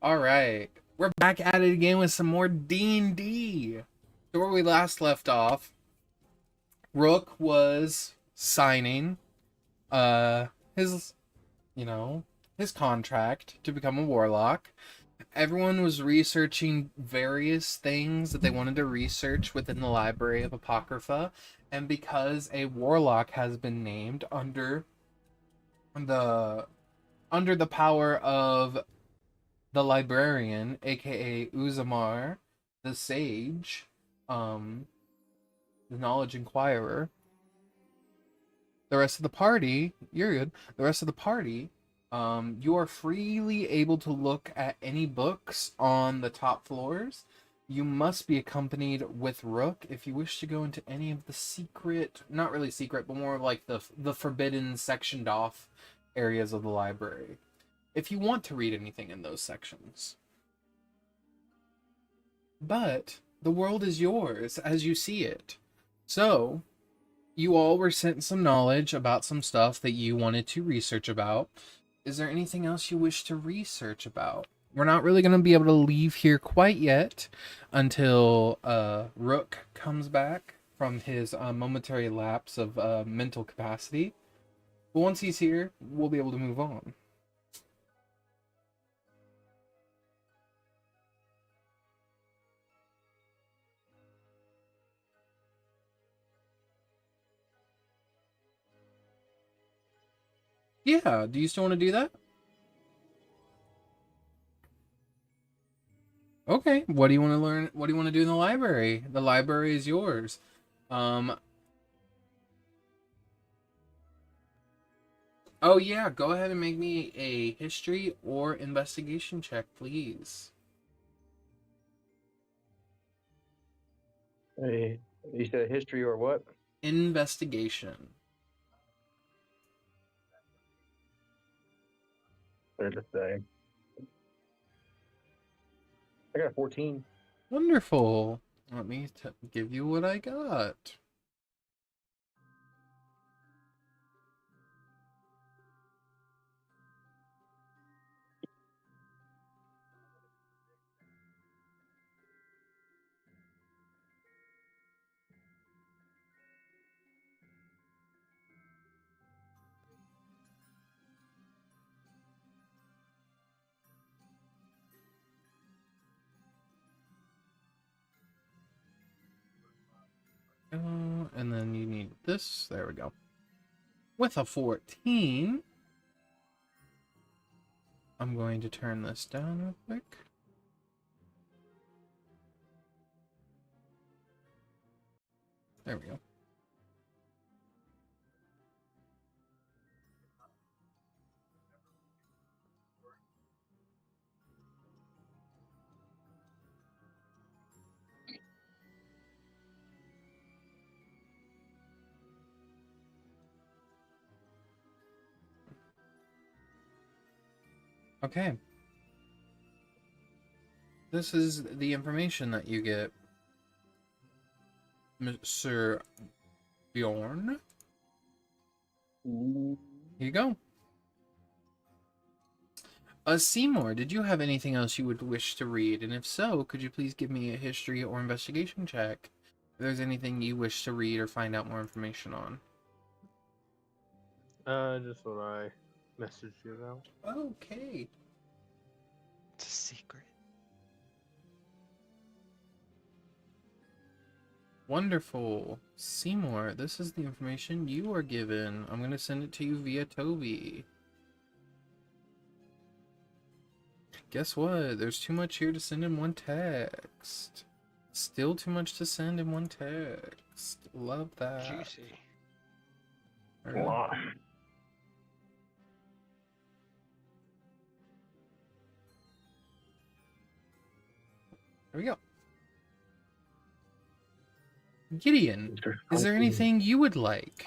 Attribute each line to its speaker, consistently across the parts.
Speaker 1: All right, we're back at it again with some more D&D. So where we last left off, Rook was signing uh his, you know, his contract to become a warlock. Everyone was researching various things that they wanted to research within the library of Apocrypha, and because a warlock has been named the under the power of the librarian, aka Uzamar, the sage, um, the knowledge inquirer. The rest of the party, you're good. The rest of the party, you are freely able to look at any books on the top floors. You must be accompanied with Rook if you wish to go into any of the secret, not really secret, but more like the forbidden sectioned off areas of the library. If you want to read anything in those sections. But the world is yours as you see it. So, you all were sent some knowledge about some stuff that you wanted to research about. Is there anything else you wish to research about? We're not really going to be able to leave here quite yet until Rook comes back from his momentary lapse of mental capacity. But once he's here, we'll be able to move on. Yeah, do you still want to do that? Okay, what do you want to learn? What do you want to do in the library? The library is yours. Um, oh yeah, go ahead and make me a history or investigation check, please.
Speaker 2: Hey, you said history or what?
Speaker 1: Investigation.
Speaker 2: They're the same. I got a 14.
Speaker 1: Wonderful. Let me give you what I got. And then you need this. There we go. With a 14, I'm going to turn this down real quick. There we go. Okay. This is the information that you get, Sir Bjorn. Here you go. Seymour, did you have anything else you would wish to read? And if so, could you please give me a history or investigation check if there's anything you wish to read or find out more information on?
Speaker 3: Just what I messaged you about.
Speaker 1: Okay.
Speaker 4: It's a secret.
Speaker 1: Wonderful. Seymour, this is the information you are given. I'm going to send it to you via Toby. Guess what? There's too much here to send in one text. Still too much to send in one text. Love that.
Speaker 4: Juicy.
Speaker 1: All right. There we go. Gideon, is there anything you would like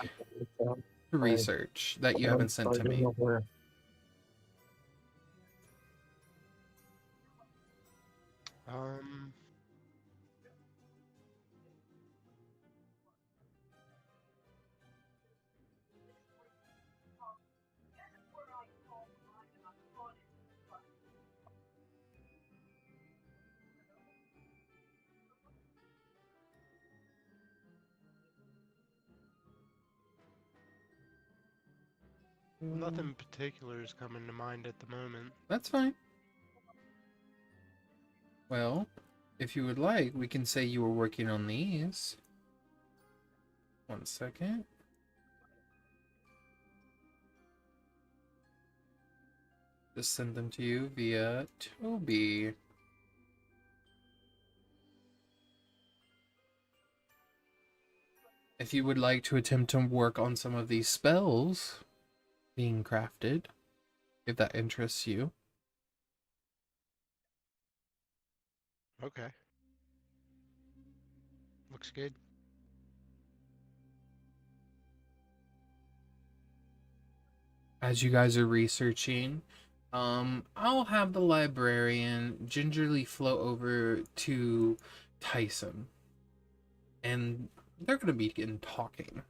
Speaker 1: to research that you haven't sent to me?
Speaker 4: Um,
Speaker 3: Nothing in particular is coming to mind at the moment.
Speaker 1: That's fine. Well, if you would like, we can say you were working on these. One second. Just send them to you via Toby. If you would like to attempt to work on some of these spells being crafted, if that interests you.
Speaker 3: Okay. Looks good.
Speaker 1: As you guys are researching, I'll have the librarian gingerly flow over to Tyson. And they're going to begin talking.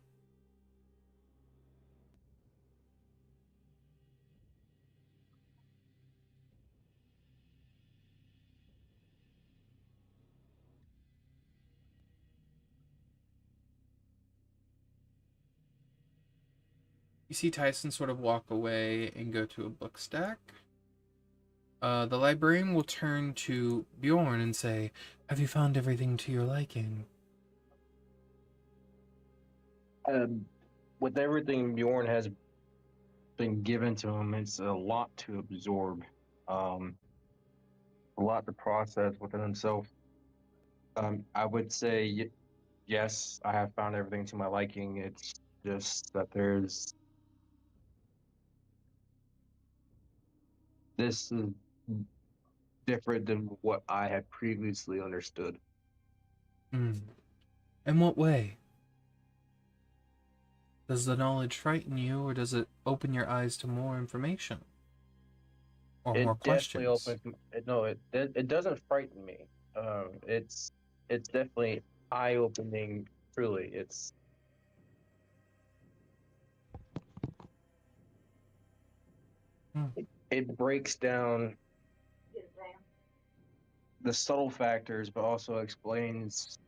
Speaker 1: You see Tyson sort of walk away and go to a book stack. The librarian will turn to Bjorn and say, "Have you found everything to your liking?"
Speaker 2: With everything Bjorn has been given to him, it's a lot to absorb, a lot to process within himself. I would say yes, I have found everything to my liking. It's just that this is different than what I had previously understood.
Speaker 1: In what way? Does the knowledge frighten you, or does it open your eyes to more information? Or more
Speaker 2: It definitely
Speaker 1: questions?
Speaker 2: opens. No, it doesn't frighten me. It's definitely eye opening. Truly,
Speaker 1: Hmm.
Speaker 2: it breaks down the subtle factors, but also explains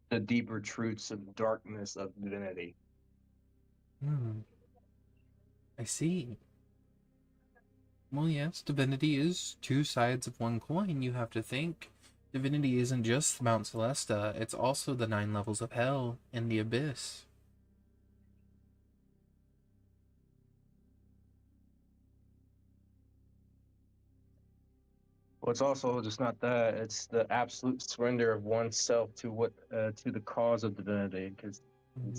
Speaker 2: the deeper truths of darkness of divinity.
Speaker 1: I see. Well, yes, divinity is two sides of one coin, you have to think. Divinity isn't just Mount Celesta, it's also the 9 levels of hell and the abyss.
Speaker 2: Well, it's also just not that; it's the absolute surrender of oneself to to the cause of divinity. Because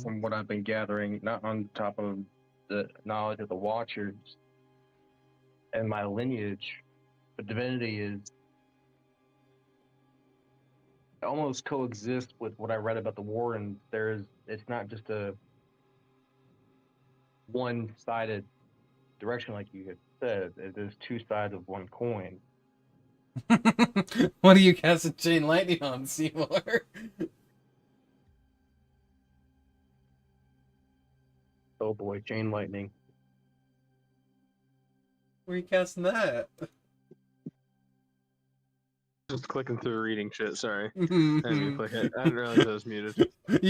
Speaker 2: from what I've been gathering, not on top of the knowledge of the Watchers and my lineage, but divinity is almost coexist with what I read about the war, and it's not just a one-sided direction like you had said. There's two sides of one coin.
Speaker 1: What are you casting Chain Lightning on, Seymour?
Speaker 2: Oh boy, chain lightning.
Speaker 1: Where are you casting that?
Speaker 3: Just clicking through reading shit, sorry. I didn't mean to
Speaker 1: You
Speaker 3: click it. I didn't realize I was muted.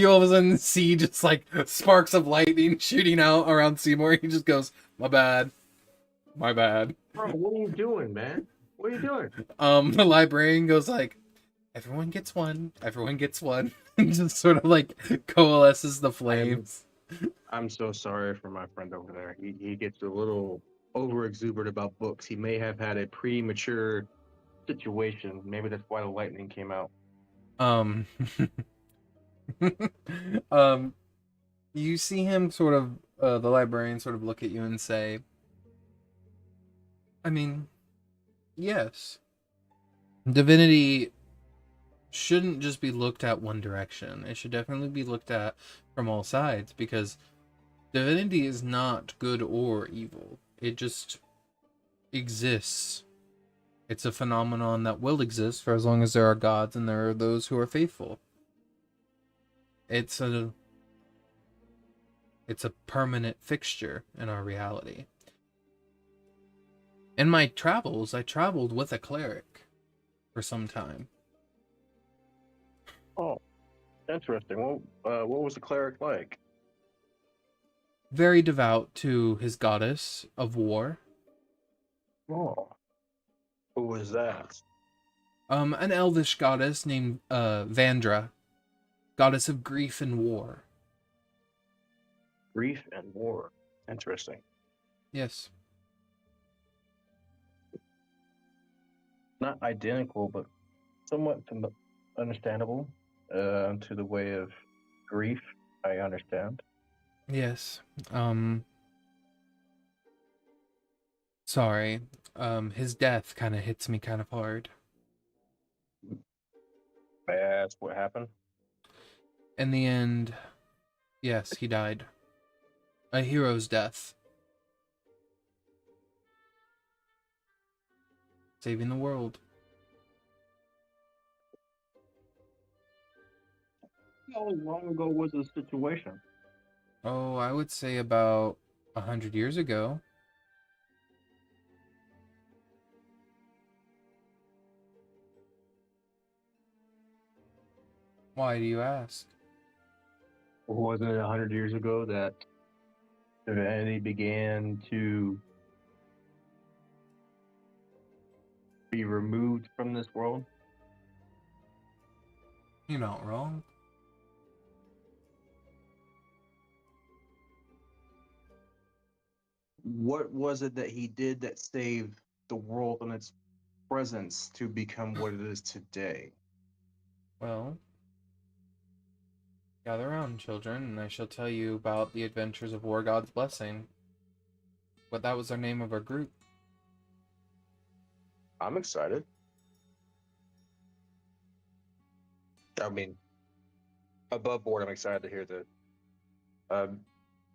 Speaker 1: all of a sudden see just like sparks of lightning shooting out around Seymour. He just goes, "My bad. My bad."
Speaker 2: Bro, what are you doing, man? What are you doing?
Speaker 1: The librarian goes like, "Everyone gets one. Everyone gets one." And just sort of like coalesces the flames.
Speaker 2: I'm so sorry for my friend over there. He gets a little over exuberant about books. He may have had a premature situation. Maybe that's why the lightning came out.
Speaker 1: Um, um, you see him sort of, the librarian sort of look at you and say, "I mean, yes, divinity shouldn't just be looked at one direction. It should definitely be looked at from all sides, because divinity is not good or evil. It just exists. It's a phenomenon that will exist for as long as there are gods and there are those who are faithful. It's a permanent fixture in our reality. In my travels, I traveled with a cleric for some time."
Speaker 2: Oh, Interesting. What was the cleric like?
Speaker 1: Very devout to his goddess of war.
Speaker 2: Oh, who was that?
Speaker 1: An elvish goddess named Vandra, goddess of grief and war.
Speaker 2: Grief and war. Interesting.
Speaker 1: Yes.
Speaker 2: Not identical, but somewhat understandable. To the way of grief, I understand.
Speaker 1: Yes. Sorry. His death kind of hits me kind of hard.
Speaker 2: That's what happened.
Speaker 1: In the end, yes, he died. A hero's death. Saving the world.
Speaker 2: How long ago was this situation?
Speaker 1: Oh, I would say about 100 years ago. Why do you ask?
Speaker 2: Wasn't it 100 years ago that divinity began to be removed from this world?
Speaker 1: You're not wrong.
Speaker 2: What was it that he did that saved the world and its presence to become what it is today?
Speaker 1: Well, gather round, children, and I shall tell you about the adventures of War God's Blessing. But that was the name of our group.
Speaker 2: I'm excited. I mean, above board, I'm excited to hear that.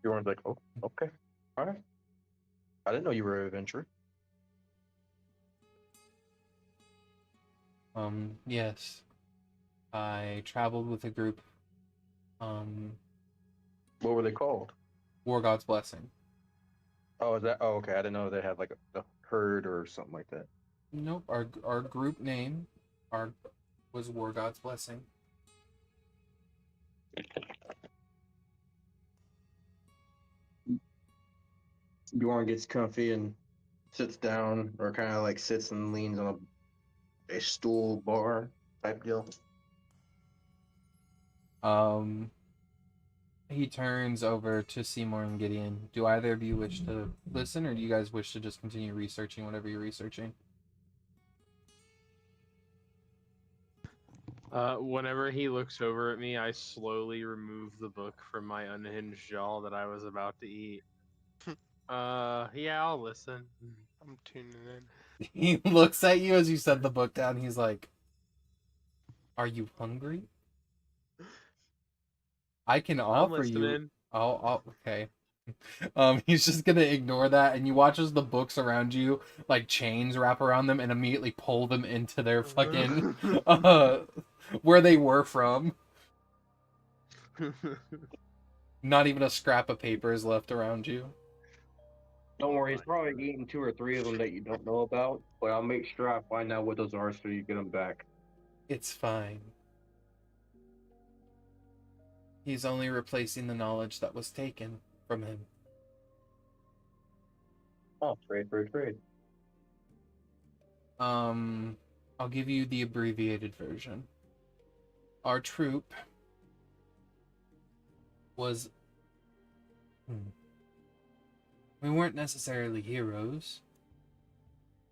Speaker 2: Bjorn's like, oh, okay, all right. I didn't know you were an adventurer.
Speaker 1: Yes. I traveled with a group.
Speaker 2: What were they called?
Speaker 1: War God's Blessing.
Speaker 2: Oh, is that? Oh, okay. I didn't know they had like a herd or something like that.
Speaker 1: Nope. Our group name, was War God's Blessing.
Speaker 2: Bjorn gets comfy and sits down, or kind of like sits and leans on a stool bar type deal.
Speaker 1: He turns over to Simour and Gideon. Do either of you wish to listen, or do you guys wish to just continue researching whatever you're researching?
Speaker 3: Whenever he looks over at me, I slowly remove the book from my unhinged jaw that I was about to eat. Yeah, I'll listen.
Speaker 4: I'm tuning in.
Speaker 1: He looks at you as you set the book down. He's like, "Are you hungry? I can
Speaker 3: I'm
Speaker 1: offer you."
Speaker 3: listening.
Speaker 1: Okay. He's just gonna ignore that, and you watch as the books around you, like chains wrap around them, and immediately pull them into their fucking where they were from. Not even a scrap of paper is left around you.
Speaker 2: Don't worry, he's probably eating 2 or 3 of them that you don't know about, but I'll make sure I find out what those are so you get them back.
Speaker 1: It's fine. He's only replacing the knowledge that was taken from him.
Speaker 2: Oh, trade for a trade.
Speaker 1: I'll give you the abbreviated version. Our troop was... We weren't necessarily heroes.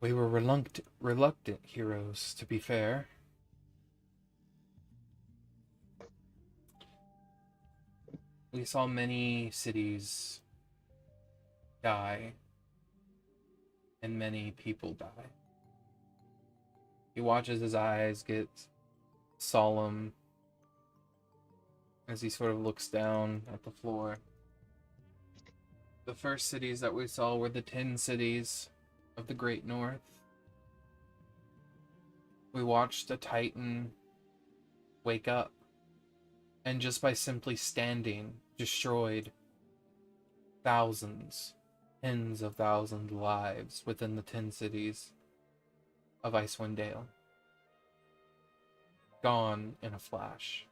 Speaker 1: We were reluctant heroes, to be fair. We saw many cities die, and many people die. He watches his eyes get solemn as he sort of looks down at the floor. The first cities that we saw were the 10 cities of the Great North. We watched a Titan wake up, and just by simply standing, destroyed thousands, tens of thousands lives within the 10 cities of Icewind Dale. Gone in a flash.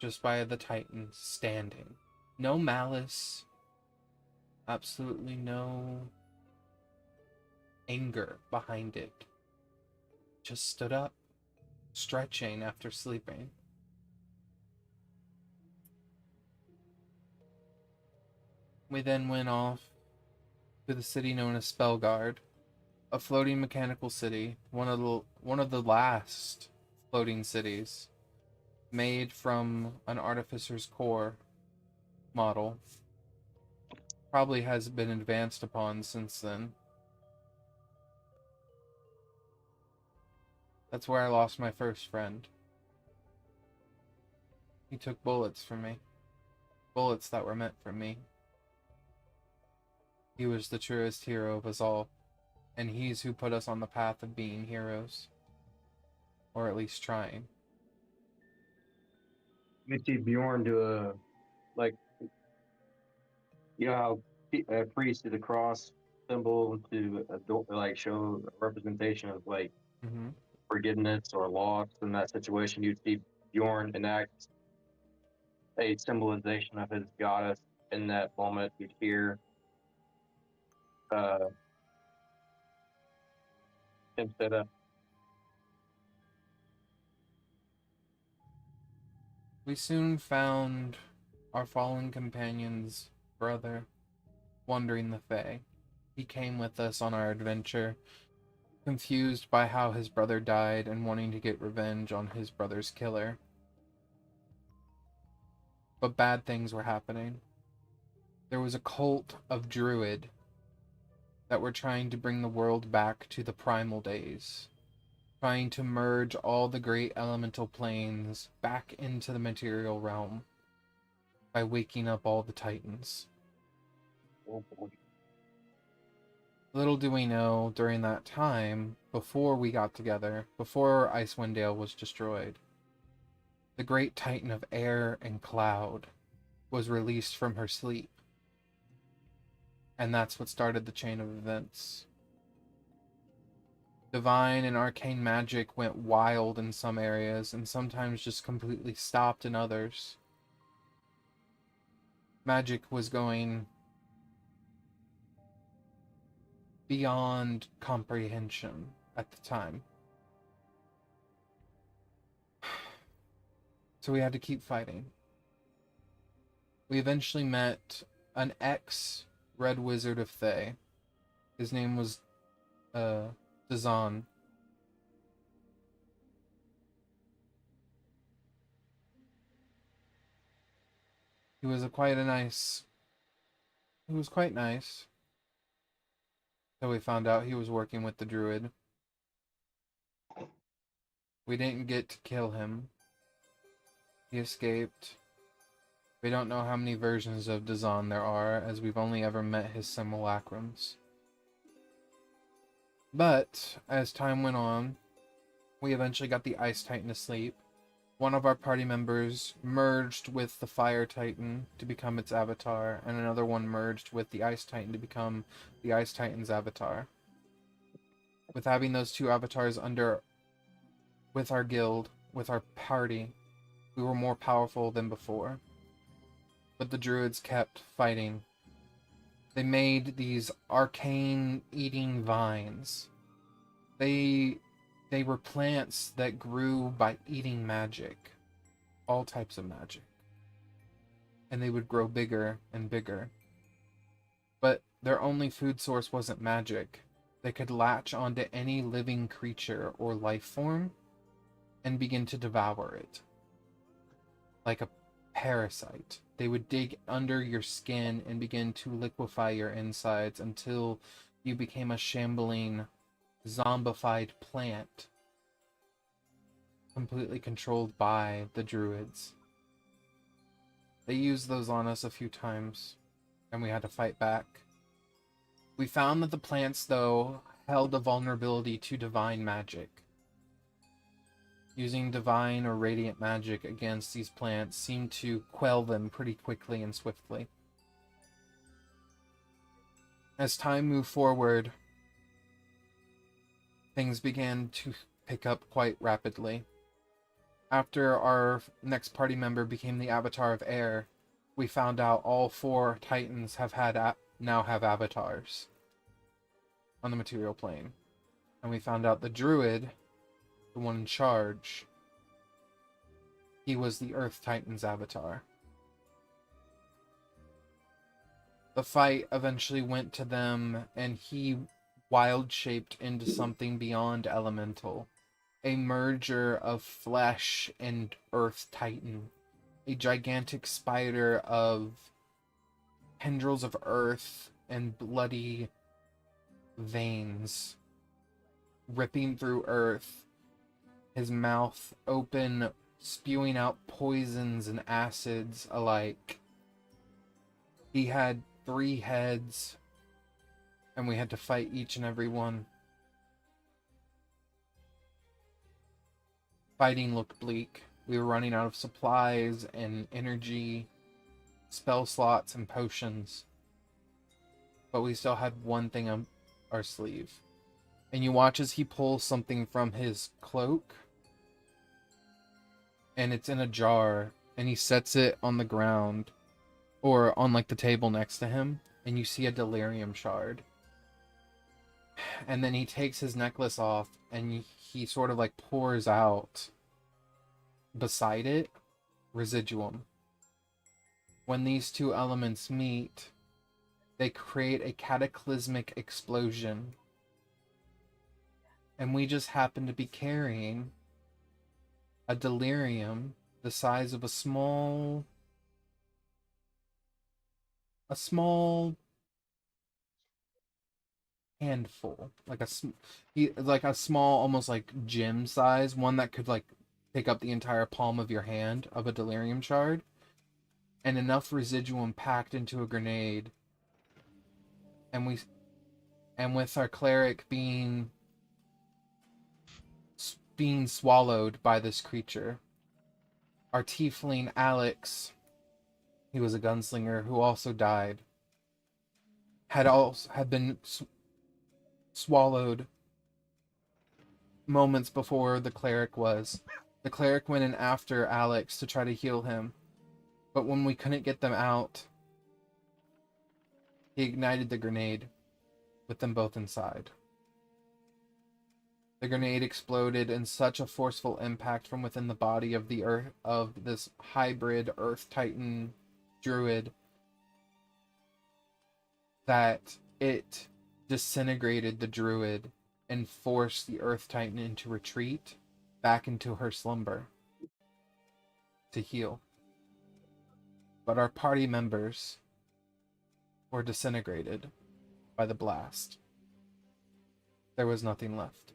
Speaker 1: just by the Titan standing. No malice, absolutely no anger behind it. Just stood up, stretching after sleeping. We then went off to the city known as Spellguard, a floating mechanical city, one of the last floating cities, made from an artificer's core model. Probably has been advanced upon since then. That's where I lost my first friend. He took bullets from me. Bullets that were meant for me. He was the truest hero of us all, and he's who put us on the path of being heroes. Or at least trying.
Speaker 2: You see Bjorn do you know how a priest do the cross symbol to like show a representation of like
Speaker 1: Mm-hmm.
Speaker 2: forgiveness or loss in that situation. You'd see Bjorn enact a symbolization of his goddess in that moment. You'd hear uh, him set up.
Speaker 1: We soon found our fallen companion's brother wandering the Fae. He came with us on our adventure, confused by how his brother died and wanting to get revenge on his brother's killer. But bad things were happening. There was a cult of druid that were trying to bring the world back to the primal days, trying to merge all the great elemental planes back into the material realm by waking up all the titans. Little do we know, during that time, before we got together, before Icewind Dale was destroyed, the great titan of air and cloud was released from her sleep. And that's what started the chain of events. Divine and arcane magic went wild in some areas, and sometimes just completely stopped in others. Magic was going beyond comprehension at the time. So we had to keep fighting. We eventually met an ex-Red Wizard of Thay. His name was Dazan. He was quite nice. So we found out he was working with the druid. We didn't get to kill him. He escaped. We don't know how many versions of Dazan there are, as we've only ever met his simulacrums. But, as time went on, we eventually got the Ice Titan to sleep. One of our party members merged with the Fire Titan to become its avatar, and another one merged with the Ice Titan to become the Ice Titan's avatar. With having those two avatars with our guild, with our party, we were more powerful than before. But the druids kept fighting. They made these arcane eating vines. They were plants that grew by eating magic. All types of magic. And they would grow bigger and bigger. But their only food source wasn't magic. They could latch onto any living creature or life form and begin to devour it. Like a parasite. They would dig under your skin and begin to liquefy your insides until you became a shambling, zombified plant, completely controlled by the druids. They used those on us a few times, and we had to fight back. We found that the plants, though, held a vulnerability to divine magic. Using divine or radiant magic against these plants seemed to quell them pretty quickly and swiftly. As time moved forward, things began to pick up quite rapidly. After our next party member became the Avatar of Air, we found out all 4 Titans now have avatars on the material plane. And we found out the Druid, the one in charge, he was the Earth Titan's avatar. The fight eventually went to them, and he wild-shaped into something beyond elemental. A merger of flesh and Earth Titan. A gigantic spider of tendrils of earth and bloody veins ripping through earth, his mouth open, spewing out poisons and acids alike. He had 3 heads, and we had to fight each and every one. Fighting looked bleak. We were running out of supplies and energy, spell slots, and potions. But we still had one thing on our sleeve. And you watch as he pulls something from his cloak, and it's in a jar, and he sets it on the ground, or on like the table next to him, and you see a delirium shard. And then he takes his necklace off, and he sort of like pours out beside it residuum. When these 2 elements meet, they create a cataclysmic explosion. And we just happen to be carrying a delirium the size of a small handful, like a small, almost like gem size, one that could like take up the entire palm of your hand of a delirium shard, and enough residuum packed into a grenade. And with our cleric being swallowed by this creature, our tiefling Alex, he was a gunslinger who also died, had been swallowed moments before the cleric was. The cleric went in after Alex to try to heal him, but when we couldn't get them out, he ignited the grenade with them both inside. The grenade exploded in such a forceful impact from within the body of the earth of this hybrid Earth Titan druid that it disintegrated the druid and forced the Earth Titan into retreat back into her slumber to heal. But our party members were disintegrated by the blast. There was nothing left.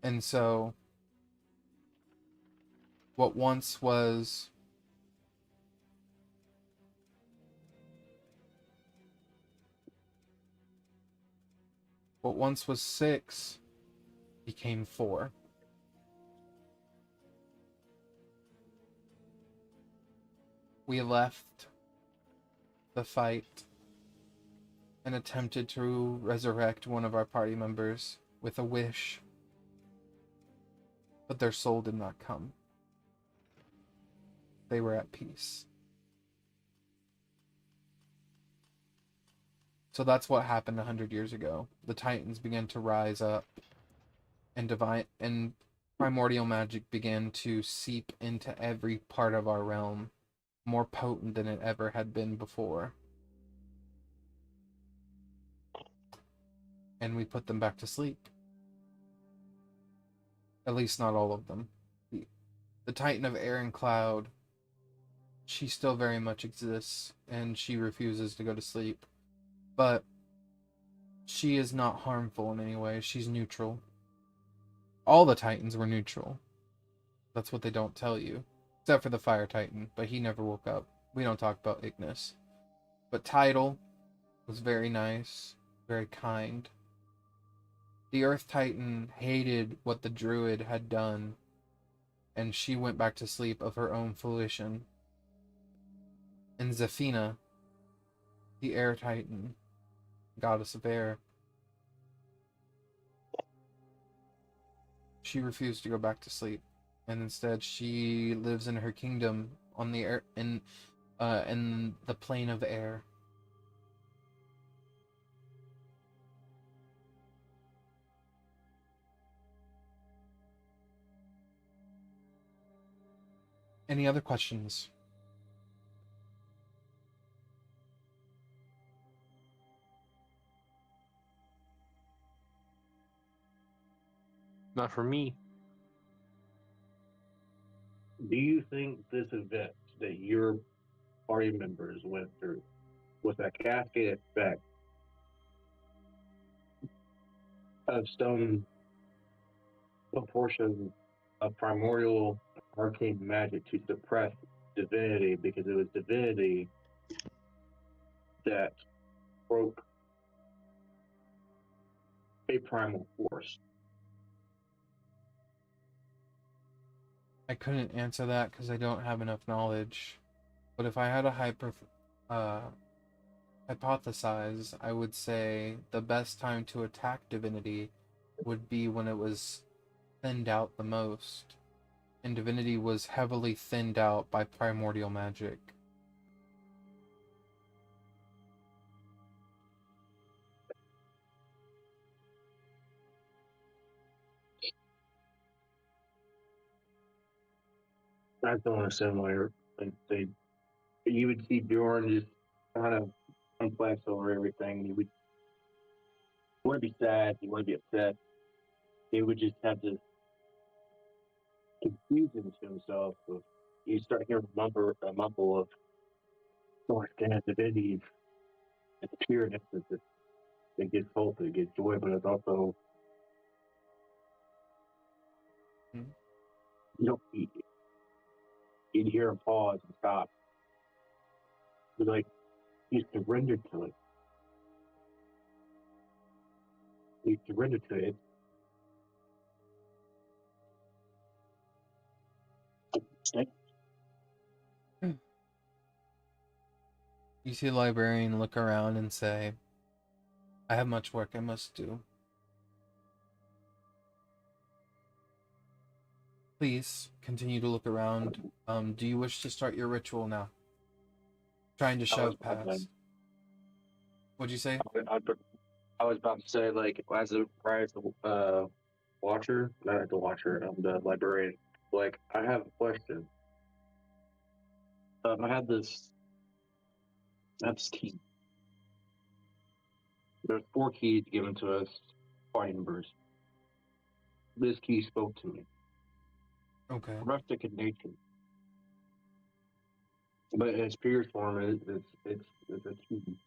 Speaker 1: And so, what once was What once was 6 became 4. We left the fight and attempted to resurrect one of our party members with a wish, but their soul did not come. They were at peace. So that's what happened 100 years ago. The Titans began to rise up, and primordial magic began to seep into every part of our realm, more potent than it ever had been before. And we put them back to sleep. At least not all of them. The Titan of Air and Cloud, she still very much exists, and she refuses to go to sleep. But she is not harmful in any way. She's neutral. All the Titans were neutral. That's what they don't tell you. Except for the Fire Titan, but he never woke up. We don't talk about Ignis. But Tidal was very nice, very kind. The Earth Titan hated what the Druid had done, and she went back to sleep of her own volition. And Zephina, the Air Titan, goddess of air, she refused to go back to sleep, and instead she lives in her kingdom on the air in the plane of air. Any other questions?
Speaker 3: Not for me.
Speaker 5: Do you think this event that your party members went through was a cascade effect of some proportion of primordial arcane magic to suppress divinity, because it was divinity that broke a primal force?
Speaker 1: I couldn't answer that because I don't have enough knowledge. But if I had to hypothesize, I would say the best time to attack divinity would be when it was thinned out the most. And divinity was heavily thinned out by primordial magic.
Speaker 5: I don't understand why you would see Bjorn just kind of complex over everything. He wouldn't be sad, he wouldn't be upset. He would just have this confusion to himself. You start hearing a mumble of North Stand divinities. It's pure innocence. It gives hope, it gives joy, but it's also you don't you'd hear him pause and stop. He's like he's surrendered to it. He's surrendered to it.
Speaker 1: You see the librarian look around and say, I have much work I must do. Please continue to look around. Do you wish to start your ritual now? Trying to shove past. What'd you say?
Speaker 5: I was about to say, like, as a watcher, not the watcher, I'm the librarian. Like, I have a question. I had this key. There's 4 keys given to us, party members. This key spoke to me.
Speaker 1: Okay.
Speaker 5: Rustic in nature, but in its purest form, it's a key.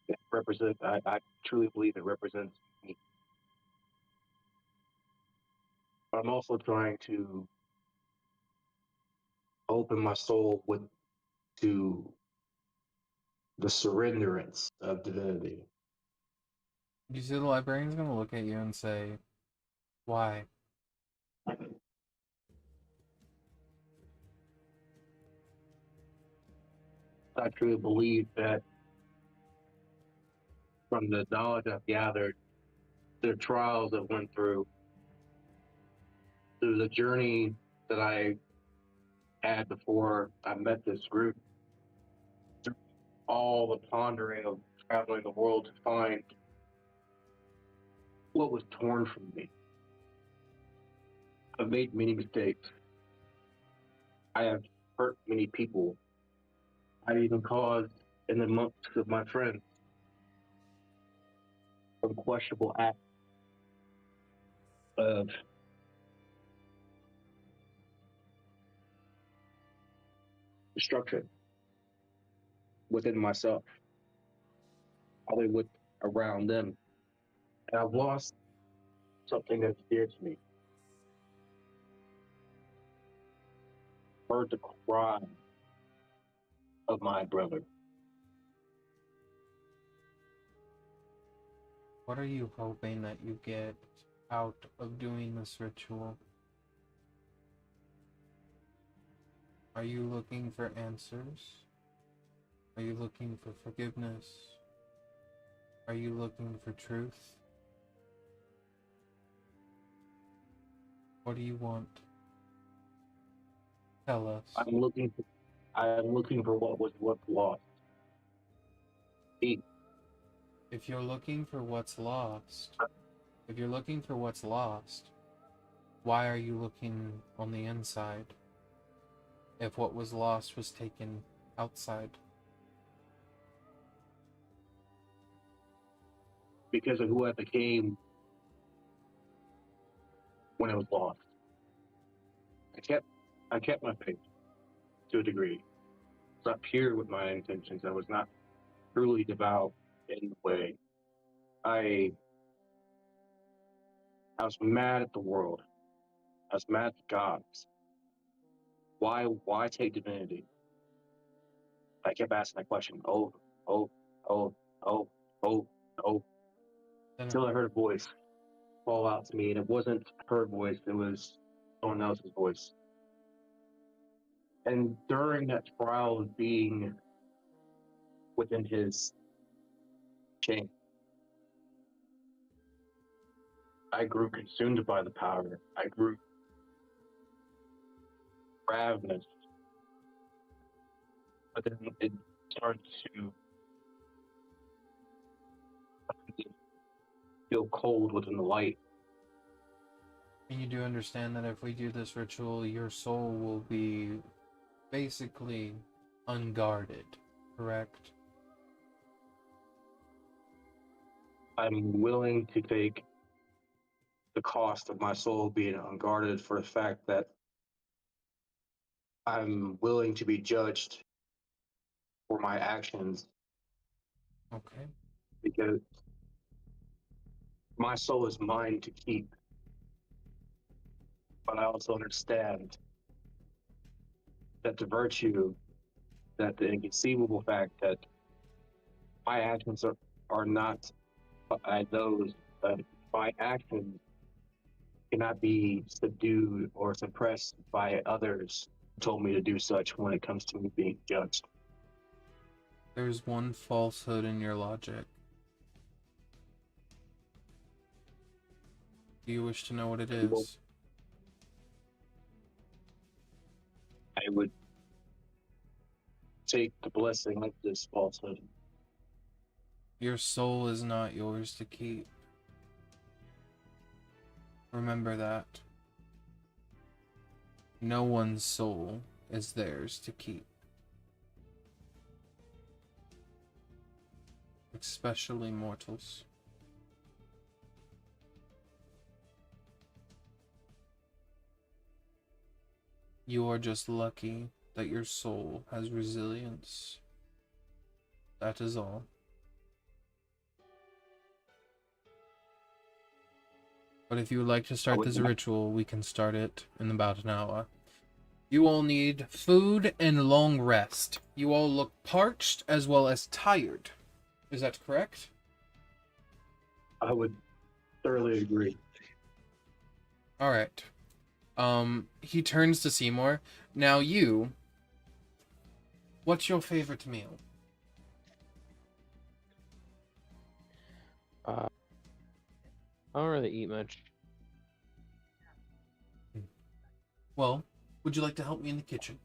Speaker 5: It represents. I truly believe it represents me. But I'm also trying to open my soul to the surrenderance of divinity.
Speaker 1: You see the librarian's gonna look at you and say, why?
Speaker 5: I truly believe that from the knowledge I've gathered, the trials I've went through the journey that I had before I met this group, through all the pondering of traveling the world to find what was torn from me. I've made many mistakes. I have hurt many people. I've even caused, in the amongst of my friends, some questionable acts of destruction within myself, probably with around them. And I've lost something that's dear to me. Heard the cry of my brother.
Speaker 1: What are you hoping that you get out of doing this ritual? Are you looking for answers? Are you looking for forgiveness? Are you looking for truth? What do you want? Tell us.
Speaker 5: I'm looking for what's lost. Eat.
Speaker 1: If you're looking for what's lost, why are you looking on the inside? If what was lost was taken outside.
Speaker 5: Because of who I became when I was lost. I kept my faith to a degree. I was not pure with my intentions. I was not truly devout in the way. I was mad at the world. I was mad at the gods. Why take divinity? I kept asking that question over, over, over, over, over, over, until I heard a voice fall out to me, and it wasn't her voice, it was someone else's voice. And during that trial of being within his chain, I grew consumed by the power. I grew ravenous. But then it started to feel cold within the light.
Speaker 1: And you do understand that if we do this ritual, your soul will be basically unguarded, correct?
Speaker 5: I'm willing to take the cost of my soul being unguarded for the fact that I'm willing to be judged for my actions
Speaker 1: Okay.
Speaker 5: because my soul is mine to keep. But I also understand that the virtue, that the inconceivable fact that my actions are not those, my actions cannot be subdued or suppressed by others who told me to do such when it comes to me being judged.
Speaker 1: There's one falsehood in your logic. Do you wish to know what it is?
Speaker 5: I would take the blessing of this falsehood.
Speaker 1: Your soul is not yours to keep. Remember that. No one's soul is theirs to keep. Especially mortals. You are just lucky that your soul has resilience. That is all. But if you would like to start this ritual, we can start it in about an hour. You all need food and long rest. You all look parched as well as tired. Is that correct?
Speaker 5: I would thoroughly agree.
Speaker 1: All right. He turns to Simour. Now you, what's your favorite meal?
Speaker 3: I don't really eat much.
Speaker 1: Well, would you like to help me in the kitchen?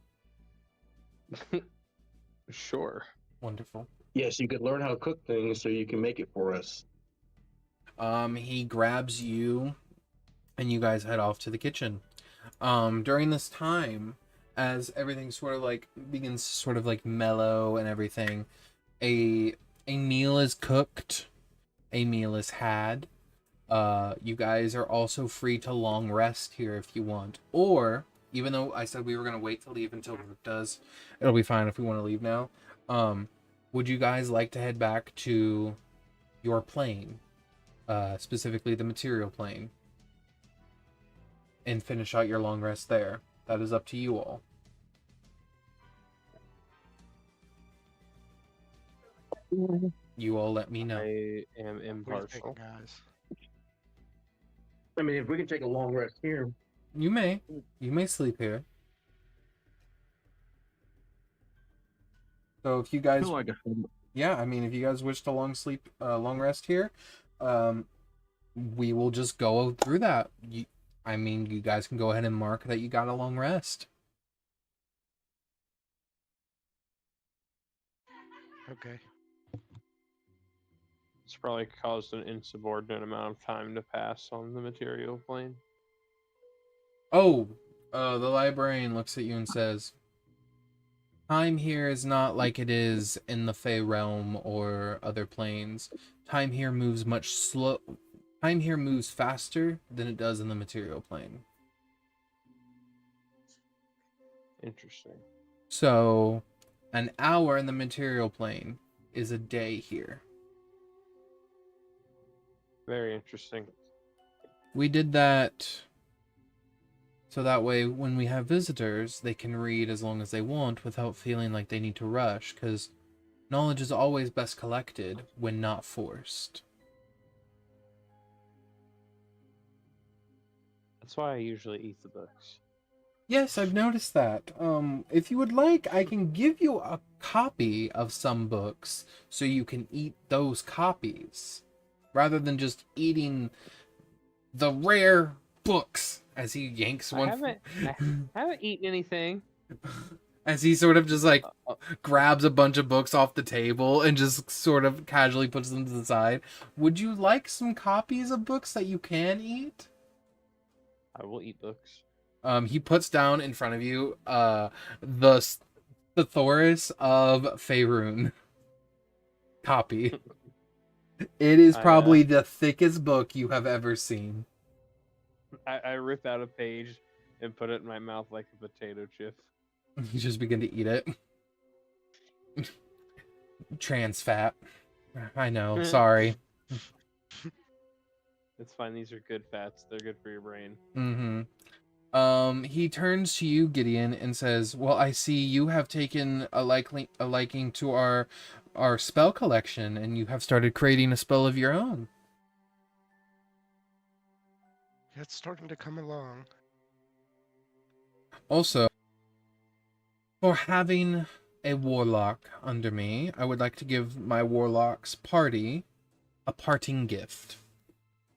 Speaker 3: Sure.
Speaker 1: Wonderful.
Speaker 5: Yes, you could learn how to cook things so you can make it for us.
Speaker 1: He grabs you, and you guys head off to the kitchen. During this time, as everything sort of like begins to sort of like mellow and everything, a meal is cooked, a meal is had. You guys are also free to long rest here if you want, or even though I said we were gonna wait to leave until Rook does, it'll be fine if we want to leave now. Would you guys like to head back to your plane, specifically the material plane, and finish out your long rest there? That is up to you all. You all let me know.
Speaker 3: I am
Speaker 4: What do you think,
Speaker 3: impartial.
Speaker 4: guys?
Speaker 5: I mean, if we can take a long rest here.
Speaker 1: You may sleep here. So if you guys, yeah, I mean, if you guys wish to long rest here, we will just go through that. I mean, you guys can go ahead and mark that you got a long rest.
Speaker 4: Okay.
Speaker 3: It's probably caused an insubordinate amount of time to pass on the material plane.
Speaker 1: Oh, the librarian looks at you and says, time here is not like it is in the Fey realm or other planes. Time here moves much slow. Time here moves faster than it does in the material plane.
Speaker 3: Interesting.
Speaker 1: So, an hour in the material plane is a day here.
Speaker 3: Very interesting.
Speaker 1: We did that so that way when we have visitors, they can read as long as they want without feeling like they need to rush, because knowledge is always best collected when not forced.
Speaker 3: That's why I usually eat the books.
Speaker 1: Yes, I've noticed that. If you would like, I can give you a copy of some books so you can eat those copies rather than just eating the rare books. As he yanks one,
Speaker 3: I haven't eaten anything.
Speaker 1: as he sort of just like grabs a bunch of books off the table and just sort of casually puts them to the side. Would you like some copies of books that you can eat?
Speaker 3: I will eat books.
Speaker 1: He puts down in front of you the Thoris of Faerun copy. It is probably the thickest book you have ever seen.
Speaker 3: I rip out a page and put it in my mouth like a potato chip.
Speaker 1: You just begin to eat it. Trans fat. I know, sorry.
Speaker 3: It's fine, these are good fats. They're good for your brain.
Speaker 1: Mm-hmm. He turns to you, Gideon, and says, well, I see you have taken a liking to our spell collection, and you have started creating a spell of your own.
Speaker 4: Yeah, it's starting to come along.
Speaker 1: Also, for having a warlock under me, I would like to give my warlock's party a parting gift.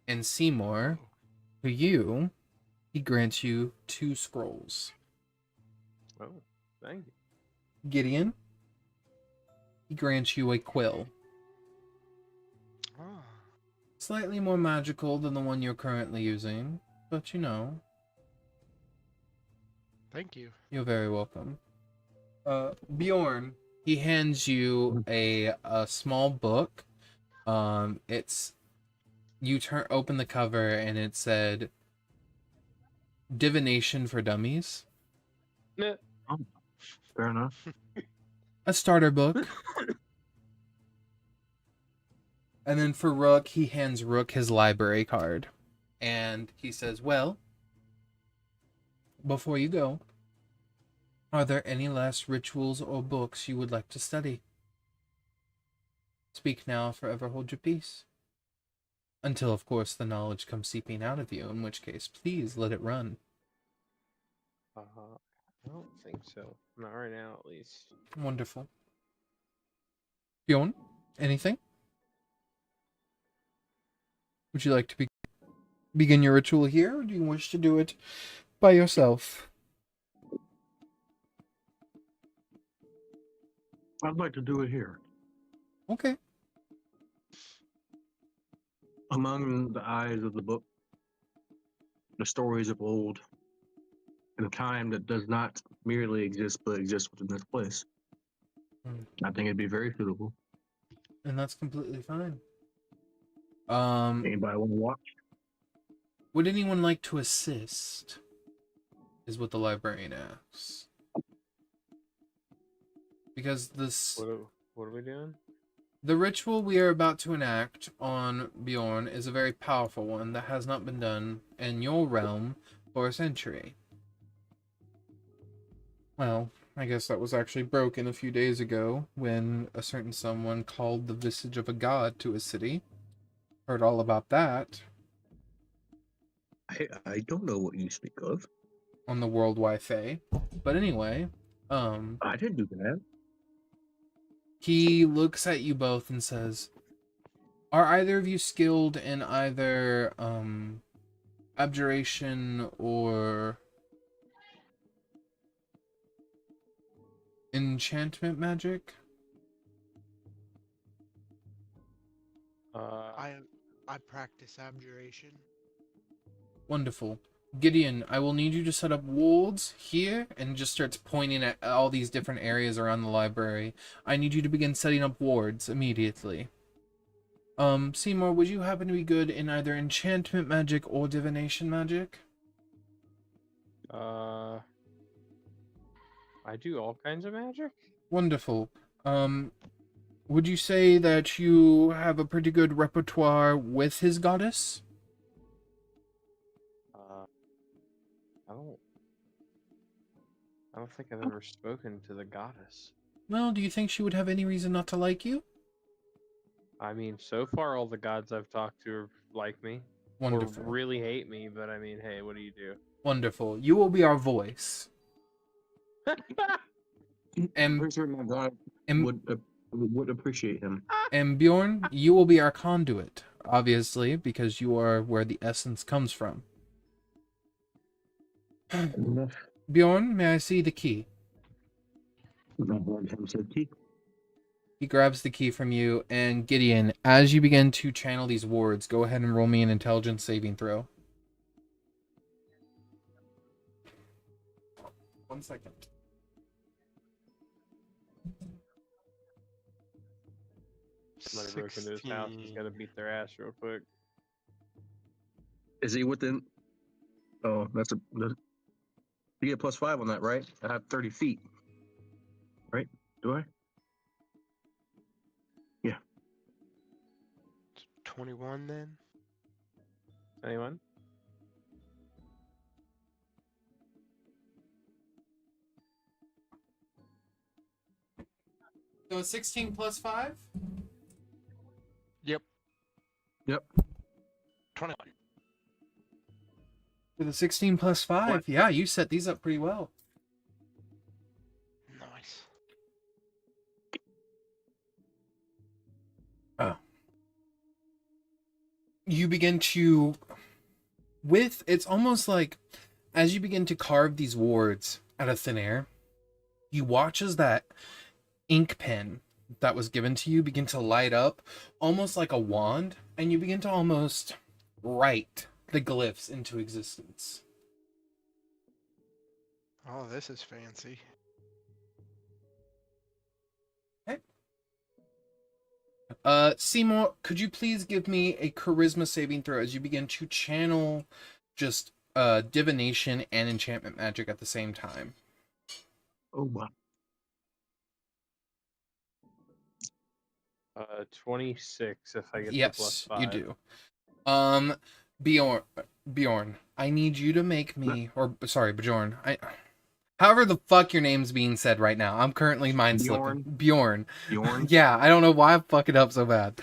Speaker 1: And Simour, to you, he grants you 2 scrolls.
Speaker 3: Oh, thank you.
Speaker 1: Gideon, he grants you a quill.
Speaker 4: Ah,
Speaker 1: Slightly more magical than the one you're currently using, but you know,
Speaker 4: thank you.
Speaker 1: you're very welcome. Bjorn, he hands you a small book. It's you open the cover and it said Divination for Dummies.
Speaker 3: Meh.
Speaker 2: Oh, fair enough.
Speaker 1: A starter book. And then for Rook, he hands Rook his library card. And he says, well, before you go, are there any last rituals or books you would like to study? Speak now, forever hold your peace. Until, of course, the knowledge comes seeping out of you, in which case, please let it run.
Speaker 3: I don't think so. Not right now, at least.
Speaker 1: Wonderful. Bjorn, anything? Would you like to begin your ritual here, or do you wish to do it by yourself?
Speaker 5: I'd like to do it here.
Speaker 1: Okay.
Speaker 2: Among the eyes of the book, the stories of old, in a time that does not merely exist but exists within this place. I think it'd be very suitable.
Speaker 1: And that's completely fine.
Speaker 2: Anybody want to watch?
Speaker 1: Would anyone like to assist? Is what the librarian asks. Because this...
Speaker 3: What are we doing?
Speaker 1: The ritual we are about to enact on Bjorn is a very powerful one that has not been done in your realm for a century. Well, I guess that was actually broken a few days ago when a certain someone called the visage of a god to a city. Heard all about that
Speaker 2: I don't know what you speak of.
Speaker 1: on the World Wi-Fi. But anyway,
Speaker 2: I didn't do that.
Speaker 1: he looks at you both and says, are either of you skilled in either abjuration or enchantment magic?
Speaker 4: I practice abjuration.
Speaker 1: Wonderful. Gideon, I will need you to set up wards here, and just starts pointing at all these different areas around the library. I need you to begin setting up wards immediately. Seymour, would you happen to be good in either enchantment magic or divination magic?
Speaker 3: I do all kinds of magic.
Speaker 1: Wonderful. Would you say that you have a pretty good repertoire with his goddess?
Speaker 3: I don't think I've ever spoken to the goddess.
Speaker 1: Well, do you think she would have any reason not to like you?
Speaker 3: I mean, so far all the gods I've talked to like me.
Speaker 1: Wonderful.
Speaker 3: Or really hate me, but I mean, hey, what do you do?
Speaker 1: Wonderful. You will be our voice. And,
Speaker 5: Pretty sure my god
Speaker 1: and,
Speaker 5: would appreciate him.
Speaker 1: and Bjorn, you will be our conduit, obviously, because you are where the essence comes from. Bjorn, may I see the key? He grabs the key from you, and Gideon, as you begin to channel these words, go ahead and roll me an intelligence saving throw. 1 second.
Speaker 3: Somebody broke into his house. He's got to beat their ass real quick.
Speaker 5: Is he within? Oh, you get +5 on that, right? I have 30 feet. Right? Do I?
Speaker 4: 21 then?
Speaker 3: Anyone?
Speaker 1: So 16 plus 5?
Speaker 4: Yep.
Speaker 5: Yep.
Speaker 4: 21.
Speaker 1: With a 16 plus 5,
Speaker 5: What?
Speaker 1: yeah, you set these up pretty well.
Speaker 4: Nice.
Speaker 1: You begin to, it's almost like, as you begin to carve these wards out of thin air, you watch as that ink pen that was given to you begin to light up almost like a wand, and you begin to almost write the glyphs into existence.
Speaker 4: Oh, this is fancy.
Speaker 1: Seymour, could you please give me a charisma saving throw as you begin to channel just divination and enchantment magic at the same time?
Speaker 5: Oh wow.
Speaker 3: 26 if I get the
Speaker 1: Yes,
Speaker 3: +5.
Speaker 1: you do. Bjorn, I need you to make me, or sorry, Bjorn. However the fuck your name's being said right now. I'm currently mind slipping. Bjorn. Yeah, I don't know why I'm fucking up so bad.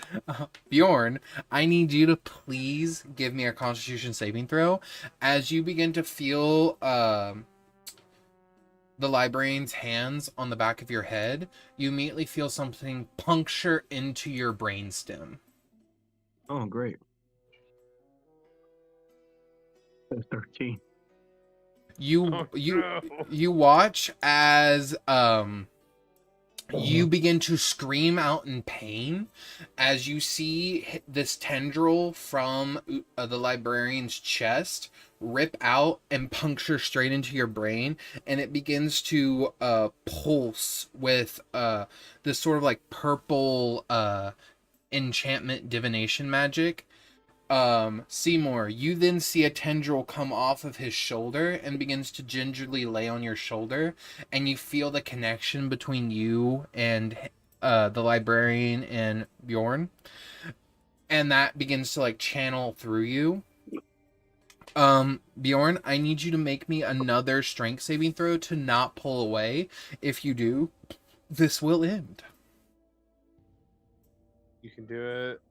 Speaker 1: Bjorn, I need you to please give me a Constitution saving throw as you begin to feel the librarian's hands on the back of your head. You immediately feel something puncture into your brainstem.
Speaker 5: Oh, great. That's 13.
Speaker 1: You watch as you begin to scream out in pain as you see this tendril from the librarian's chest rip out and puncture straight into your brain, and it begins to pulse with this sort of like purple enchantment divination magic. Seymour, you then see a tendril come off of his shoulder and begins to gingerly lay on your shoulder, and you feel the connection between you and the librarian and Bjorn, and that begins to like channel through you. Bjorn, I need you to make me another strength saving throw to not pull away. If you do, this will end.
Speaker 3: You can do it.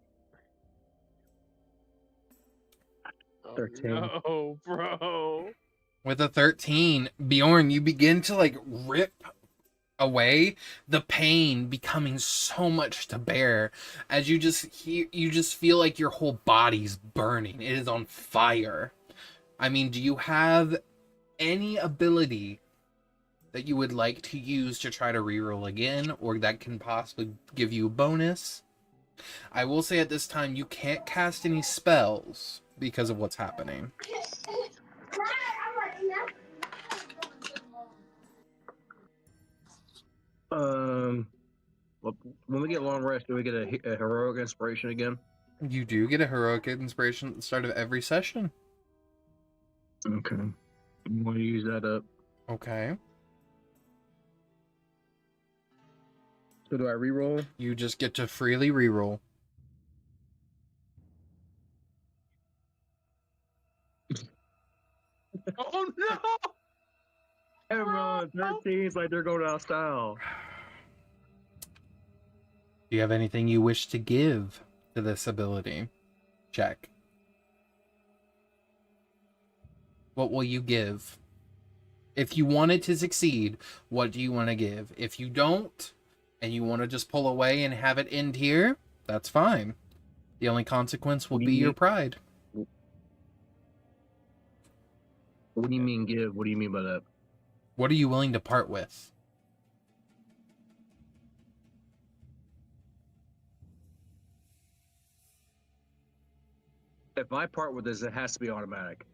Speaker 5: 13.
Speaker 3: No, bro.
Speaker 1: With a 13, Bjorn, you begin to like rip away, the pain becoming so much to bear as you just feel like your whole body's burning. It is on fire. I mean, do you have any ability that you would like to use to try to reroll again, or that can possibly give you a bonus? I will say at this time you can't cast any spells because of what's happening.
Speaker 5: Well, when we get long rest, do we get a heroic inspiration again?
Speaker 1: You do get a heroic inspiration at the start of every session.
Speaker 5: Okay. I'm going to use that up.
Speaker 1: Okay.
Speaker 5: So do I reroll?
Speaker 1: You just get to freely reroll.
Speaker 3: Oh no!
Speaker 5: Everyone, 13's like they're going out of style.
Speaker 1: Do you have anything you wish to give to this ability? Check. What will you give? If you want it to succeed, what do you want to give? If you don't, and you want to just pull away and have it end here, that's fine. The only consequence will be your pride.
Speaker 5: What do you mean give? What do you mean by that?
Speaker 1: What are you willing to part with?
Speaker 5: If I part with this, it has to be automatic.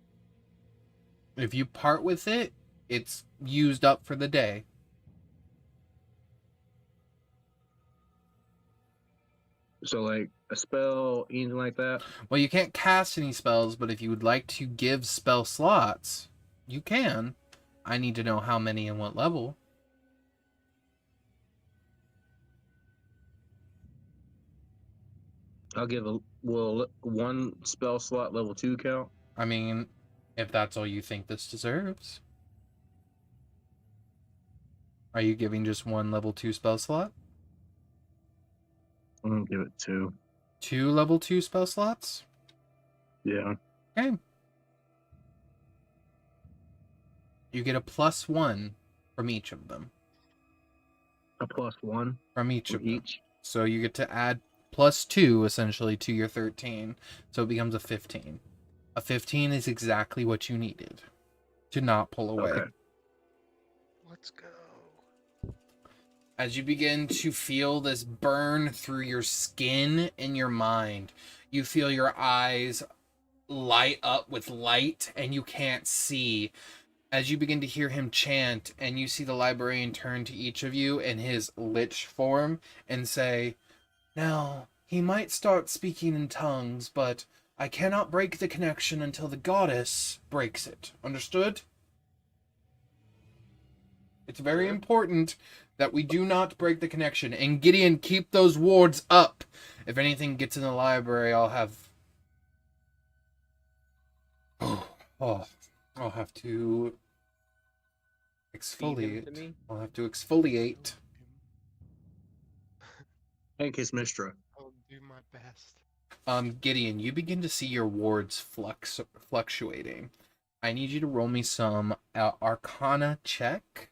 Speaker 1: If you part with it, it's used up for the day.
Speaker 5: So like a spell, anything like that?
Speaker 1: Well, you can't cast any spells, but if you would like to give spell slots, you can. I need to know how many and what level.
Speaker 5: I'll give one spell slot level 2 count.
Speaker 1: I mean, if that's all you think this deserves. Are you giving just one level 2 spell slot?
Speaker 5: I'm gonna give it 2.
Speaker 1: 2 level 2 spell slots?
Speaker 5: Yeah.
Speaker 1: Okay. You get a +1 from each of them.
Speaker 5: A +1
Speaker 1: From each
Speaker 5: for
Speaker 1: of them.
Speaker 5: each.
Speaker 1: So you get to add +2 essentially to your 13. So it becomes a 15. A 15 is exactly what you needed to not pull away.
Speaker 5: Okay.
Speaker 4: Let's go.
Speaker 1: As you begin to feel this burn through your skin and your mind, you feel your eyes light up with light and you can't see. As you begin to hear him chant and you see the librarian turn to each of you in his lich form and say, "Now, he might start speaking in tongues, but I cannot break the connection until the goddess breaks it. Understood? It's very important that we do not break the connection. And Gideon, keep those wards up. If anything gets in the library, I'll have... I'll have to
Speaker 3: Feed him to
Speaker 1: exfoliate.
Speaker 3: me?
Speaker 1: I'll have to exfoliate.
Speaker 5: Thank you, Mistra.
Speaker 4: I'll do my best.
Speaker 1: Gideon, you begin to see your wards fluctuating. I need you to roll me some Arcana check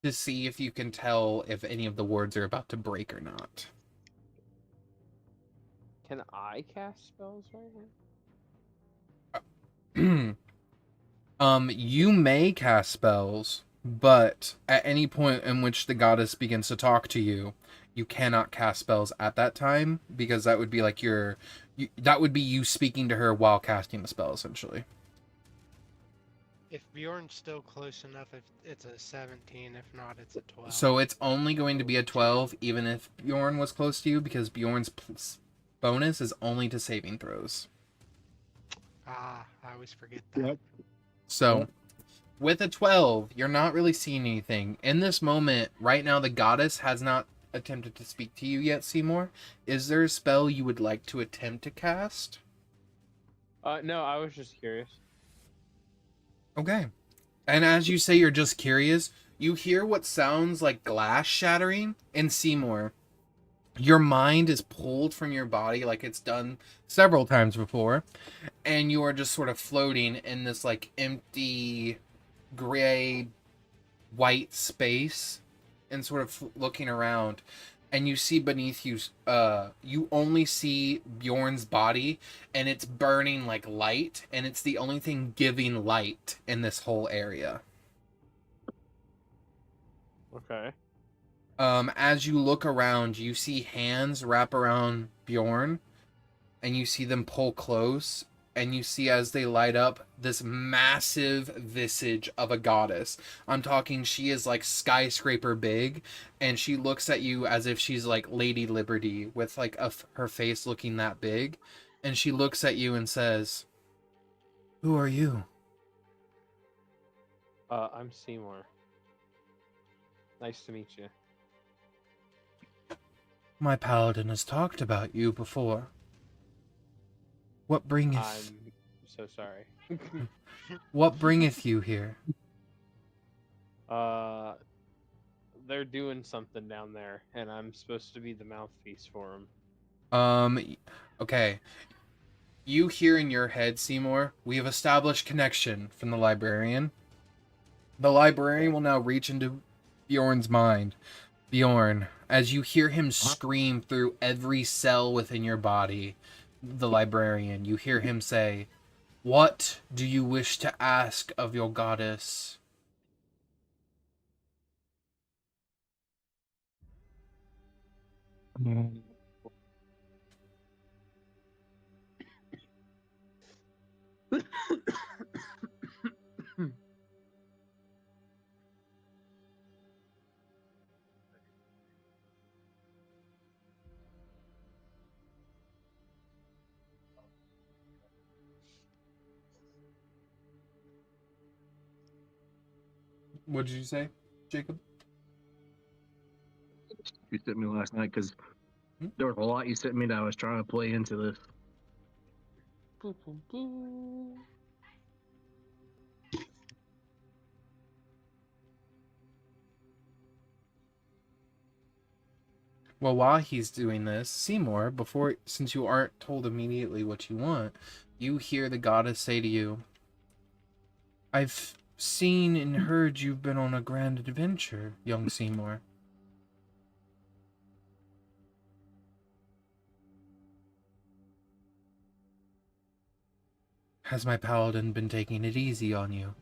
Speaker 1: to see if you can tell if any of the wards are about to break or not.
Speaker 3: Can I cast spells right now?
Speaker 1: You may cast spells, but at any point in which the goddess begins to talk to you, you cannot cast spells at that time, because that would be like that would be you speaking to her while casting the spell, essentially.
Speaker 4: If Bjorn's still close enough, if it's a 17. If not, it's a 12.
Speaker 1: So it's only going to be a 12, even if Bjorn was close to you, because Bjorn's bonus is only to saving throws.
Speaker 4: I always forget that.
Speaker 5: Yep.
Speaker 1: So, with a 12, you're not really seeing anything. In this moment, right now, the goddess has not attempted to speak to you yet, Seymour. Is there a spell you would like to attempt to cast?
Speaker 3: No, I was just curious.
Speaker 1: Okay. And as you say you're just curious, you hear what sounds like glass shattering, and Seymour, your mind is pulled from your body like it's done several times before, and you are just sort of floating in this like empty gray white space and sort of looking around. and you see beneath you, you only see Bjorn's body, and it's burning like light, and it's the only thing giving light in this whole area.
Speaker 3: Okay.
Speaker 1: As you look around, you see hands wrap around Bjorn, and you see them pull close, and you see as they light up this massive visage of a goddess. I'm talking, she is like skyscraper big, and she looks at you as if she's like Lady Liberty with like her face looking that big, and she looks at you and says, "Who are you?"
Speaker 3: I'm Seymour. Nice to meet you.
Speaker 1: My paladin has talked about you before. What bringeth
Speaker 3: I'm so sorry.
Speaker 1: what bringeth you here?
Speaker 3: They're doing something down there, and I'm supposed to be the mouthpiece for them.
Speaker 1: Okay. You hear in your head, Seymour, we have established connection from the librarian. The librarian will now reach into Bjorn's mind. Bjorn, as you hear him scream through every cell within your body, the librarian, you hear him say, "What do you wish to ask of your goddess?" What did you say, Jacob?
Speaker 5: You sent me last night because
Speaker 1: Hmm?
Speaker 5: there was a lot you sent me that I was trying to play into this.
Speaker 1: Well, while he's doing this, Seymour, since you aren't told immediately what you want, you hear the goddess say to you, "I've seen and heard you've been on a grand adventure, young Seymour. Has my paladin been taking it easy on you?"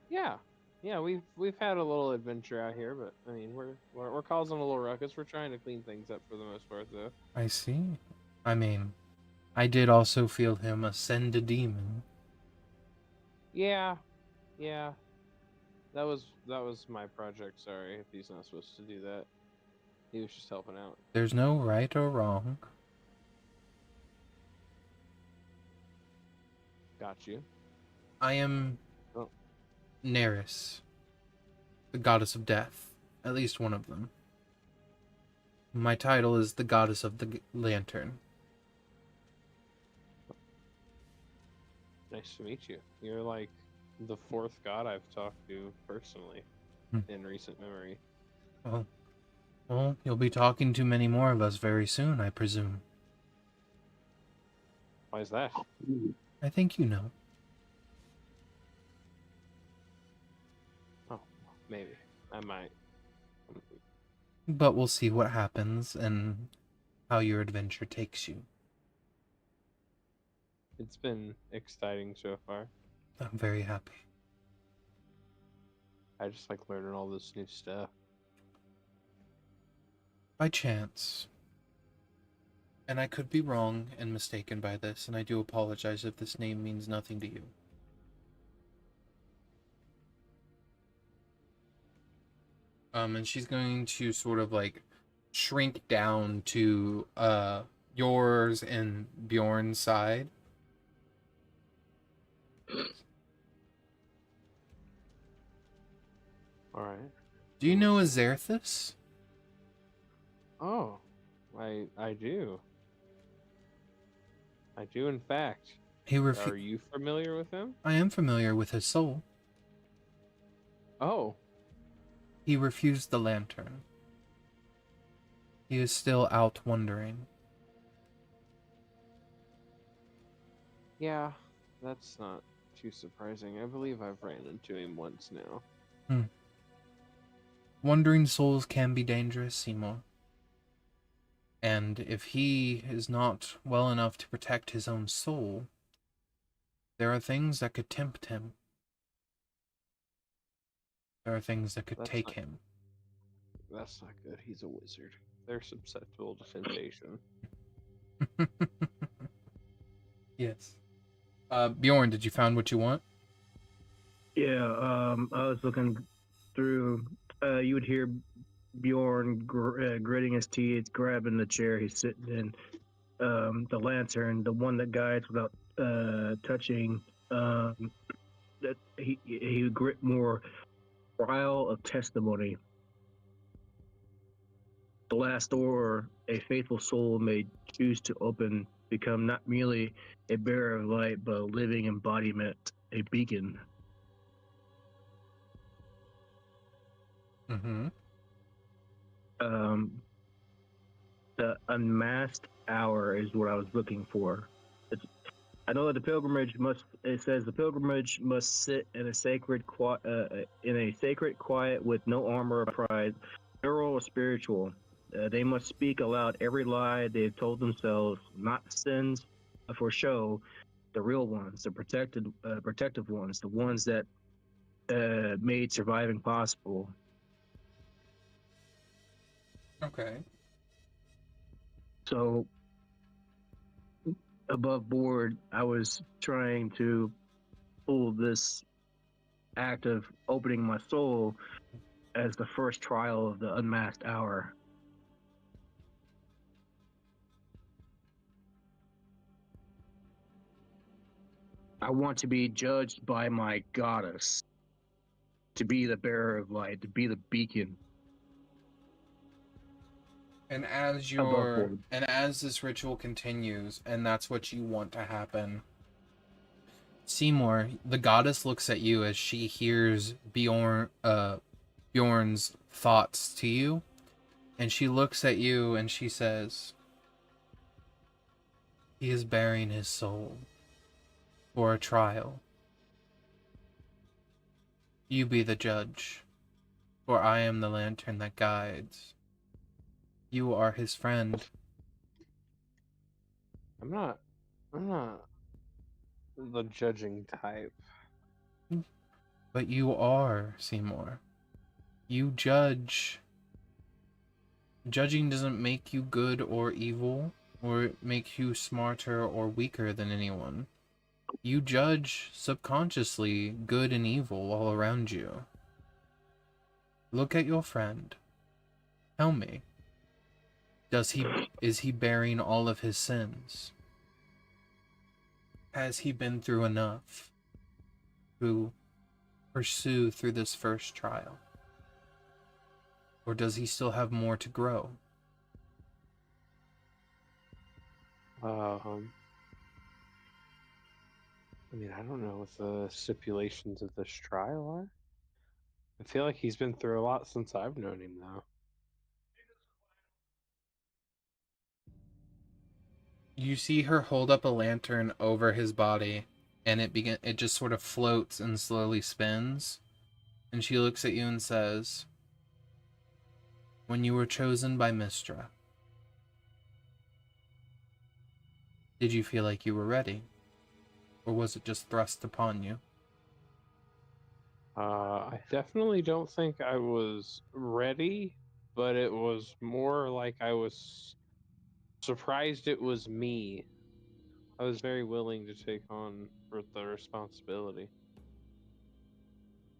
Speaker 3: Yeah. Yeah, we've had a little adventure out here, but I mean, we're causing a little ruckus. We're trying to clean things up for the most part, though.
Speaker 1: I see. I mean, I did also feel him ascend a demon.
Speaker 3: Yeah, yeah. That was my project. Sorry, if he's not supposed to do that. He was just helping out.
Speaker 1: There's no right or wrong.
Speaker 3: Got you.
Speaker 1: I am
Speaker 3: Oh.
Speaker 1: Neris, the goddess of death. At least one of them. My title is the goddess of the lantern.
Speaker 3: Nice to meet you. You're like the fourth god I've talked to personally in recent memory.
Speaker 1: Well, you'll be talking to many more of us very soon, I presume.
Speaker 3: Why is that?
Speaker 1: I think you know.
Speaker 3: Oh, maybe. I might.
Speaker 1: But we'll see what happens and how your adventure takes you.
Speaker 3: It's been exciting so far.
Speaker 1: I'm very happy.
Speaker 3: I just like learning all this new stuff.
Speaker 1: By chance, and I could be wrong and mistaken by this, and I do apologize if this name means nothing to you. And she's going to sort of like shrink down to yours and Bjorn's side.
Speaker 3: Alright.
Speaker 1: Do you know Azerthus?
Speaker 3: Oh, I do. I do, in fact. Are you familiar with him?
Speaker 1: I am familiar with his soul.
Speaker 3: Oh.
Speaker 1: He refused the lantern. He is still out wandering.
Speaker 3: Yeah, that's not too surprising. I believe I've ran into him once now.
Speaker 1: Wandering souls can be dangerous, Seymour. And if he is not well enough to protect his own soul, there are things that could tempt him. There are things that could
Speaker 3: That's
Speaker 1: take
Speaker 3: not-
Speaker 1: him.
Speaker 3: That's not good. He's a wizard. They're susceptible to temptation.
Speaker 1: Yes. Bjorn, did you find what you want?
Speaker 5: Yeah, I was looking through. You would hear Bjorn gritting his teeth, grabbing the chair he's sitting in. The lantern, the one that guides without touching. That he would grit more trial of testimony. The last door a faithful soul may choose to open, become not merely a bearer of light, but a living embodiment, a beacon.
Speaker 1: Mm-hmm.
Speaker 5: The unmasked hour is what I was looking for. I know that the pilgrimage must. It says the pilgrimage must sit in a sacred quiet with no armor or pride, neural or spiritual. They must speak aloud every lie they've told themselves, not sins for show, the real ones, the protective ones, the ones that made surviving possible.
Speaker 1: Okay.
Speaker 5: So above board, I was trying to pull this act of opening my soul as the first trial of the unmasked hour. I want to be judged by my goddess, to be the bearer of light, to be the beacon
Speaker 1: And as
Speaker 5: above board.
Speaker 1: this ritual continues, and that's what you want to happen, Seymour, the goddess looks at you as she hears Bjorn's thoughts to you, and she looks at you and she says, "He is bearing his soul for a trial. You be the judge, for I am the lantern that guides. You are his friend."
Speaker 3: I'm not the judging type.
Speaker 1: But you are, Seymour. You judge. Judging doesn't make you good or evil, or make you smarter or weaker than anyone. You judge subconsciously good and evil all around you. Look at your friend. Tell me, is he bearing all of his sins? Has he been through enough to pursue through this first trial? Or does he still have more to grow?
Speaker 3: I mean, I don't know what the stipulations of this trial are. I feel like he's been through a lot since I've known him, though.
Speaker 1: You see her hold up a lantern over his body, and it just sort of floats and slowly spins. And she looks at you and says, "When you were chosen by Mistra, did you feel like you were ready? Or was it just thrust upon you?"
Speaker 3: I definitely don't think I was ready, but it was more like I was surprised it was me. I was very willing to take on the responsibility.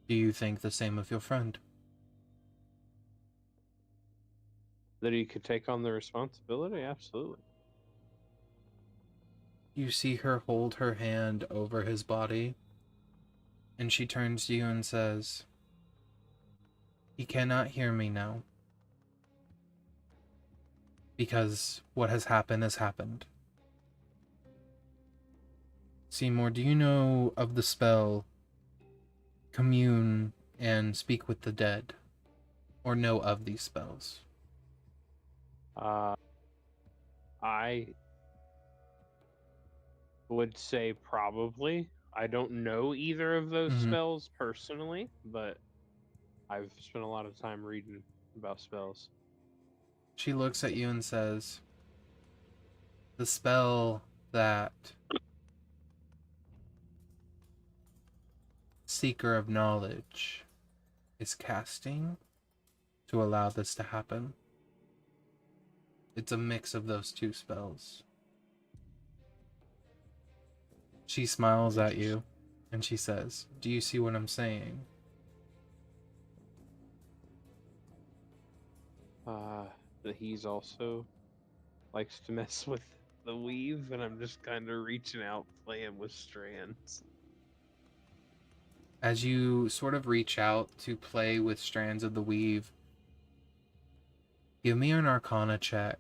Speaker 1: Do you think the same of your friend?
Speaker 3: That he could take on the responsibility? Absolutely.
Speaker 1: You see her hold her hand over his body, and she turns to you and says, "He cannot hear me now, because what has happened has happened." Seymour, do you know of the spell Commune and Speak with the Dead? Or know of these spells?
Speaker 3: I would say probably. I don't know either of those
Speaker 1: Mhm.
Speaker 3: spells personally, but I've spent a lot of time reading about spells.
Speaker 1: She looks at you and says, the spell that Seeker of Knowledge is casting to allow this to happen. It's a mix of those two spells. She smiles at you and she says, do you see what I'm saying?
Speaker 3: That he's also likes to mess with the weave, and I'm just kind of reaching out, playing with strands.
Speaker 1: As you sort of reach out to play with strands of the weave, give me an Arcana check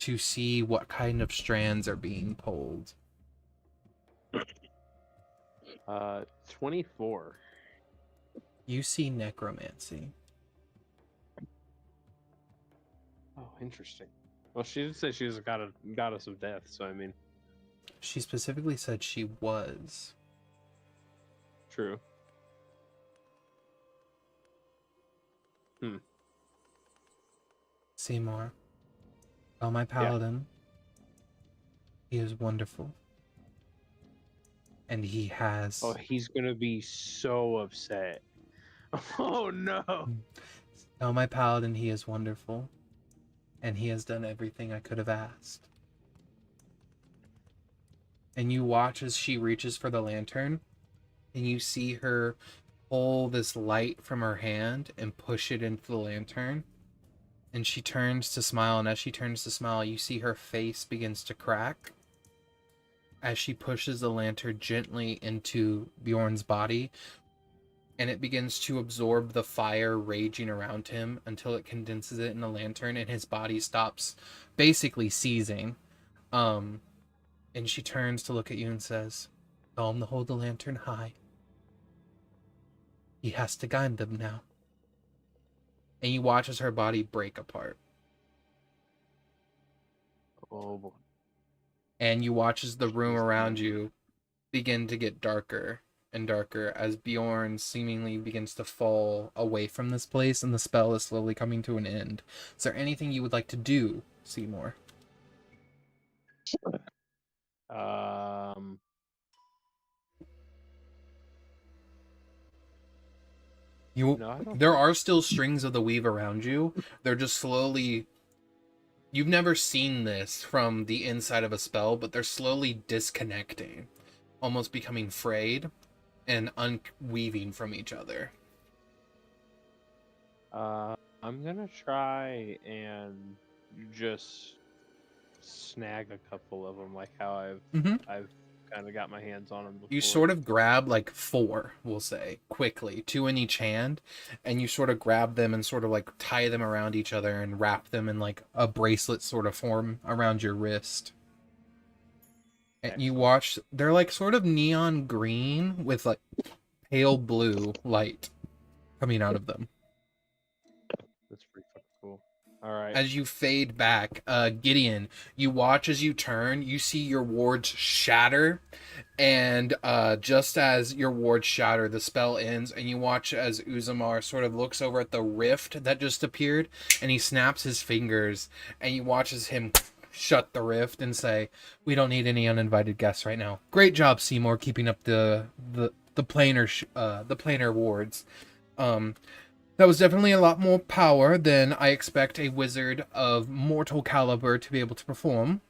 Speaker 1: to see what kind of strands are being pulled.
Speaker 3: 24.
Speaker 1: You see necromancy.
Speaker 3: Oh, interesting. Well, she did say she was a goddess of death, so I mean,
Speaker 1: She specifically said she was.
Speaker 3: true.
Speaker 1: Seymour. Oh, my paladin. He is wonderful. And he has...
Speaker 3: Oh, he's gonna be so upset. Oh no!
Speaker 1: Oh, my paladin, he is wonderful. And he has done everything I could have asked. And you watch as she reaches for the lantern, and you see her pull this light from her hand and push it into the lantern. And she turns to smile, and as she turns to smile, you see her face begins to crack as she pushes the lantern gently into Bjorn's body, and it begins to absorb the fire raging around him until it condenses it in the lantern, and his body stops basically seizing. And she turns to look at you and says, tell him to hold the lantern high. He has to guide them now. And you watch as her body break apart.
Speaker 3: Oh boy.
Speaker 1: And you watch as the room around you begin to get darker and darker as Bjorn seemingly begins to fall away from this place and the spell is slowly coming to an end. Is there anything you would like to do, Seymour?
Speaker 3: No, I don't.
Speaker 1: There are still strings of the weave around you. They're just slowly... You've never seen this from the inside of a spell, but they're slowly disconnecting, almost becoming frayed and unweaving from each other.
Speaker 3: I'm gonna try and just snag a couple of them, like how I've kind of got my hands on them before.
Speaker 1: You sort of grab like 4, we'll say, quickly, 2 in each hand, and you sort of grab them and sort of like tie them around each other and wrap them in like a bracelet sort of form around your wrist. And you watch, they're like sort of neon green with like pale blue light coming out of them.
Speaker 3: That's pretty fucking cool. All right.
Speaker 1: As you fade back, Gideon, you watch as you turn, you see your wards shatter, and just as your wards shatter, the spell ends, and you watch as Uzumar sort of looks over at the rift that just appeared, and he snaps his fingers, and you watch as him shut the rift and say, we don't need any uninvited guests right now. Great job, Seymour, keeping up the planar wards. That was definitely a lot more power than I expect a wizard of mortal caliber to be able to perform,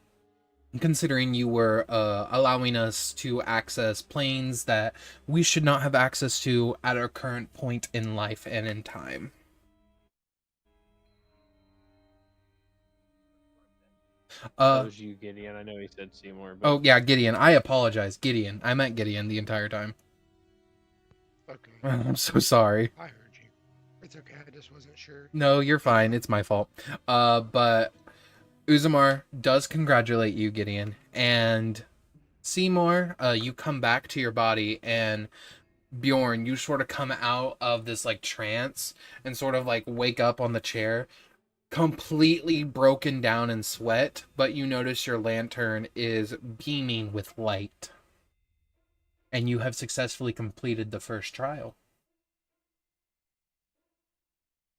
Speaker 1: considering you were allowing us to access planes that we should not have access to at our current point in life and in time.
Speaker 3: That was you, Gideon. I know he said Seymour. But...
Speaker 1: Oh, yeah, Gideon. I apologize. Gideon. I meant Gideon the entire time.
Speaker 4: Okay.
Speaker 1: I'm so sorry.
Speaker 4: I heard you. It's okay. I just wasn't sure.
Speaker 1: No, you're fine. It's my fault. But Uzumar does congratulate you, Gideon. And Seymour, you come back to your body, and Bjorn, you sort of come out of this like trance and sort of like wake up on the chair, completely broken down in sweat, but you notice your lantern is beaming with light. And you have successfully completed the first trial.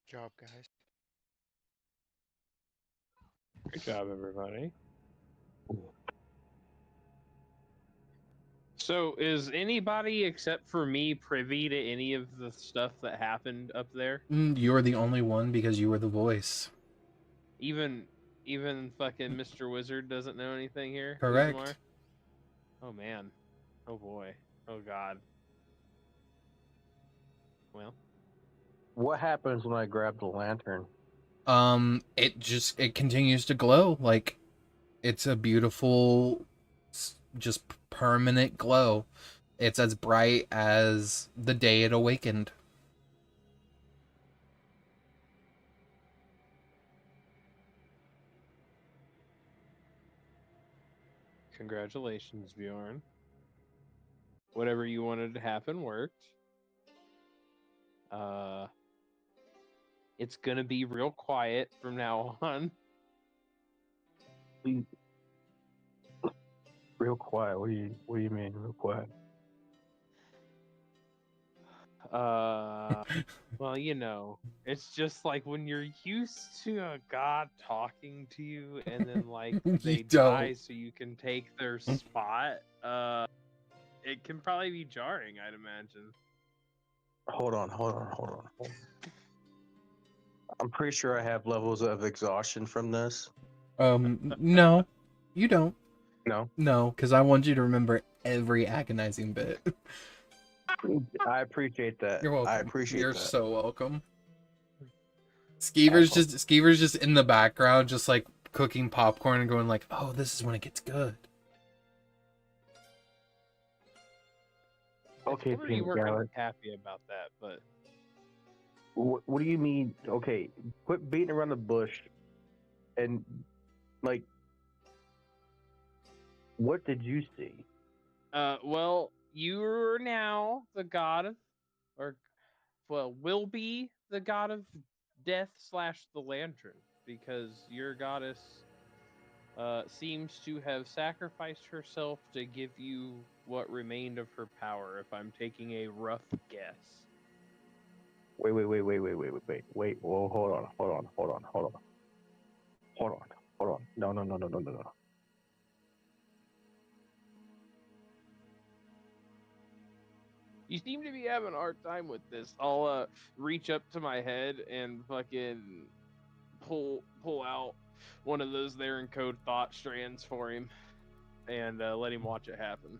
Speaker 4: job, guys.
Speaker 3: Great job, everybody. So, is anybody except for me privy to any of the stuff that happened up there?
Speaker 1: You're the only one because you were the voice.
Speaker 3: Even fucking Mr. Wizard doesn't know anything here?
Speaker 1: Correct.
Speaker 3: Uzumar? Oh man. Oh boy. Oh god. Well,
Speaker 2: What happens when I grab the lantern?
Speaker 1: It continues to glow like it's a beautiful, just permanent glow. It's as bright as the day it awakened.
Speaker 3: congratulations, Bjorn. Whatever you wanted to happen worked. It's gonna be real quiet from now on.
Speaker 2: Real quiet. What do you mean, real quiet?
Speaker 3: Well, you know, it's just like when you're used to a god talking to you and then like
Speaker 1: You
Speaker 3: they
Speaker 1: don't.
Speaker 3: die so you can take their spot. It can probably be jarring, I'd imagine.
Speaker 2: Hold on. I'm pretty sure I have levels of exhaustion from this.
Speaker 1: No, you don't.
Speaker 2: No,
Speaker 1: No, because I want you to remember every agonizing bit.
Speaker 2: I appreciate that.
Speaker 1: You're welcome.
Speaker 2: I appreciate
Speaker 1: You're
Speaker 2: that.
Speaker 1: so welcome. Skeever's just in the background, just like cooking popcorn and going like, "Oh, this is when it gets good."
Speaker 2: Okay,
Speaker 3: What are you
Speaker 2: Pink
Speaker 3: weren't gonna
Speaker 2: Gallic.
Speaker 3: be happy about that, but
Speaker 2: What do you mean? Okay, quit beating around the bush, and like, what did you see?
Speaker 3: well, you're now the god of, or well, will be the god of death / the lantern, because your goddess seems to have sacrificed herself to give you what remained of her power, if I'm taking a rough guess.
Speaker 2: Wait. Whoa, hold on. No.
Speaker 3: You seem to be having a hard time with this. I'll reach up to my head and fucking pull out one of those there encode thought strands for him, and let him watch it happen.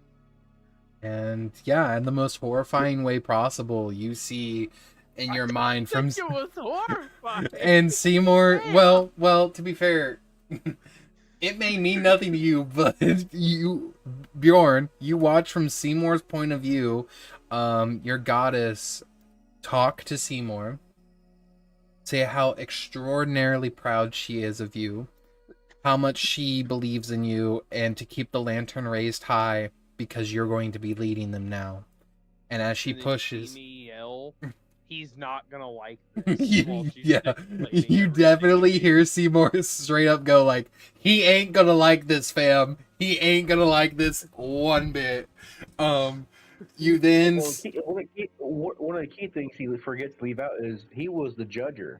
Speaker 1: And yeah, in the most horrifying way possible, you see in your mind from
Speaker 3: It was horrifying.
Speaker 1: and Seymour.
Speaker 3: Damn.
Speaker 1: Well, to be fair, it may mean nothing to you, but you, Bjorn, you watch from Seymour's point of view. Your goddess talk to Seymour, say how extraordinarily proud she is of you, how much she believes in you, and to keep the lantern raised high because you're going to be leading them now. And as she
Speaker 3: And then
Speaker 1: pushes,
Speaker 3: you see me yell, he's not gonna like this. while she's
Speaker 1: yeah,
Speaker 3: explaining
Speaker 1: you
Speaker 3: everything
Speaker 1: definitely
Speaker 3: to me.
Speaker 1: hear Seymour straight up go like, "He ain't gonna like this, fam. He ain't gonna like this one bit." You then
Speaker 2: One of the key things he forgets to leave out is he was the judger.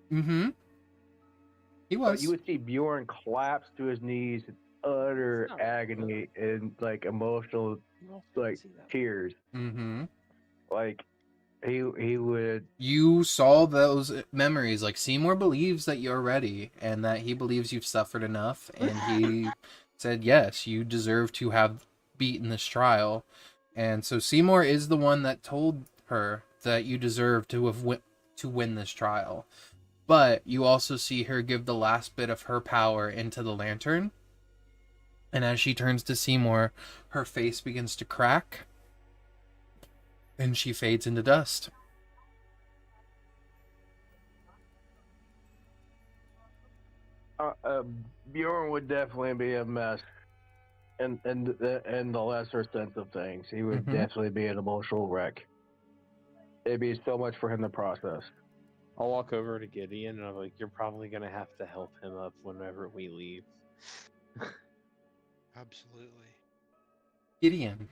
Speaker 1: He
Speaker 2: But
Speaker 1: was.
Speaker 2: you would see Bjorn collapse to his knees in utter
Speaker 3: No.
Speaker 2: agony and like emotional
Speaker 3: You also
Speaker 2: like
Speaker 3: see that.
Speaker 2: tears.
Speaker 1: Mm-hmm.
Speaker 2: Like he would
Speaker 1: You saw those memories. Like, Seymour believes that you're ready and that he believes you've suffered enough, and he said, yes, you deserve to have beaten this trial. And so Seymour is the one that told her that you deserve to win this trial. But you also see her give the last bit of her power into the lantern. And as she turns to Seymour, her face begins to crack and she fades into dust.
Speaker 2: Bjorn would definitely be a mess. And the lesser sense of things, he would
Speaker 1: Mhm.
Speaker 2: definitely be an emotional wreck. It'd be so much for him to process.
Speaker 3: I'll walk over to Gideon and I'm like, you're probably gonna have to help him up whenever we leave.
Speaker 4: Absolutely.
Speaker 1: Gideon,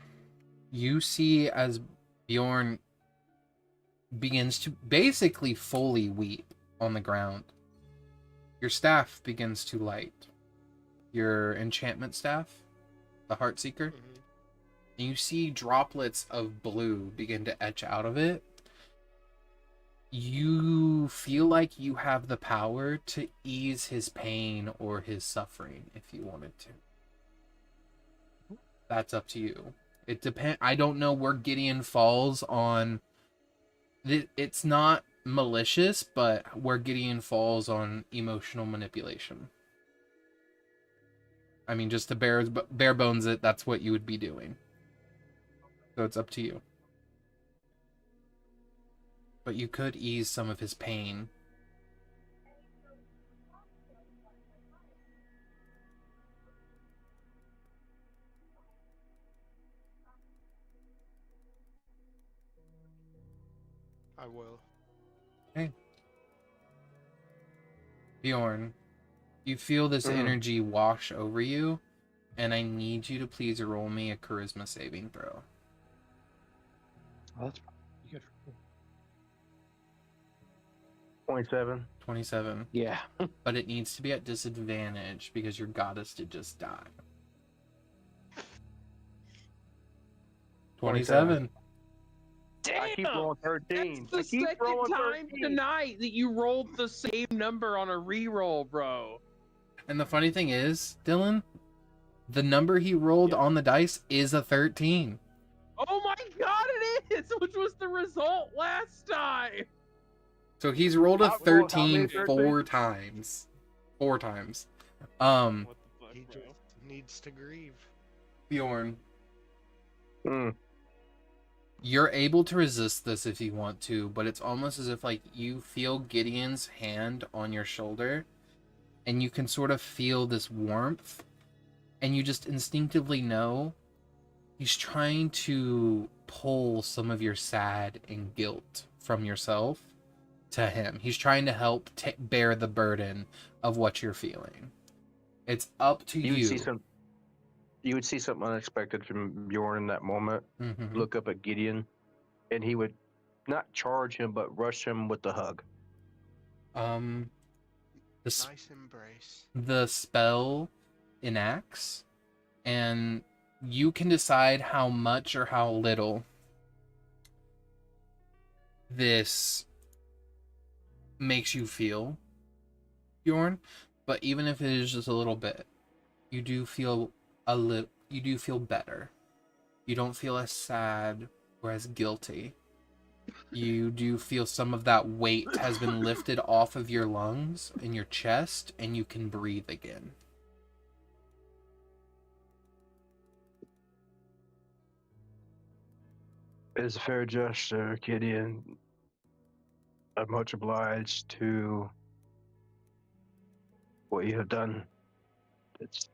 Speaker 1: you see as Bjorn begins to basically fully weep on the ground. Your staff begins to light. Your enchantment staff, the Heartseeker,
Speaker 4: Mhm.
Speaker 1: and you see droplets of blue begin to etch out of it. You feel like you have the power to ease his pain or his suffering if you wanted to. That's up to you. It depend. I don't know where Gideon falls on. It's not malicious, but where Gideon falls on emotional manipulation. I mean, just to bare bones it, that's what you would be doing. So it's up to you. But you could ease some of his pain.
Speaker 4: I will.
Speaker 1: Okay. Bjorn, you feel this energy wash over you, and I need you to please roll me a charisma saving throw.
Speaker 3: Oh, that's probably good for me.
Speaker 5: 27.
Speaker 1: 27.
Speaker 3: Yeah.
Speaker 1: But it needs to be at disadvantage because your goddess did just die. 27.
Speaker 3: Damn!
Speaker 5: I keep rolling 13.
Speaker 3: That's the
Speaker 5: I keep
Speaker 3: second
Speaker 5: rolling
Speaker 3: time
Speaker 5: 13.
Speaker 3: tonight that you rolled the same number on a reroll, bro.
Speaker 1: And the funny thing is, Dylan, the number he rolled
Speaker 3: Yeah.
Speaker 1: on the dice is a 13.
Speaker 3: Oh my god, it is! Which was the result last time!
Speaker 1: So he's rolled a
Speaker 5: How many
Speaker 1: 13 4 times. 4 times.
Speaker 3: What the fuck,
Speaker 4: He
Speaker 3: bro?
Speaker 4: just needs to grieve.
Speaker 1: Bjorn,
Speaker 5: Mm.
Speaker 1: you're able to resist this if you want to, but it's almost as if like you feel Gideon's hand on your shoulder and you can sort of feel this warmth and you just instinctively know he's trying to pull some of your sad and guilt from yourself to him. He's trying to help bear the burden of what you're feeling. It's up to you.
Speaker 5: You would see something unexpected from Bjorn in that moment.
Speaker 1: Mhm.
Speaker 5: Look up at Gideon, and he would not charge him, but rush him with the hug.
Speaker 1: The
Speaker 4: Nice embrace.
Speaker 1: the spell enacts, and you can decide how much or how little this makes you feel, Bjorn. But even if it is just a little bit, you do feel you do feel better. You don't feel as sad or as guilty. You do feel some of that weight has been lifted off of your lungs and your chest, and you can breathe again.
Speaker 5: It's a fair gesture, Gideon. I'm much obliged to what you have done. It's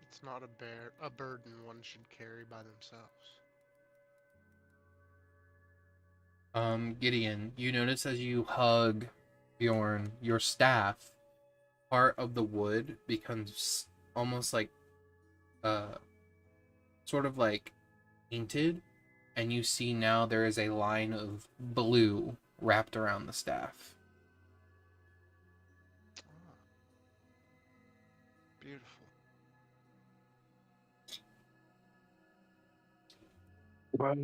Speaker 4: It's not a burden one should carry by themselves.
Speaker 1: Gideon, you notice as you hug Bjorn, your staff, part of the wood becomes almost like sort of like painted, and you see now there is a line of blue wrapped around the staff.
Speaker 4: Ah, beautiful.
Speaker 5: well,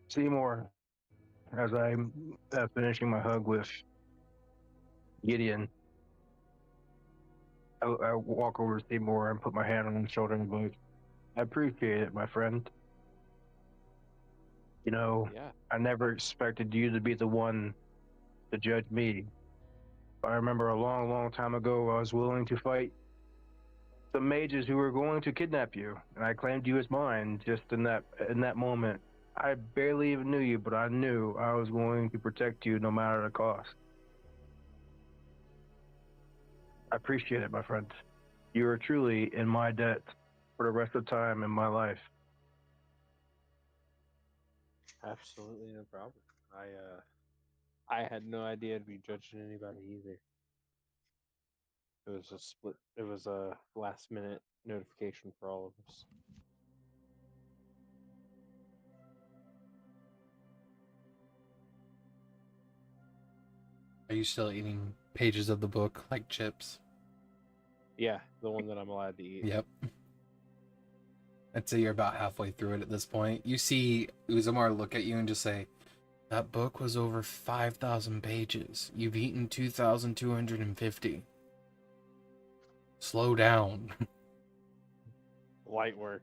Speaker 5: Seymour. As I'm finishing my hug with Gideon, I walk over to Seymour and put my hand on his shoulder and be like, I appreciate it, my friend. You know,
Speaker 3: Yeah.
Speaker 5: I never expected you to be the one to judge me. I remember a long, long time ago, I was willing to fight some mages who were going to kidnap you, and I claimed you as mine just in that moment. I barely even knew you, but I knew I was going to protect you no matter the cost. I appreciate it, my friend. You are truly in my debt for the rest of time in my life.
Speaker 3: Absolutely no problem. I had no idea to be judging anybody either. It was a split. It was a last minute notification for all of us.
Speaker 1: Are you still eating pages of the book like chips?
Speaker 3: Yeah, the one that I'm allowed to eat.
Speaker 1: Yep. I'd say you're about halfway through it at this point. You see Uzumar look at you and just say, "That book was over 5,000 pages. You've eaten 2,250. Slow down."
Speaker 3: Light work.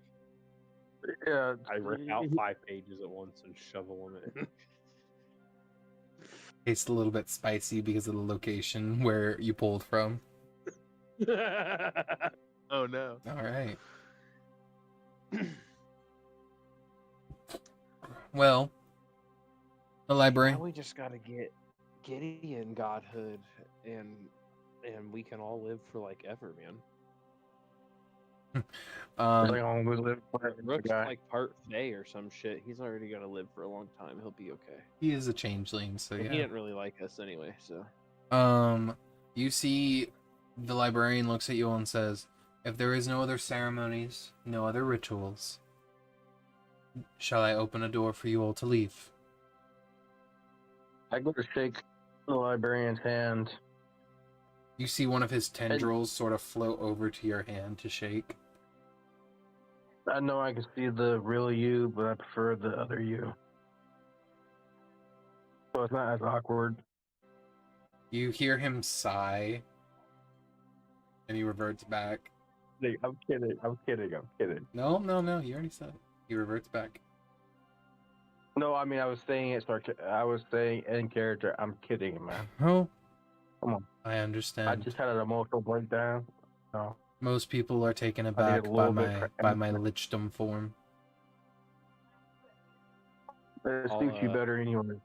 Speaker 2: Yeah,
Speaker 3: I rip out 5 pages at once and shovel them in.
Speaker 1: Tastes a little bit spicy because of the location where you pulled from.
Speaker 3: Oh no.
Speaker 1: All right. Well, the library.
Speaker 3: Now we just gotta get Gideon godhood, and we can all live for like ever, man.
Speaker 2: like on we live forever,
Speaker 3: Rook's
Speaker 2: guy.
Speaker 3: like part Fae or some shit. He's already gonna live for a long time. He'll be okay.
Speaker 1: He is a changeling, so
Speaker 3: And
Speaker 1: yeah.
Speaker 3: he didn't really like us anyway, so.
Speaker 1: You see the librarian looks at you and says, "If there is no other ceremonies, no other rituals, shall I open a door for you all to leave?"
Speaker 2: I go to shake the librarian's hand.
Speaker 1: You see one of his tendrils sort of float over to your hand to shake.
Speaker 2: I know I can see the real you, but I prefer the other you. So it's not as awkward.
Speaker 1: You hear him sigh, and he reverts back.
Speaker 2: I'm kidding. I'm kidding. I'm kidding.
Speaker 1: No, you already said it. He reverts back.
Speaker 2: No, I mean I was saying it. I was saying in character. I'm kidding, man.
Speaker 1: Oh,
Speaker 2: Come on.
Speaker 1: I understand.
Speaker 2: I just had an emotional breakdown. No.
Speaker 1: Most people are taken
Speaker 2: I
Speaker 1: aback
Speaker 2: need a
Speaker 1: by
Speaker 2: little bit
Speaker 1: my lichdom form.
Speaker 2: It
Speaker 3: I'll,
Speaker 2: suits you better anyway.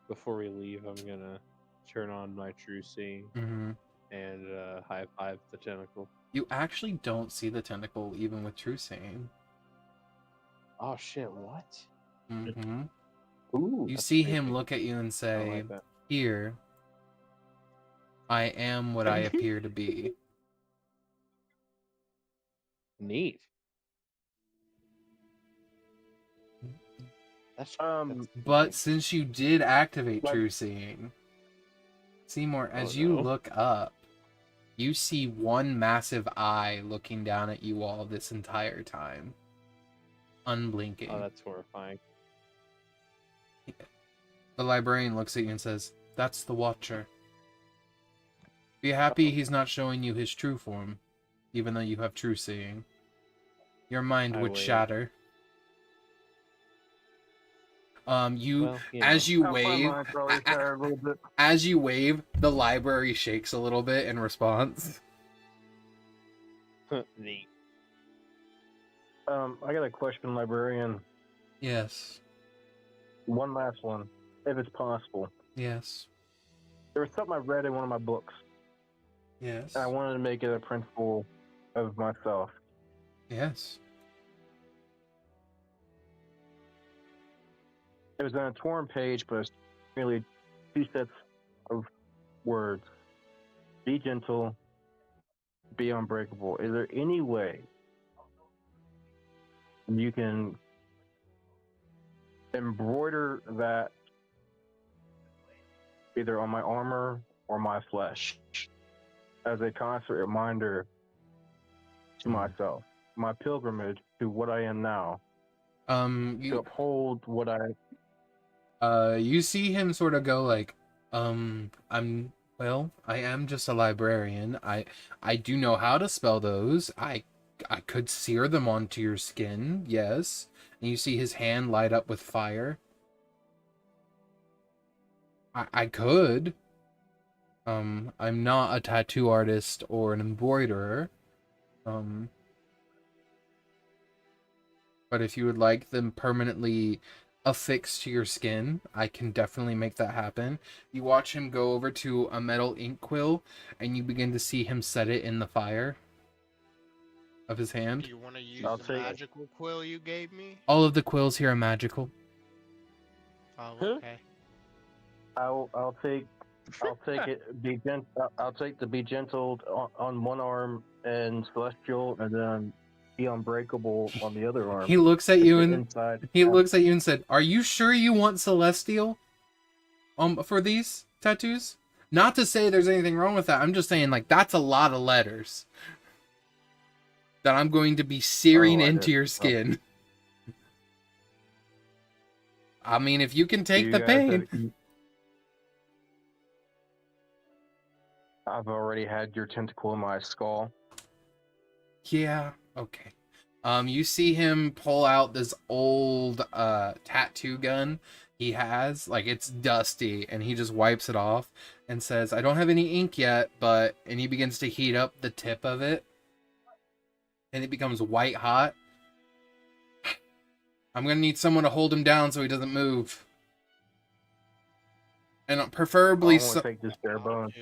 Speaker 3: Before we leave, I'm gonna turn on my true seeing
Speaker 1: Mm-hmm.
Speaker 3: and high five the tentacle.
Speaker 1: You actually don't see the tentacle even with true seeing.
Speaker 3: Oh shit! What?
Speaker 1: Mm-hmm.
Speaker 2: Ooh.
Speaker 1: You
Speaker 3: That's
Speaker 1: see
Speaker 3: creepy.
Speaker 1: him look at you and
Speaker 3: I
Speaker 1: say,
Speaker 3: don't like that.
Speaker 1: "Here, I am what I appear to be."
Speaker 3: Neat. That's
Speaker 1: But since you did activate
Speaker 2: Like-
Speaker 1: true seeing, Seymour, as
Speaker 3: Oh,
Speaker 1: you
Speaker 3: no.
Speaker 1: look up, you see one massive eye looking down at you all this entire time, unblinking.
Speaker 3: Oh, that's horrifying.
Speaker 1: The librarian looks at you and says, "That's the Watcher. Be happy he's not showing you his true form, even though you have true seeing. Your mind
Speaker 3: I
Speaker 1: would
Speaker 3: wave.
Speaker 1: shatter."
Speaker 3: Well, you
Speaker 1: as
Speaker 3: know.
Speaker 1: you
Speaker 2: My
Speaker 1: wave,
Speaker 2: mind's probably tired a little bit.
Speaker 1: as you wave, the library shakes a little bit in response.
Speaker 3: Neat.
Speaker 2: I got a question, librarian.
Speaker 1: Yes.
Speaker 2: One last one, if it's possible.
Speaker 1: Yes.
Speaker 2: There was something I read in one of my books,
Speaker 1: Yes.
Speaker 2: and I wanted to make it a principle of myself.
Speaker 1: Yes.
Speaker 2: It was on a torn page, but it's really 2 sets of words. Be gentle, be unbreakable. Is there any way you can embroider that either on my armor or my flesh as a constant reminder to myself, my pilgrimage to what I am now, to
Speaker 1: You
Speaker 2: uphold what I...
Speaker 1: you see him sort of go like, I am just a librarian. I do know how to spell those. I could sear them onto your skin, yes. And you see his hand light up with fire. I could. I'm not a tattoo artist or an embroiderer. But if you would like them permanently affixed to your skin, I can definitely make that happen. You watch him go over to a metal ink quill, and you begin to see him set it in the fire of his
Speaker 4: Do
Speaker 1: hand.
Speaker 4: you want to use
Speaker 2: I'll
Speaker 4: the
Speaker 2: take it.
Speaker 4: magical quill you gave me?
Speaker 1: All of the quills here are magical.
Speaker 4: Oh,
Speaker 3: Huh?
Speaker 4: okay.
Speaker 2: I'll take it. I'll take the be gentle on one arm and celestial, and then be unbreakable on the other arm.
Speaker 1: He looks at you and
Speaker 2: inside.
Speaker 1: he looks at you and said, "Are you sure you want celestial?" for these tattoos. Not to say there's anything wrong with that. I'm just saying, like, that's a lot of letters that I'm going to be searing into your skin. I mean, if you can take the pain.
Speaker 2: I've already had your tentacle in my skull.
Speaker 1: Yeah, okay. You see him pull out this old tattoo gun he has. Like, it's dusty, and he just wipes it off and says, I don't have any ink yet, but... And he begins to heat up the tip of it. And it becomes white hot. I'm gonna need someone to hold him down so he doesn't move. And preferably...
Speaker 2: take this bare bone.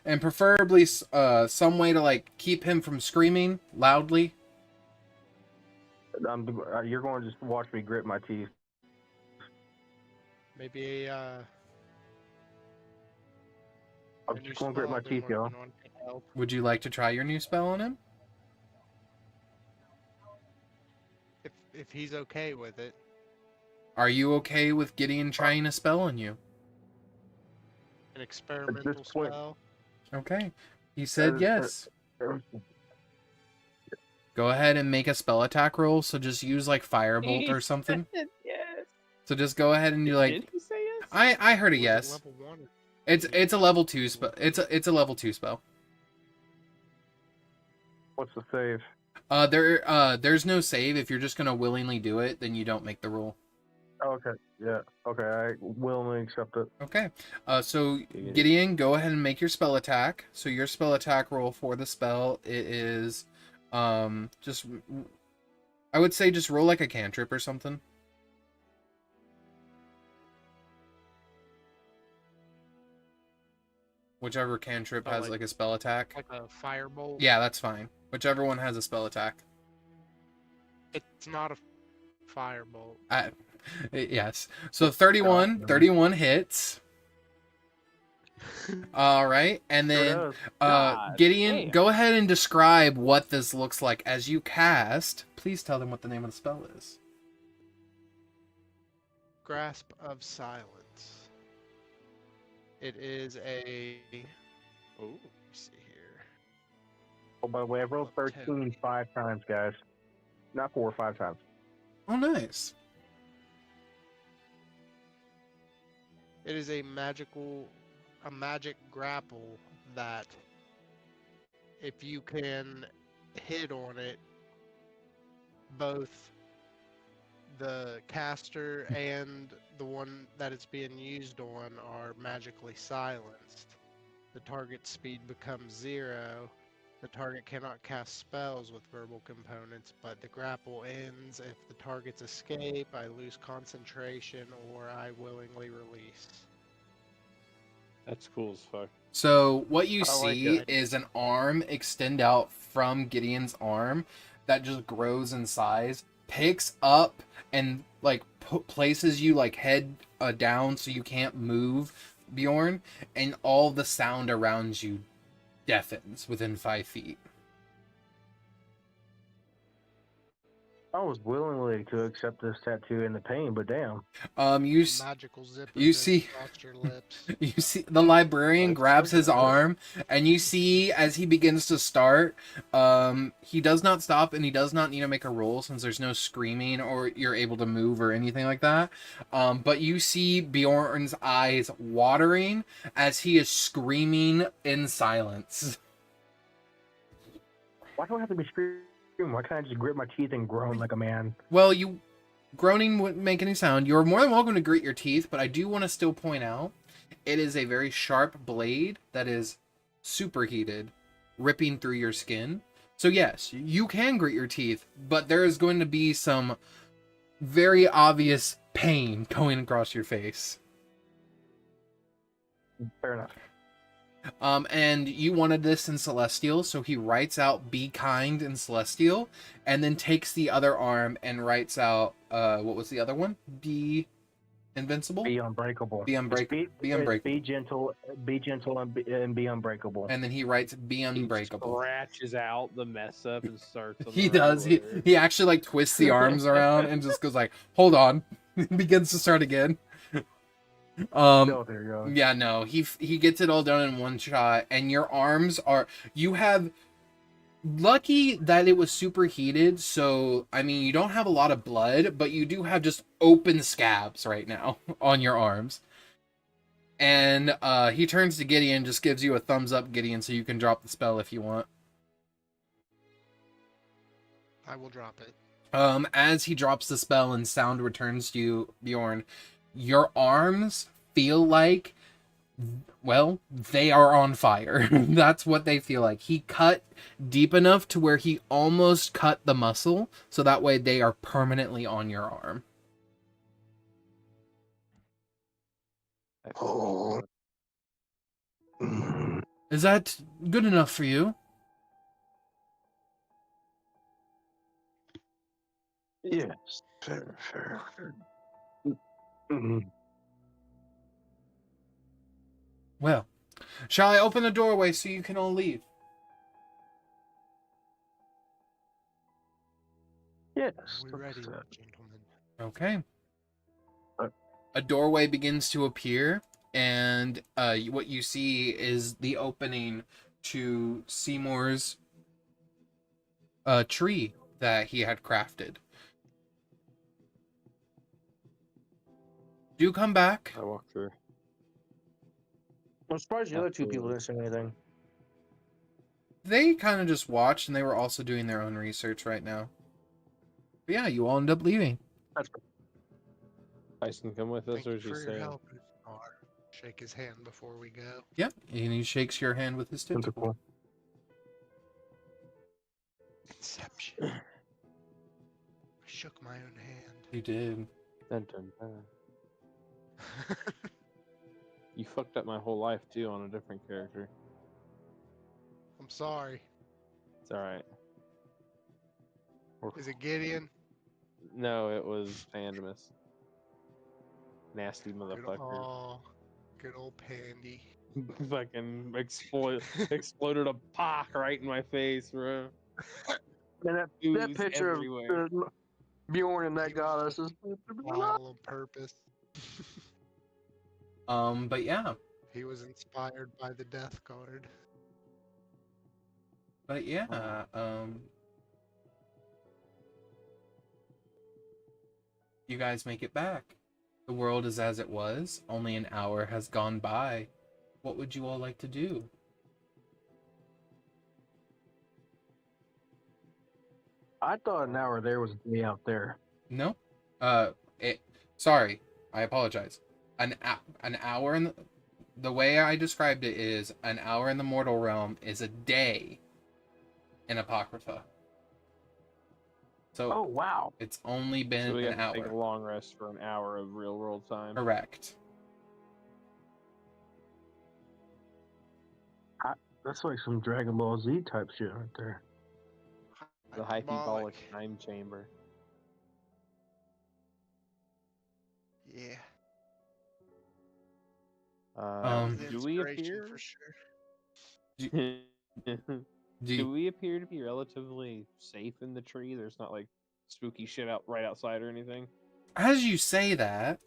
Speaker 1: And preferably some way to, like, keep him from screaming loudly.
Speaker 2: You're going to just watch me grit my teeth.
Speaker 4: Maybe
Speaker 2: I'm just going to grit my teeth, y'all.
Speaker 1: Would you like to try your new spell on him?
Speaker 4: If he's okay with it.
Speaker 1: Are you okay with Gideon trying a spell on you?
Speaker 4: An experimental spell?
Speaker 1: Okay. He said yes. Go ahead and make a spell attack roll. So just use like Firebolt or something.
Speaker 3: Yes.
Speaker 1: So just go ahead and do like.
Speaker 3: Did he say yes?
Speaker 1: I heard a yes.
Speaker 4: Level 1 or...
Speaker 1: It's a level 2 spell. It's a level 2 spell.
Speaker 2: What's the save?
Speaker 1: There's no save. If you're just gonna willingly do it, then you don't make the roll.
Speaker 2: Okay. Yeah. Okay. I willingly accept it.
Speaker 1: Okay. So Gideon, go ahead and make your spell attack. So your spell attack roll for the spell, it is, just, I would say just roll like a cantrip or something. Whichever cantrip has like a spell attack.
Speaker 4: Like a firebolt?
Speaker 1: Yeah, that's fine. Whichever one has a spell attack.
Speaker 4: It's not a firebolt.
Speaker 1: Yes. So 31 hits. All right. And then Gideon,
Speaker 3: damn.
Speaker 1: Go ahead and describe what this looks like as you cast. Please tell them what the name of the spell is.
Speaker 4: Grasp of Silence. It is a... Oh, let me see here.
Speaker 2: Oh, by the way, I've rolled 13 5 times, guys. Not 4, 5 times.
Speaker 1: Oh, nice.
Speaker 4: It is a magic grapple that if you can hit on it, both the caster and the one that it's being used on are magically silenced. The target speed becomes 0. The target cannot cast spells with verbal components, but the grapple ends if the targets escape, I lose concentration, or I willingly release.
Speaker 3: That's cool as fuck.
Speaker 1: So what you
Speaker 2: I like
Speaker 1: see
Speaker 2: it.
Speaker 1: is an arm extend out from Gideon's arm that just grows in size, picks up and like places you like head down so you can't move, Bjorn, and all the sound around you deafens within 5 feet.
Speaker 2: I was willingly to accept this tattoo and the pain, but damn.
Speaker 4: Magical zipper
Speaker 1: you
Speaker 4: that
Speaker 1: see-
Speaker 4: across your lips.
Speaker 1: You see the librarian grabs his arm, and you see as he begins to start, he does not stop, and he does not need to make a roll since there's no screaming or you're able to move or anything like that. But you see Bjorn's eyes watering as he is screaming in silence.
Speaker 2: Why do I have to be screaming? Why can't I just grit my teeth and groan like a man?
Speaker 1: Well, groaning wouldn't make any sound. You're more than welcome to grit your teeth, but I do want to still point out it is a very sharp blade that is superheated, ripping through your skin. So yes, you can grit your teeth, but there is going to be some very obvious pain going across your face.
Speaker 2: Fair enough.
Speaker 1: And you wanted this in Celestial, so he writes out "Be kind" in Celestial, and then takes the other arm and writes out what was the other one? Be invincible.
Speaker 2: Be unbreakable.
Speaker 1: Be unbreakable. Be unbreakable.
Speaker 2: Be gentle, and be unbreakable.
Speaker 1: And then he writes "Be
Speaker 3: He
Speaker 1: unbreakable."
Speaker 3: scratches out the mess up and starts. On
Speaker 1: He
Speaker 3: the
Speaker 1: does.
Speaker 3: regular.
Speaker 1: He actually like twists the arms around and just goes like, "Hold on," begins to start again.
Speaker 5: Go there, guys.
Speaker 1: Yeah, no, he gets it all done in one shot, and your arms are, you have, lucky that it was superheated, so I mean you don't have a lot of blood, but you do have just open scabs right now on your arms. And he turns to Gideon, just gives you a thumbs up, Gideon, so you can drop the spell if you want.
Speaker 4: I will drop it.
Speaker 1: As he drops the spell and sound returns to you, Bjorn, your arms feel like, well, they are on fire. That's what they feel like. He cut deep enough to where he almost cut the muscle, so that way they are permanently on your arm.
Speaker 5: Oh.
Speaker 1: Is that good enough for you?
Speaker 5: Yes. Fair. Mhm.
Speaker 1: Well, shall I open the doorway so you can all leave?
Speaker 5: Yes.
Speaker 4: Are we ready, gentlemen?
Speaker 1: Okay.
Speaker 5: Uh,
Speaker 1: A doorway begins to appear, and what you see is the opening to Simour's tree that he had crafted. Do come back.
Speaker 3: I walk through.
Speaker 5: I'm surprised the other two people didn't say anything.
Speaker 1: They kind of just watched, and they were also doing their own research right now. But yeah, you all end up leaving.
Speaker 5: That's good.
Speaker 3: Tyson, come with us,
Speaker 4: Thank
Speaker 3: or
Speaker 4: you
Speaker 3: is he
Speaker 4: for your
Speaker 3: staying?
Speaker 4: help. Shake his hand before we go.
Speaker 1: Yeah, and he shakes your hand with his tentacle.
Speaker 5: Cool.
Speaker 4: Inception. I shook my own hand.
Speaker 1: You did.
Speaker 3: Dun, dun, dun. You fucked up my whole life too on a different character.
Speaker 4: I'm sorry.
Speaker 3: It's alright.
Speaker 4: Is it Gideon?
Speaker 3: No, it was Pandemus. Nasty motherfucker.
Speaker 4: Oh, good old Pandy.
Speaker 3: Fucking exploded a pock right in my face, bro.
Speaker 5: And that
Speaker 3: Ooze
Speaker 5: picture
Speaker 3: everywhere.
Speaker 5: of Bjorn and that goddess is
Speaker 4: All on purpose.
Speaker 1: But yeah.
Speaker 4: He was inspired by the death card.
Speaker 1: But yeah, you guys make it back. The world is as it was. Only an hour has gone by. What would you all like to do?
Speaker 5: I thought an hour there was a day out there.
Speaker 1: No? Sorry, I apologize. An hour in the way I described it is an hour in the mortal realm is a day in Apocrypha. So
Speaker 5: Oh wow!
Speaker 1: it's only been
Speaker 3: So we
Speaker 1: an
Speaker 3: have to take a
Speaker 1: hour.
Speaker 3: long rest for an hour of real world time.
Speaker 1: Correct.
Speaker 5: That's like some Dragon Ball Z type shit right there.
Speaker 3: The hyperbolic
Speaker 4: Hyperbolic.
Speaker 3: time chamber.
Speaker 4: Yeah.
Speaker 1: Um,
Speaker 4: The
Speaker 3: Do we
Speaker 4: inspiration
Speaker 3: appear?
Speaker 4: for sure.
Speaker 1: Do
Speaker 3: Do
Speaker 1: you,
Speaker 3: we appear to be relatively safe in the tree? There's not like spooky shit out right outside or anything.
Speaker 1: as you say that,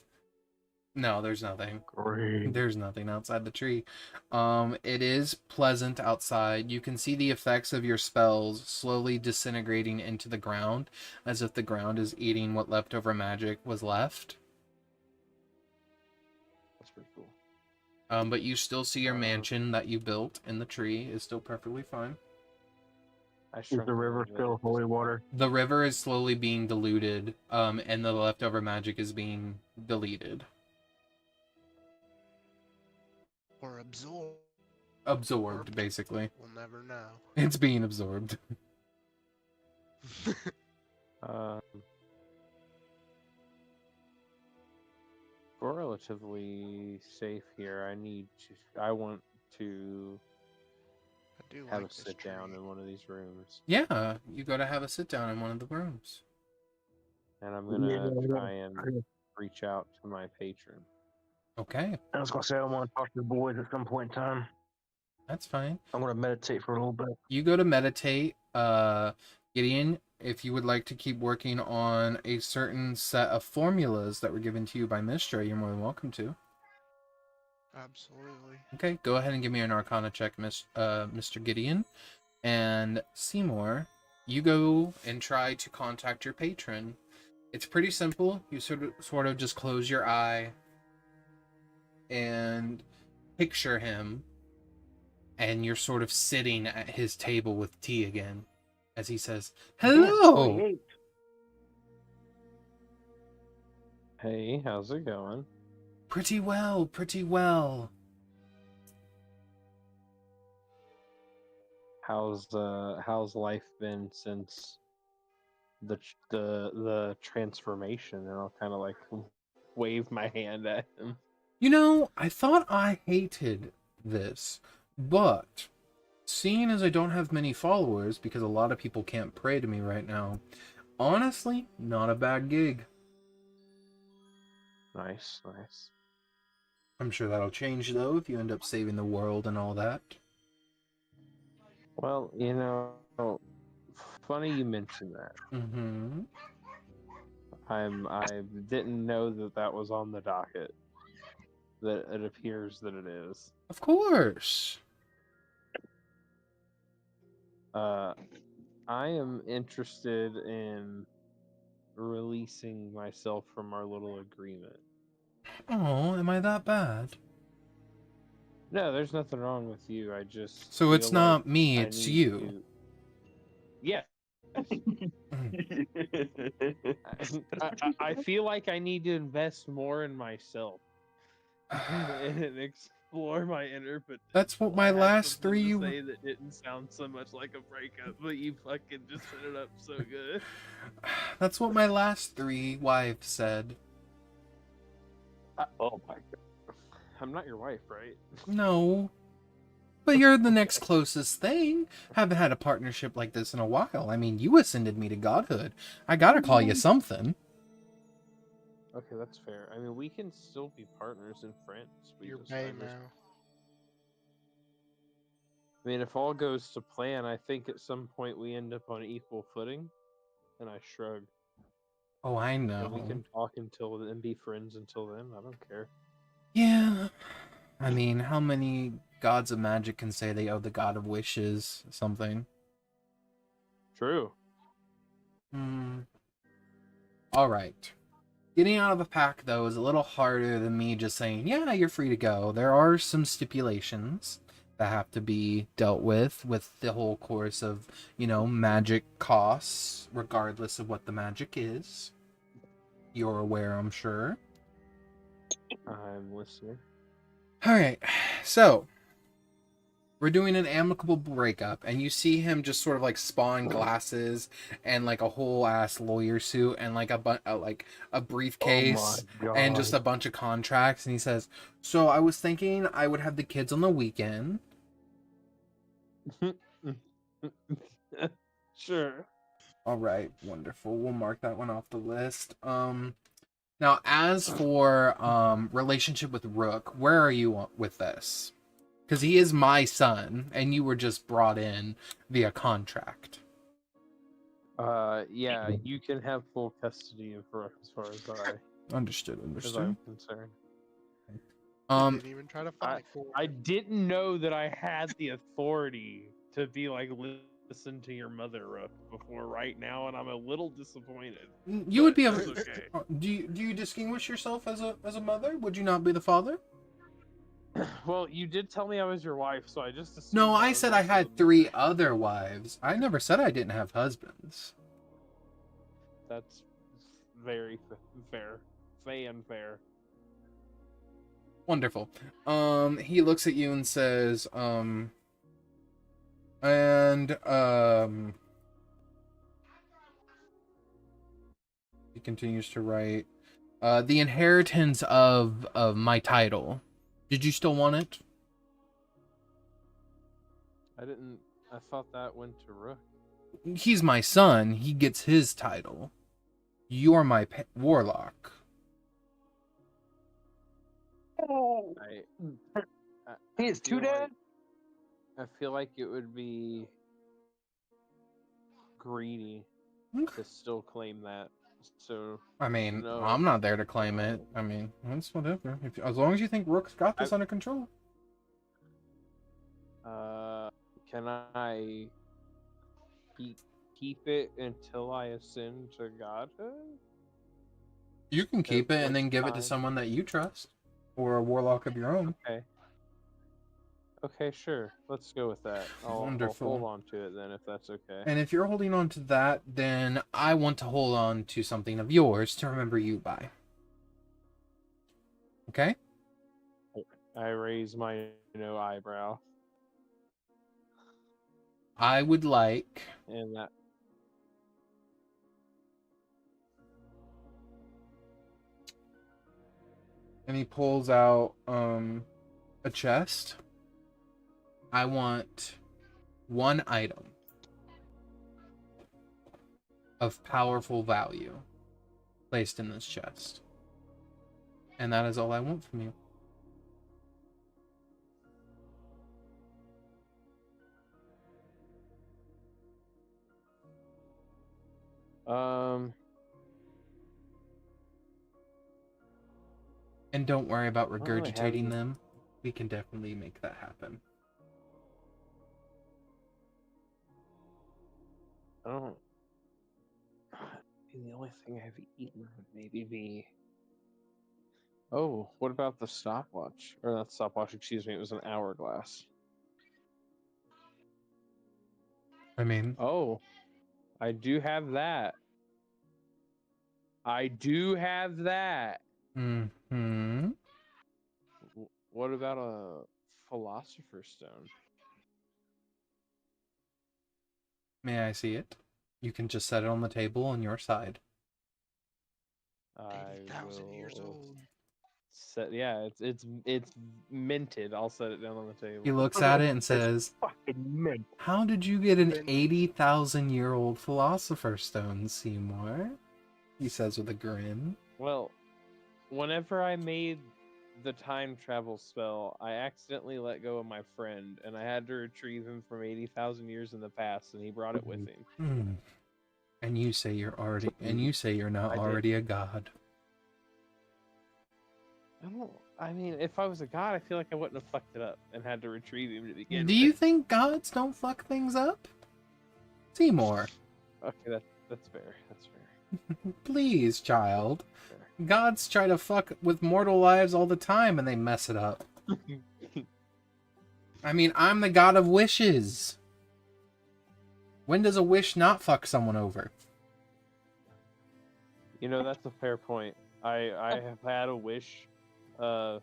Speaker 1: no, there's nothing.
Speaker 5: Great.
Speaker 1: There's nothing outside the tree. It is pleasant outside. You can see the effects of your spells slowly disintegrating into the ground, as if the ground is eating what leftover magic was left.
Speaker 3: That's pretty cool.
Speaker 1: But you still see your mansion that you built in the tree is still perfectly fine.
Speaker 3: I
Speaker 5: Is
Speaker 3: shrunk
Speaker 5: the
Speaker 3: a
Speaker 5: river
Speaker 3: little bit.
Speaker 5: still holy water?
Speaker 1: The river is slowly being diluted, and the leftover magic is being deleted.
Speaker 4: Or absorb.
Speaker 1: Absorbed, basically.
Speaker 4: We'll never know.
Speaker 1: It's being absorbed.
Speaker 3: We're relatively safe here. I want to
Speaker 4: I do
Speaker 3: have
Speaker 4: like
Speaker 3: a
Speaker 4: this
Speaker 3: sit down
Speaker 4: tree.
Speaker 3: in one of these rooms,
Speaker 1: Yeah, you gotta have a sit down in one of the rooms.
Speaker 3: and I'm gonna
Speaker 5: Yeah,
Speaker 3: try and reach out to my patron.
Speaker 1: Okay,
Speaker 5: I was gonna say I want to talk to the boys at some point in time.
Speaker 1: that's fine.
Speaker 5: I'm gonna meditate for a little bit.
Speaker 1: You go to meditate. Gideon, if you would like to keep working on a certain set of formulas that were given to you by Mistra, you're more than welcome to.
Speaker 4: Absolutely.
Speaker 1: Okay, go ahead and give me an Arcana check, Mr. Gideon. And Seymour, you go and try to contact your patron. It's pretty simple. You sort of just close your eye and picture him, and you're sort of sitting at his table with tea again as he says, "Hello."
Speaker 5: 28.
Speaker 3: Hey, how's it going?
Speaker 1: Pretty well, pretty well.
Speaker 3: How's life been since the transformation? And I'll kind of like wave my hand at him.
Speaker 1: You know, I thought I hated this, but seeing as I don't have many followers because a lot of people can't pray to me right now, honestly, not a bad gig.
Speaker 3: Nice, nice.
Speaker 1: I'm sure that'll change though if you end up saving the world and all that.
Speaker 3: Well, funny you mentioned that.
Speaker 1: Mm-hmm.
Speaker 3: I didn't know that was on the docket. That it appears that it is.
Speaker 1: Of course.
Speaker 3: I am interested in releasing myself from our little agreement.
Speaker 1: Oh, am I that bad?
Speaker 3: No, there's nothing wrong with you. I just
Speaker 1: So it's
Speaker 3: feel
Speaker 1: not
Speaker 3: like
Speaker 1: me,
Speaker 3: I
Speaker 1: it's
Speaker 3: need
Speaker 1: you.
Speaker 3: to- Yeah. I feel like I need to invest more in myself and explore my inner potential.
Speaker 1: That's what my
Speaker 3: I had
Speaker 1: last
Speaker 3: something to
Speaker 1: three...
Speaker 3: say that didn't sound so much like a breakup, but you fucking just set it up so good.
Speaker 1: That's what my last 3 wives said.
Speaker 5: Oh my god.
Speaker 3: I'm not your wife, right?
Speaker 1: No. But you're the next closest thing. Haven't had a partnership like this in a while. I mean, you ascended me to godhood. I gotta call you something.
Speaker 3: Okay, that's fair. I mean, we can still be partners and friends.
Speaker 4: You're
Speaker 3: I
Speaker 4: Bay
Speaker 3: just-
Speaker 4: now.
Speaker 3: I mean, if all goes to plan, I think at some point we end up on equal footing. And I shrug.
Speaker 1: Oh, I
Speaker 3: And
Speaker 1: know.
Speaker 3: we can talk until and be friends until then. I don't care.
Speaker 1: Yeah. I mean, how many gods of magic can say they owe the god of wishes something?
Speaker 3: True.
Speaker 1: Alright. Getting out of a pack, though, is a little harder than me just saying, yeah, you're free to go. There are some stipulations that have to be dealt with the whole course of, magic costs, regardless of what the magic is. You're aware, I'm sure.
Speaker 3: I'm listening.
Speaker 1: Alright, so we're doing an amicable breakup, and you see him just sort of like spawn glasses and like a whole ass lawyer suit and like a briefcase and just a bunch of contracts, and he says, "So I was thinking I would have the kids on the weekend."
Speaker 3: Sure.
Speaker 1: All right, wonderful. We'll mark that one off the list. Now as for relationship with Rook, where are you with this? Because he is my son, and you were just brought in via contract.
Speaker 3: Yeah, you can have full custody of Rook as far as
Speaker 1: Understood.
Speaker 3: I'm concerned.
Speaker 4: Didn't even try to fight for it.
Speaker 3: I didn't know that I had the authority to be like, listen to your mother, Rook, before right now, and I'm a little disappointed.
Speaker 1: You would be a.
Speaker 3: That's okay.
Speaker 1: Do you distinguish yourself as a mother? Would you not be the father?
Speaker 3: Well, you did tell me I was your wife, so I just assumed
Speaker 1: No, I
Speaker 3: was
Speaker 1: said I
Speaker 3: also
Speaker 1: had
Speaker 3: the
Speaker 1: 3
Speaker 3: mother.
Speaker 1: other wives. I never said I didn't have husbands.
Speaker 3: That's very fair. Fair.
Speaker 1: Wonderful. He looks at you and says, and he continues to write, the inheritance of my title. Did you still want it?
Speaker 3: I thought that went to Rook.
Speaker 1: He's my son. He gets his title. You're my warlock.
Speaker 2: He is two dad?
Speaker 3: I feel like it would be greedy to still claim that. So
Speaker 1: I mean,
Speaker 3: no.
Speaker 1: I'm not there to claim it. I mean, it's whatever. As long as you think Rook's got this under control.
Speaker 3: Can I keep it until I ascend to godhood?
Speaker 1: You can keep it and then
Speaker 3: Which
Speaker 1: give it to
Speaker 3: time?
Speaker 1: someone that you trust, or a warlock of your own.
Speaker 3: Okay. Okay, sure. Let's go with that. I'll
Speaker 1: Wonderful.
Speaker 3: hold on to it then, if that's okay.
Speaker 1: And if you're holding on to that, then I want to hold on to something of yours to remember you by. Okay?
Speaker 3: I raise my eyebrow,
Speaker 1: I would like
Speaker 3: and that.
Speaker 1: and he pulls out a chest. I want one item of powerful value placed in this chest. And that is all I want from you. And don't worry about
Speaker 3: don't really have
Speaker 1: regurgitating
Speaker 3: any-
Speaker 1: them. We can definitely make that happen.
Speaker 3: I don't. The only thing I've eaten would maybe be. Oh, what about the stopwatch? Or not stopwatch, excuse me, it was an hourglass.
Speaker 1: I mean,
Speaker 3: Oh, I do have that. I do have that.
Speaker 1: mm-hmm.
Speaker 3: What about a philosopher's stone?
Speaker 1: May I see it? You can just set it on the table on your side.
Speaker 4: 80,000 years old.
Speaker 3: Yeah, it's minted. I'll set it down on the table.
Speaker 1: He looks at it and says,
Speaker 2: Fucking mint.
Speaker 1: "How did you get an
Speaker 4: Vintage.
Speaker 1: 80,000-year-old philosopher's stone, Seymour?" He says with a grin.
Speaker 3: Well, whenever I made the time travel spell, I accidentally let go of my friend, and I had to retrieve him from 80,000 years in the past, and he brought it with him.
Speaker 1: Hmm. And you say you're not
Speaker 2: I did.
Speaker 1: already a god.
Speaker 3: I mean, if I was a god, I feel like I wouldn't have fucked it up and had to retrieve him to begin
Speaker 1: Do
Speaker 3: with.
Speaker 1: you think gods don't fuck things up? Seymour,
Speaker 3: Okay, that's fair. That's fair.
Speaker 1: please, child.
Speaker 3: Fair.
Speaker 1: Gods try to fuck with mortal lives all the time and they mess it up. I mean, I'm the god of wishes. When does a wish not fuck someone over?
Speaker 3: You know, that's a fair point. I have had a wish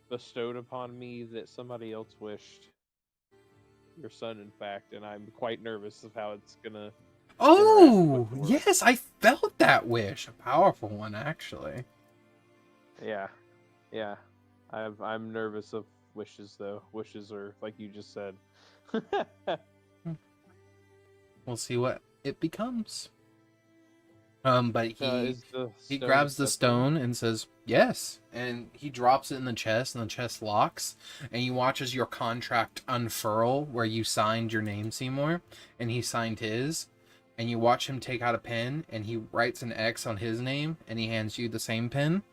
Speaker 3: bestowed upon me that somebody else wished. Your son, in fact, and I'm quite nervous of how it's gonna.
Speaker 1: Oh,
Speaker 3: with the world.
Speaker 1: yes, I felt that wish. A powerful one, actually.
Speaker 3: Yeah. I'm nervous of wishes, though. Wishes are like you just said.
Speaker 1: We'll see what it becomes. But he grabs the stone and says, "Yes," and he drops it in the chest, and the chest locks, and you watch as your contract unfurl where you signed your name, Seymour, and he signed his, and you watch him take out a pen, and he writes an X on his name, and he hands you the same pen.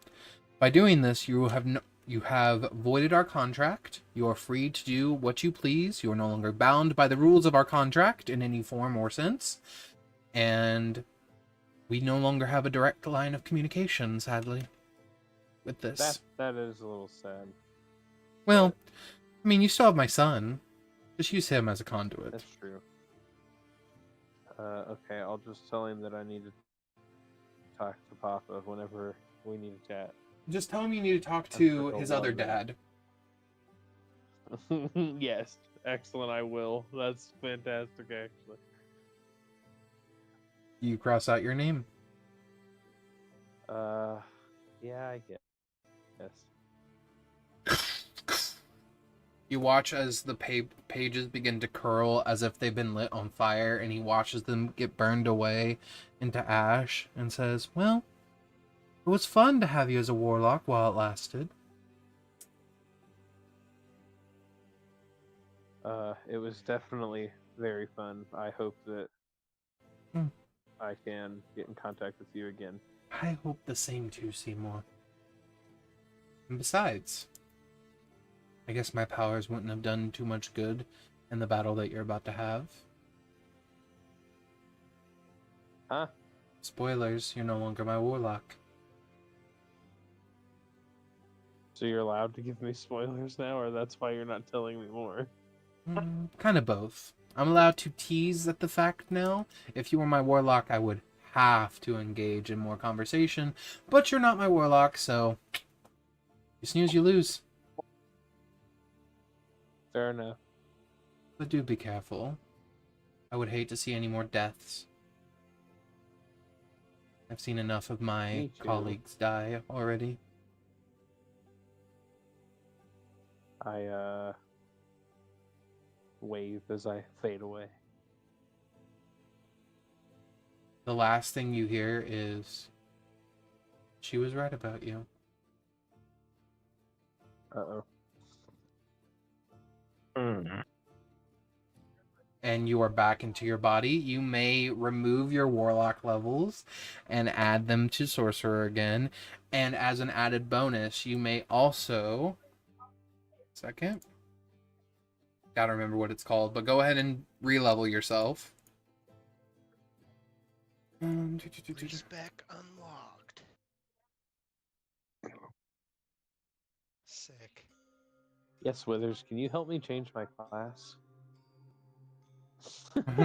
Speaker 1: By doing this, you have voided our contract. You are free to do what you please. You are no longer bound by the rules of our contract in any form or sense, and we no longer have a direct line of communication, sadly, with this.
Speaker 3: That is a little sad.
Speaker 1: Well, I mean, you still have my son. Just use him as a conduit.
Speaker 3: That's true. Okay, I'll just tell him that I need to talk to Papa whenever we need to chat.
Speaker 1: Just tell him you need to talk
Speaker 3: That's
Speaker 1: to
Speaker 3: like a
Speaker 1: his other
Speaker 3: one
Speaker 1: dad.
Speaker 3: Yes, excellent. I will. That's fantastic, actually.
Speaker 1: You cross out your name.
Speaker 3: Yeah, I guess. Yes.
Speaker 1: You watch as the pages begin to curl as if they've been lit on fire, and he watches them get burned away into ash and says, "Well, it was fun to have you as a warlock while it lasted."
Speaker 3: It was definitely very fun. I hope that
Speaker 1: Hmm.
Speaker 3: I can get in contact with you again.
Speaker 1: I hope the same too, Seymour. And besides, I guess my powers wouldn't have done too much good in the battle that you're about to have.
Speaker 3: Huh?
Speaker 1: Spoilers, you're no longer my warlock.
Speaker 3: So you're allowed to give me spoilers now, or that's why you're not telling me more?
Speaker 1: Kind of both. I'm allowed to tease at the fact now. If you were my warlock, I would have to engage in more conversation. But you're not my warlock, so you snooze, you lose.
Speaker 3: Fair enough.
Speaker 1: But do be careful. I would hate to see any more deaths. I've seen enough of my
Speaker 3: Me too.
Speaker 1: colleagues die already.
Speaker 3: I wave as I fade away.
Speaker 1: The last thing you hear is, she was right about you.
Speaker 3: Uh-oh.
Speaker 1: And you are back into your body. You may remove your warlock levels and add them to sorcerer again. And as an added bonus, you may also... Second. Gotta remember what it's called, but go ahead and re-level yourself.
Speaker 4: Respec unlocked. Sick.
Speaker 3: Yes, Withers, can you help me change my class?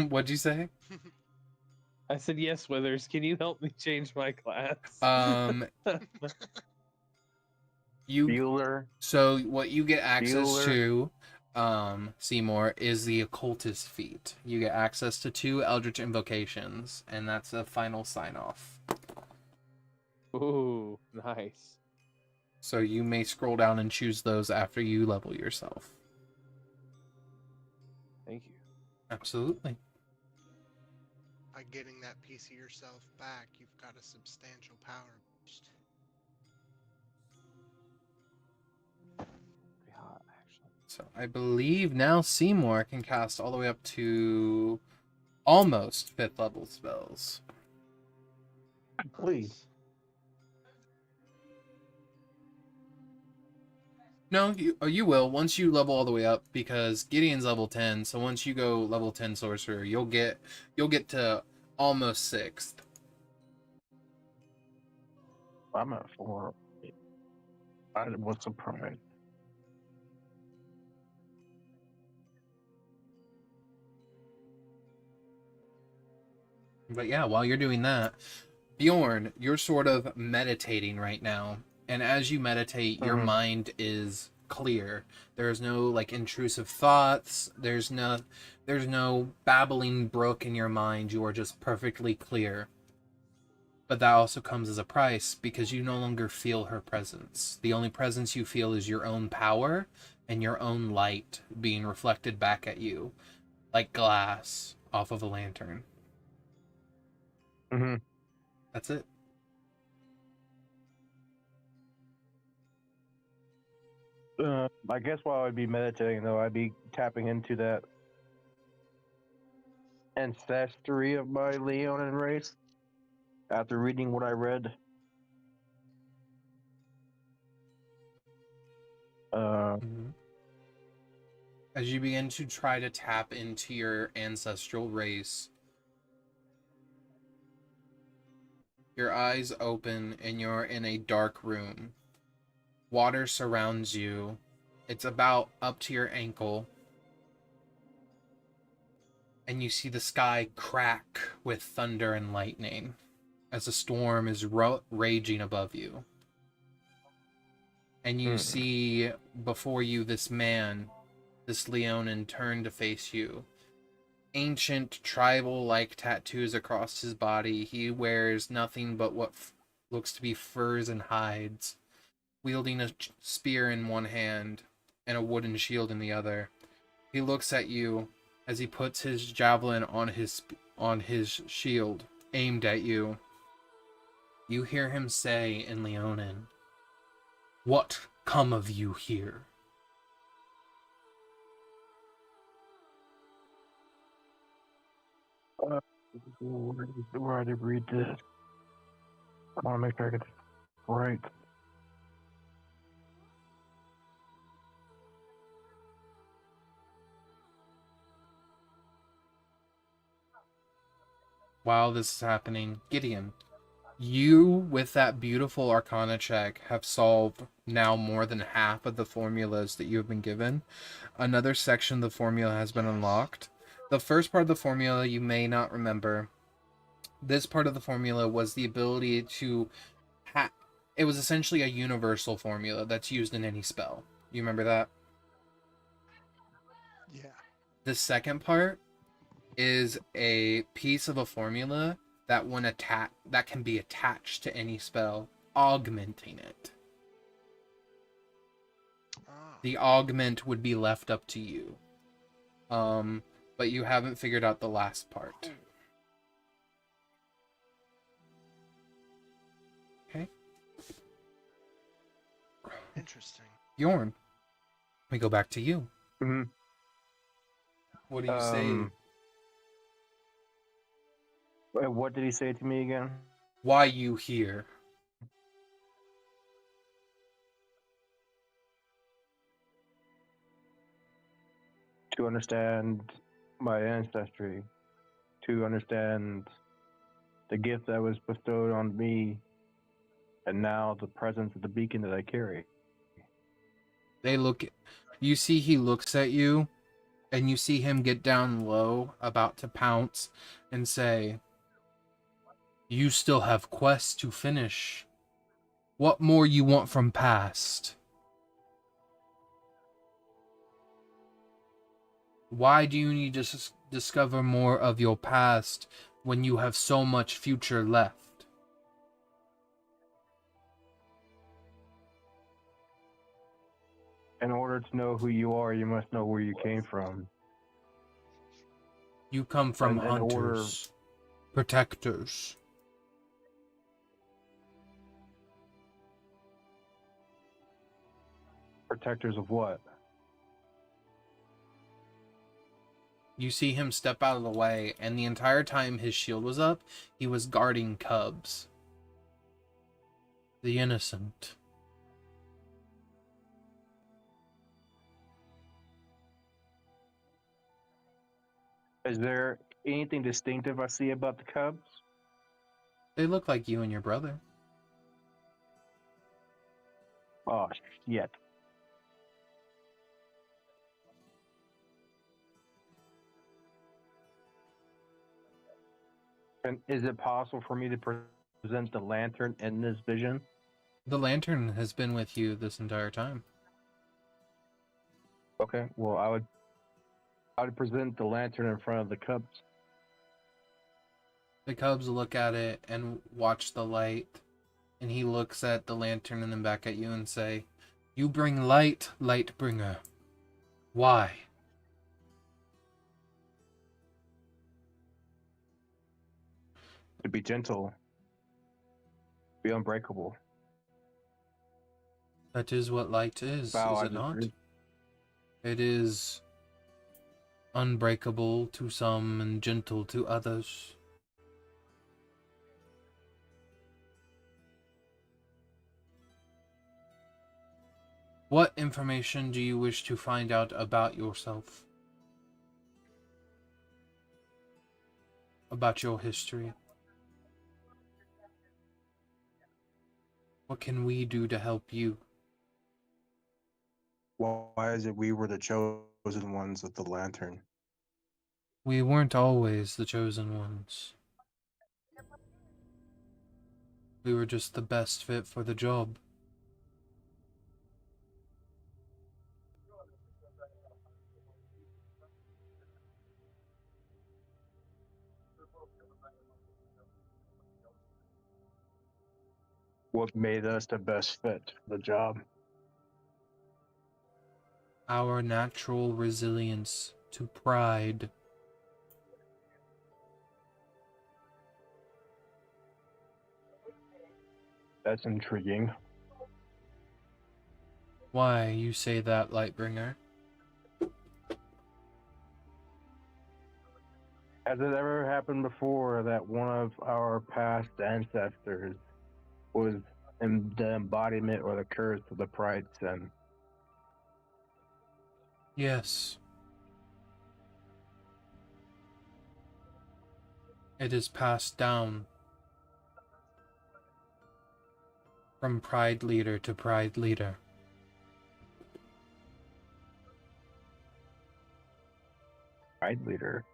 Speaker 1: What'd you say?
Speaker 3: I said, yes, Withers, can you help me change my class?
Speaker 1: You
Speaker 2: Bueller.
Speaker 1: So what you get access
Speaker 2: Bueller.
Speaker 1: to, Seymour, is the occultist feat. You get access to 2 eldritch invocations, and that's a final sign-off.
Speaker 3: Ooh, nice.
Speaker 1: So you may scroll down and choose those after you level yourself.
Speaker 3: Thank you.
Speaker 1: Absolutely.
Speaker 4: By getting that piece of yourself back, you've got a substantial power boost.
Speaker 3: Pretty hot, actually.
Speaker 1: So I believe now Seymour can cast all the way up to almost 5th level spells.
Speaker 2: Please.
Speaker 1: No, you will once you level all the way up, because Gideon's level 10. So once you go level 10 sorcerer, you'll get to almost 6th.
Speaker 2: I'm at 4. I was surprised.
Speaker 1: But yeah, while you're doing that, Bjorn, you're sort of meditating right now. And as you meditate, your mind is clear. There's no like intrusive thoughts. There's no babbling brook in your mind. You are just perfectly clear. But that also comes as a price, because you no longer feel her presence. The only presence you feel is your own power and your own light being reflected back at you, like glass off of a lantern.
Speaker 2: Mm-hmm.
Speaker 1: That's it.
Speaker 2: I guess while I'd be meditating, though, I'd be tapping into that ancestry of my Leonin race after reading what I read.
Speaker 1: As you begin to try to tap into your ancestral race, your eyes open and you're in a dark room. Water surrounds you. It's about up to your ankle. And you see the sky crack with thunder and lightning as a storm is raging above you. And you see before you this man, this Leonin, turn to face you. Ancient tribal-like tattoos across his body. He wears nothing but what looks to be furs and hides, wielding a spear in one hand and a wooden shield in the other. He looks at you as he puts his javelin on his shield, aimed at you. You hear him say in Leonin, "What come of you here?"
Speaker 2: Where did I read this? I want to make sure I get this right.
Speaker 1: While this is happening, Gideon, you, with that beautiful Arcana check, have solved now more than half of the formulas that you have been given. Another section of the formula has been unlocked. The first part of the formula you may not remember. This part of the formula was the ability to it was essentially a universal formula that's used in any spell. You remember that?
Speaker 4: Yeah.
Speaker 1: The second part is a piece of a formula that that can be attached to any spell, augmenting it.
Speaker 4: Ah.
Speaker 1: The augment would be left up to you. But you haven't figured out the last part. Okay.
Speaker 4: Interesting.
Speaker 1: Bjorn, we go back to you.
Speaker 2: Mm-hmm.
Speaker 1: What do you say?
Speaker 2: What did he say to me again?
Speaker 1: Why you here?
Speaker 2: To understand my ancestry, to understand the gift that was bestowed on me, and now the presence of the beacon that I carry.
Speaker 1: You see he looks at you, and you see him get down low, about to pounce, and say, you still have quests to finish. What more you want from past? Why do you need to discover more of your past when you have so much future left?
Speaker 2: In order to know who you are, you must know where you came from.
Speaker 1: You come from
Speaker 2: In order-
Speaker 1: hunters, protectors.
Speaker 2: Protectors of what?
Speaker 1: You see him step out of the way, and the entire time his shield was up, he was guarding cubs. The innocent.
Speaker 2: Is there anything distinctive I see about the cubs?
Speaker 1: They look like you and your brother.
Speaker 2: Oh, shit. And is it possible for me to present the lantern in this vision?
Speaker 1: The lantern has been with you this entire time.
Speaker 2: Okay, well, I would present the lantern in front of the cubs.
Speaker 1: The cubs look at it and watch the light, and he looks at the lantern and then back at you and say, you bring light, Lightbringer. Why?
Speaker 2: To be gentle, be unbreakable.
Speaker 1: That is what light is
Speaker 2: Wow,
Speaker 1: it not? It is unbreakable to some and gentle to others. What information do you wish to find out about yourself? About your history? What can we do to help you?
Speaker 2: Why is it we were the chosen ones with the lantern?
Speaker 1: We weren't always the chosen ones. We were just the best fit for the job.
Speaker 2: What made us the best fit for the job?
Speaker 1: Our natural resilience to pride.
Speaker 2: That's intriguing.
Speaker 1: Why you say that, Lightbringer?
Speaker 2: Has it ever happened before that one of our past ancestors was the embodiment or the curse of the pride sin.
Speaker 1: Yes. It is passed down from pride leader to pride leader.
Speaker 2: Pride leader.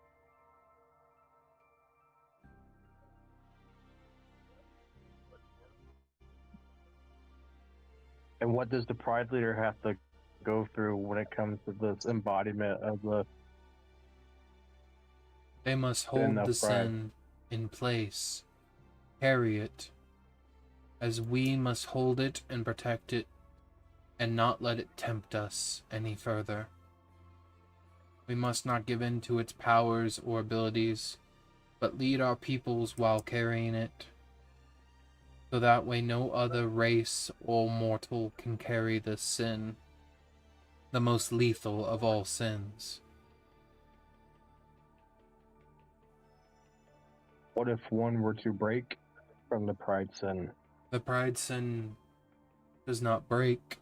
Speaker 2: And what does the pride leader have to go through when it comes to this embodiment of the
Speaker 1: They must
Speaker 2: sin
Speaker 1: hold
Speaker 2: of
Speaker 1: the
Speaker 2: pride?
Speaker 1: sin in place, carry it, as we must hold it and protect it, and not let it tempt us any further. We must not give in to its powers or abilities, but lead our peoples while carrying it, so that way no other race or mortal can carry this sin, the most lethal of all sins.
Speaker 2: What if one were to break from the pride sin?
Speaker 1: The pride sin does not break,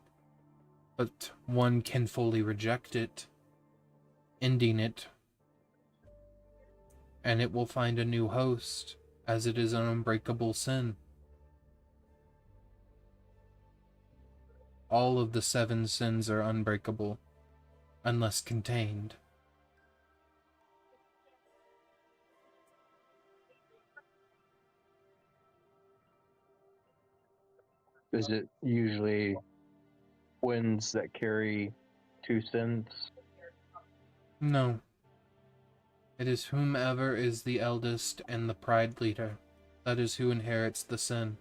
Speaker 1: but one can fully reject it, ending it, and it will find a new host, as it is an unbreakable sin. All of the 7 sins are unbreakable, unless contained.
Speaker 2: Is it usually twins that carry 2 sins?
Speaker 1: No. It is whomever is the eldest and the pride leader. That is who inherits the sin.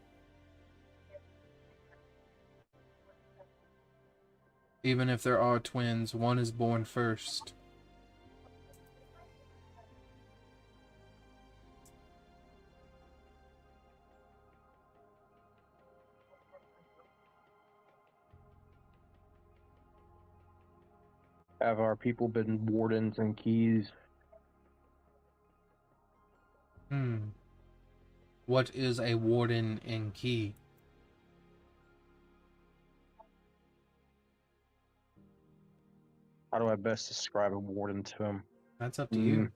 Speaker 1: Even if there are twins, one is born first.
Speaker 2: Have our people been wardens and keys?
Speaker 1: What is a warden in key?
Speaker 2: How do I best describe a warden to him?
Speaker 1: That's up to you.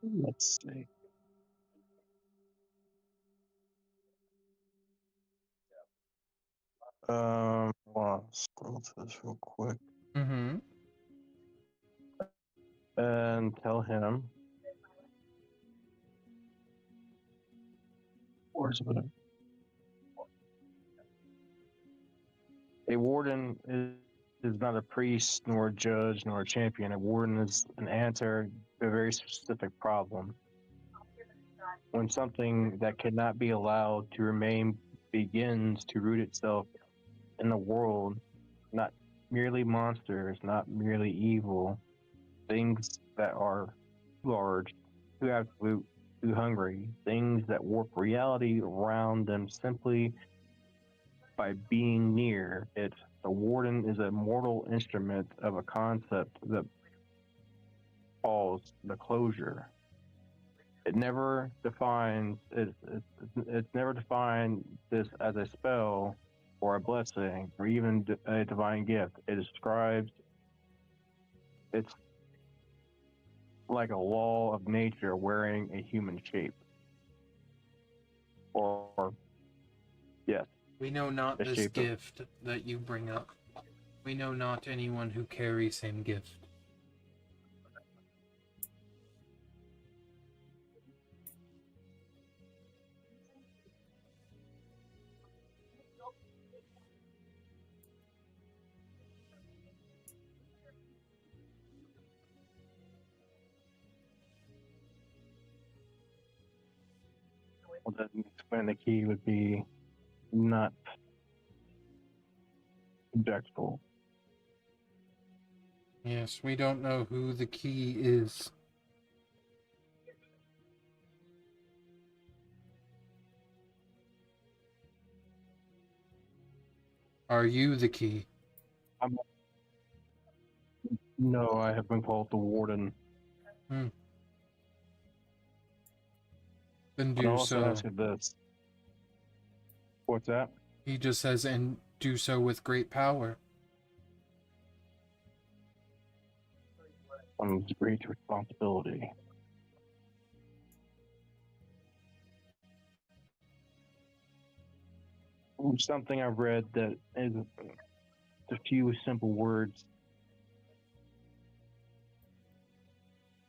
Speaker 2: Let's see. Scroll to this real quick
Speaker 1: Mm-hmm.
Speaker 2: and tell him. Where's it? A warden is not a priest, nor a judge, nor a champion. A warden is an answer to a very specific problem. When something that cannot be allowed to remain begins to root itself in the world, not merely monsters, not merely evil, things that are too large, too absolute, too hungry, things that warp reality around them simply by being near it. The warden is a mortal instrument of a concept that calls the closure. It never defines it's never defined this as a spell or a blessing or even a divine gift. It describes it's like a law of nature wearing a human shape. Or yes,
Speaker 1: We know not
Speaker 2: the
Speaker 1: this
Speaker 2: shape of
Speaker 1: gift that you bring up. We know not anyone who carries same gift.
Speaker 2: well, then explain the key would be not objectable.
Speaker 1: Yes, we don't know who the key is. Are you the key?
Speaker 2: No, I have been called the Warden.
Speaker 1: Then
Speaker 2: And
Speaker 1: do
Speaker 2: I'll also
Speaker 1: so.
Speaker 2: ask you this. What's that?
Speaker 1: He just says, and do so with great power.
Speaker 2: Great responsibility. Something I've read that is a few simple words.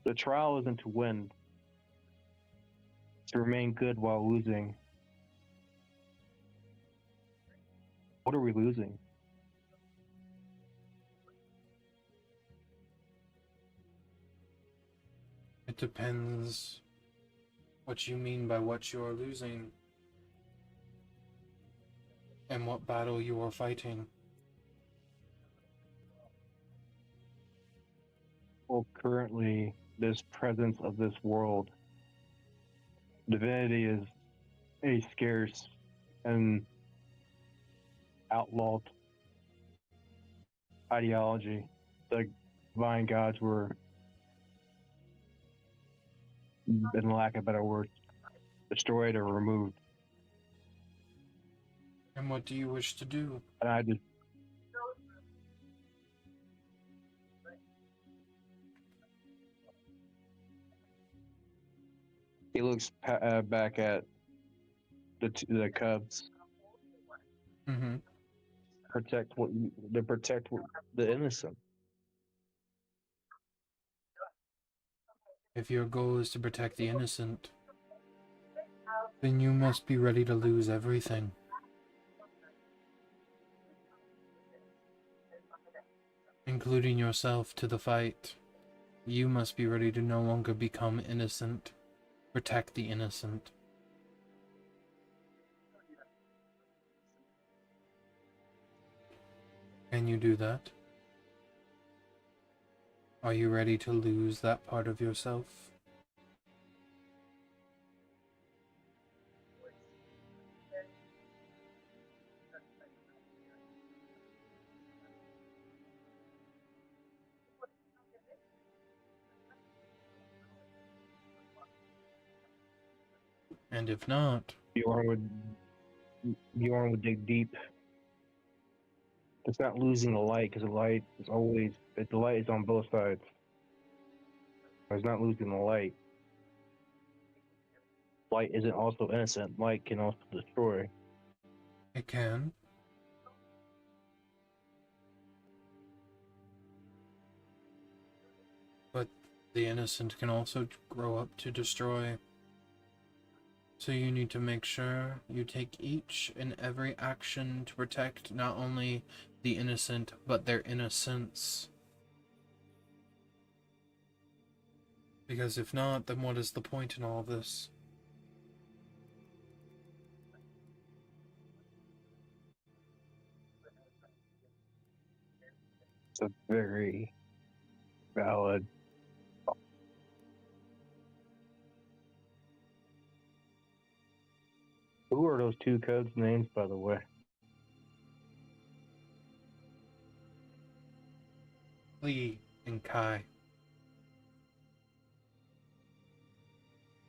Speaker 2: The trial isn't to win, it's to remain good while losing. What are we losing?
Speaker 1: It depends what you mean by what you are losing and what battle you are fighting.
Speaker 2: Well, currently, this presence of this world, divinity is a scarce and outlawed ideology. The divine gods were, in lack of better words, destroyed or removed.
Speaker 1: And what do you wish to do?
Speaker 2: And I just he looks back at the Cubs.
Speaker 1: Mm-hmm.
Speaker 2: Protect the innocent.
Speaker 1: If your goal is to protect the innocent, then you must be ready to lose everything. Including yourself to the fight. You must be ready to no longer become innocent. Protect the innocent. Can you do that? Are you ready to lose that part of yourself? And if not,
Speaker 2: Bjorn would dig deep. It's not losing the light, because the light is on both sides. It's not losing the light. Light isn't also innocent. Light can also destroy.
Speaker 1: it can. But the innocent can also grow up to destroy. So you need to make sure you take each and every action to protect not only the innocent, but their innocence. Because if not, then what is the point in all this?
Speaker 2: It's a very valid. Who are those two Cubs' names, by the way?
Speaker 1: Lee and Kai.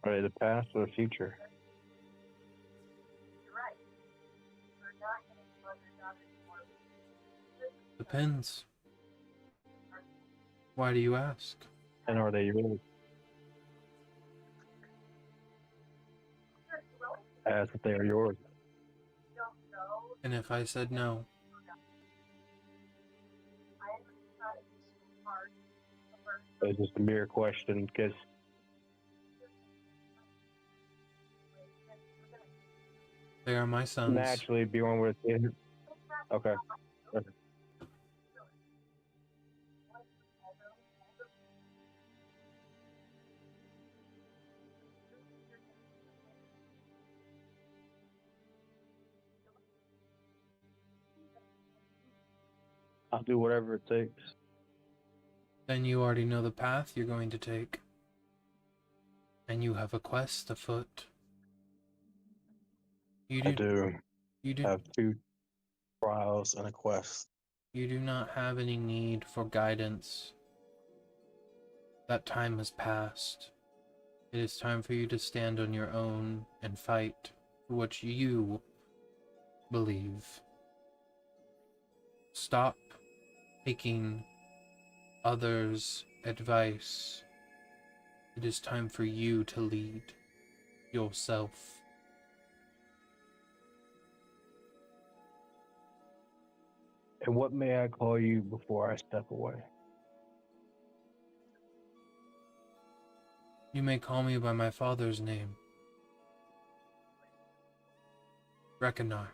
Speaker 2: Are they the past or the future?
Speaker 1: Depends. Why do you ask?
Speaker 2: And are they yours? Ask if they are yours.
Speaker 1: And if I said no?
Speaker 2: It's just a mere question, because
Speaker 1: They are my sons.
Speaker 2: naturally Bjorn would have said, okay. I'll do whatever it takes.
Speaker 1: Then you already know the path you're going to take. And you have a quest afoot.
Speaker 2: I do
Speaker 1: You do.
Speaker 2: have two trials and a quest.
Speaker 1: You do not have any need for guidance. That time has passed. It is time for you to stand on your own and fight for what you believe. Stop taking others' advice. It is time for you to lead yourself.
Speaker 2: And what may I call you before I step away?
Speaker 1: You may call me by my father's name. Reckonar.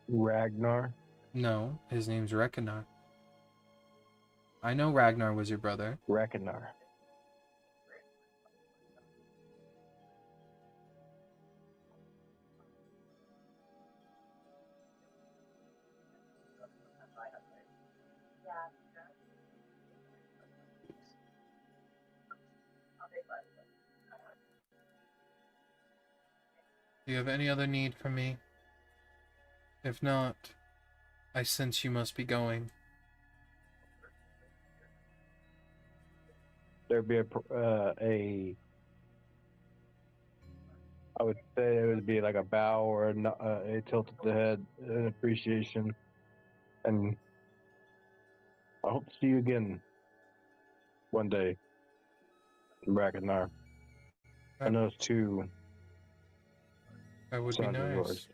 Speaker 2: Ragnar?
Speaker 1: No, his name's Reckonar. I know Ragnar was your brother.
Speaker 2: Ragnar.
Speaker 1: Do you have any other need from me? If not, I sense you must be going.
Speaker 2: There'd be I would say it would be like a bow or a tilt of the head, an appreciation, and I hope to see you again one day, Ragnar. I know it's two
Speaker 1: That would be
Speaker 2: sons of
Speaker 1: nice.
Speaker 2: yours.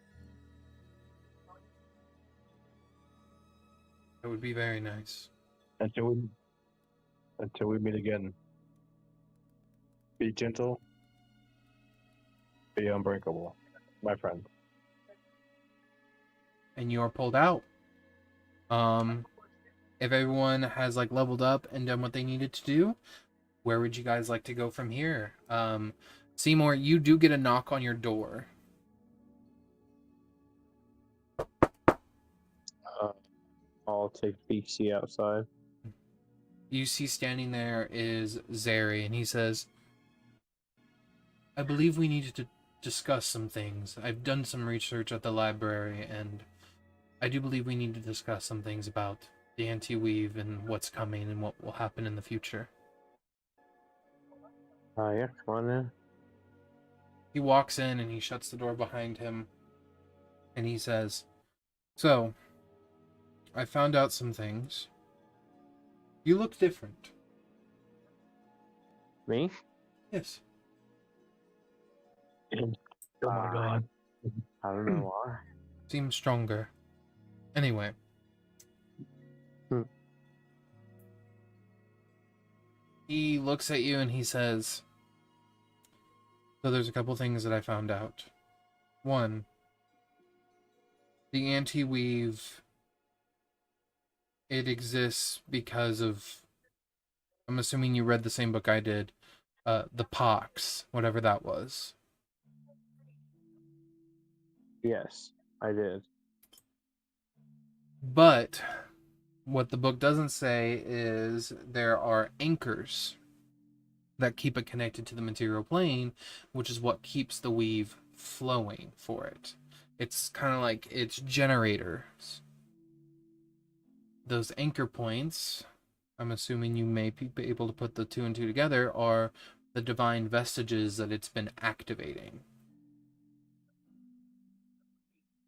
Speaker 1: That would be very nice.
Speaker 2: Until we meet again, be gentle, be unbreakable, my friend.
Speaker 1: And you're pulled out. If everyone has like leveled up and done what they needed to do, where would you guys like to go from here? Seymour, you do get a knock on your door.
Speaker 3: I'll take peek, see outside.
Speaker 1: You see standing there is Zeri, and he says, I believe we needed to discuss some things. I've done some research at the library, and I do believe we need to discuss some things about the anti-weave and what's coming and what will happen in the future.
Speaker 3: Yeah, come on in.
Speaker 1: He walks in and he shuts the door behind him, and he says, so, I found out some things. You look different.
Speaker 3: Me?
Speaker 1: Yes.
Speaker 2: Oh my God.
Speaker 3: I don't know why.
Speaker 1: Seem stronger. Anyway. He looks at you and he says, so there's a couple things that I found out. One, the anti-weave, it exists because of, I'm assuming you read the same book I did, the pacts, whatever that was.
Speaker 3: Yes, I did.
Speaker 1: But what the book doesn't say is there are anchors that keep it connected to the material plane, which is what keeps the weave flowing for it. It's kind of like its generators. Those anchor points, I'm assuming you may be able to put the two and two together, are the divine vestiges that it's been activating.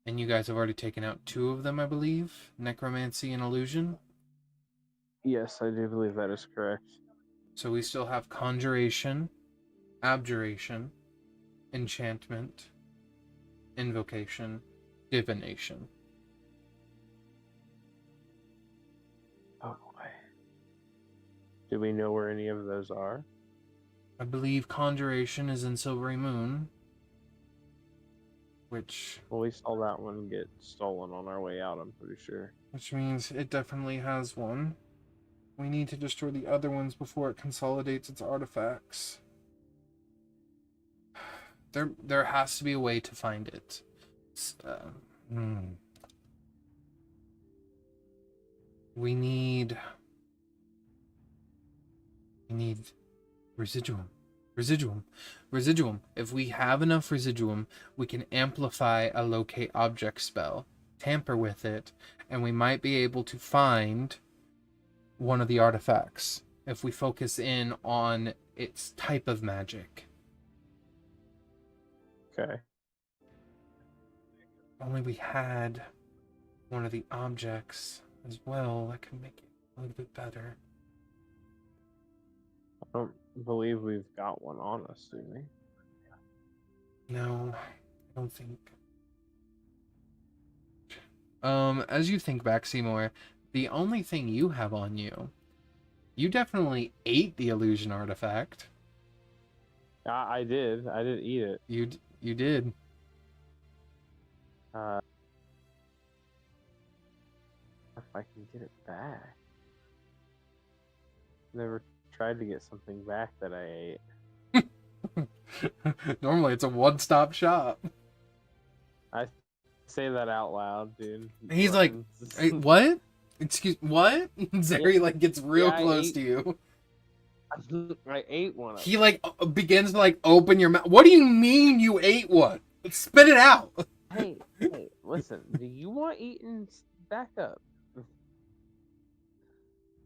Speaker 1: And you guys have already taken out two of them, I believe. Necromancy and Illusion.
Speaker 3: Yes, I do believe that is correct.
Speaker 1: So we still have Conjuration, Abjuration, Enchantment, Invocation, Divination.
Speaker 3: Oh boy. Do we know where any of those are?
Speaker 1: I believe Conjuration is in Silvery Moon, which
Speaker 3: Well, we saw that one get stolen on our way out, I'm pretty sure.
Speaker 1: means it definitely has one. We need to destroy the other ones before it consolidates its artifacts. There has to be a way to find it. We need We need residuum. Residuum. If we have enough residuum, we can amplify a locate object spell, tamper with it, and we might be able to find one of the artifacts if we focus in on its type of magic.
Speaker 3: Okay.
Speaker 1: Only we had one of the objects as well, that could make it a little bit better.
Speaker 3: I don't believe we've got one on us, do we?
Speaker 1: No, I don't think. As you think back, Seymour, the only thing you have on you, you definitely ate the illusion artifact.
Speaker 3: I did. I didn't eat it.
Speaker 1: You did.
Speaker 3: If I can get it back. Never tried to get something back that I ate.
Speaker 1: Normally it's a one-stop shop.
Speaker 3: I say that out loud, dude.
Speaker 1: He's like, "Hey, what? Excuse, what?" Zeri like gets real
Speaker 3: Yeah, I
Speaker 1: close
Speaker 3: ate-
Speaker 1: to you.
Speaker 3: I ate one of
Speaker 1: He
Speaker 3: them.
Speaker 1: like begins to like open your mouth. What do you mean you ate one? Spit it out.
Speaker 3: Hey, listen. Do you want eaten? Back up.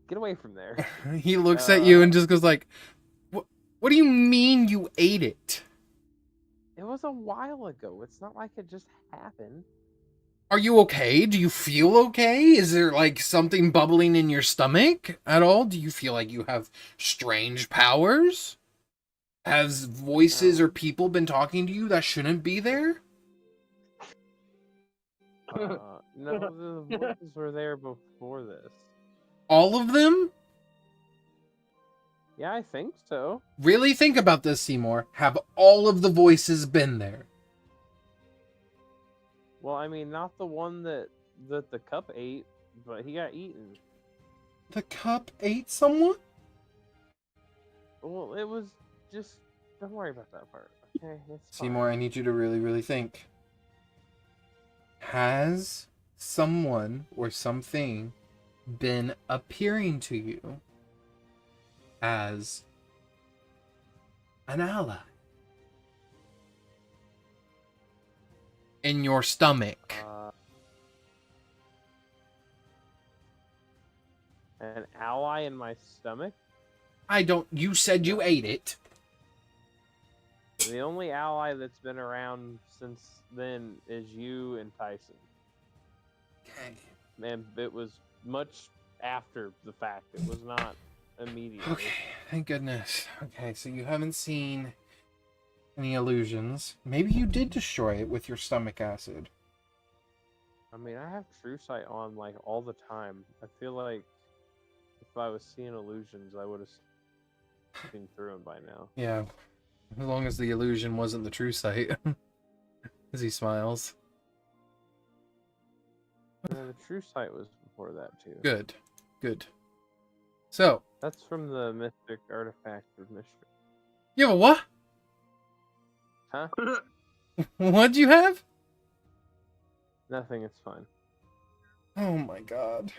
Speaker 3: Get away from there.
Speaker 1: He looks at you and just goes like, What do you mean you ate it?
Speaker 3: It was a while ago. It's not like it just happened.
Speaker 1: Are you okay? Do you feel okay? Is there like something bubbling in your stomach at all? Do you feel like you have strange powers? Has voices or people been talking to you that shouldn't be there?
Speaker 3: No, the voices were there before this.
Speaker 1: All of them?
Speaker 3: Yeah, I think so.
Speaker 1: Really think about this, Seymour. Have all of the voices been there?
Speaker 3: Well, I mean, not the one that the cup ate, but he got eaten.
Speaker 1: The cup ate someone?
Speaker 3: Well, it was just. Don't worry about that part. Okay, it's fine.
Speaker 1: Seymour, I need you to really, really think. Has someone or something been appearing to you as an ally in your stomach?
Speaker 3: An ally in my stomach?
Speaker 1: You said you ate it.
Speaker 3: The only ally that's been around since then is you and Tyson.
Speaker 1: Okay.
Speaker 3: And it was much after the fact. It was not immediately.
Speaker 1: Okay, thank goodness. Okay, so you haven't seen any illusions. Maybe you did destroy it with your stomach acid.
Speaker 3: I mean, I have True Sight on like all the time. I feel like if I was seeing illusions, I would have seen through them by now.
Speaker 1: Yeah, as long as the illusion wasn't the true sight. As he smiles.
Speaker 3: Yeah, the True Sight was before that too.
Speaker 1: Good, good. So,
Speaker 3: That's from the Mystic Artifact of Mystery.
Speaker 1: you have a what?
Speaker 3: Huh?
Speaker 1: What'd you have?
Speaker 3: Nothing, it's fine.
Speaker 1: Oh my god.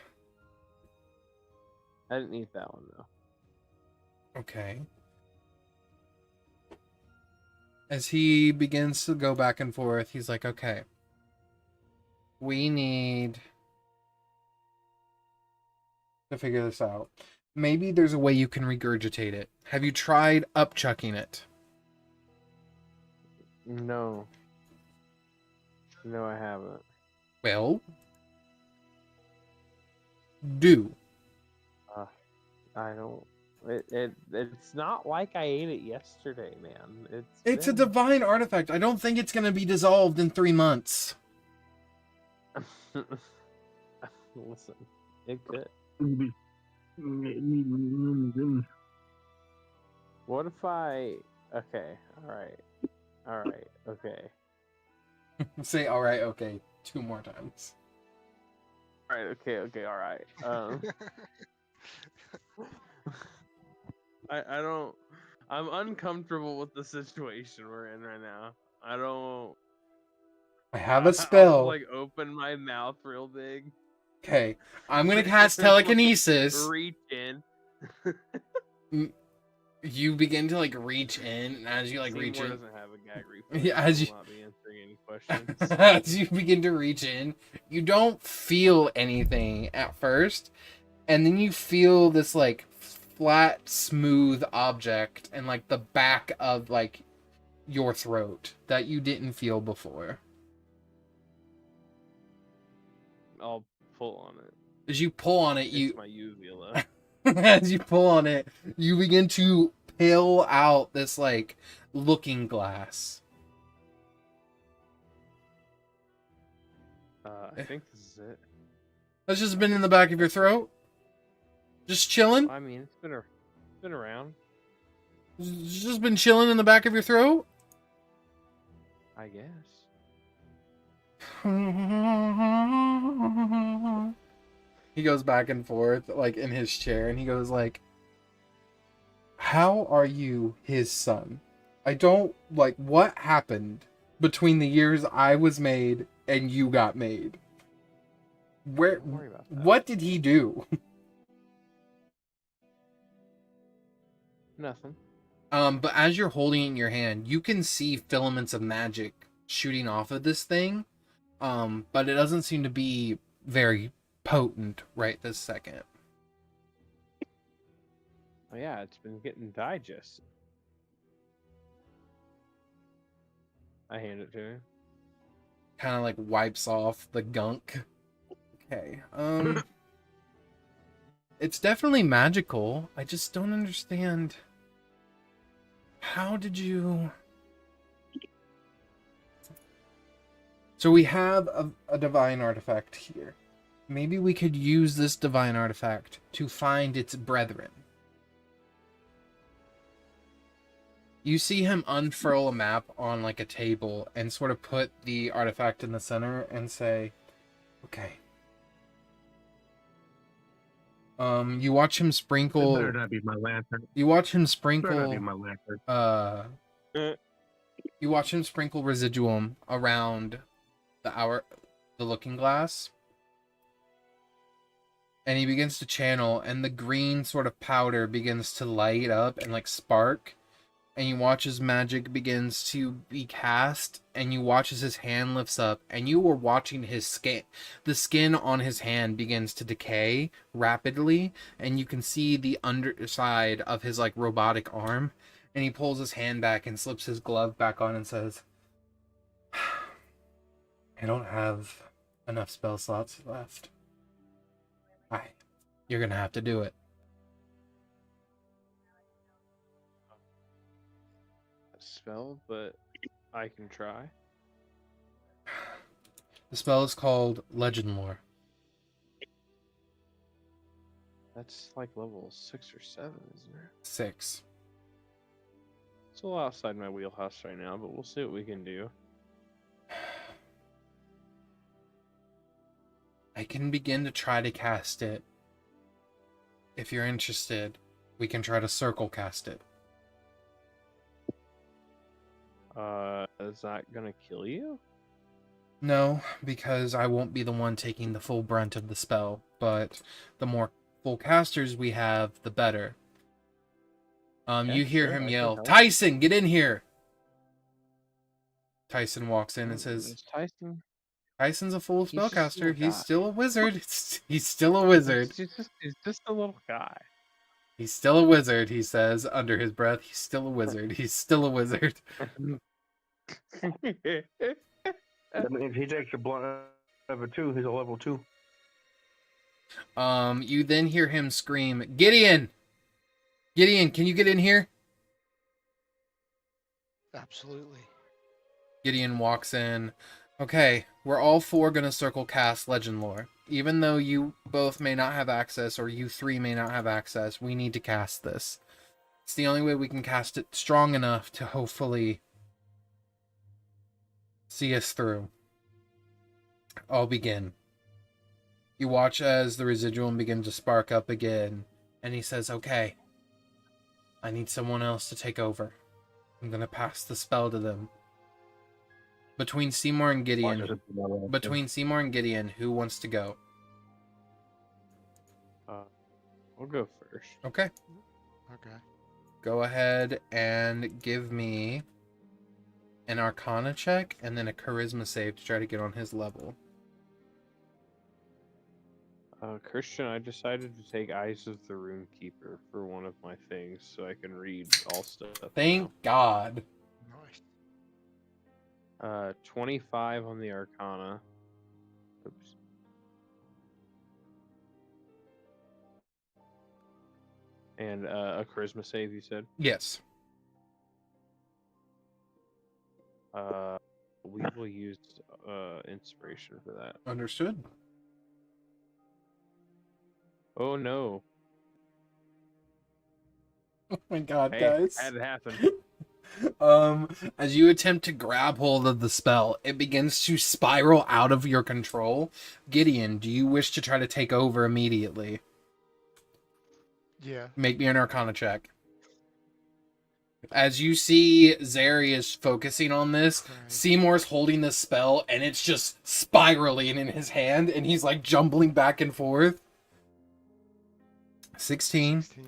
Speaker 3: I didn't eat that one though.
Speaker 1: Okay. As he begins to go back and forth, he's like, okay. We need to figure this out. Maybe there's a way you can regurgitate it. Have you tried upchucking it?
Speaker 3: No. No, I haven't.
Speaker 1: Well, do.
Speaker 3: I don't. It's not like I ate it yesterday, man.
Speaker 1: It's a
Speaker 3: been-
Speaker 1: divine artifact. I don't think it's going to be dissolved in 3 months.
Speaker 3: Listen, it could. What if I? Okay, all right, okay,
Speaker 1: Say, all right, okay, 2 more times.
Speaker 3: all right, okay, all right. I don't. I'm uncomfortable with the situation we're in right now. I don't.
Speaker 1: I have a
Speaker 3: I'll,
Speaker 1: spell.
Speaker 3: like open my mouth real big.
Speaker 1: Okay, I'm going to cast telekinesis.
Speaker 3: Reach in.
Speaker 1: You begin to like reach in, and as you like reach
Speaker 3: Seymour
Speaker 1: in,
Speaker 3: doesn't have a gag reflex.
Speaker 1: Yeah,
Speaker 3: so
Speaker 1: as
Speaker 3: I will
Speaker 1: you-
Speaker 3: not be answering any questions.
Speaker 1: as you begin to reach in, you don't feel anything at first, and then you feel this like flat, smooth object and like the back of like your throat that you didn't feel before.
Speaker 3: I'll pull on it.
Speaker 1: As you pull on it,
Speaker 3: It's
Speaker 1: you
Speaker 3: my uvula.
Speaker 1: as you pull on it, you begin to peel out this like looking glass.
Speaker 3: I think this is it.
Speaker 1: That's just been in the back of your throat, just chilling.
Speaker 3: I mean, it's been around.
Speaker 1: It's just been chilling in the back of your throat.
Speaker 3: I guess.
Speaker 1: He goes back and forth like in his chair, and he goes like, how are you his son? I don't like what happened between the years I was made and you got made. Where
Speaker 3: Don't worry about that.
Speaker 1: what did he do?
Speaker 3: Nothing.
Speaker 1: But as you're holding it in your hand, you can see filaments of magic shooting off of this thing. But it doesn't seem to be very potent right this second.
Speaker 3: Oh yeah, it's been getting digested. I hand it to him.
Speaker 1: Kind of like wipes off the gunk. Okay. It's definitely magical. I just don't understand. How did you... So we have a divine artifact here. Maybe we could use this divine artifact to find its brethren. You see him unfurl a map on like a table and sort of put the artifact in the center and say, okay. You watch him
Speaker 5: It
Speaker 1: sprinkle...
Speaker 5: better not be my lantern.
Speaker 1: You watch him
Speaker 5: It better not be
Speaker 1: sprinkle...
Speaker 5: my lantern.
Speaker 1: You watch him sprinkle residuum around the looking glass. And he begins to channel, and the green sort of powder begins to light up and like spark. And you watch as magic begins to be cast, and you watch as his hand lifts up, and you are watching his skin. The skin on his hand begins to decay rapidly, and you can see the underside of his like robotic arm. And he pulls his hand back and slips his glove back on and says, I don't have enough spell slots left. You're gonna have to do it.
Speaker 3: Spell, but I can try.
Speaker 1: The spell is called Legend Lore.
Speaker 3: That's like level 6 or 7, isn't it?
Speaker 1: 6.
Speaker 3: It's a little outside my wheelhouse right now, but we'll see what we can do.
Speaker 1: I can begin to try to cast it. If you're interested, we can try to circle cast it.
Speaker 3: Is that gonna kill you?
Speaker 1: No, because I won't be the one taking the full brunt of the spell, but the more full casters we have, the better.
Speaker 3: Okay,
Speaker 1: You hear
Speaker 3: sure,
Speaker 1: him
Speaker 3: I can
Speaker 1: yell,
Speaker 3: help.
Speaker 1: Tyson, get in here! Tyson walks in and says,
Speaker 3: Is Tyson?
Speaker 1: Tyson's a full
Speaker 3: He's just a
Speaker 1: spellcaster.
Speaker 3: little
Speaker 1: He's
Speaker 3: guy.
Speaker 1: still a wizard. He's still a wizard.
Speaker 3: He's just a little guy.
Speaker 1: He's still a wizard, he says under his breath. He's still a wizard. He's still a wizard.
Speaker 5: I mean, if he takes a blunt level 2, he's a level 2.
Speaker 1: You then hear him scream, Gideon! Gideon, can you get in here?
Speaker 4: Absolutely.
Speaker 1: Gideon walks in. Okay, we're all four gonna circle cast Legend Lore. Even though you both may not have access, or you three may not have access, we need to cast this. It's the only way we can cast it strong enough to hopefully see us through. I'll begin. You watch as the residuum begins to spark up again, and he says, okay, I need someone else to take over. I'm gonna pass the spell to them. Between Simour and Gideon, who wants to go?
Speaker 3: I'll go first.
Speaker 1: Okay.
Speaker 4: Okay.
Speaker 1: go ahead and give me an Arcana check and then a Charisma save to try to get on his level.
Speaker 3: Christian, I decided to take Eyes of the Runekeeper for one of my things so I can read all stuff.
Speaker 1: Thank God.
Speaker 4: Nice.
Speaker 3: 25 on the Arcana. Oops. And a Charisma save, you said?
Speaker 1: Yes.
Speaker 3: We will use inspiration for that.
Speaker 1: Understood.
Speaker 3: Oh no.
Speaker 1: Oh my God,
Speaker 3: Hey,
Speaker 1: guys.
Speaker 3: had it happen.
Speaker 1: As you attempt to grab hold of the spell, it begins to spiral out of your control. Gideon, do you wish to try to take over immediately?
Speaker 4: Yeah.
Speaker 1: Make me an Arcana check. As you see Zarius focusing on this,
Speaker 4: Right.
Speaker 1: Seymour's holding the spell, and it's just spiraling in his hand, and he's like jumbling back and forth. 16.
Speaker 4: 16.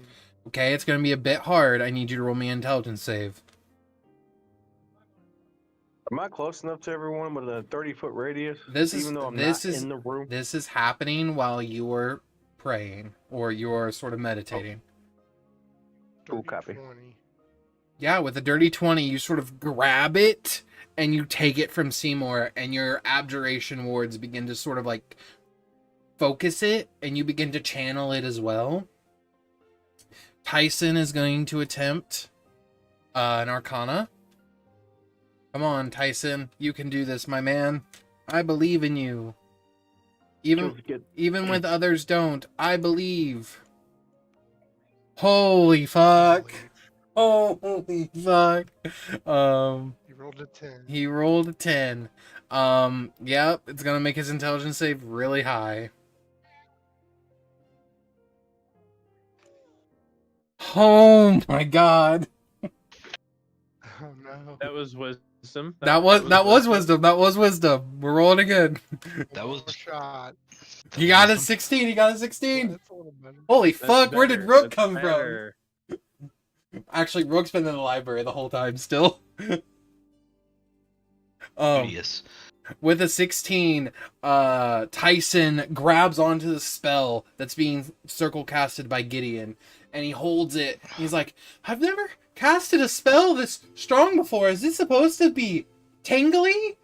Speaker 1: Okay, it's going to be a bit hard. I need you to roll me an intelligence save.
Speaker 2: Am I close enough to everyone with a 30-foot radius?
Speaker 1: This is-
Speaker 2: even though I'm
Speaker 1: this
Speaker 2: not
Speaker 1: is-
Speaker 2: in the room.
Speaker 1: This is happening while you're praying, or you're sort of meditating.
Speaker 2: Cool copy.
Speaker 4: 20.
Speaker 1: Yeah, with a dirty 20, you sort of grab it, and you take it from Seymour, and your abjuration wards begin to sort of like focus it, and you begin to channel it as well. Tyson is going to attempt an Arcana. Come on, Tyson. You can do this, my man. I believe in you. Even with others don't, I believe. Holy fuck. Holy fuck.
Speaker 4: He rolled a 10.
Speaker 1: He rolled a 10. Yep, it's gonna make his intelligence save really high. Oh my God.
Speaker 4: Oh no.
Speaker 3: That was wisdom.
Speaker 1: That was wisdom. That was wisdom. We're rolling again.
Speaker 6: That
Speaker 4: One more
Speaker 6: was-
Speaker 4: shot.
Speaker 1: He got a 16. He got a 16.
Speaker 4: That's a little better.
Speaker 1: Holy
Speaker 3: That's
Speaker 1: fuck, where did
Speaker 3: better,
Speaker 1: Rook
Speaker 3: that's
Speaker 1: come
Speaker 3: better.
Speaker 1: from? Actually, Rook's been in the library the whole time still.
Speaker 6: Yes.
Speaker 1: With a 16, Tyson grabs onto the spell that's being circle casted by Gideon, and he holds it. He's like, I've never casted a spell this strong before. Is this supposed to be tingly?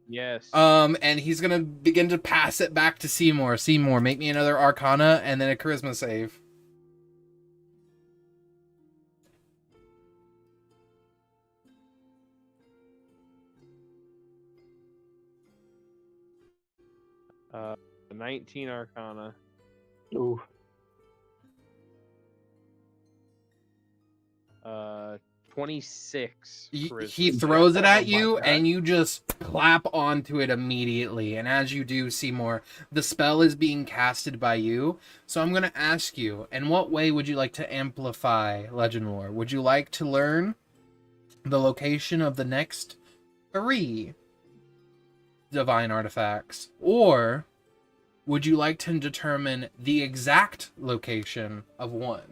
Speaker 3: Yes.
Speaker 1: And he's gonna begin to pass it back to Seymour. Seymour, make me another Arcana and then a Charisma save.
Speaker 3: Uh, 19 Arcana.
Speaker 2: Ooh.
Speaker 3: 26.
Speaker 1: He
Speaker 3: charisma.
Speaker 1: throws it at
Speaker 2: Oh my
Speaker 1: you,
Speaker 2: God.
Speaker 1: and you just clap onto it immediately. And as you do, Seymour, the spell is being casted by you. So I'm going to ask you, in what way would you like to amplify Legend Lore? Would you like to learn the location of the next 3 divine artifacts? Or would you like to determine the exact location of one?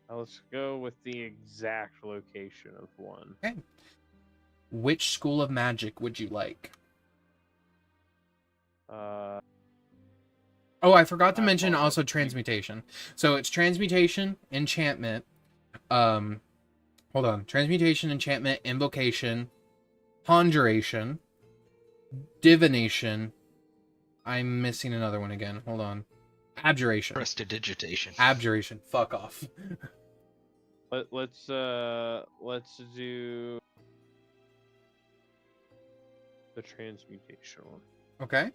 Speaker 3: Let's go with the exact location of one.
Speaker 1: Which school of magic would you like?
Speaker 3: Uh,
Speaker 1: Oh, I forgot to mention
Speaker 3: Eyeball.
Speaker 1: also transmutation. So it's transmutation, enchantment. Hold on. Transmutation, enchantment, invocation, conjuration, divination. I'm missing another one again. Hold on. Abjuration.
Speaker 6: Prestidigitation.
Speaker 1: Abjuration. Fuck off.
Speaker 3: let's do the transmutation one.
Speaker 1: Okay.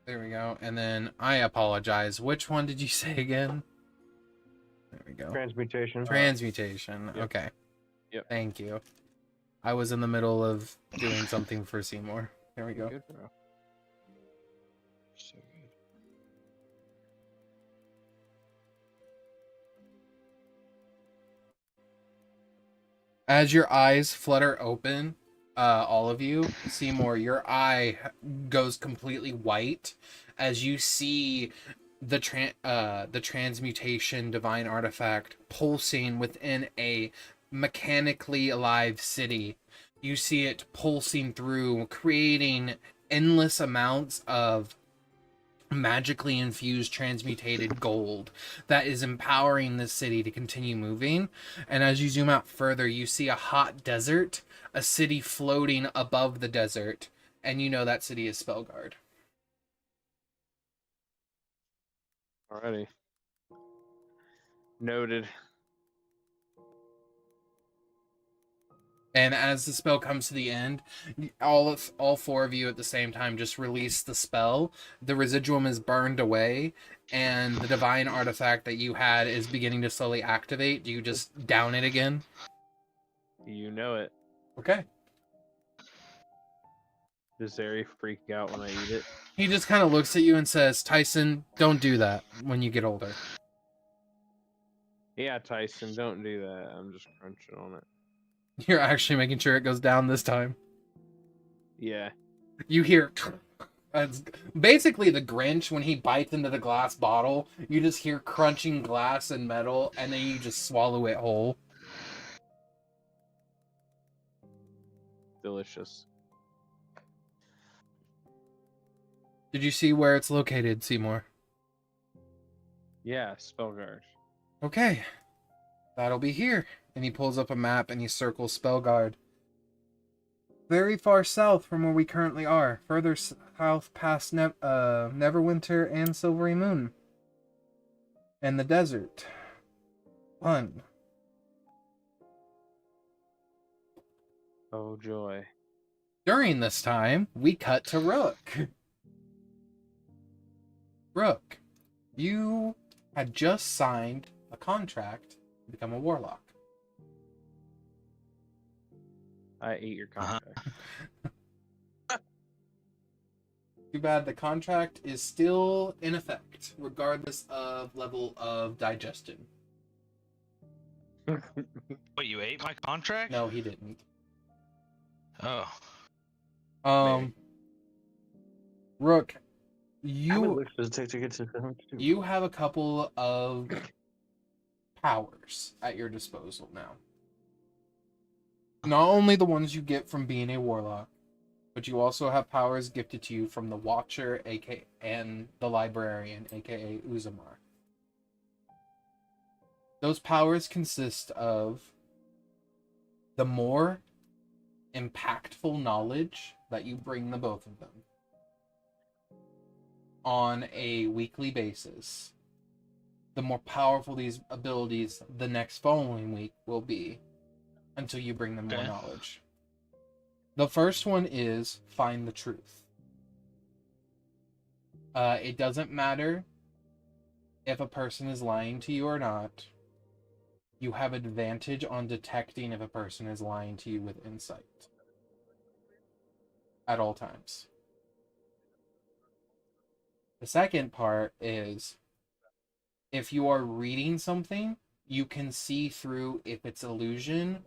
Speaker 1: There we go. And then I apologize. Which one did you say again? There we go.
Speaker 2: Transmutation.
Speaker 1: Transmutation.
Speaker 3: Yep.
Speaker 1: Okay.
Speaker 3: Yep.
Speaker 1: Thank you. I was in the middle of doing something for Seymour. There we go.
Speaker 3: Good, bro. So good.
Speaker 1: As your eyes flutter open, all of you, Seymour, your eye goes completely white as you see the transmutation divine artifact pulsing within a mechanically alive city. You see it pulsing through, creating endless amounts of magically infused transmutated gold that is empowering this city to continue moving. And as you zoom out further, you see a hot desert, a city floating above the desert, and you know that city is Spellguard.
Speaker 3: Alrighty. Noted.
Speaker 1: And as the spell comes to the end, all four of you at the same time just release the spell. The residuum is burned away, and the divine artifact that you had is beginning to slowly activate. Do you just down it again?
Speaker 3: You know it.
Speaker 1: Okay.
Speaker 3: Does Zeri freak out when I eat it?
Speaker 1: He just kind of looks at you and says, Tyson, don't do that when you get older.
Speaker 3: Yeah, Tyson, don't do that. I'm just crunching on it.
Speaker 1: You're actually making sure it goes down this time.
Speaker 3: Yeah.
Speaker 1: You hear... It's basically the Grinch when he bites into the glass bottle. You just hear crunching glass and metal, and then you just swallow it whole.
Speaker 3: Delicious.
Speaker 1: Did you see where it's located, Seymour?
Speaker 3: Yeah, Spellguard.
Speaker 1: Okay. That'll be here. And he pulls up a map and he circles Spellguard. Very far south from where we currently are. Further south past Neverwinter and Silvery Moon. And the desert. Fun.
Speaker 3: Oh, joy.
Speaker 1: During this time, we cut to Rook. Rook, you had just signed a contract to become a Warlock.
Speaker 3: I ate your contract.
Speaker 1: Too bad the contract is still in effect, regardless of level of digestion.
Speaker 6: Wait, you ate my contract?
Speaker 1: No, he didn't.
Speaker 6: Oh.
Speaker 1: Rook,
Speaker 2: How much
Speaker 1: you
Speaker 2: work does it take to get to
Speaker 1: you have a couple of powers at your disposal now. Not only the ones you get from being a warlock, but you also have powers gifted to you from the Watcher, and the Librarian, aka Uzumar. Those powers consist of the more impactful knowledge that you bring the both of them on a weekly basis, the more powerful these abilities the next following week will be until you bring them more
Speaker 6: Okay.
Speaker 1: knowledge. The first one is find the truth. It doesn't matter if a person is lying to you or not. You have advantage on detecting if a person is lying to you with insight at all times. The second part is if you are reading something, you can see through if it's illusion,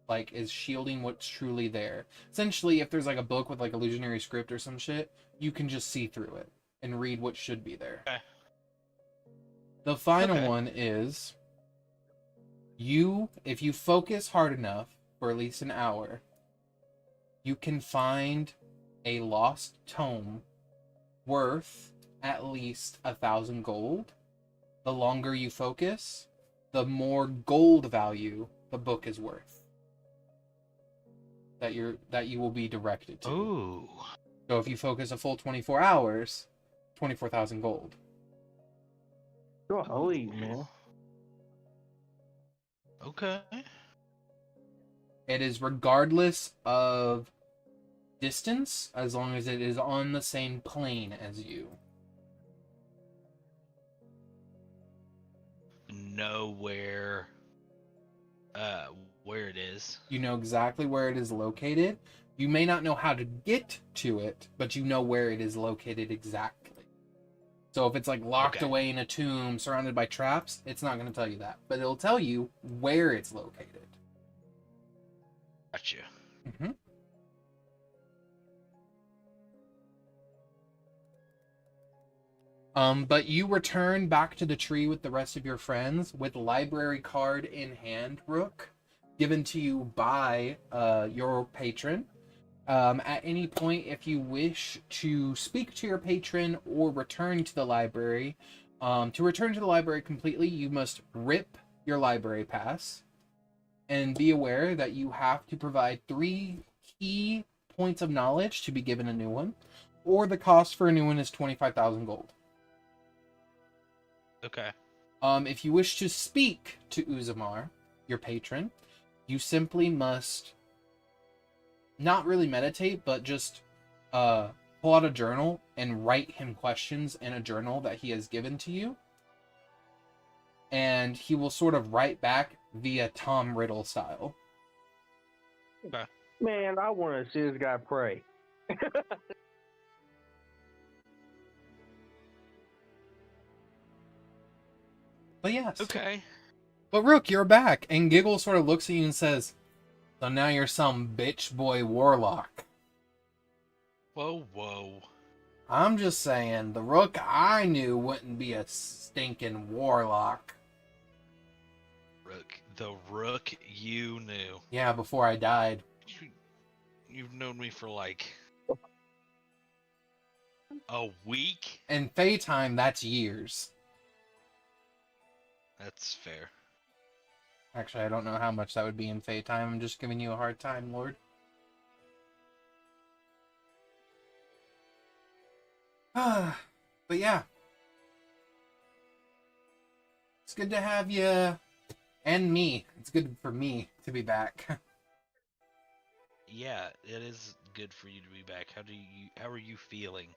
Speaker 1: like is shielding what's truly there. Essentially, if there's like a book with like illusionary script or some shit, you can just see through it and read what should be there.
Speaker 6: Okay.
Speaker 1: The final
Speaker 6: Okay.
Speaker 1: one is if you focus hard enough for at least an hour, you can find a lost tome worth at least 1,000 gold. The longer you focus, the more gold value the book is worth that you will be directed to.
Speaker 6: Ooh.
Speaker 1: So if you focus a full 24 hours, 24,000 gold.
Speaker 2: You're holy, man.
Speaker 6: Okay.
Speaker 1: It is regardless of distance, as long as it is on the same plane as you.
Speaker 6: Know where Where it is.
Speaker 1: You know exactly where it is located. You may not know how to get to it, but you know where it is located exactly. So if it's like locked
Speaker 6: Okay.
Speaker 1: away in a tomb surrounded by traps, it's not going to tell you that, but it'll tell you where it's located.
Speaker 6: Gotcha.
Speaker 1: Mm-hmm. But you return back to the tree with the rest of your friends with library card in hand, Rook, given to you by your patron. At any point, if you wish to speak to your patron or return to the library, to return to the library completely, you must rip your library pass. And be aware that you have to provide 3 key points of knowledge to be given a new one, or the cost for a new one is 25,000 gold.
Speaker 6: Okay.
Speaker 1: If you wish to speak to Uzumar, your patron, you simply must not really meditate, but just pull out a journal and write him questions in a journal that he has given to you. And he will sort of write back via Tom Riddle style.
Speaker 6: Okay.
Speaker 5: Man, I want to see this guy pray.
Speaker 1: But yes.
Speaker 6: Okay.
Speaker 1: But Rook, you're back. And Giggle sort of looks at you and says, so now you're some bitch boy warlock.
Speaker 6: Whoa, whoa.
Speaker 1: I'm just saying, the Rook I knew wouldn't be a stinking warlock.
Speaker 6: Rook. The Rook you knew.
Speaker 1: Yeah, before I died.
Speaker 6: You've known me for like a week?
Speaker 1: In Fae time, that's years.
Speaker 6: That's fair.
Speaker 1: Actually, I don't know how much that would be in Fae time. I'm just giving you a hard time, Lord. But yeah. It's good to have you and me. It's good for me to be back.
Speaker 6: Yeah, it is good for you to be back. How are you feeling?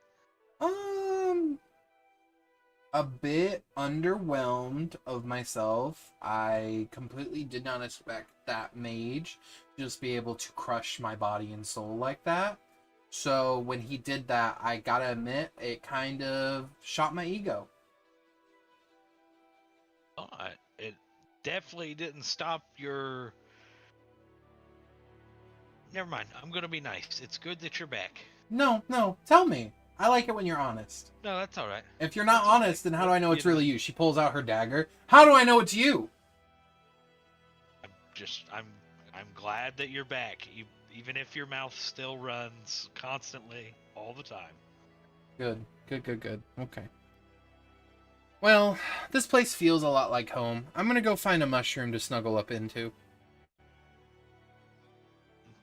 Speaker 1: A bit underwhelmed of myself. I completely did not expect that mage to just be able to crush my body and soul like that. So when he did that, I gotta admit, it kind of shot my ego.
Speaker 6: Oh, it definitely didn't stop your... Never mind. I'm gonna be nice. It's good that you're back.
Speaker 1: No, tell me. I like it when you're honest.
Speaker 6: No, that's all right.
Speaker 1: If you're not
Speaker 6: That's okay.
Speaker 1: honest, then how do I know it's really you? She pulls out her dagger. How do I know it's you?
Speaker 6: I'm glad that you're back. Even if your mouth still runs constantly, all the time.
Speaker 1: Good. Okay. Well, this place feels a lot like home. I'm gonna go find a mushroom to snuggle up into.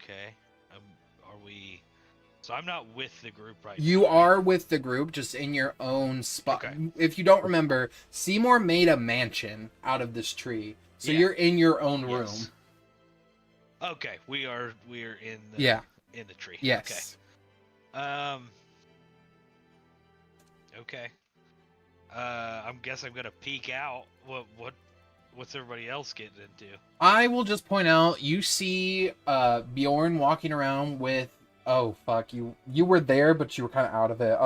Speaker 6: Okay. Are we... So I'm not with the group right now.
Speaker 1: You
Speaker 6: right?
Speaker 1: are with the group, just in your own spot.
Speaker 6: Okay.
Speaker 1: If you don't remember, Simour made a mansion out of this tree. So
Speaker 6: Yeah.
Speaker 1: you're in your own room.
Speaker 6: Yes. Okay, we're in the in the tree.
Speaker 1: Yes.
Speaker 6: Okay. Okay. I guess I'm gonna peek out. What's everybody else getting into?
Speaker 1: I will just point out, you see Bjorn walking around with... Oh, fuck. You were there, but you were kind of out of it.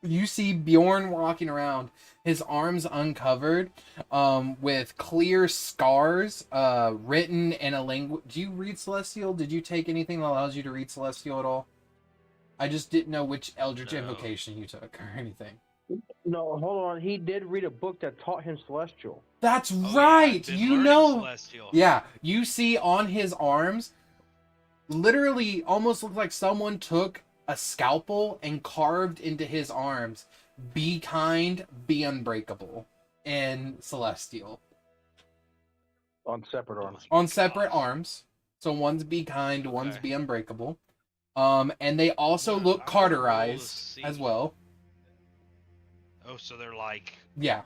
Speaker 1: You see Bjorn walking around, his arms uncovered, with clear scars, written in a language... Do you read Celestial? Did you take anything that allows you to read Celestial at all? I just didn't know which Eldritch
Speaker 6: No.
Speaker 1: Invocation you took or anything.
Speaker 5: No, hold on. He did read a book that taught him Celestial.
Speaker 1: That's
Speaker 6: Oh, yeah,
Speaker 1: right!
Speaker 6: I've been
Speaker 1: You
Speaker 6: learning
Speaker 1: know...
Speaker 6: Celestial.
Speaker 1: Yeah, you see on his arms, literally almost looked like someone took a scalpel and carved into his arms, "Be kind, be unbreakable," in Celestial.
Speaker 5: On separate arms.
Speaker 1: On separate arms. So one's be kind, one's
Speaker 6: Okay.
Speaker 1: be unbreakable. And they also
Speaker 6: Yeah,
Speaker 1: look
Speaker 6: I'm gonna roll to
Speaker 1: carterized
Speaker 6: see.
Speaker 1: as well.
Speaker 6: Oh, so they're like...
Speaker 1: Yeah.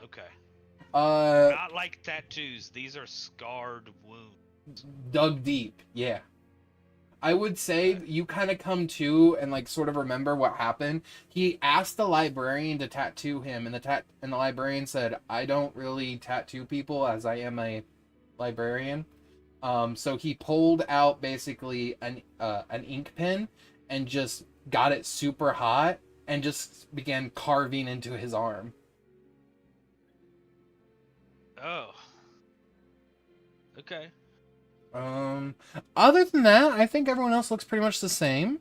Speaker 6: Okay.
Speaker 1: Uh,
Speaker 6: Not like tattoos. These are scarred wounds.
Speaker 1: dug deep. Yeah. I would say you kind of come to and like sort of remember what happened. He asked the librarian to tattoo him, and the librarian said, "I don't really tattoo people, as I am a librarian. So he pulled out basically an ink pen and just got it super hot and just began carving into his arm.
Speaker 6: Oh. Okay.
Speaker 1: Other than that, I think everyone else looks pretty much the same.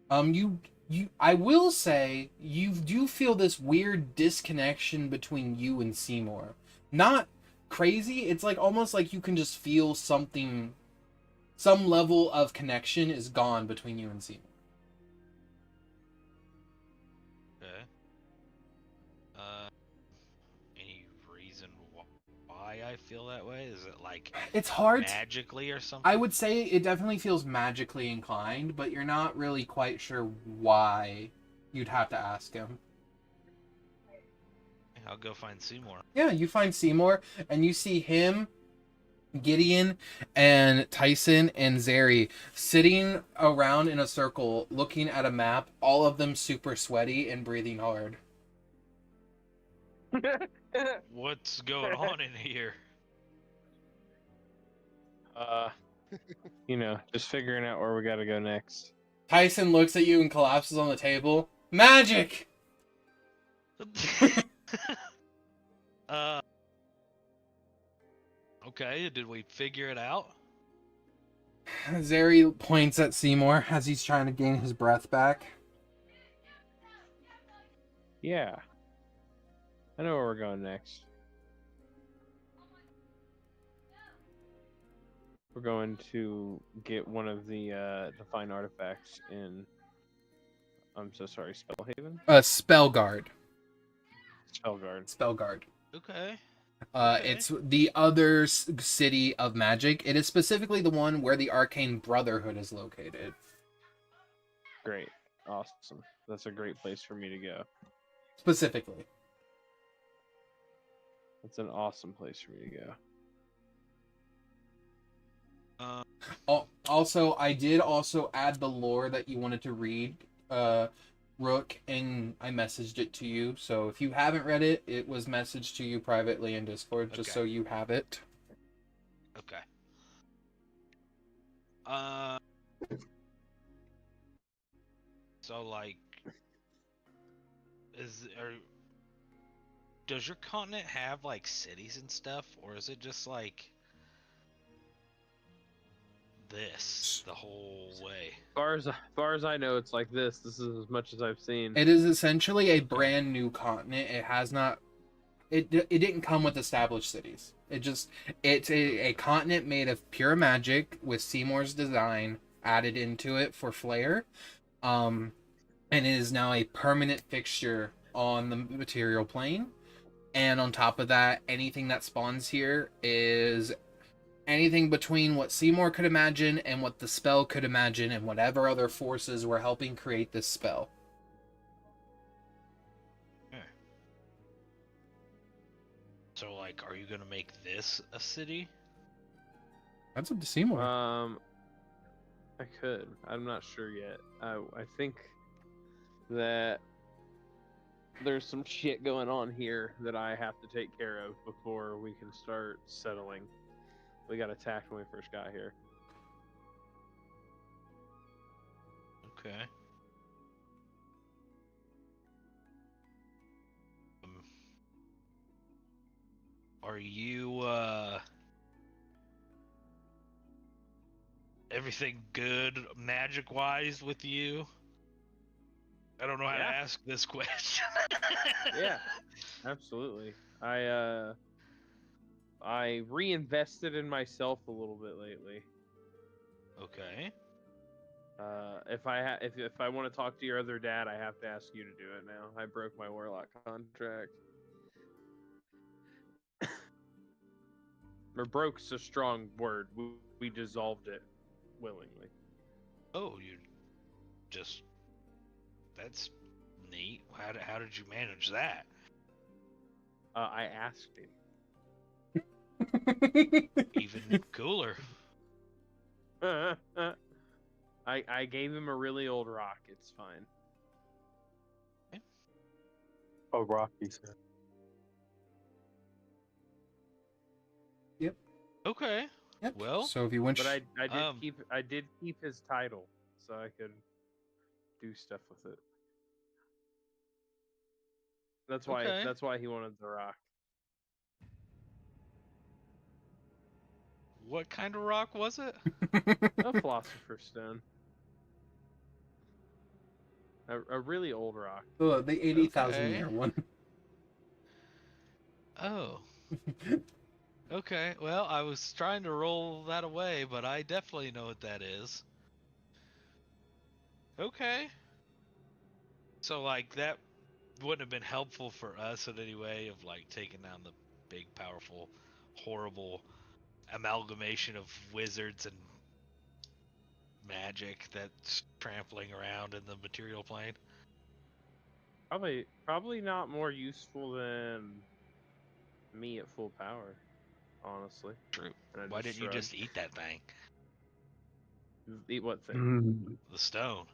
Speaker 1: I will say you do feel this weird disconnection between you and Simour. Not crazy. It's like almost like you can just feel something, some level of connection is gone between you and Simour.
Speaker 6: Okay. Any reason why I feel that way? Is it like
Speaker 1: It's hard.
Speaker 6: magically or something?
Speaker 1: I would say it definitely feels magically inclined, but you're not really quite sure why. You'd have to ask him.
Speaker 6: I'll go find Seymour.
Speaker 1: Yeah, you find Seymour, and you see him, Gideon, and Tyson, and Zeri sitting around in a circle, looking at a map, all of them super sweaty and breathing hard.
Speaker 6: What's going on in here?
Speaker 3: Just figuring out where we gotta go next.
Speaker 1: Tyson looks at you and collapses on the table. Magic!
Speaker 6: Okay, did we figure it out?
Speaker 1: Zeri points at Seymour as he's trying to gain his breath back.
Speaker 3: Yeah. I know where we're going next. We're going to get one of the divine artifacts in... I'm so sorry, Spellhaven?
Speaker 1: Spellguard.
Speaker 3: Spellguard.
Speaker 1: Spellguard.
Speaker 6: Okay.
Speaker 1: It's the other city of magic. It is specifically the one where the Arcane Brotherhood is located.
Speaker 3: Great. Awesome. That's a great place for me to go.
Speaker 1: Specifically.
Speaker 3: That's an awesome place for me to go.
Speaker 1: Also, I did also add the lore that you wanted to read, Rook, and I messaged it to you. So if you haven't read it, it was messaged to you privately in Discord, just so you have it.
Speaker 6: Okay. So like, does your continent have like cities and stuff, or is it just like this the whole way?
Speaker 3: As far as I know, it's like this. This is as much as I've seen.
Speaker 1: It is essentially a brand new continent. It has not. It didn't come with established cities. It's a continent made of pure magic with Seymour's design added into it for flair, and it is now a permanent fixture on the material plane. And on top of that, anything that spawns here is anything between what Seymour could imagine and what the spell could imagine, and whatever other forces were helping create this spell.
Speaker 6: So, like, are you gonna make this a city?
Speaker 1: That's up to Seymour.
Speaker 3: I could. I'm not sure yet. I think that there's some shit going on here that I have to take care of before we can start settling. We got attacked when we first got here.
Speaker 6: Okay. Are you, everything good magic-wise with you? I don't know how to ask this question.
Speaker 3: Yeah, absolutely. I reinvested in myself a little bit lately.
Speaker 6: Okay.
Speaker 3: If I want to talk to your other dad, I have to ask you to do it now. I broke my Warlock contract. Or broke's a strong word. We dissolved it willingly.
Speaker 6: Oh, that's neat. How did you manage that?
Speaker 3: I asked him.
Speaker 6: Even cooler.
Speaker 3: I gave him a really old rock. It's fine.
Speaker 2: Oh, rock, he said.
Speaker 1: Yep.
Speaker 6: Okay.
Speaker 1: Yep.
Speaker 6: Well,
Speaker 1: So if you went,
Speaker 3: But I
Speaker 6: Um,
Speaker 3: did keep his title, so I could do stuff with it.
Speaker 6: Okay.
Speaker 3: That's why he wanted the rock.
Speaker 6: what kind of rock was it?
Speaker 3: A philosopher's stone. A really old rock.
Speaker 1: the 80,000
Speaker 6: Okay.
Speaker 1: year one.
Speaker 6: Oh. Okay. Well, I was trying to roll that away, but I definitely know what that is. Okay. So like that wouldn't have been helpful for us in any way of like taking down the big, powerful, horrible amalgamation of wizards and magic that's trampling around in the material plane.
Speaker 3: Probably not more useful than me at full power, honestly.
Speaker 6: True.
Speaker 3: And I
Speaker 6: Why
Speaker 3: just
Speaker 6: didn't you just
Speaker 3: shrugged.
Speaker 6: eat that thing?
Speaker 3: Eat what thing?
Speaker 5: Mm.
Speaker 6: The stone.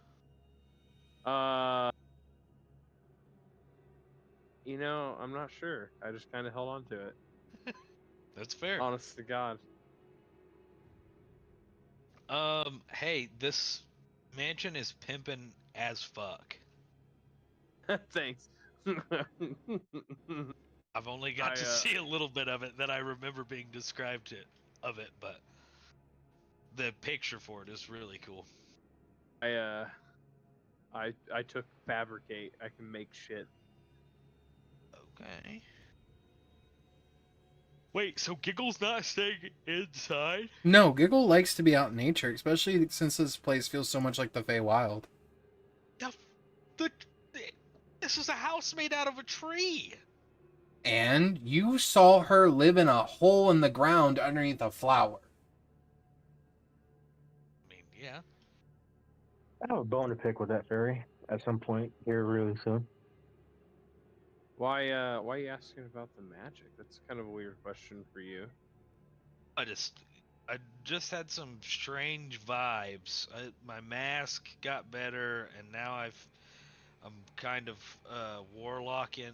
Speaker 3: You know, I'm not sure. I just kind of held on to it.
Speaker 6: That's fair.
Speaker 3: Honest to God.
Speaker 6: Hey, this mansion is pimping as fuck.
Speaker 3: Thanks.
Speaker 6: I've only got to
Speaker 3: I,
Speaker 6: see a little bit of it that I remember being described of it, but the picture for it is really cool.
Speaker 3: I took fabricate. I can make shit.
Speaker 6: Okay. Wait, so Giggle's not staying inside?
Speaker 1: No, Giggle likes to be out in nature, especially since this place feels so much like the Feywild.
Speaker 6: The, this is a house made out of a tree.
Speaker 1: And you saw her live in a hole in the ground underneath a flower.
Speaker 6: I mean, yeah.
Speaker 5: I have a bone to pick with that fairy at some point here really soon.
Speaker 3: Why are you asking about the magic? That's kind of a weird question for you.
Speaker 6: I just had some strange vibes. My mask got better, and now I'm kind of warlocking.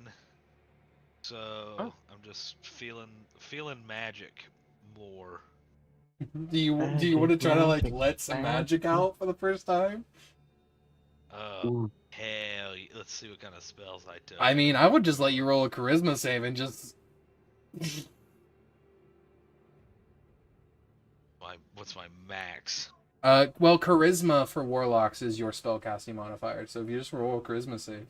Speaker 6: So
Speaker 3: Oh.
Speaker 6: I'm just feeling magic more.
Speaker 1: Do you want to try to like let some magic out for the first time?
Speaker 5: Ooh.
Speaker 6: Hell, let's see what kind of spells I took.
Speaker 1: I mean, I would just let you roll a charisma save and just.
Speaker 6: What's my max?
Speaker 1: Well, charisma for warlocks is your spellcasting modifier, so if you just roll a charisma save.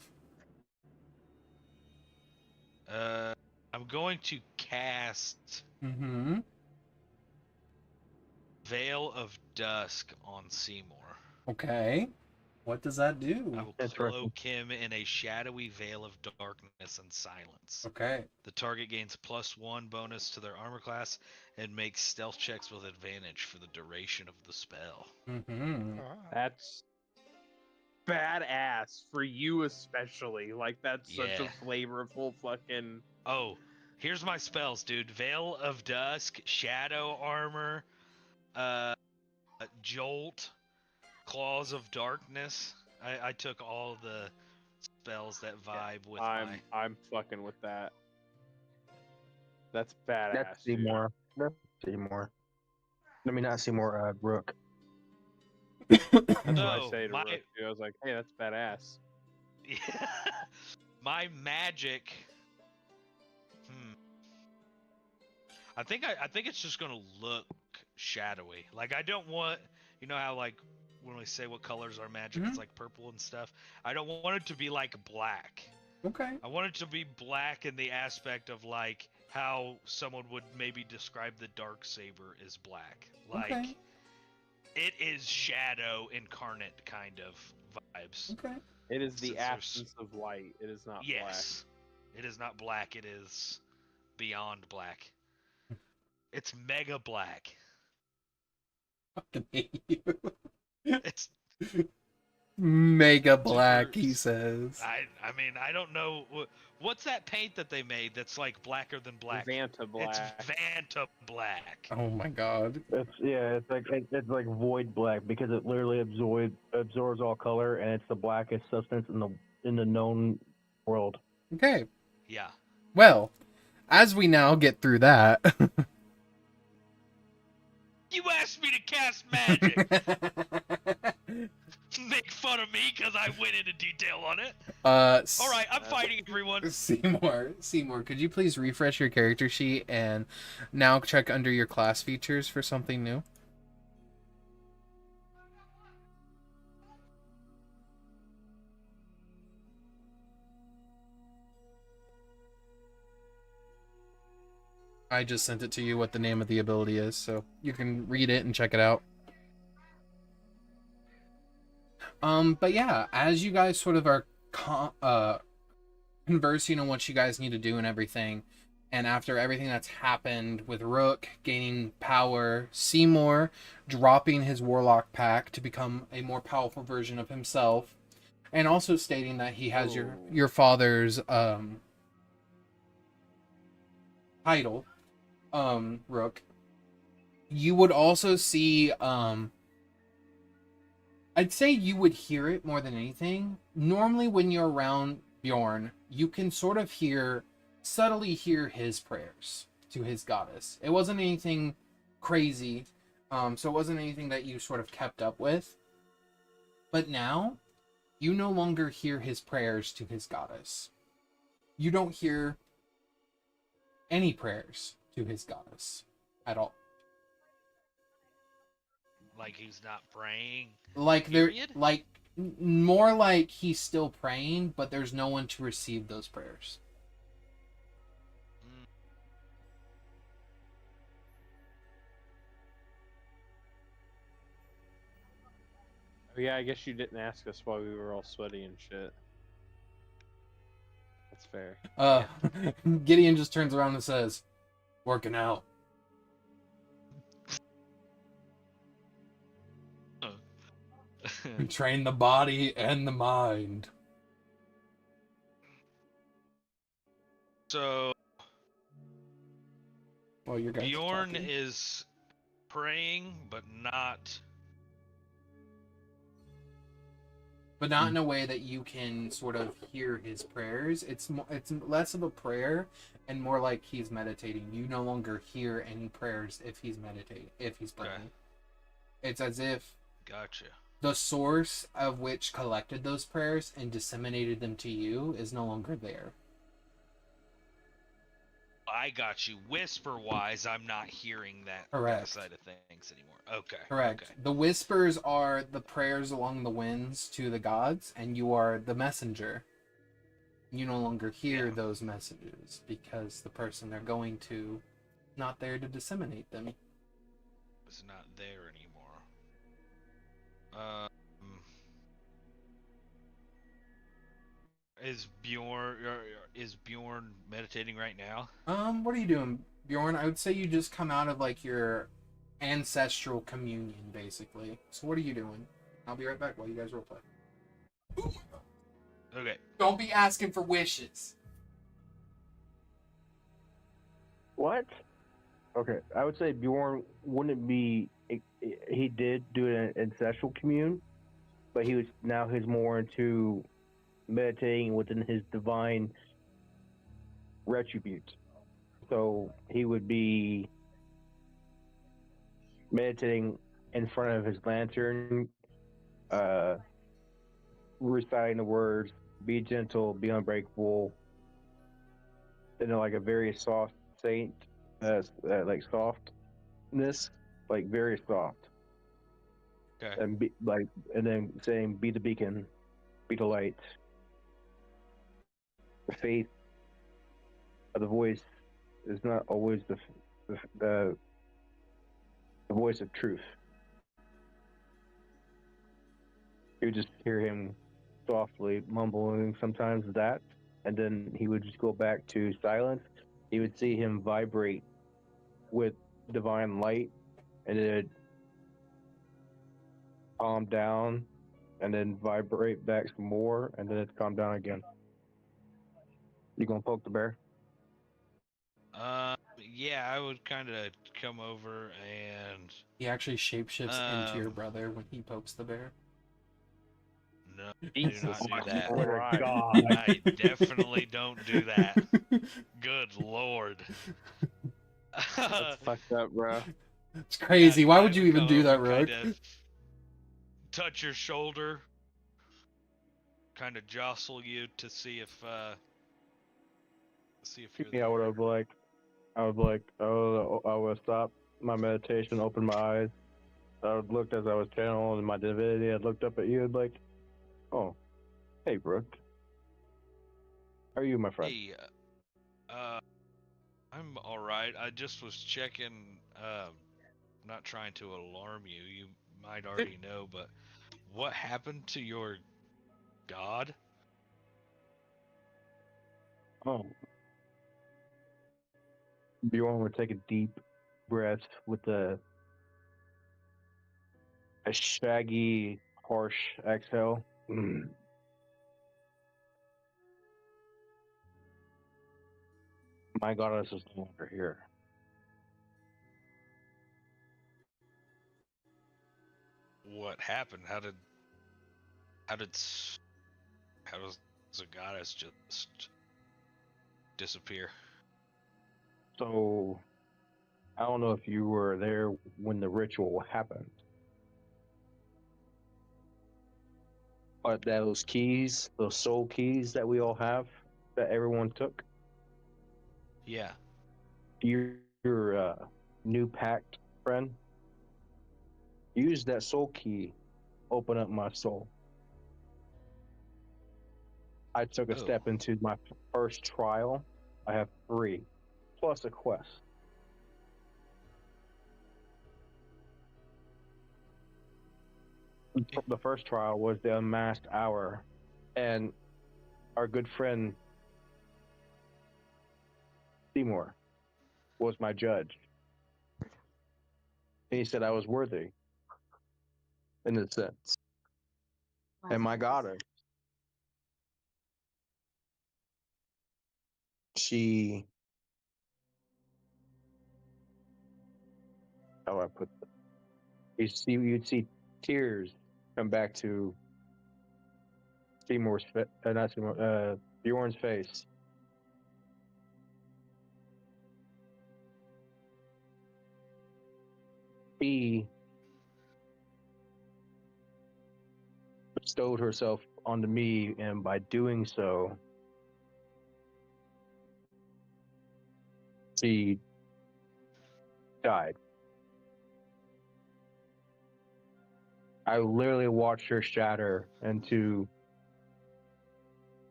Speaker 6: I'm going to cast
Speaker 1: Mm-hmm.
Speaker 6: Veil of Dusk on Simour.
Speaker 1: Okay. What does that do?
Speaker 6: I will
Speaker 5: Interesting.
Speaker 6: cloak him in a shadowy veil of darkness and silence.
Speaker 1: Okay.
Speaker 6: The target gains +1 bonus to their armor class and makes stealth checks with advantage for the duration of the spell.
Speaker 1: Mm-hmm.
Speaker 3: That's badass for you especially. Like that's such
Speaker 6: Yeah.
Speaker 3: a flavorful fucking.
Speaker 6: Oh, here's my spells, dude. Veil of Dusk, Shadow Armor, Jolt, Claws of Darkness. I took all the spells that vibe with
Speaker 3: I'm fucking with that. That's badass.
Speaker 5: That's
Speaker 3: dude.
Speaker 5: Seymour. That's Seymour. I mean, not Seymour, Rook.
Speaker 3: That's what I
Speaker 6: No,
Speaker 3: say to Rook, dude. I was like, hey, that's badass.
Speaker 6: Yeah. My magic. I think it's just gonna look shadowy. Like I don't want, you know how like when we say what colors are magic, it's like purple and stuff. I don't want it to be like black.
Speaker 1: Okay.
Speaker 6: I want it to be black in the aspect of like how someone would maybe describe the dark saber as black. Like
Speaker 1: Okay.
Speaker 6: it is shadow incarnate kind of vibes.
Speaker 1: Okay.
Speaker 3: It is
Speaker 6: Since
Speaker 3: the
Speaker 6: there's-
Speaker 3: absence of light. It is not
Speaker 6: Yes. It is not black, it is beyond black. It's mega black.
Speaker 1: Fucking hate you.
Speaker 6: It's
Speaker 1: Mega black, he
Speaker 6: Super-
Speaker 1: says.
Speaker 6: I mean, I don't know what's that paint that they made that's like blacker than black.
Speaker 3: Vanta black.
Speaker 6: It's Vanta black.
Speaker 1: Oh my god.
Speaker 5: It's like void black because it literally absorbs all color, and it's the blackest substance in the known world.
Speaker 1: Okay.
Speaker 6: Yeah.
Speaker 1: Well, as we now get through that,
Speaker 6: you asked me to cast magic. Make fun of me because I went into detail on it. All right, I'm fighting everyone.
Speaker 1: Seymour, could you please refresh your character sheet and now check under your class features for something new? I just sent it to you what the name of the ability is, so you can read it and check it out. But yeah, as you guys sort of are conversing on what you guys need to do and everything, and after everything that's happened with Rook gaining power, Seymour dropping his Warlock pack to become a more powerful version of himself, and also stating that he has your father's title, Rook, you would also see I'd say you would hear it more than anything. Normally when you're around Bjorn, you can sort of subtly hear his prayers to his goddess. It wasn't anything crazy, so it wasn't anything that you sort of kept up with. But now, you no longer hear his prayers to his goddess. You don't hear any prayers to his goddess at all.
Speaker 6: Like he's not praying.
Speaker 1: Like
Speaker 6: period?
Speaker 1: More like he's still praying, but there's no one to receive those prayers.
Speaker 3: Oh, yeah, I guess you didn't ask us why we were all sweaty and shit. That's fair.
Speaker 1: Gideon just turns around and says, "Working out." Train the body and the mind.
Speaker 6: So
Speaker 1: Well, your guys are
Speaker 6: Bjorn
Speaker 1: talking.
Speaker 6: is praying, but not.
Speaker 1: But not in a way that you can sort of hear his prayers. It's less of a prayer and more like he's meditating. You no longer hear any prayers if he's meditating, if he's praying.
Speaker 6: Okay.
Speaker 1: It's as if
Speaker 6: Gotcha.
Speaker 1: the source of which collected those prayers and disseminated them to you is no longer there.
Speaker 6: I got you. Whisper-wise, I'm not hearing that
Speaker 1: Correct.
Speaker 6: side of things anymore. Okay.
Speaker 1: Correct.
Speaker 6: Okay.
Speaker 1: The whispers are the prayers along the winds to the gods, and you are the messenger. You no longer hear
Speaker 6: Yeah.
Speaker 1: those messages because the person they're going to not there to disseminate them.
Speaker 6: It's not there anymore. Is Bjorn meditating right now?
Speaker 1: What are you doing, Bjorn? I would say you just come out of like your ancestral communion, basically. So what are you doing? I'll be right back while you guys roleplay.
Speaker 6: Okay.
Speaker 1: Don't be asking for wishes.
Speaker 5: What? Okay, I would say Bjorn wouldn't be. He did do an ancestral commune, but he's more into meditating within his divine retribute. So he would be meditating in front of his lantern, reciting the words, "Be gentle, be unbreakable," in like a very soft saint, like softness, like very soft.
Speaker 6: Okay.
Speaker 5: And then saying, "Be the beacon, be the light." The faith of the voice is not always the voice of truth. You just hear him softly mumbling sometimes that, and then he would just go back to silence. You would see him vibrate with divine light, and then it'd calm down, and then vibrate back some more, and then it's calm down again. You gonna poke the bear?
Speaker 6: Yeah, I would kind of come over and
Speaker 1: He actually shapeshifts into your brother when he pokes the bear.
Speaker 6: no, do not do that.
Speaker 3: Right.
Speaker 6: I definitely don't do that. Good lord.
Speaker 3: That's fucked up, bro.
Speaker 1: It's crazy. Why would
Speaker 6: I
Speaker 1: you even do that,
Speaker 6: come,
Speaker 1: Rook?
Speaker 6: kinda touch your shoulder, kind of jostle you to see if you're
Speaker 2: Yeah,
Speaker 6: there.
Speaker 2: I would like, oh, I would stop my meditation, open my eyes. I would look as I was channeling my divinity. I'd looked up at you and like, oh, hey, Brooke. How are you, my friend?
Speaker 6: Hey, I'm all right. I just was checking. Not trying to alarm you. You might already know, but what happened to your god?
Speaker 2: Oh, Bjorn would take a deep breath with a shaggy, harsh exhale. My goddess is no longer here.
Speaker 6: What happened? How did s- how does the goddess just disappear?
Speaker 2: So, I don't know if you were there when the ritual happened. But those keys, those soul keys that we all have, that everyone took,
Speaker 6: Yeah.
Speaker 2: your new pact friend, use that soul key, open up my soul. I took a
Speaker 6: Oh.
Speaker 2: step into my first trial. I have 3, plus a quest. The first trial was the unmasked hour, and our good friend Seymour was my judge. And he said I was worthy, in a sense. And my goddess, she, how do I put this? You'd see tears come back to not Seymour, Bjorn's face. She bestowed herself onto me, and by doing so, she died. I literally watched her shatter into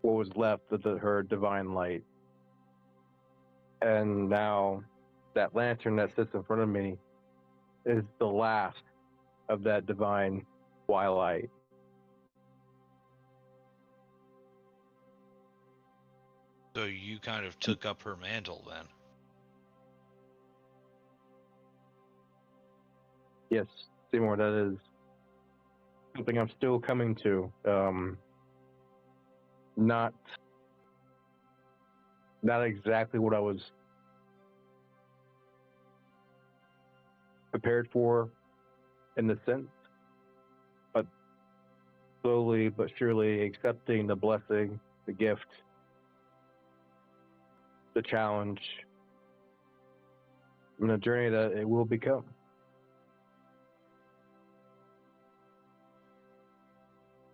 Speaker 2: what was left of her divine light. And now that lantern that sits in front of me is the last of that divine twilight.
Speaker 6: So you kind of took up her mantle then.
Speaker 2: Yes, Seymour, that is something I'm still coming to. Not exactly what I was prepared for in the sense, but slowly but surely accepting the blessing, the gift, the challenge, and the journey that it will become.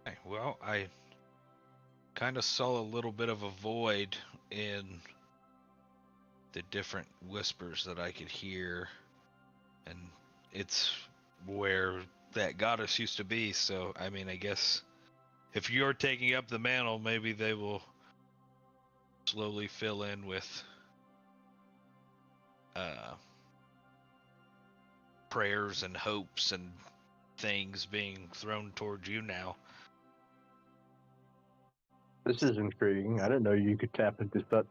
Speaker 6: Okay, well, I kind of saw a little bit of a void in the different whispers that I could hear, and it's where that goddess used to be. So, I mean, I guess if you're taking up the mantle, maybe they will slowly fill in with prayers and hopes and things being thrown towards you now.
Speaker 2: This is intriguing. I didn't know you could tap into such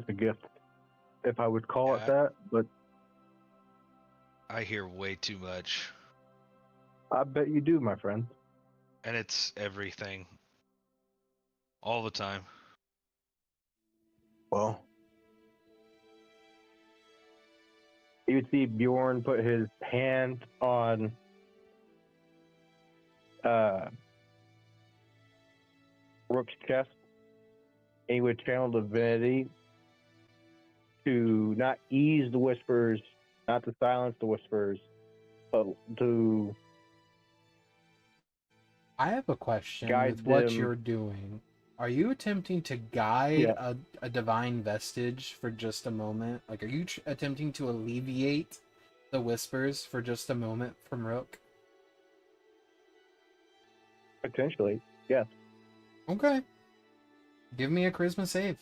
Speaker 2: a gift, if I would call it
Speaker 6: Yeah.
Speaker 2: that, but
Speaker 6: I hear way too much,
Speaker 2: I bet you do, my friend.
Speaker 6: and it's everything, all the time.
Speaker 2: Well, you would see Bjorn put his hand on Rook's chest, and he would channel divinity
Speaker 5: to not ease the whispers, not to silence the whispers, but to
Speaker 1: I have a question
Speaker 5: guide
Speaker 1: with what
Speaker 5: them.
Speaker 1: you're doing. Are you attempting to guide
Speaker 5: Yeah.
Speaker 1: a divine vestige for just a moment? Like, are you attempting to alleviate the whispers for just a moment from Rook?
Speaker 5: Potentially, yes.
Speaker 1: Okay. Give me a charisma save.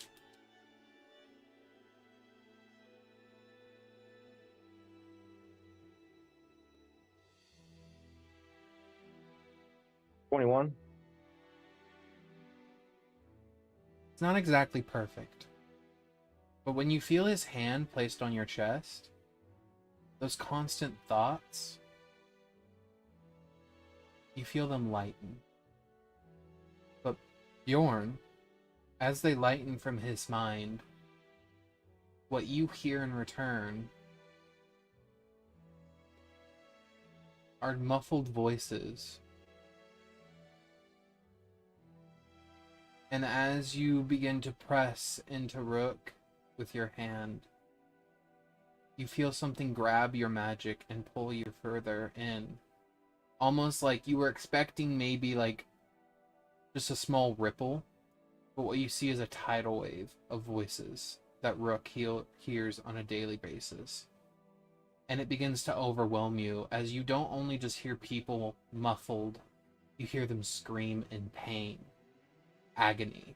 Speaker 5: $21.
Speaker 1: It's not exactly perfect. But when you feel his hand placed on your chest, those constant thoughts, you feel them lighten. But Bjorn, as they lighten from his mind, what you hear in return are muffled voices. And as you begin to press into Rook with your hand, you feel something grab your magic and pull you further in. Almost like you were expecting maybe like just a small ripple, but what you see is a tidal wave of voices that Rook hears on a daily basis. And it begins to overwhelm you as you don't only just hear people muffled, you hear them scream in pain, agony,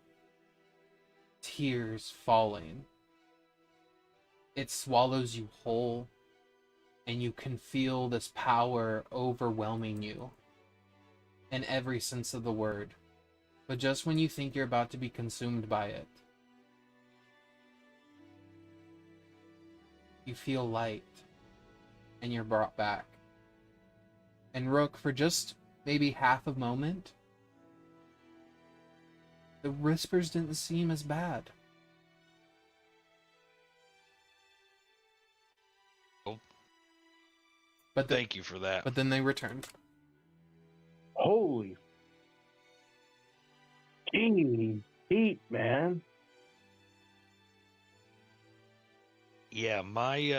Speaker 1: tears falling. It swallows you whole, and you can feel this power overwhelming you in every sense of the word. But just when you think you're about to be consumed by it, you feel light, and you're brought back. And Rook, for just maybe half a moment, the whispers didn't seem as bad.
Speaker 6: Oh.
Speaker 1: But
Speaker 6: Thank you for that.
Speaker 1: But then they returned.
Speaker 5: Holy. Jeez, heat, man.
Speaker 6: Yeah, my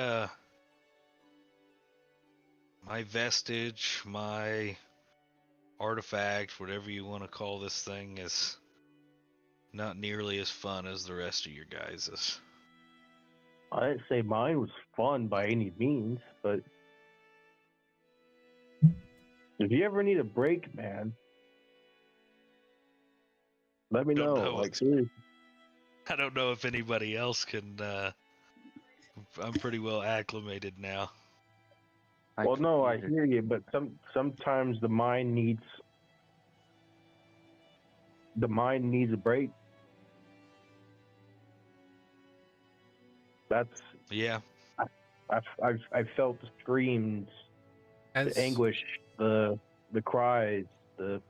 Speaker 6: vestige, my artifact, whatever you want to call this thing, is not nearly as fun as the rest of your guys's.
Speaker 5: I didn't say mine was fun by any means, but if you ever need a break, man, let me
Speaker 6: Don't
Speaker 5: know.
Speaker 6: know.
Speaker 5: Like, seriously.
Speaker 6: I don't know if anybody else can. I'm pretty well acclimated now.
Speaker 5: Well, no, I hear you, but sometimes the mind needs a break. That's
Speaker 6: Yeah.
Speaker 5: I've felt the screams, the anguish, the cries, a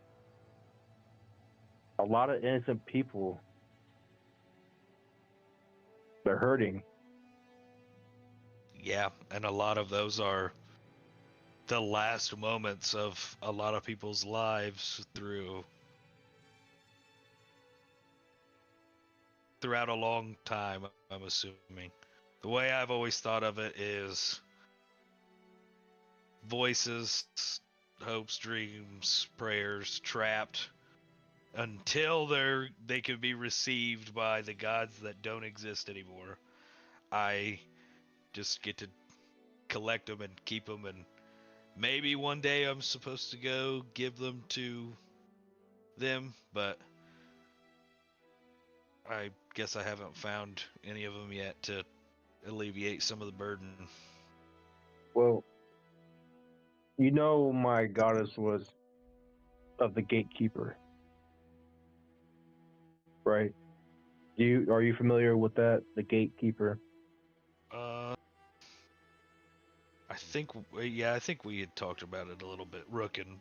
Speaker 5: lot of innocent people. They're hurting.
Speaker 6: Yeah, and a lot of those are the last moments of a lot of people's lives throughout a long time, I'm assuming. The way I've always thought of it is voices, hopes, dreams, prayers trapped until they can be received by the gods that don't exist anymore. I just get to collect them and keep them, and maybe one day I'm supposed to go give them to them, but I guess I haven't found any of them yet to alleviate some of the burden.
Speaker 5: Well, you know, my goddess was of the gatekeeper, right? Are you familiar with that? The gatekeeper.
Speaker 6: I think we had talked about it a little bit. Rook and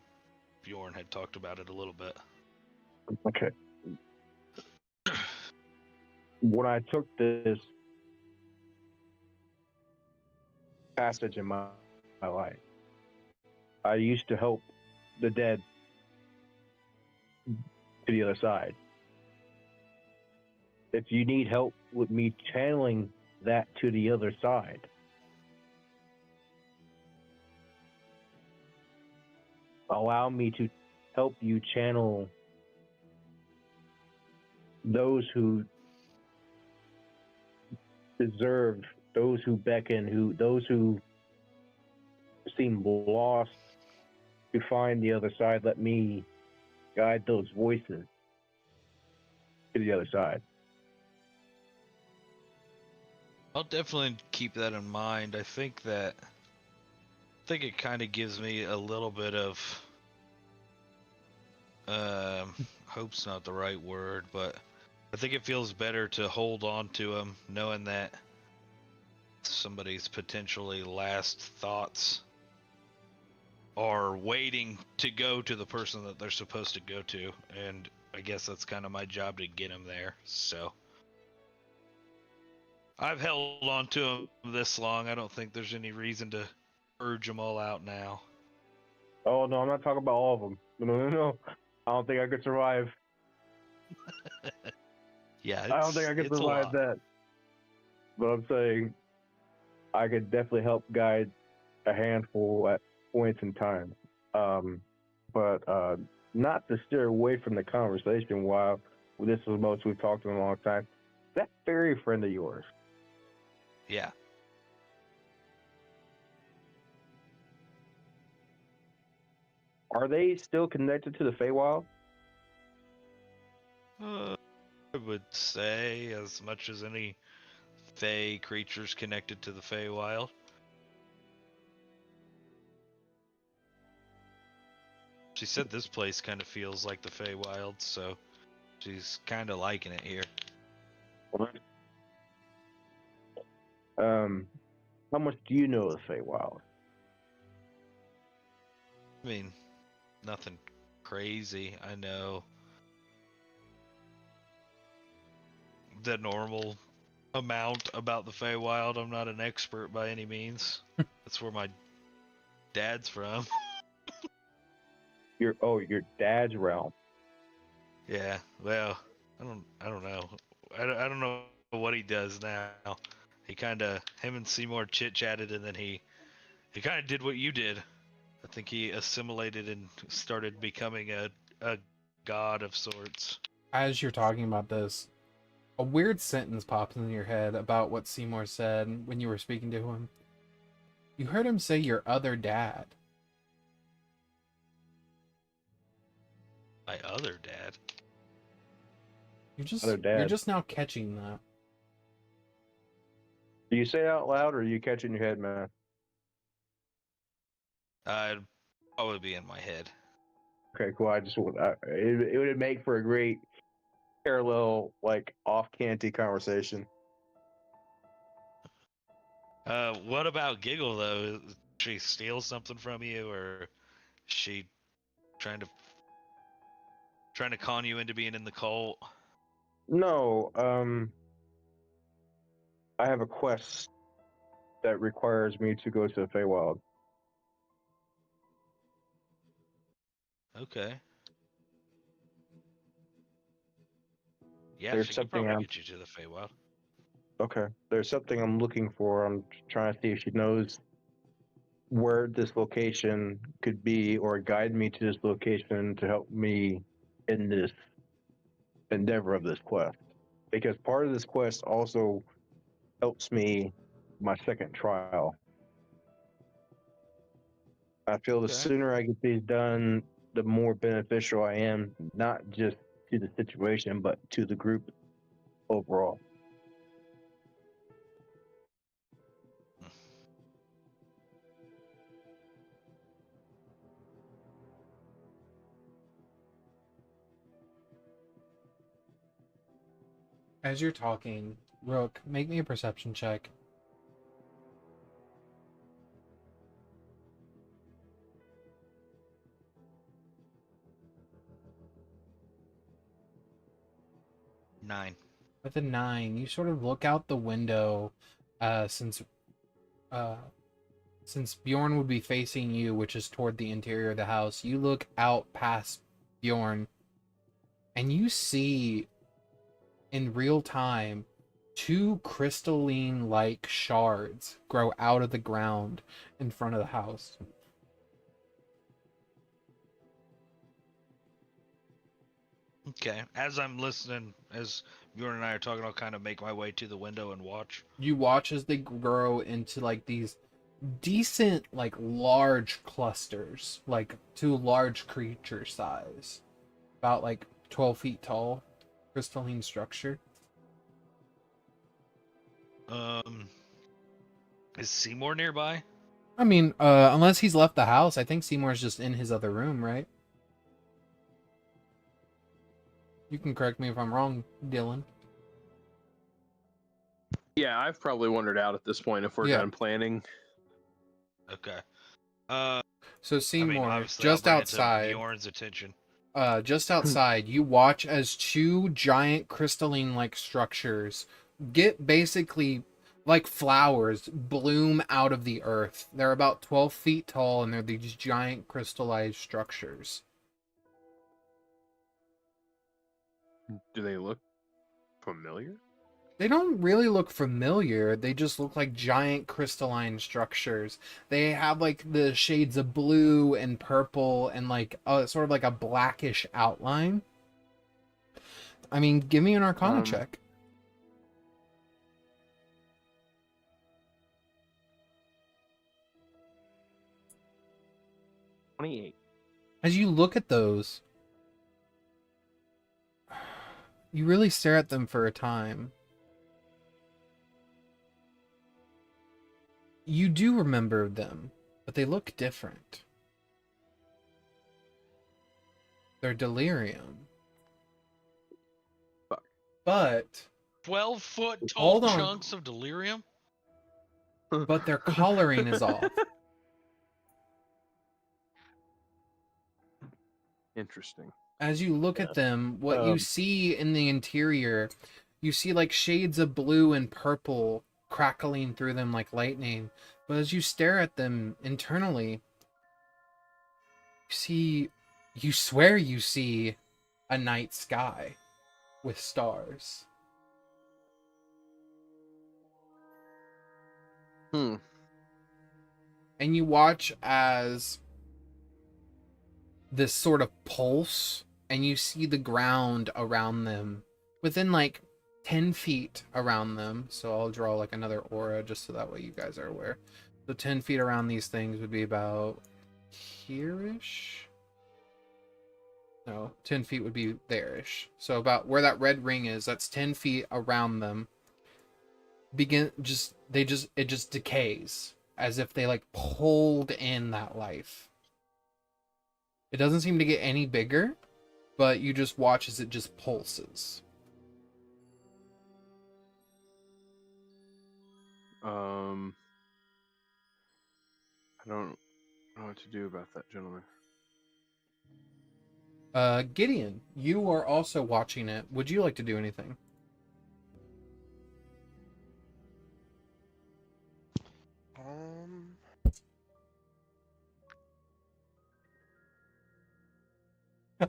Speaker 6: Bjorn had talked about it a little bit.
Speaker 5: Okay. When I took this passage in my life, I used to help the dead to the other side. If you need help with me channeling that to the other side. Allow me to help you channel those who deserve, those who beckon, those who seem lost to find the other side. Let me guide those voices to the other side.
Speaker 6: I'll definitely keep that in mind. I think it kind of gives me a little bit of hope's not the right word, but I think it feels better to hold on to him knowing that somebody's potentially last thoughts are waiting to go to the person that they're supposed to go to, and I guess that's kind of my job to get him there. So I've held on to him this long. I don't think there's any reason to urge them all out now.
Speaker 5: Oh no, I'm not talking about all of them. No. I don't think I could survive.
Speaker 6: Yeah,
Speaker 5: I don't think I could survive that. But I'm saying I could definitely help guide a handful at points in time. But not to steer away from the conversation while this is the most we've talked in a long time. That fairy friend of yours.
Speaker 6: Yeah.
Speaker 5: Are they still connected to the Feywild?
Speaker 6: I would say as much as any Fey creatures connected to the Feywild. She said this place kind of feels like the Feywild, so she's kind of liking it here.
Speaker 5: How much do you know of the Feywild?
Speaker 6: I mean, nothing crazy. I know the normal amount about the Feywild. I'm not an expert by any means. That's where my dad's from.
Speaker 5: Your dad's realm.
Speaker 6: Yeah, well, I don't know. I don't know what he does now. He him and Simour chit-chatted, and then he kind of did what you did. I think he assimilated and started becoming a god of sorts.
Speaker 1: As you're talking about this, a weird sentence pops in your head about what Simour said when you were speaking to him. You heard him say your other dad.
Speaker 6: My other dad?
Speaker 1: You're just now catching that.
Speaker 5: Do you say it out loud, or are you catching your head, man?
Speaker 6: It'd probably be in my head.
Speaker 5: Okay, cool. It would make for a great parallel, like off-canty conversation.
Speaker 6: What about Giggle though? Did she steal something from you, or is she trying to con you into being in the cult?
Speaker 5: No, I have a quest that requires me to go to the Feywild.
Speaker 6: Okay. Yeah,
Speaker 5: There's
Speaker 6: she could
Speaker 5: something
Speaker 6: probably get you to the Feywild.
Speaker 5: Okay, there's something I'm looking for. I'm trying to see if she knows where this location could be, or guide me to this location to help me in this endeavor of this quest. Because part of this quest also helps me my second trial. I feel the
Speaker 6: Okay.
Speaker 5: sooner I get these done, the more beneficial I am, not just to the situation, but to the group overall.
Speaker 1: As you're talking, Rook, make me a perception check.
Speaker 6: Nine.
Speaker 1: With a 9, you sort of look out the window, since Bjorn would be facing you, which is toward the interior of the house. You look out past Bjorn, and you see in real time two crystalline-like shards grow out of the ground in front of the house.
Speaker 6: Okay. As I'm listening, as Bjorn and I are talking, I'll kind of make my way to the window and watch.
Speaker 1: You watch as they grow into like these decent, like large clusters, like to large creature size, about like 12 feet tall, crystalline structure.
Speaker 6: Is Seymour nearby?
Speaker 1: I mean, unless he's left the house, I think Seymour's just in his other room, right? You can correct me if I'm wrong, Dylan.
Speaker 3: Yeah, I've probably wandered out at this point if we're
Speaker 1: Yeah.
Speaker 3: done planning.
Speaker 6: Okay.
Speaker 1: So
Speaker 6: I
Speaker 1: Seymour,
Speaker 6: mean, obviously,
Speaker 1: just
Speaker 6: I'll bring it to
Speaker 1: outside,
Speaker 6: Bjorn's attention.
Speaker 1: just outside, you watch as two giant crystalline-like structures get basically like flowers bloom out of the earth. They're about 12 feet tall, and they're these giant crystallized structures.
Speaker 3: Do they look familiar?
Speaker 1: They don't really look familiar. They just look like giant crystalline structures. They have like the shades of blue and purple and like sort of like a blackish outline. I mean, give me an Arcana check. As you look at those, you really stare at them for a time. You do remember them, but they look different. They're delirium.
Speaker 3: Fuck.
Speaker 1: But
Speaker 6: 12-foot
Speaker 1: Hold
Speaker 6: tall
Speaker 1: on.
Speaker 6: chunks of delirium?
Speaker 1: but their coloring is off.
Speaker 3: Interesting.
Speaker 1: As you look at them, what you see in the interior, you see like shades of blue and purple crackling through them like lightning. But as you stare at them internally, you swear you see a night sky with stars.
Speaker 3: Hmm.
Speaker 1: And you watch as this sort of pulse, and you see the ground around them within like 10 feet around them. So I'll draw like another aura just so that way you guys are aware. So 10 feet around these things would be about here-ish. No, 10 feet would be there-ish. So about where that red ring is, that's 10 feet around them. It just decays as if they like pulled in that life. It doesn't seem to get any bigger, but you just watch as it just pulses.
Speaker 3: I don't know what to do about that, gentlemen.
Speaker 1: Gideon, you are also watching it. Would you like to do anything?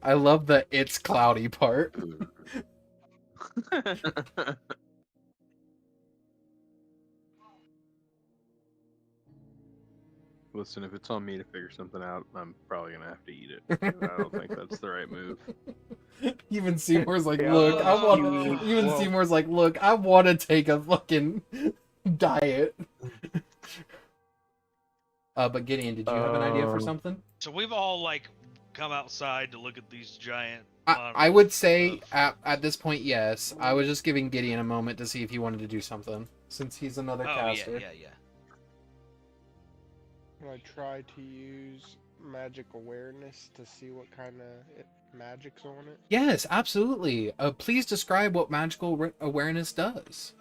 Speaker 1: I love the "it's cloudy" part.
Speaker 3: Listen, if it's on me to figure something out, I'm probably gonna have to eat it. I don't think that's the right move.
Speaker 1: Even Seymour's like,
Speaker 5: Yeah,
Speaker 1: look, I want.
Speaker 6: well-
Speaker 1: Even Seymour's like, look, I want to take a fucking diet. But Gideon, did you have an idea for something?
Speaker 6: So we've all like come outside to look at these giant.
Speaker 1: I would say at this point, yes. I was just giving Gideon a moment to see if he wanted to do something, since he's another caster.
Speaker 6: Yeah.
Speaker 4: Can I try to use magic awareness to see what kind of magic's on it?
Speaker 1: Yes, absolutely. Please describe what magical awareness does.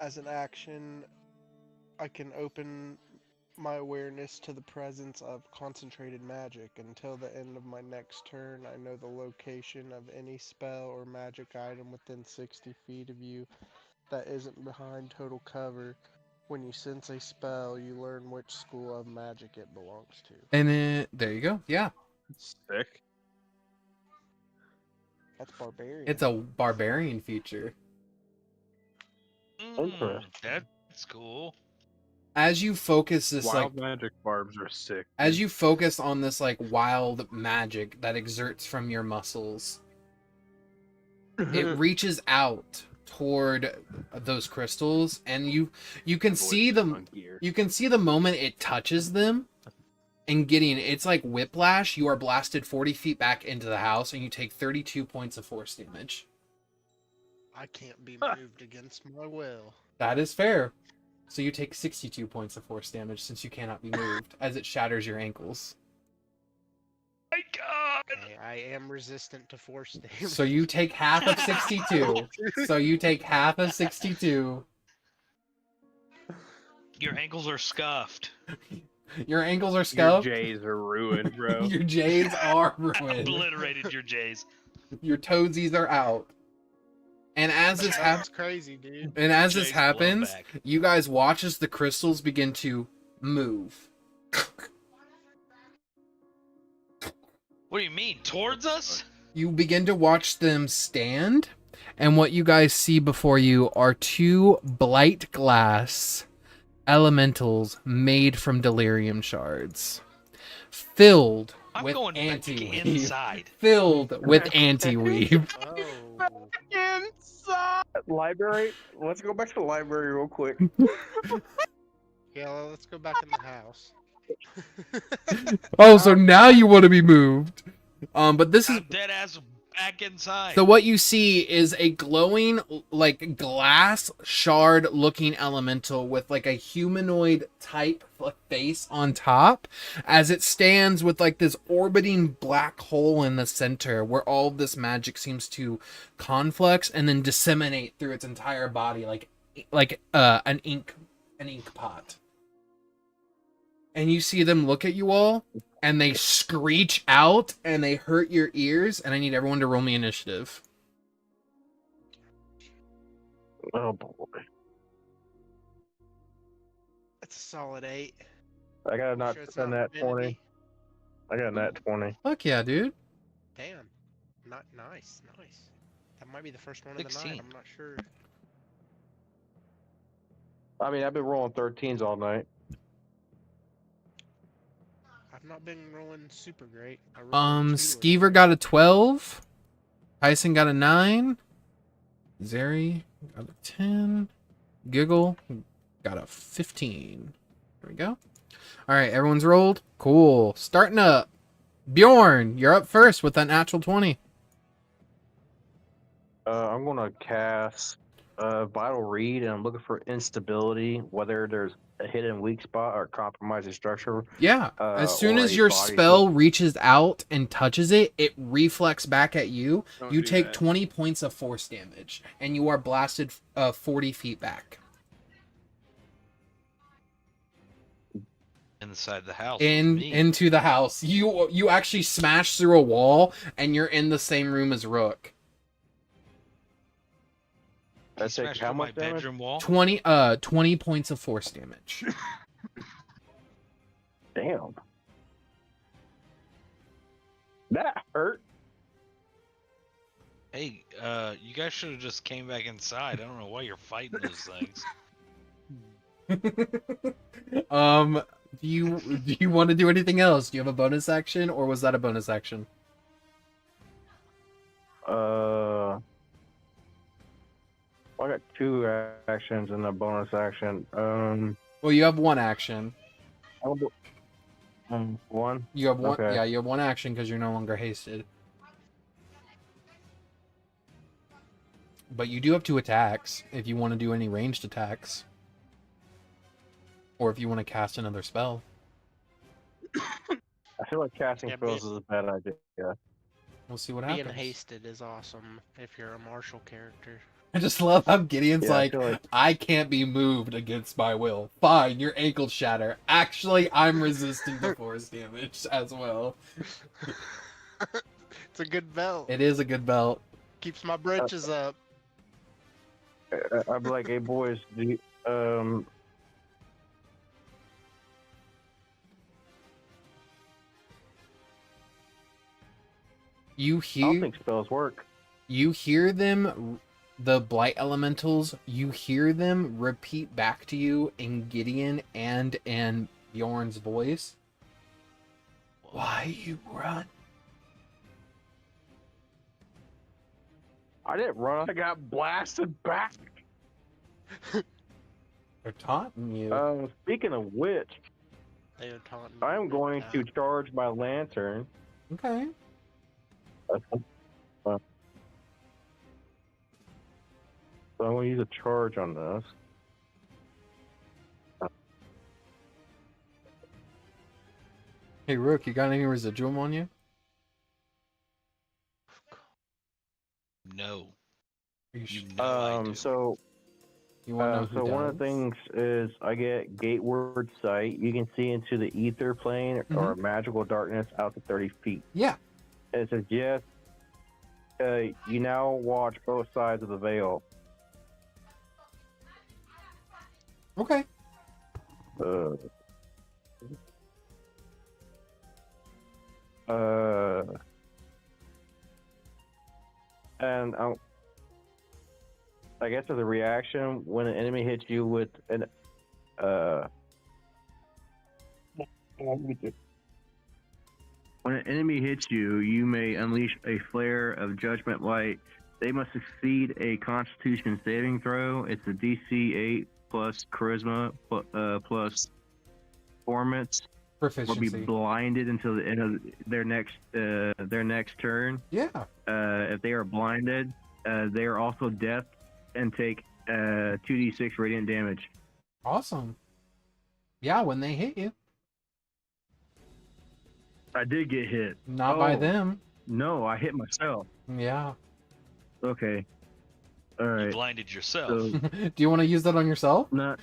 Speaker 4: As an action, I can open my awareness to the presence of concentrated magic. Until the end of my next turn, I know the location of any spell or magic item within 60 feet of you that isn't behind total cover. When you sense a spell, you learn which school of magic it belongs to.
Speaker 1: And then there you go. Yeah.
Speaker 3: Sick.
Speaker 4: That's barbarian.
Speaker 1: It's a barbarian feature.
Speaker 5: Interesting.
Speaker 6: That's cool.
Speaker 1: As you focus this
Speaker 3: Wild magic barbs are sick.
Speaker 1: as
Speaker 3: dude.
Speaker 1: you focus on this like wild magic that exerts from your muscles, it reaches out toward those crystals, and you can
Speaker 3: Voice
Speaker 1: see
Speaker 3: is
Speaker 1: them.
Speaker 3: funkier.
Speaker 1: You can see the moment it touches them. And Gideon, it's like whiplash. You are blasted 40 feet back into the house, and you take 32 points of force damage.
Speaker 4: I can't be moved against my will.
Speaker 1: That is fair. So you take 62 points of force damage since you cannot be moved, as it shatters your ankles.
Speaker 6: My God.
Speaker 4: Okay, I am resistant to force damage.
Speaker 1: So you take half of 62. So you take half of 62.
Speaker 6: Your ankles are scuffed.
Speaker 1: Your ankles are
Speaker 3: Your
Speaker 1: scuffed.
Speaker 3: J's are ruined, bro.
Speaker 1: Your J's are ruined.
Speaker 6: Obliterated your J's.
Speaker 1: Your toesies are out. And as this happens,
Speaker 4: That's crazy, dude.
Speaker 1: and as this
Speaker 6: J's blown
Speaker 1: happens,
Speaker 6: back.
Speaker 1: you guys watch as the crystals begin to move.
Speaker 6: What do you mean? Towards us?
Speaker 1: You begin to watch them stand, and what you guys see before you are two blight glass elementals made from delirium shards, filled
Speaker 6: I'm
Speaker 1: with
Speaker 6: going back
Speaker 1: anti-weave.
Speaker 6: inside.
Speaker 1: Filled with anti-weave.
Speaker 4: Oh.
Speaker 3: Inside.
Speaker 2: Library. Let's go back to the library real quick.
Speaker 4: Yeah, well, let's go back in the house.
Speaker 1: Oh, so now you want to be moved. But this is
Speaker 6: I'm dead ass back inside.
Speaker 1: so what you see is a glowing, like, glass shard looking elemental with like a humanoid type face on top, as it stands with like this orbiting black hole in the center where all of this magic seems to conflux and then disseminate through its entire body like an ink pot. And you see them look at you all, and they screech out, and they hurt your ears, and I need everyone to roll me initiative.
Speaker 2: Oh boy.
Speaker 4: That's a solid 8.
Speaker 2: I got a
Speaker 4: You
Speaker 2: not
Speaker 4: sure it's
Speaker 2: on
Speaker 4: not
Speaker 2: that 20.
Speaker 4: divinity?
Speaker 2: I got a nat 20.
Speaker 1: Fuck yeah, dude.
Speaker 4: Damn. Not nice. That might be the first one of the
Speaker 6: 16.
Speaker 4: night. I'm not sure.
Speaker 2: I mean, I've been rolling 13s all night.
Speaker 4: I've not been rolling super great. I rolled a 2 or
Speaker 1: Skeever
Speaker 4: 3.
Speaker 1: got a 12. Tyson got a 9. Zeri got a 10. Giggle got a 15. There we go. Alright, everyone's rolled. Cool. Starting up. Bjorn, you're up first with that natural 20.
Speaker 2: I'm gonna cast Vital Read, and I'm looking for instability, whether there's a hidden weak spot or compromising structure.
Speaker 1: Yeah. As soon
Speaker 2: or
Speaker 1: as
Speaker 2: a
Speaker 1: your
Speaker 2: body
Speaker 1: spell reaches out and touches it, it reflects back at you.
Speaker 3: Don't
Speaker 1: You
Speaker 3: do
Speaker 1: take
Speaker 3: that.
Speaker 1: 20 points of force damage, and you are blasted 40 feet back.
Speaker 6: Inside the house. with me.
Speaker 1: Into the house. You actually smash through a wall, and you're in the same room as Rook.
Speaker 6: I
Speaker 2: That's
Speaker 6: smashed
Speaker 2: how
Speaker 6: through my
Speaker 2: much damage?
Speaker 6: bedroom wall.
Speaker 1: 20 points of force damage.
Speaker 2: Damn. That hurt.
Speaker 6: Hey, you guys should have just came back inside. I don't know why you're fighting those things.
Speaker 1: Do you want to do anything else? Do you have a bonus action, or was that a bonus action?
Speaker 2: I got 2 actions and a bonus action.
Speaker 1: Well, you have one action.
Speaker 2: One.
Speaker 1: You have one.
Speaker 2: Okay.
Speaker 1: Yeah, you have one action because you're no longer hasted. But you do have 2 attacks if you want to do any ranged attacks, or if you want to cast another spell.
Speaker 2: I feel like casting
Speaker 4: Yeah,
Speaker 2: spells is a bad idea.
Speaker 1: We'll see what
Speaker 4: Being
Speaker 1: happens.
Speaker 4: hasted is awesome if you're a martial character.
Speaker 1: I just love how Gideon's
Speaker 2: Yeah, I
Speaker 1: like,
Speaker 2: feel like-
Speaker 1: I can't be moved against my will. Fine, your ankles shatter. Actually, I'm resistant to force damage as well.
Speaker 4: It's a good belt.
Speaker 1: It is a good belt.
Speaker 4: Keeps my britches up.
Speaker 2: I'd be like, hey boys, do you,
Speaker 1: You
Speaker 2: I don't
Speaker 1: hear
Speaker 2: think spells work.
Speaker 1: You hear them, the blight elementals. You hear them repeat back to you in Gideon and in Bjorn's voice. Why you run?
Speaker 2: I didn't run. I got blasted back.
Speaker 1: They're taunting you.
Speaker 2: Speaking of which,
Speaker 4: They are taunting
Speaker 2: I
Speaker 4: you
Speaker 2: am
Speaker 4: with
Speaker 2: going
Speaker 4: that.
Speaker 2: to charge my lantern.
Speaker 1: Okay.
Speaker 2: So I'm going to use a charge on this.
Speaker 1: Hey, Rook, you got any residuum on you?
Speaker 6: No.
Speaker 1: Are you
Speaker 6: You
Speaker 1: sh-
Speaker 6: know I do.
Speaker 1: you want to know who
Speaker 2: So one of the
Speaker 1: does?
Speaker 2: things is I get gateward sight. You can see into the ether plane or magical darkness out to 30 feet.
Speaker 1: Yeah.
Speaker 2: And it says, yes, you now watch both sides of the veil.
Speaker 1: Okay.
Speaker 2: And I guess as a reaction, when an enemy hits you with an when an enemy hits you, you may unleash a flare of judgment light. They must succeed a Constitution saving throw. It's a DC 8 plus Charisma plus Performance. Will be
Speaker 1: Proficiency.
Speaker 2: blinded until the end of their next turn.
Speaker 1: Yeah.
Speaker 2: If they are blinded, they are also deaf and take 2d6 radiant damage.
Speaker 1: Awesome. Yeah, when they hit you.
Speaker 2: I did get hit.
Speaker 1: Not by them.
Speaker 2: No, I hit myself.
Speaker 1: Yeah.
Speaker 2: Okay. All
Speaker 6: You
Speaker 2: right.
Speaker 6: blinded yourself.
Speaker 2: So,
Speaker 1: Do you want to use that on yourself?
Speaker 2: not.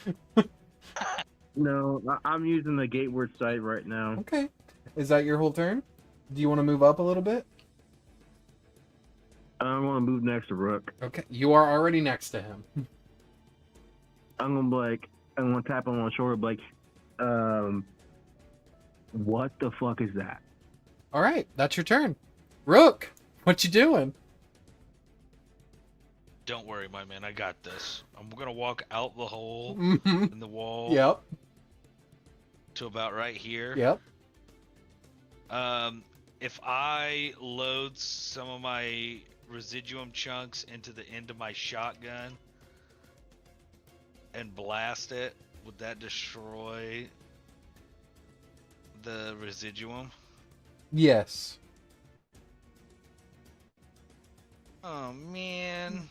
Speaker 2: No, I'm using the gateward sight right now.
Speaker 1: Okay. Is that your whole turn? Do you want to move up a little bit?
Speaker 2: I want to move next to Rook.
Speaker 1: Okay. You are already next to him.
Speaker 2: I'm gonna be like, I'm gonna tap him on the shoulder, be like, what the fuck is that?
Speaker 1: All right. That's your turn. Rook, what you doing?
Speaker 6: Don't worry, my man. I got this. I'm gonna walk out the hole
Speaker 1: Mm-hmm.
Speaker 6: in the wall
Speaker 1: Yep.
Speaker 6: to about right here.
Speaker 1: Yep.
Speaker 6: If I load some of my residuum chunks into the end of my shotgun and blast it, would that destroy the residuum?
Speaker 1: Yes.
Speaker 6: Oh man.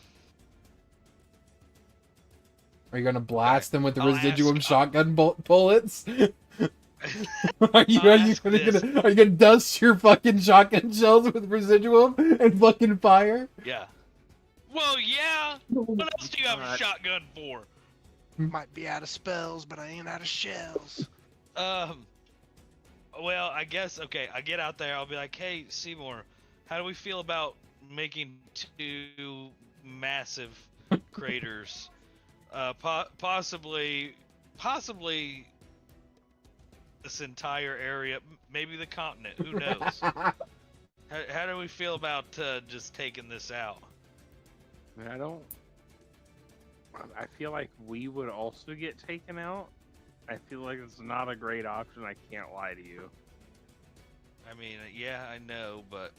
Speaker 1: Are you gonna blast them with the
Speaker 6: I'll
Speaker 1: residuum
Speaker 6: ask-
Speaker 1: shotgun bullets? Are you
Speaker 6: ask this.
Speaker 1: gonna dust your fucking shotgun shells with residuum and fucking fire?
Speaker 6: Yeah. Well, yeah. What else do you have a shotgun for?
Speaker 4: Might be out of spells, but I ain't out of shells.
Speaker 6: Well, I guess, okay, I get out there, I'll be like, hey, Seymour, how do we feel about making 2 massive craters? Possibly this entire area, maybe the continent, who knows? How do we feel about just taking this out?
Speaker 3: I mean, I feel like we would also get taken out. I feel like it's not a great option. I can't lie to you.
Speaker 6: I mean, yeah, I know, but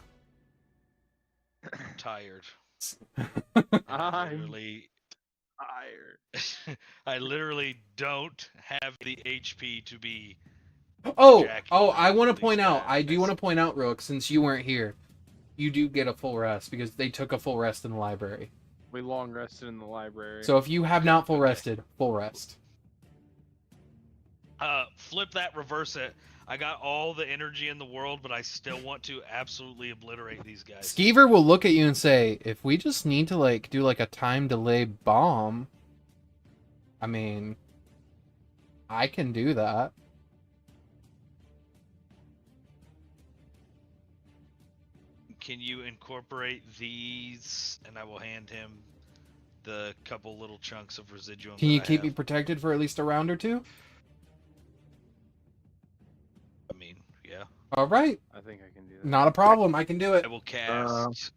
Speaker 6: I'm tired.
Speaker 3: I'm
Speaker 6: Literally,
Speaker 3: tired.
Speaker 6: I literally don't have the HP to be.
Speaker 1: Oh,
Speaker 6: Jackie
Speaker 1: I want to
Speaker 6: these
Speaker 1: point out.
Speaker 6: guys.
Speaker 1: I do want to point out, Rook, since you weren't here, you do get a full rest because they took a full rest in the library.
Speaker 3: We long rested in the library.
Speaker 1: So if you have not full
Speaker 6: Okay.
Speaker 1: rested, full rest.
Speaker 6: Flip that, reverse it. I got all the energy in the world, but I still want to absolutely obliterate these guys.
Speaker 1: Skeever will look at you and say, if we just need to do a time delay bomb, I mean, I can do that.
Speaker 6: Can you incorporate these? And I will hand him the couple little chunks of residuum.
Speaker 1: Can
Speaker 6: that
Speaker 1: you
Speaker 6: I
Speaker 1: keep me
Speaker 6: have.
Speaker 1: protected for at least a round or two?
Speaker 6: I mean, yeah.
Speaker 1: All right.
Speaker 3: I think I can do that.
Speaker 1: Not a problem. I can do it.
Speaker 6: I will cast.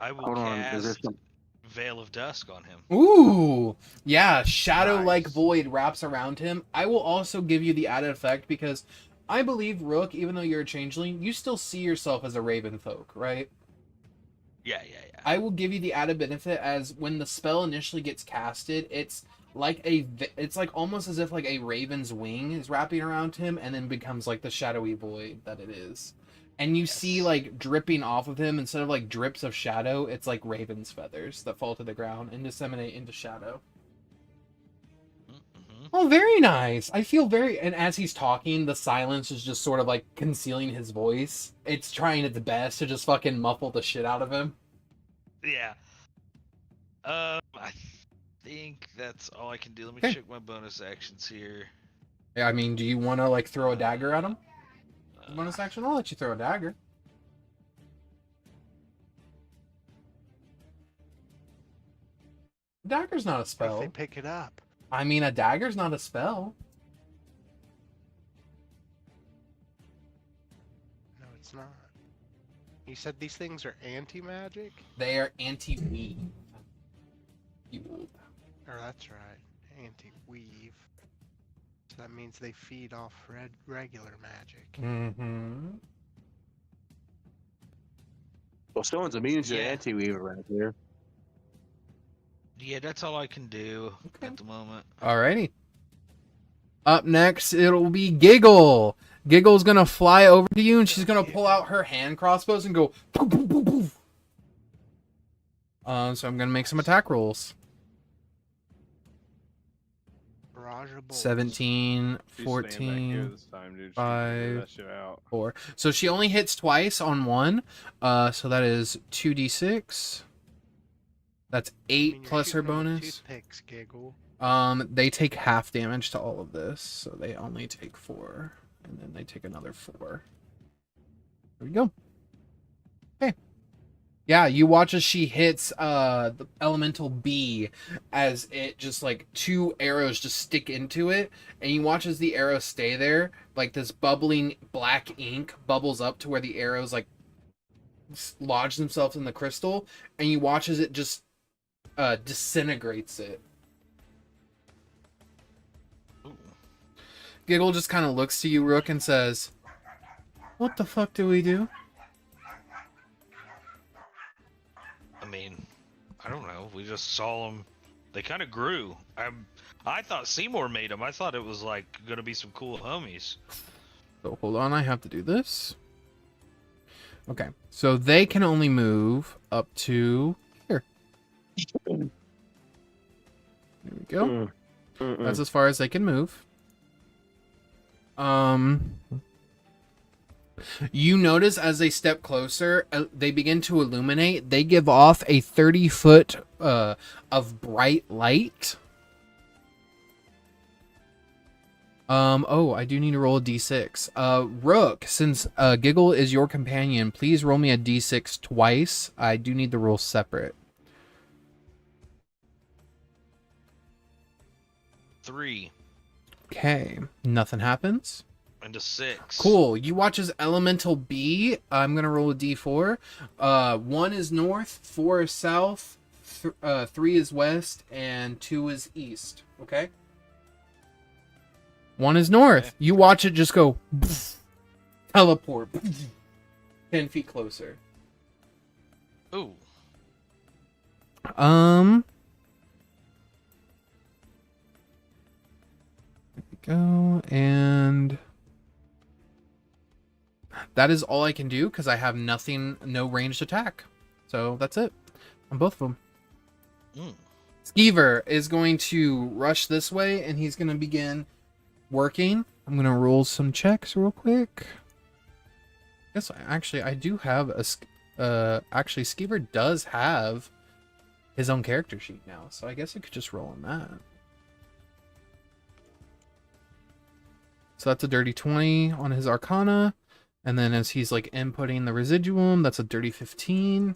Speaker 6: I will
Speaker 2: Hold on, is there
Speaker 6: cast
Speaker 2: some?
Speaker 6: Veil of Dusk on him.
Speaker 1: Ooh, yeah, shadow-like
Speaker 4: Nice.
Speaker 1: void wraps around him. I will also give you the added effect because I believe, Rook, even though you're a changeling, you still see yourself as a Ravenfolk, right?
Speaker 6: Yeah.
Speaker 1: I will give you the added benefit as when the spell initially gets casted, it's like almost as if like a raven's wing is wrapping around him and then becomes like the shadowy void that it is. And you see
Speaker 6: Yes.
Speaker 1: like dripping off of him instead of like drips of shadow, it's like raven's feathers that fall to the ground and disseminate into shadow.
Speaker 6: Mm-hmm.
Speaker 1: Oh, very nice. I feel very, and as he's talking, the silence is just sort of like concealing his voice. It's trying its best to just fucking muffle the shit out of him.
Speaker 6: Yeah. I think that's all I can do. Let me
Speaker 1: Okay.
Speaker 6: check my bonus actions here.
Speaker 1: Yeah, I mean, do you want to like throw a dagger at him?
Speaker 6: Uh,
Speaker 1: Bonus action? I'll let you throw a dagger. Dagger's not a
Speaker 4: What if
Speaker 1: spell.
Speaker 4: they pick it up?
Speaker 1: I mean, a dagger's not a spell.
Speaker 4: No, it's not. You said these things are anti-magic?
Speaker 1: They are anti-weave. You-
Speaker 4: Or that's right, anti-weave. So that means they feed off regular magic.
Speaker 1: Mm-hmm.
Speaker 2: Well, someone's immune to
Speaker 6: Yeah.
Speaker 2: anti-weave around here.
Speaker 6: Yeah, that's all I can do
Speaker 1: Okay.
Speaker 6: at the moment.
Speaker 1: Alrighty. Up next, it'll be Giggle. Giggle's gonna fly over to you, and she's gonna pull out her hand crossbows and go poof, poof, poof, poof. So I'm gonna make some attack rolls.
Speaker 4: Barrage of bolts.
Speaker 1: 17,
Speaker 3: She's staying back here
Speaker 1: 14,
Speaker 3: this time, dude. She can
Speaker 1: 5,
Speaker 3: figure that shit out.
Speaker 1: 4. So she only hits twice on one. So that is 2d6. That's
Speaker 4: I
Speaker 1: 8
Speaker 4: mean, you're
Speaker 1: plus her
Speaker 4: shooting 'em with
Speaker 1: bonus.
Speaker 4: Toothpicks, Giggle.
Speaker 1: They take half damage to all of this, so they only take 4, and then they take another 4. There we go. Okay. Yeah, you watch as she hits the elemental bee as it just like 2 arrows just stick into it, and you watch as the arrows stay there, like this bubbling black ink bubbles up to where the arrows like lodge themselves in the crystal, and you watch as it just disintegrates it.
Speaker 6: Ooh.
Speaker 1: Giggle just kind of looks to you, Rook, and says, "What the fuck do we do?"
Speaker 6: I mean, I don't know. We just saw them. They kind of grew. I thought Seymour made them. I thought it was like gonna be some cool homies.
Speaker 1: So hold on, I have to do this. Okay, so they can only move up to here. There we go. That's as far as they can move. You notice as they step closer, they begin to illuminate. They give off a 30-foot of bright light. Oh, I do need to roll a d6. Rook, since Giggle is your companion, please roll me a d6 twice. I do need the rolls separate.
Speaker 6: 3
Speaker 1: Okay, nothing happens.
Speaker 6: and a 6.
Speaker 1: Cool. You watch as Elemental B. I'm gonna roll a d4. 1 is north, 4 is south, 3 is west, and 2 is east. Okay. 1 is north.
Speaker 6: Okay.
Speaker 1: You watch it just go teleport 10 feet closer.
Speaker 6: Ooh.
Speaker 1: There we go, and that is all I can do because I have nothing, no ranged attack. So that's it on both of them.
Speaker 6: Mm.
Speaker 1: Skeever is going to rush this way, and he's going to begin working. I'm going to roll some checks real quick. Yes, I do have a... actually, Skeever does have his own character sheet now, so I guess I could just roll on that. So that's a dirty 20 on his Arcana. And then as he's like inputting the residuum, that's a dirty 15.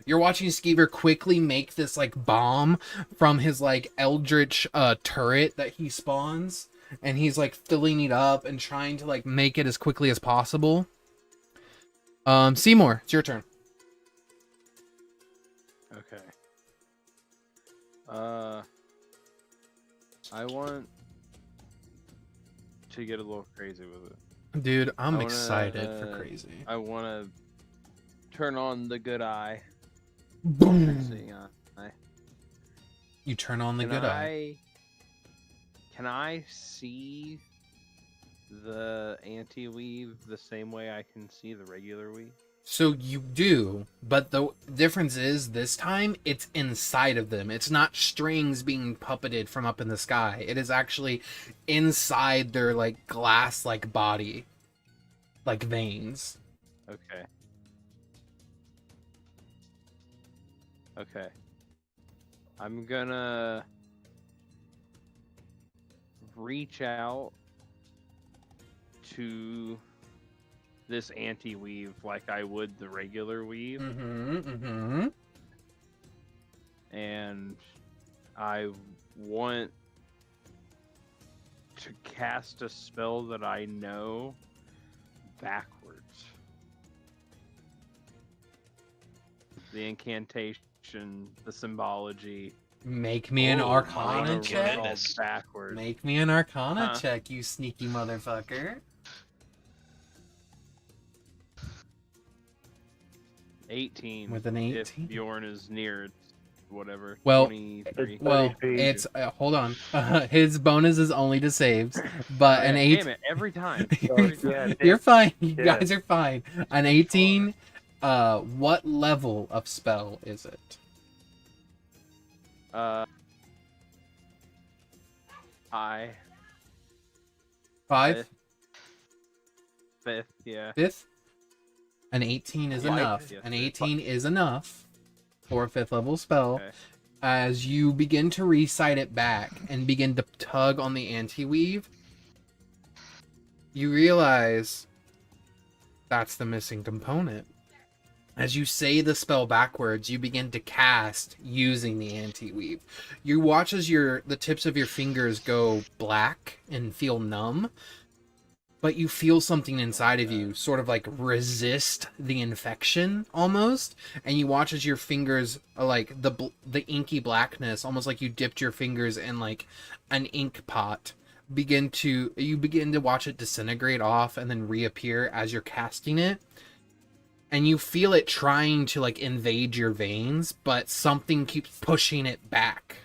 Speaker 1: You're watching Skeever quickly make this like bomb from his like eldritch turret that he spawns. And he's like filling it up and trying to like make it as quickly as possible. Seymour, it's your turn.
Speaker 3: Okay. I want to get a little crazy with it.
Speaker 1: Dude, I'm
Speaker 3: I wanna,
Speaker 1: excited for crazy.
Speaker 3: I want to turn on the good eye.
Speaker 1: Boom!
Speaker 3: Seeing eye.
Speaker 1: You turn on the good eye.
Speaker 3: Can I see the anti-weave the same way I can see the regular weave?
Speaker 1: So you do, but the difference is this time it's inside of them. It's not strings being puppeted from up in the sky. It is actually inside their like glass-like body, like veins.
Speaker 3: Okay. Okay. I'm gonna reach out to this anti-weave like I would the regular weave. And I want to cast a spell that I know backwards. The incantation, the symbology.
Speaker 1: Make me an
Speaker 6: Oh,
Speaker 1: Arcana
Speaker 6: my
Speaker 1: check.
Speaker 6: goodness.
Speaker 3: Backwards.
Speaker 1: Make me an Arcana
Speaker 3: Huh?
Speaker 1: check, you sneaky motherfucker.
Speaker 3: 18.
Speaker 1: With an
Speaker 3: If
Speaker 1: 18?
Speaker 3: Bjorn is near, whatever.
Speaker 1: Well,
Speaker 3: 23.
Speaker 1: Well, it's hold on. His bonus is only to saves, but an
Speaker 3: Damn
Speaker 1: 8.
Speaker 3: it, every time.
Speaker 5: Yeah,
Speaker 1: You're fine. You
Speaker 5: Yeah.
Speaker 1: guys are fine. An 18. What level of spell is it?
Speaker 3: I
Speaker 1: 5?
Speaker 3: fifth, yeah.
Speaker 1: 5th? An 18 is
Speaker 3: Five?
Speaker 1: enough.
Speaker 3: Yes,
Speaker 1: An
Speaker 3: sir.
Speaker 1: 18 is enough for a 5th level spell.
Speaker 3: Okay.
Speaker 1: As you begin to recite it back and begin to tug on the anti-weave, you realize that's the missing component. As you say the spell backwards, you begin to cast using the anti-weave. You watch as the tips of your fingers go black and feel numb, but you feel something inside of you sort of like resist the infection almost, and you watch as your fingers are like the inky blackness, almost like you dipped your fingers in like an ink pot, you begin to watch it disintegrate off and then reappear as you're casting it. And you feel it trying to like invade your veins, but something keeps pushing it back.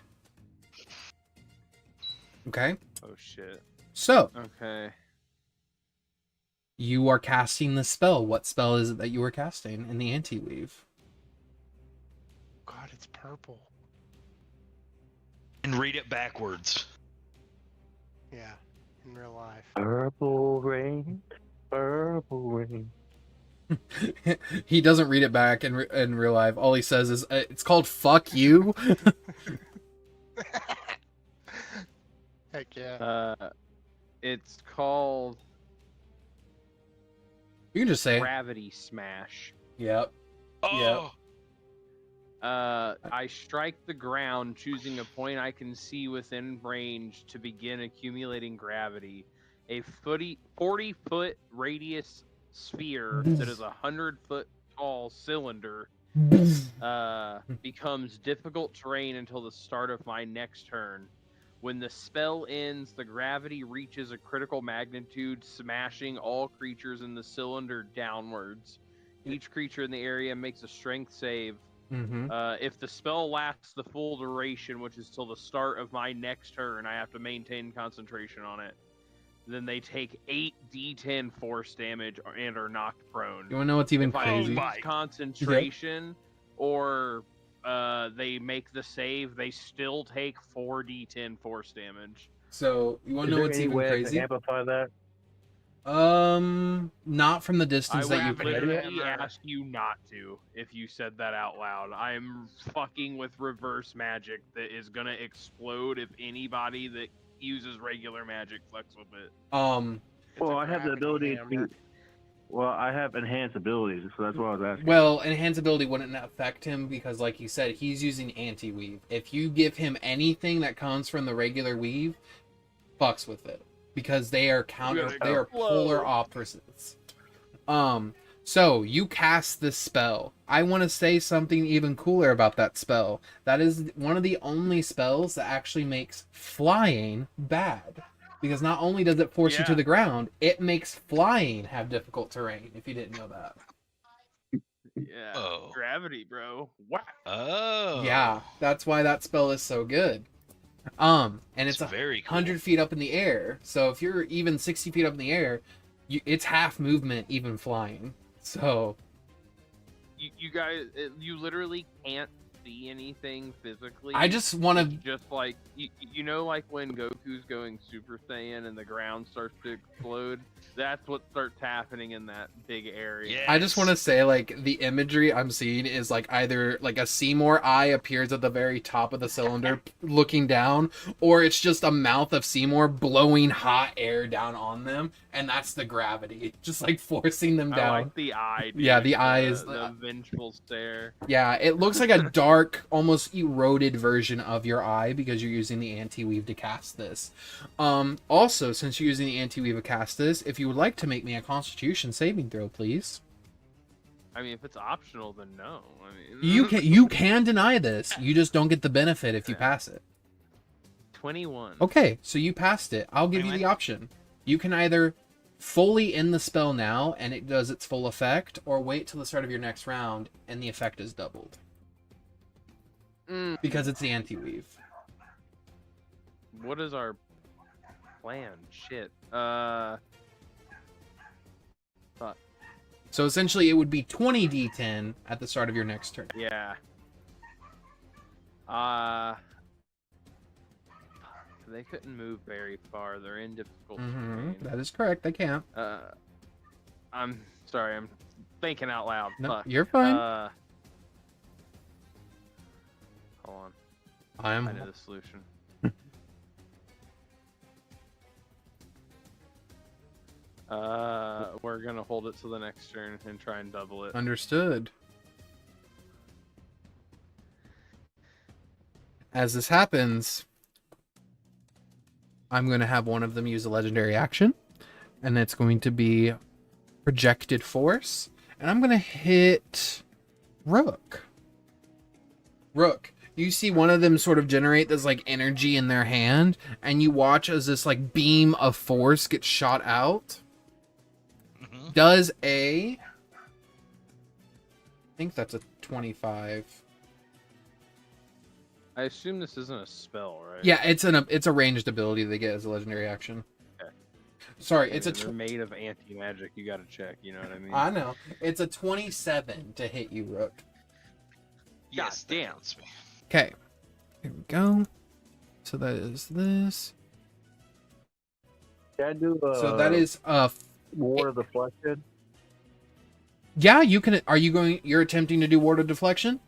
Speaker 1: Okay?
Speaker 3: Oh shit.
Speaker 1: So,
Speaker 3: Okay.
Speaker 1: you are casting the spell. What spell is it that you are casting in the anti-weave?
Speaker 4: God, it's purple.
Speaker 6: And read it backwards.
Speaker 4: Yeah, in real life.
Speaker 5: Purple rain, purple rain.
Speaker 1: He doesn't read it back in real life. All he says is, it's called fuck you.
Speaker 4: Heck yeah.
Speaker 3: It's called
Speaker 1: You can just say,
Speaker 3: Gravity Smash.
Speaker 1: yep.
Speaker 6: Oh,
Speaker 3: I strike the ground, choosing a point I can see within range to begin accumulating gravity. A 40-foot radius sphere that is 100-foot tall cylinder becomes difficult terrain until the start of my next turn. When the spell ends, the gravity reaches a critical magnitude, smashing all creatures in the cylinder downwards. Each creature in the area makes a strength save.
Speaker 1: Mm-hmm.
Speaker 3: If the spell lasts the full duration, which is till the start of my next turn, I have to maintain concentration on it. Then they take 8d10 force damage and are knocked prone.
Speaker 1: You wanna know what's even
Speaker 3: If I
Speaker 1: crazy?
Speaker 3: lose
Speaker 6: My-
Speaker 3: concentration or they make the save, they still take 4d10 force damage.
Speaker 1: So, you wanna
Speaker 5: Is
Speaker 1: know
Speaker 5: there
Speaker 1: what's
Speaker 5: any
Speaker 1: even
Speaker 5: way I can
Speaker 1: crazy?
Speaker 5: amplify that?
Speaker 1: Not from the
Speaker 3: I
Speaker 1: distance that you
Speaker 3: would
Speaker 1: can.
Speaker 3: literally ask you not to if you said that out loud. I'm fucking with reverse magic that is gonna explode if anybody that uses regular magic fucks with it.
Speaker 4: It's
Speaker 5: Well,
Speaker 4: a
Speaker 5: I have the
Speaker 4: gravity
Speaker 5: ability
Speaker 4: hammer.
Speaker 5: to. Well, I have enhanced abilities, so that's what I was asking.
Speaker 1: Well, enhance ability wouldn't affect him because, like you said, he's using anti-weave. If you give him anything that comes from the regular weave, fucks with it because they are
Speaker 3: You're gonna
Speaker 1: they are
Speaker 3: explode.
Speaker 1: polar opposites. So, you cast this spell. I want to say something even cooler about that spell. That is one of the only spells that actually makes flying bad. Because not only does it force you to
Speaker 3: Yeah.
Speaker 1: the ground, it makes flying have difficult terrain, if you didn't know that.
Speaker 3: Yeah.
Speaker 6: Oh.
Speaker 3: Gravity, bro. Wow.
Speaker 6: Oh.
Speaker 1: Yeah, that's why that spell is so good. And it's
Speaker 6: very cool.
Speaker 1: 100 feet up in the air. So if you're even 60 feet up in the air, it's half movement even flying. So
Speaker 3: You guys, you literally can't see anything physically.
Speaker 1: I just want
Speaker 3: It's
Speaker 1: to
Speaker 3: just like you know, like when Goku's going Super Saiyan and the ground starts to explode. That's what starts happening in that big area.
Speaker 1: I just want to say, like, the imagery I'm seeing is like either like a Seymour eye appears at the very top of the cylinder looking down, or it's just a mouth of Seymour blowing hot air down on them, and that's the gravity, just like forcing them down.
Speaker 3: I like the eye. Dude.
Speaker 1: Yeah, the eye is
Speaker 3: the vengeful stare.
Speaker 1: Yeah, it looks like a dark, almost eroded version of your eye because you're using the anti-weave to cast this. Also, since you're using the anti-weave to cast this, if you would like to make me a Constitution saving throw, please.
Speaker 3: I mean, if it's optional, then no. I mean,
Speaker 1: You can deny this. You just don't get the benefit if you pass it.
Speaker 3: 21.
Speaker 1: Okay, so you passed it. I'll give you the
Speaker 6: 21.
Speaker 1: option. You can either fully end the spell now and it does its full effect, or wait till the start of your next round and the effect is doubled. Because it's the anti-weave.
Speaker 3: What is our plan? Shit. Fuck.
Speaker 1: So essentially it would be 20 d10 at the start of your next turn.
Speaker 3: Yeah. They couldn't move very far. They're in difficult terrain.
Speaker 1: That is correct, they can't.
Speaker 3: I'm sorry. I'm thinking out loud.
Speaker 1: No,
Speaker 3: Fuck.
Speaker 1: you're fine.
Speaker 3: Hold on.
Speaker 1: I am.
Speaker 3: I know the solution. We're gonna hold it to the next turn and try and double it.
Speaker 1: Understood. As this happens, I'm going to have one of them use a legendary action, and it's going to be projected force, and I'm going to hit Rook. Rook, you see one of them sort of generate this like energy in their hand, and you watch as this like beam of force gets shot out. Does I think that's a 25.
Speaker 3: I assume this isn't a spell, right?
Speaker 1: Yeah, it's a ranged ability they get as a legendary action.
Speaker 3: Okay.
Speaker 1: Sorry,
Speaker 3: Yeah,
Speaker 1: it's a
Speaker 3: they're made of anti-magic. You gotta check. You know what I mean?
Speaker 1: I know. It's a 27 to hit you, Rook.
Speaker 6: Yes,
Speaker 3: God damn.
Speaker 6: that counts me.
Speaker 1: Okay. Here we go. So that is this.
Speaker 5: Can I do
Speaker 1: So that is
Speaker 5: War of Deflection?
Speaker 1: yeah, you can. Are you going? You're attempting to do ward of deflection?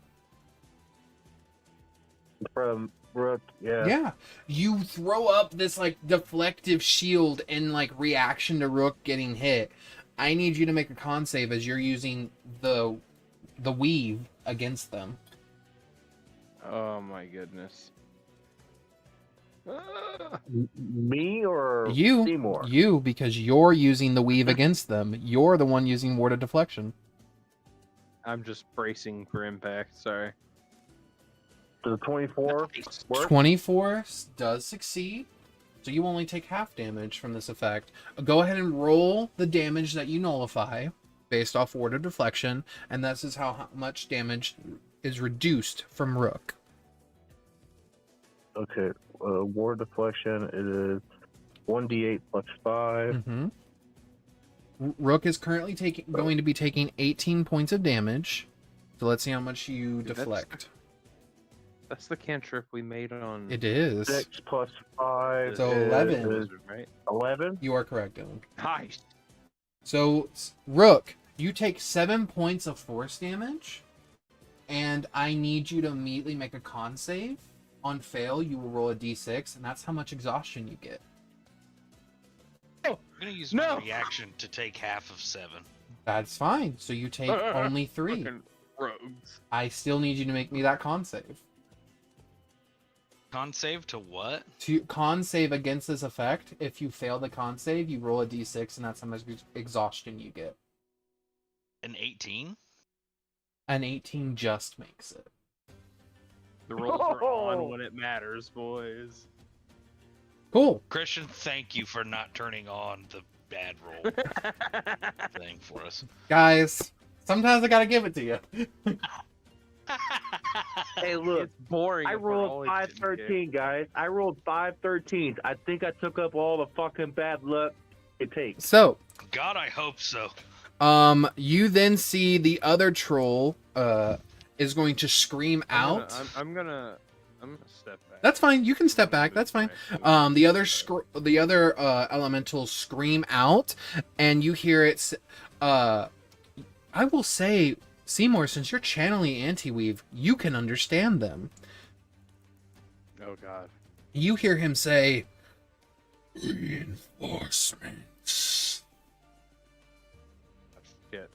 Speaker 5: From Rook, yeah.
Speaker 1: Yeah. You throw up this like deflective shield in like reaction to Rook getting hit. I need you to make a con save as you're using the weave against them.
Speaker 3: Oh my goodness. Ah!
Speaker 5: Me or
Speaker 1: You,
Speaker 5: Seymour?
Speaker 1: you, because you're using the weave against them. You're the one using ward of deflection.
Speaker 3: I'm just bracing for impact. Sorry.
Speaker 5: Does 24 work?
Speaker 1: 24 does succeed, so you only take half damage from this effect. Go ahead and roll the damage that you nullify based off ward of deflection, and this is how much damage is reduced from Rook.
Speaker 5: Okay, War Deflection, it is 1d8 plus 5.
Speaker 1: Mm-hmm. Rook is currently going to be taking 18 points of damage. So let's see how much you
Speaker 3: Dude,
Speaker 1: deflect.
Speaker 3: That's the cantrip we made on.
Speaker 1: It is.
Speaker 5: 6 plus 5
Speaker 1: So
Speaker 5: is
Speaker 1: 11.
Speaker 3: Right?
Speaker 5: 11?
Speaker 1: You are correct, Dylan.
Speaker 3: Nice.
Speaker 1: So, Rook, you take 7 points of force damage, and I need you to immediately make a con save. On fail, you will roll a d6, and that's how much exhaustion you get.
Speaker 6: I'm gonna use my reaction to take half of 7.
Speaker 1: That's fine. So you take only 3.
Speaker 3: Fucking rogues.
Speaker 1: I still need you to make me that con save.
Speaker 6: Con save to what?
Speaker 1: To con save against this effect, if you fail the con save, you roll a d6, and that's how much exhaustion you get.
Speaker 6: An 18?
Speaker 1: An 18 just makes it.
Speaker 3: The rolls are on when it matters, boys.
Speaker 1: Cool.
Speaker 6: Christian, thank you for not turning on the bad roll thing for us.
Speaker 1: Guys, sometimes I gotta give it to you.
Speaker 5: Hey, look,
Speaker 3: It's boring.
Speaker 5: I
Speaker 3: if we're
Speaker 5: rolled
Speaker 3: always
Speaker 5: 513, guys. I rolled 513s. I think I took up all the fucking bad luck it takes.
Speaker 1: So,
Speaker 6: God, I hope so.
Speaker 1: you then see the other troll is going to scream out.
Speaker 3: I'm gonna step back.
Speaker 1: That's fine. You can step back. That's fine. The other elementals scream out, and you hear it. I will say, Seymour, since you're channeling anti-weave, you can understand them.
Speaker 3: Oh god.
Speaker 1: You hear him say, "Reinforcements."
Speaker 3: Shit.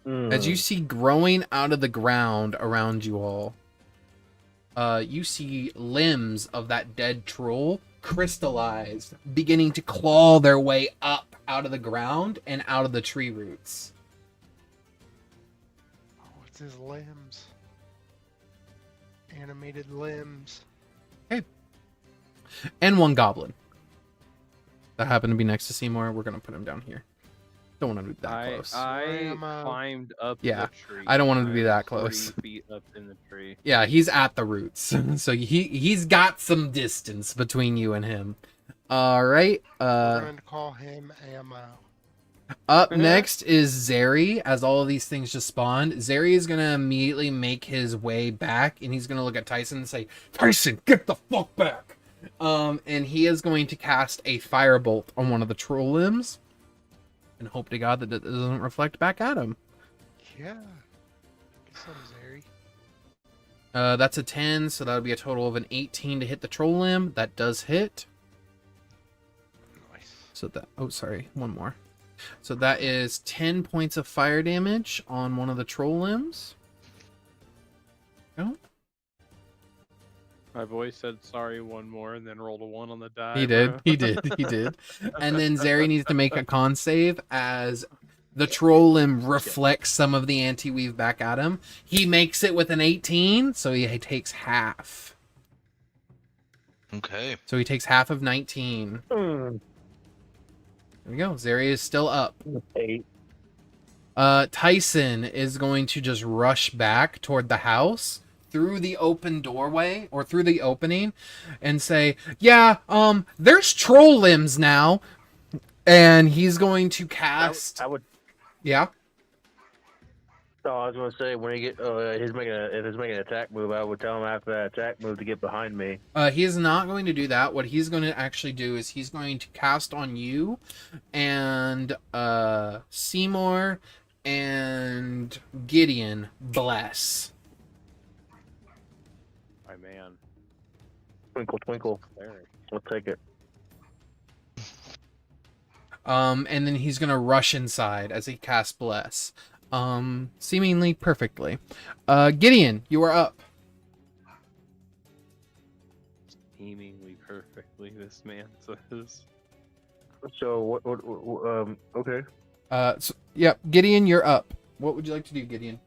Speaker 1: As you see growing out of the ground around you all, you see limbs of that dead troll crystallized, beginning to claw their way up out of the ground and out of the tree roots.
Speaker 4: Oh, it's his limbs. Animated limbs.
Speaker 1: And one goblin. That happened to be next to Seymour. We're going to put him down here. Don't want him to be that close.
Speaker 3: I
Speaker 4: Slam out.
Speaker 3: climbed up
Speaker 1: Yeah,
Speaker 3: the tree.
Speaker 1: I don't want him to be
Speaker 3: I'm
Speaker 1: that
Speaker 3: 40
Speaker 1: close.
Speaker 3: feet up in the tree.
Speaker 1: Yeah, he's at the roots. So he's got some distance between you and him. All right.
Speaker 4: We're going to call him Ammo.
Speaker 1: Up next is Zeri. As all of these things just spawned, Zeri is going to immediately make his way back, and he's going to look at Tyson and say, "Tyson, get the fuck back!" And he is going to cast a firebolt on one of the troll limbs, and hope to God that it doesn't reflect back at him.
Speaker 4: Yeah. Get some, Zeri.
Speaker 1: That's a 10, so that would be a total of an 18 to hit the troll limb. That does hit.
Speaker 4: Nice.
Speaker 1: So that, oh, sorry, one more. So that is 10 points of fire damage on one of the troll limbs. Oh,
Speaker 3: My boy said sorry one more and then rolled a 1 on the die.
Speaker 1: he did,
Speaker 3: bro.
Speaker 1: he did, he did. And then Zeri needs to make a con save as the troll limb reflects some of the anti-weave back at him. He makes it with an 18, so he takes half.
Speaker 6: Okay.
Speaker 1: So he takes half of 19. There we go. Zeri is still up.
Speaker 5: 8.
Speaker 1: Tyson is going to just rush back toward the house through the open doorway or through the opening and say, "Yeah, there's troll limbs now." And he's going to cast.
Speaker 5: I would.
Speaker 1: Yeah.
Speaker 5: So I was going to say when he get if he's making an attack move, I would tell him after that attack move to get behind me.
Speaker 1: He is not going to do that. What he's going to actually do is he's going to cast on you and Seymour and Gideon bless.
Speaker 3: My man.
Speaker 5: Twinkle, twinkle.
Speaker 3: There.
Speaker 5: We'll take it.
Speaker 1: And then he's gonna rush inside as he casts bless. Seemingly perfectly. Gideon, you are up.
Speaker 3: Seemingly perfectly, this man says.
Speaker 5: So what okay.
Speaker 1: Yeah, Gideon, you're up. What would you like to do, Gideon?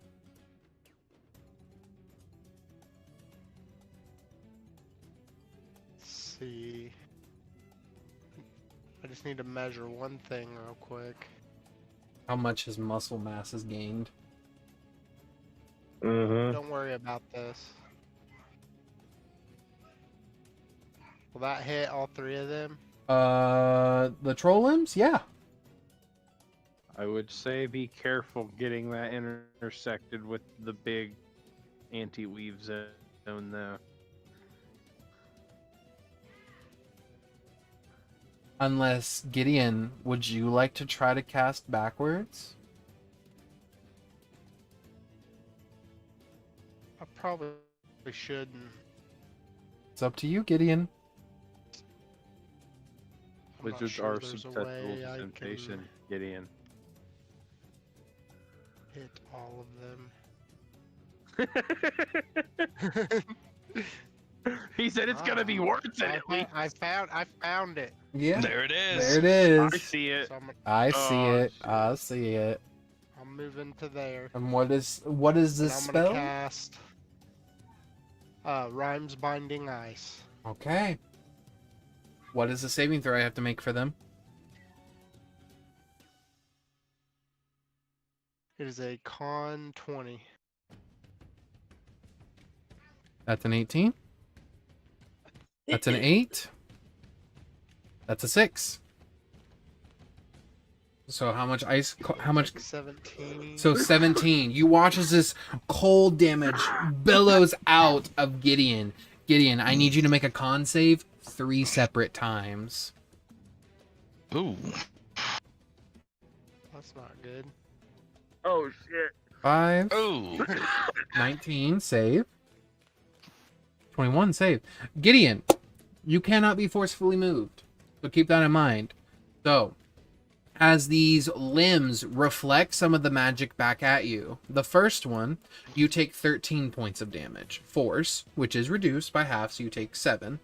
Speaker 4: Let's see. I just need to measure one thing real quick.
Speaker 1: How much his muscle mass has gained?
Speaker 5: Mm-hmm.
Speaker 4: Don't worry about this. Will that hit all 3 of them?
Speaker 1: The troll limbs? Yeah.
Speaker 3: I would say be careful getting that intersected with the big anti-weave zone though.
Speaker 1: Unless, Gideon, would you like to try to cast backwards?
Speaker 4: I probably shouldn't.
Speaker 1: It's up to you, Gideon.
Speaker 4: I'm not
Speaker 3: Wizards
Speaker 4: sure
Speaker 3: are
Speaker 4: there's a
Speaker 3: susceptible
Speaker 4: way
Speaker 3: to
Speaker 4: I
Speaker 3: temptation, Gideon.
Speaker 4: can hit all of them.
Speaker 3: He said it's gonna be worth it. At least.
Speaker 4: I found it.
Speaker 1: Yeah.
Speaker 6: There it is.
Speaker 1: There it is.
Speaker 3: I see it.
Speaker 4: So I'm gonna,
Speaker 1: I see
Speaker 3: Oh,
Speaker 1: it.
Speaker 3: shit.
Speaker 1: I see it.
Speaker 4: I'm moving to there.
Speaker 1: And what is
Speaker 4: And
Speaker 1: this
Speaker 4: I'm
Speaker 1: spell?
Speaker 4: gonna cast Rhymes Binding Ice.
Speaker 1: Okay. What is the saving throw I have to make for them?
Speaker 4: It is a con 20.
Speaker 1: That's an 18. That's an 8. That's a 6. So how much ice? How much?
Speaker 4: 17.
Speaker 1: So 17. You watch as this cold damage billows out of Gideon. Gideon, I need you to make a con save 3 separate times.
Speaker 6: Ooh.
Speaker 4: That's not good.
Speaker 2: Oh shit!
Speaker 1: 5,
Speaker 6: Ooh.
Speaker 1: 19, save. 21, save. Gideon, you cannot be forcefully moved. So keep that in mind. So, as these limbs reflect some of the magic back at you, the first one, you take 13 points of damage. Force, which is reduced by half, so you take 7.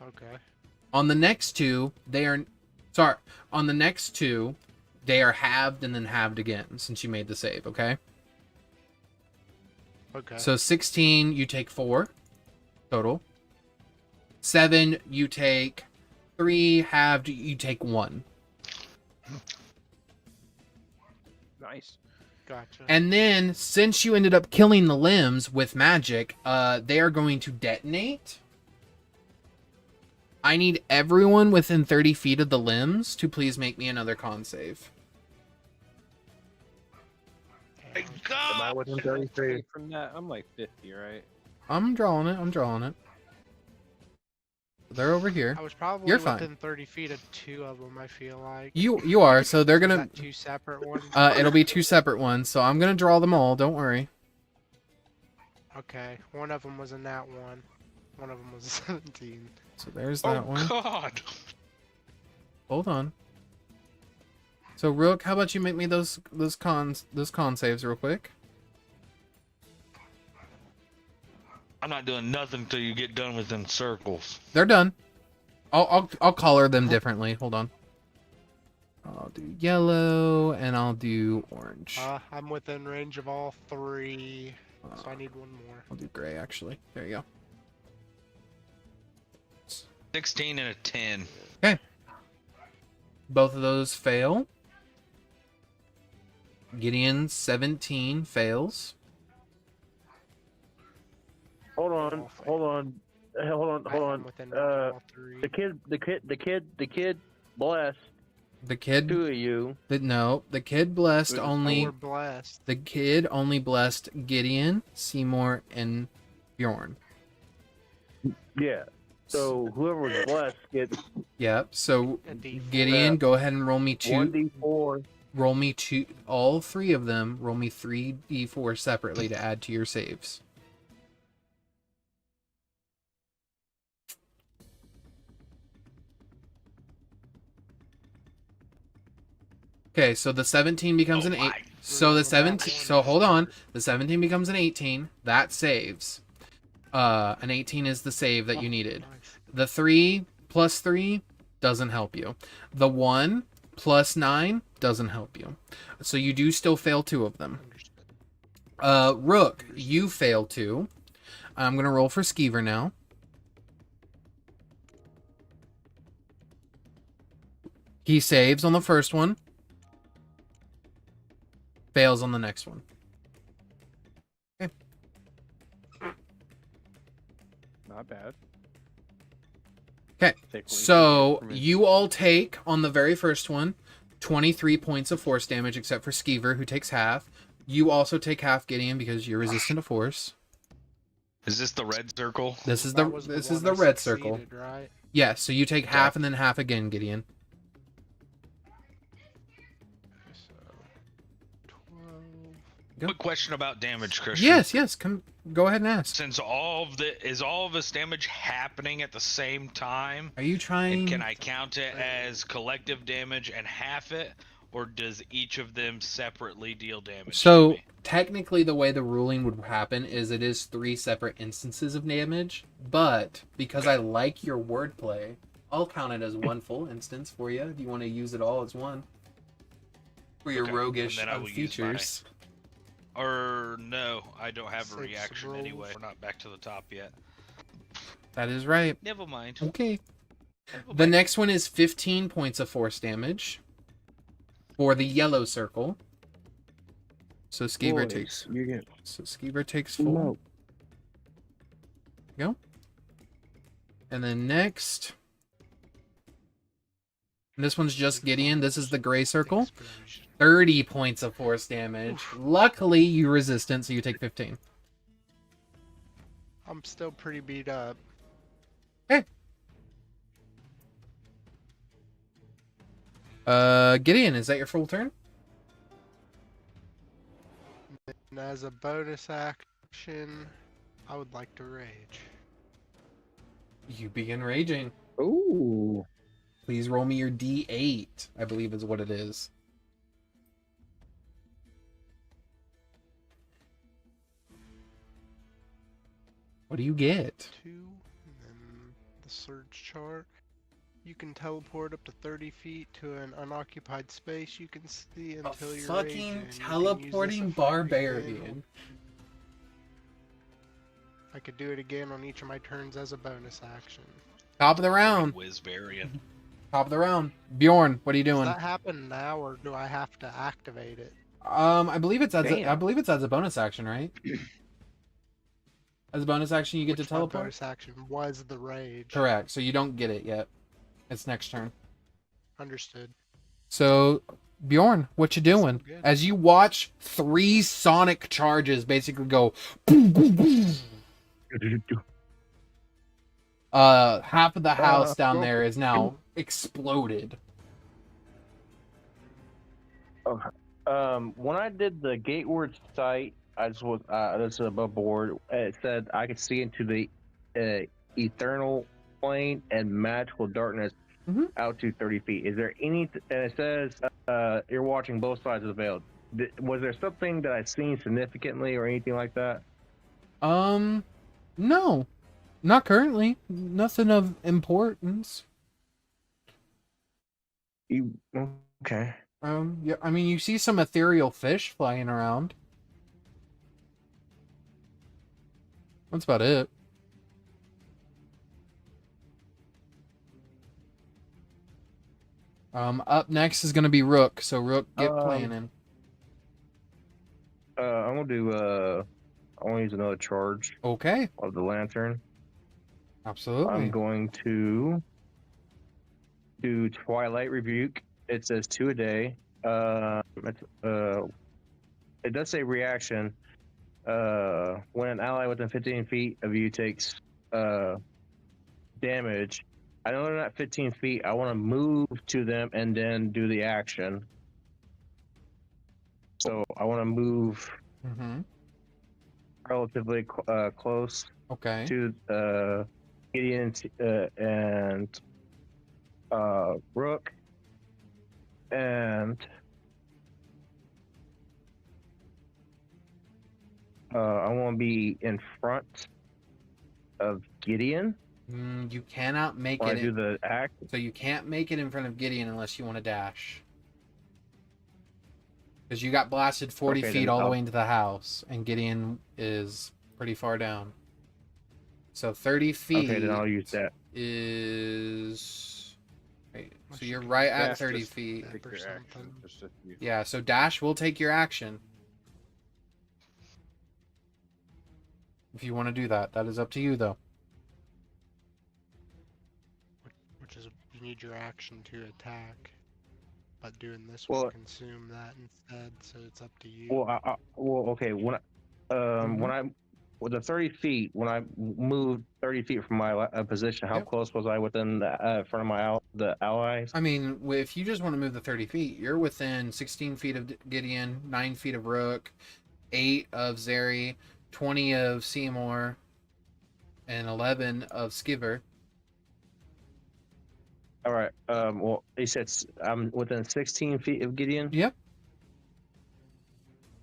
Speaker 4: Okay.
Speaker 1: On the next two, they are... Sorry. On the next two, they are halved and then halved again, since you made the save, okay?
Speaker 4: Okay.
Speaker 1: So 16, you take 4 total. 7, you take 3. Halved, you take 1.
Speaker 3: Nice.
Speaker 4: Gotcha.
Speaker 1: And then, since you ended up killing the limbs with magic, they are going to detonate. I need everyone within 30 feet of the limbs to please make me another con save.
Speaker 6: My
Speaker 2: Am I
Speaker 6: God.
Speaker 2: within 30 feet?
Speaker 3: From that, I'm like 50, right?
Speaker 1: I'm drawing it. They're over here.
Speaker 4: I was probably
Speaker 1: You're fine.
Speaker 4: within 30 feet of 2 of them, I feel like.
Speaker 1: You are, so they're
Speaker 4: Is
Speaker 1: gonna...
Speaker 4: that 2 separate ones?
Speaker 1: It'll be 2 separate ones, so I'm gonna draw them all, don't worry.
Speaker 4: Okay. One of them was a nat 1. One of them was a 17.
Speaker 1: So there's that
Speaker 6: Oh
Speaker 1: one.
Speaker 6: God.
Speaker 1: Hold on. So Rook, how about you make me those con saves real quick?
Speaker 6: I'm not doing nothing until you get done with them circles.
Speaker 1: They're done. I'll color them differently. Hold on. I'll do yellow and I'll do orange.
Speaker 4: I'm within range of all 3, so I need one more.
Speaker 1: I'll do gray actually. There you go.
Speaker 6: 16 and a 10.
Speaker 1: Both of those fail. Gideon 17 fails.
Speaker 5: Hold on.
Speaker 4: I'm within range of all 3.
Speaker 5: The kid blessed
Speaker 1: The kid
Speaker 5: 2 of you.
Speaker 1: the kid blessed only
Speaker 4: We're blessed.
Speaker 1: the kid only blessed Gideon, Simour, and Bjorn.
Speaker 5: Yeah. So whoever was blessed gets
Speaker 1: Yep. So
Speaker 4: A D4.
Speaker 1: Gideon, go ahead and roll me
Speaker 5: 1d4.
Speaker 1: Roll me 2. All 3 of them. Roll me 3d4 separately to add to your saves. Okay, so the 17 becomes an 8.
Speaker 6: my.
Speaker 1: So the
Speaker 4: Remember that
Speaker 1: 17.
Speaker 4: one.
Speaker 1: So hold on. The 17 becomes an 18. That saves. An 18 is the save that you needed.
Speaker 4: Nice.
Speaker 1: The 3 plus 3 doesn't help you. The 1 plus 9 doesn't help you. So you do still fail 2 of them.
Speaker 4: Understood.
Speaker 1: Rook, you fail 2. I'm going to roll for Skeever now. He saves on the first one. Fails on the next one.
Speaker 3: Not bad.
Speaker 1: Okay,
Speaker 3: Take away
Speaker 1: so
Speaker 3: from it.
Speaker 1: you all take, on the very first one, 23 points of force damage, except for Skeever, who takes half. You also take half, Gideon, because you're resistant to force.
Speaker 6: Is this the red circle?
Speaker 1: This is
Speaker 4: That
Speaker 1: the
Speaker 4: was
Speaker 1: this
Speaker 4: one
Speaker 1: is the
Speaker 4: I
Speaker 1: red circle.
Speaker 4: succeeded, Right?
Speaker 1: Yeah, so you take half and then half again, Gideon.
Speaker 4: So, 12.
Speaker 1: Go.
Speaker 6: Quick question about damage, Christian.
Speaker 1: Yes, come go ahead and ask.
Speaker 6: Since all of this damage happening at the same time,
Speaker 1: Are you trying?
Speaker 6: and can I count it as collective damage and half it, or does each of them separately deal damage? to
Speaker 1: So
Speaker 6: me?
Speaker 1: technically, the way the ruling would happen is it is 3 separate instances of damage, but because I like your wordplay, I'll count it as one full instance for you. Do you want to use it all as one? For your
Speaker 6: Okay,
Speaker 1: roguish
Speaker 6: and then I will use my-
Speaker 1: features.
Speaker 6: Or no, I don't have a
Speaker 4: Six
Speaker 6: reaction
Speaker 4: rolls.
Speaker 6: anyway. We're not back to the top yet.
Speaker 1: That is right.
Speaker 6: Never mind.
Speaker 1: Okay.
Speaker 6: Never
Speaker 1: The
Speaker 6: mind.
Speaker 1: next one is 15 points of force damage for the yellow circle. So Skeever takes.
Speaker 2: You get
Speaker 1: So Skeever takes 4. Go. And then next. And this one's just Gideon. This is the gray circle.
Speaker 4: Explosion.
Speaker 1: 30 points of force damage. Luckily, you resistant, so you take 15.
Speaker 4: I'm still pretty beat up.
Speaker 1: Gideon, is that your full turn?
Speaker 4: And as a bonus action, I would like to rage.
Speaker 1: You begin raging.
Speaker 2: Ooh.
Speaker 1: Please roll me your D8, I believe is what it is. What do you get?
Speaker 4: 2, and then the surge chart. You can teleport up to 30 feet to an unoccupied space you can see
Speaker 1: A
Speaker 4: until you're
Speaker 1: fucking
Speaker 4: raging. You can use this
Speaker 1: teleporting
Speaker 4: effect again.
Speaker 1: barbarian.
Speaker 4: I could do it again on each of my turns as a bonus action.
Speaker 1: Top of the round.
Speaker 6: Whizbarian.
Speaker 1: Top of the round. Bjorn, what are you
Speaker 4: Does
Speaker 1: doing?
Speaker 4: that happen now, or do I have to activate it?
Speaker 1: I believe it's as
Speaker 2: Damn.
Speaker 1: I believe it's as a bonus action, right? As a bonus action, you get
Speaker 4: Which
Speaker 1: to
Speaker 4: my
Speaker 1: teleport.
Speaker 4: bonus action was the rage.
Speaker 1: Correct. So you don't get it yet. It's next turn.
Speaker 4: Understood.
Speaker 1: So Bjorn, what you doing?
Speaker 4: good.
Speaker 1: As you watch 3 sonic charges basically go. Boom, boom, boom. Half of the house down there is now exploded.
Speaker 2: When I did the gateward sight, I just was this is above board. It said I could see into the eternal plane and magical darkness
Speaker 1: Mhm.
Speaker 2: out to 30 feet. Is there any? And it says you're watching both sides of the veil. Was there something that I seen significantly or anything like that?
Speaker 1: No, not currently. Nothing of importance.
Speaker 2: You okay?
Speaker 1: Yeah, I mean, you see some ethereal fish flying around. That's about it. Up next is gonna be Rook. So Rook, get planning.
Speaker 2: I'm gonna do I want to use another charge
Speaker 1: Okay,
Speaker 2: of the lantern.
Speaker 1: absolutely.
Speaker 2: I'm going to do Twilight Rebuke. It says 2 a day. It does say reaction. When an ally within 15 feet of you takes damage, I know they're not 15 feet. I want to move to them and then do the action. So I want to move
Speaker 1: Mm-hmm.
Speaker 2: relatively close
Speaker 1: Okay.
Speaker 2: to Gideon and Rook, and I want to be in front of Gideon
Speaker 1: You cannot make
Speaker 2: when I
Speaker 1: it.
Speaker 2: do the act.
Speaker 1: So you can't make it in front of Gideon unless you want to dash. Because you got blasted 40
Speaker 2: Okay,
Speaker 1: feet
Speaker 2: then
Speaker 1: all the
Speaker 2: I'll-
Speaker 1: way into the house, and Gideon is pretty far down. So 30 feet
Speaker 2: Okay, then I'll use that.
Speaker 1: is... Wait, so
Speaker 4: Unless
Speaker 1: you're
Speaker 4: you
Speaker 1: right
Speaker 4: can
Speaker 1: at
Speaker 3: dash
Speaker 1: 30
Speaker 3: just-
Speaker 1: feet.
Speaker 4: Step
Speaker 3: Take
Speaker 4: or
Speaker 3: your action,
Speaker 4: something.
Speaker 3: just if you-
Speaker 1: Yeah, so dash will take your action. If you want to do that. That is up to you, though.
Speaker 4: Which is, you need your action to attack. But doing this
Speaker 2: Well-
Speaker 4: will consume that instead, so it's up to you.
Speaker 2: Well, okay. When I with the 30 feet, when I moved 30 feet from my position, how
Speaker 1: Yep.
Speaker 2: close was I within the front of the allies?
Speaker 1: I mean, if you just want to move the 30 feet, you're within 16 feet of Gideon, 9 feet of Rook, 8 of Zeri, 20 of Seymour, and 11 of Skiver.
Speaker 2: All right. Well, he said I'm within 16 feet of Gideon.
Speaker 1: Yep.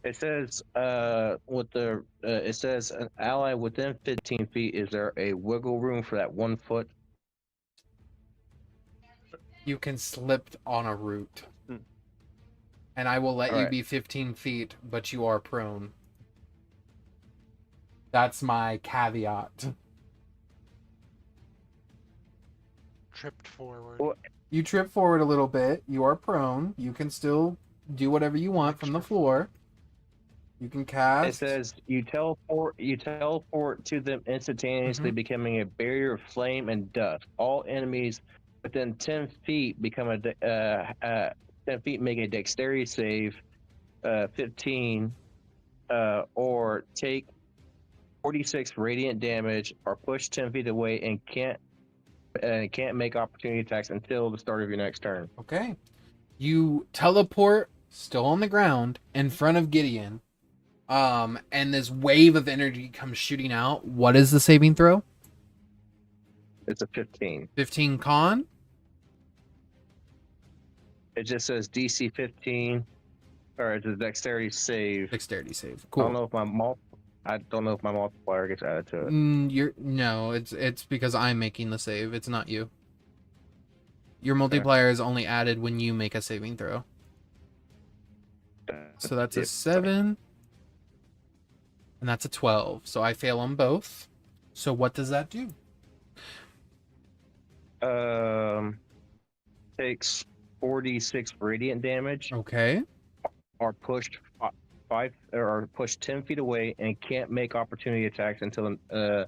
Speaker 2: It says it says an ally within 15 feet. Is there a wiggle room for that 1 foot?
Speaker 1: You can slip on a route.
Speaker 3: Hmm.
Speaker 1: And I will let you
Speaker 2: Alright.
Speaker 1: be 15 feet, but you are prone. That's my caveat.
Speaker 4: Tripped forward.
Speaker 2: Well,
Speaker 1: You trip forward a little bit. You are prone. You can still do whatever you want from the
Speaker 4: Extra
Speaker 1: floor. You can cast.
Speaker 2: It says you teleport to them instantaneously,
Speaker 1: Mhm.
Speaker 2: becoming a barrier of flame and dust. All enemies within 10 feet become 10 feet make a dexterity save, 15, or take 46 radiant damage, or push 10 feet away and can't make opportunity attacks until the start of your next turn.
Speaker 1: Okay. You teleport, still on the ground, in front of Gideon. And this wave of energy comes shooting out. What is the saving throw?
Speaker 2: It's a 15.
Speaker 1: 15 con?
Speaker 2: It just says DC 15, or it's a dexterity save.
Speaker 1: Dexterity save.
Speaker 2: I don't
Speaker 1: Cool.
Speaker 2: know if my multiplier gets added to it.
Speaker 1: No, it's because I'm making the save. It's not you. Your multiplier is only added when you make a saving throw. So that's a 7. And that's a 12. So I fail on both. So what does that do?
Speaker 2: Takes 46 radiant damage,
Speaker 1: Okay.
Speaker 2: or pushed 10 feet away, and can't make opportunity attacks until the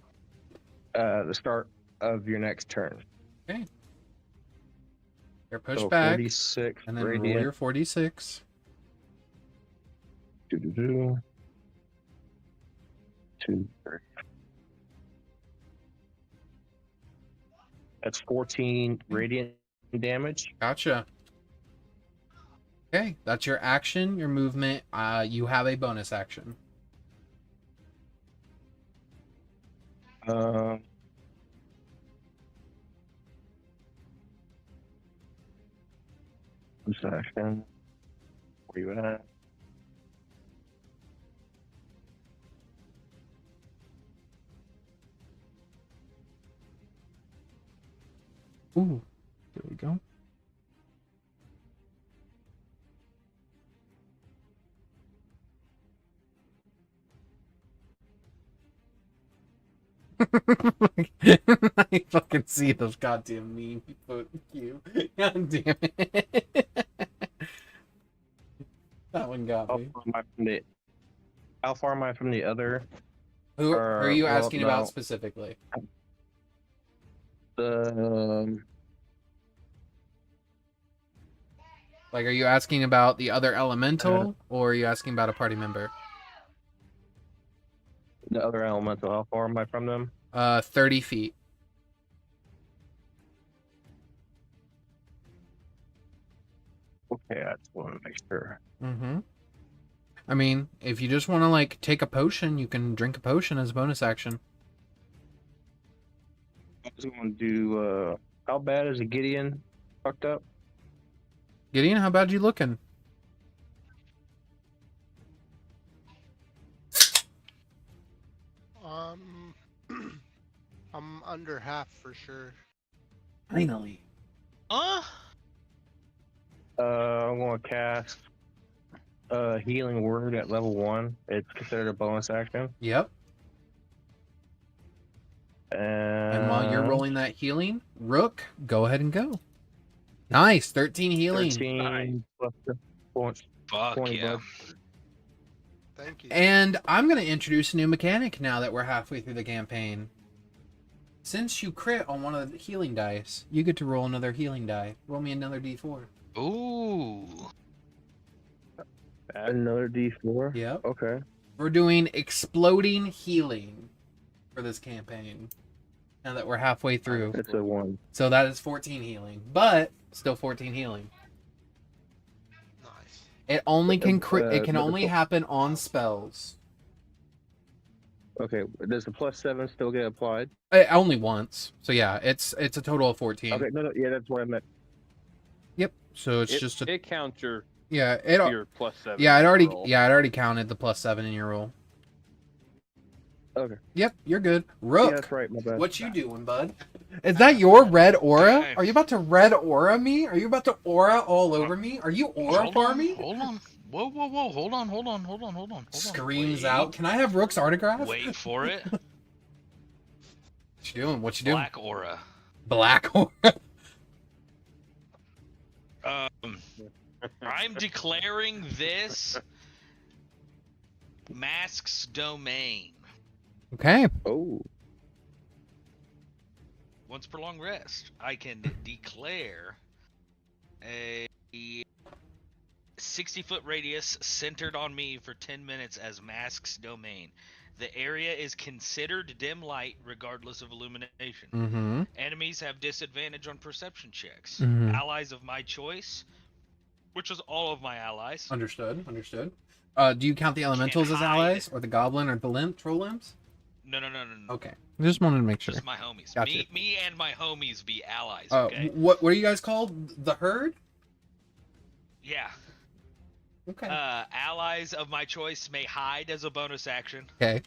Speaker 2: start of your next turn.
Speaker 1: You're pushed
Speaker 2: So
Speaker 1: back.
Speaker 2: 46
Speaker 1: And then roll
Speaker 2: radiant.
Speaker 1: your 46.
Speaker 2: Doo-doo-doo. 2, 3. That's 14 radiant damage.
Speaker 1: Gotcha. Okay, that's your action, your movement. You have a bonus action.
Speaker 2: Bonus action. Where you at?
Speaker 1: Ooh, there we go. I fucking see those goddamn memes. Fuck you. God damn it. That one got
Speaker 2: How
Speaker 1: me.
Speaker 2: far am I from the? How far am I from the other?
Speaker 1: Who are you
Speaker 2: well,
Speaker 1: asking
Speaker 2: no.
Speaker 1: about specifically? Like, are you asking about the other elemental, or are you asking about a party member?
Speaker 2: The other elemental. How far am I from them?
Speaker 1: 30 feet.
Speaker 2: Okay, I just want to make sure.
Speaker 1: Mm-hmm. I mean, if you just want to, like, take a potion, you can drink a potion as a bonus action.
Speaker 2: I was going to do. How bad is a Gideon fucked up?
Speaker 1: Gideon, how bad you looking?
Speaker 4: I'm under half for sure.
Speaker 1: Finally.
Speaker 2: I'm going to cast Healing Word at level 1. It's considered a bonus action.
Speaker 1: Yep. And while you're rolling that healing, Rook, go ahead and go. Nice, 13 healing.
Speaker 2: 13 plus the points.
Speaker 6: Fuck
Speaker 2: 20,
Speaker 6: yeah.
Speaker 2: bud.
Speaker 4: Thank you.
Speaker 1: And I'm going to introduce a new mechanic now that we're halfway through the campaign. Since you crit on one of the healing dice, you get to roll another healing die. Roll me another d4.
Speaker 6: Ooh.
Speaker 2: Another D4?
Speaker 1: Yep.
Speaker 2: Okay.
Speaker 1: We're doing exploding healing for this campaign. Now that we're halfway through.
Speaker 2: It's a 1.
Speaker 1: So that is 14 healing. But still 14 healing.
Speaker 4: Nice.
Speaker 1: It only can it can
Speaker 2: but
Speaker 1: only happen on spells.
Speaker 2: Okay, does the plus 7 still get applied?
Speaker 1: Only once. So yeah, it's a total of 14.
Speaker 2: Okay, no, yeah, that's what I meant.
Speaker 1: Yep. So it's just a
Speaker 3: It counts your
Speaker 1: your
Speaker 3: plus 7.
Speaker 1: yeah, it
Speaker 3: roll.
Speaker 1: already counted the plus 7 in your roll.
Speaker 7: Okay.
Speaker 1: Yep, you're good.
Speaker 7: Yeah,
Speaker 1: Rook,
Speaker 7: that's right. My bad.
Speaker 1: what you doing, bud? Is that your red aura?
Speaker 6: Okay.
Speaker 1: Are you about to red aura me? Are you about to aura all over me? Are you aura
Speaker 6: Hold on,
Speaker 1: farming?
Speaker 6: hold on. Whoa, whoa, whoa. Hold on.
Speaker 1: Screams
Speaker 6: Wait.
Speaker 1: out. Can I have Rook's autograph?
Speaker 6: Wait for it.
Speaker 1: What you doing? What you doing?
Speaker 6: Black aura.
Speaker 1: Black aura.
Speaker 6: I'm declaring this Mask's domain.
Speaker 1: Okay.
Speaker 7: Oh.
Speaker 6: Once per long rest, I can declare a 60-foot radius centered on me for 10 minutes as Mask's domain. The area is considered dim light regardless of illumination.
Speaker 1: Mm-hmm.
Speaker 6: Enemies have disadvantage on perception checks.
Speaker 1: Mhm.
Speaker 6: Allies of my choice, which is all of my allies.
Speaker 1: Understood. Do you count the elementals as
Speaker 6: hide.
Speaker 1: allies, or the goblin, or the troll limbs?
Speaker 6: No.
Speaker 1: Okay. Just wanted to make sure.
Speaker 6: Just my homies.
Speaker 1: Gotcha.
Speaker 6: Me and my homies be allies, okay?
Speaker 1: What are you guys called? The herd?
Speaker 6: Yeah.
Speaker 1: Okay.
Speaker 6: Allies of my choice may hide as a bonus action.
Speaker 1: Okay.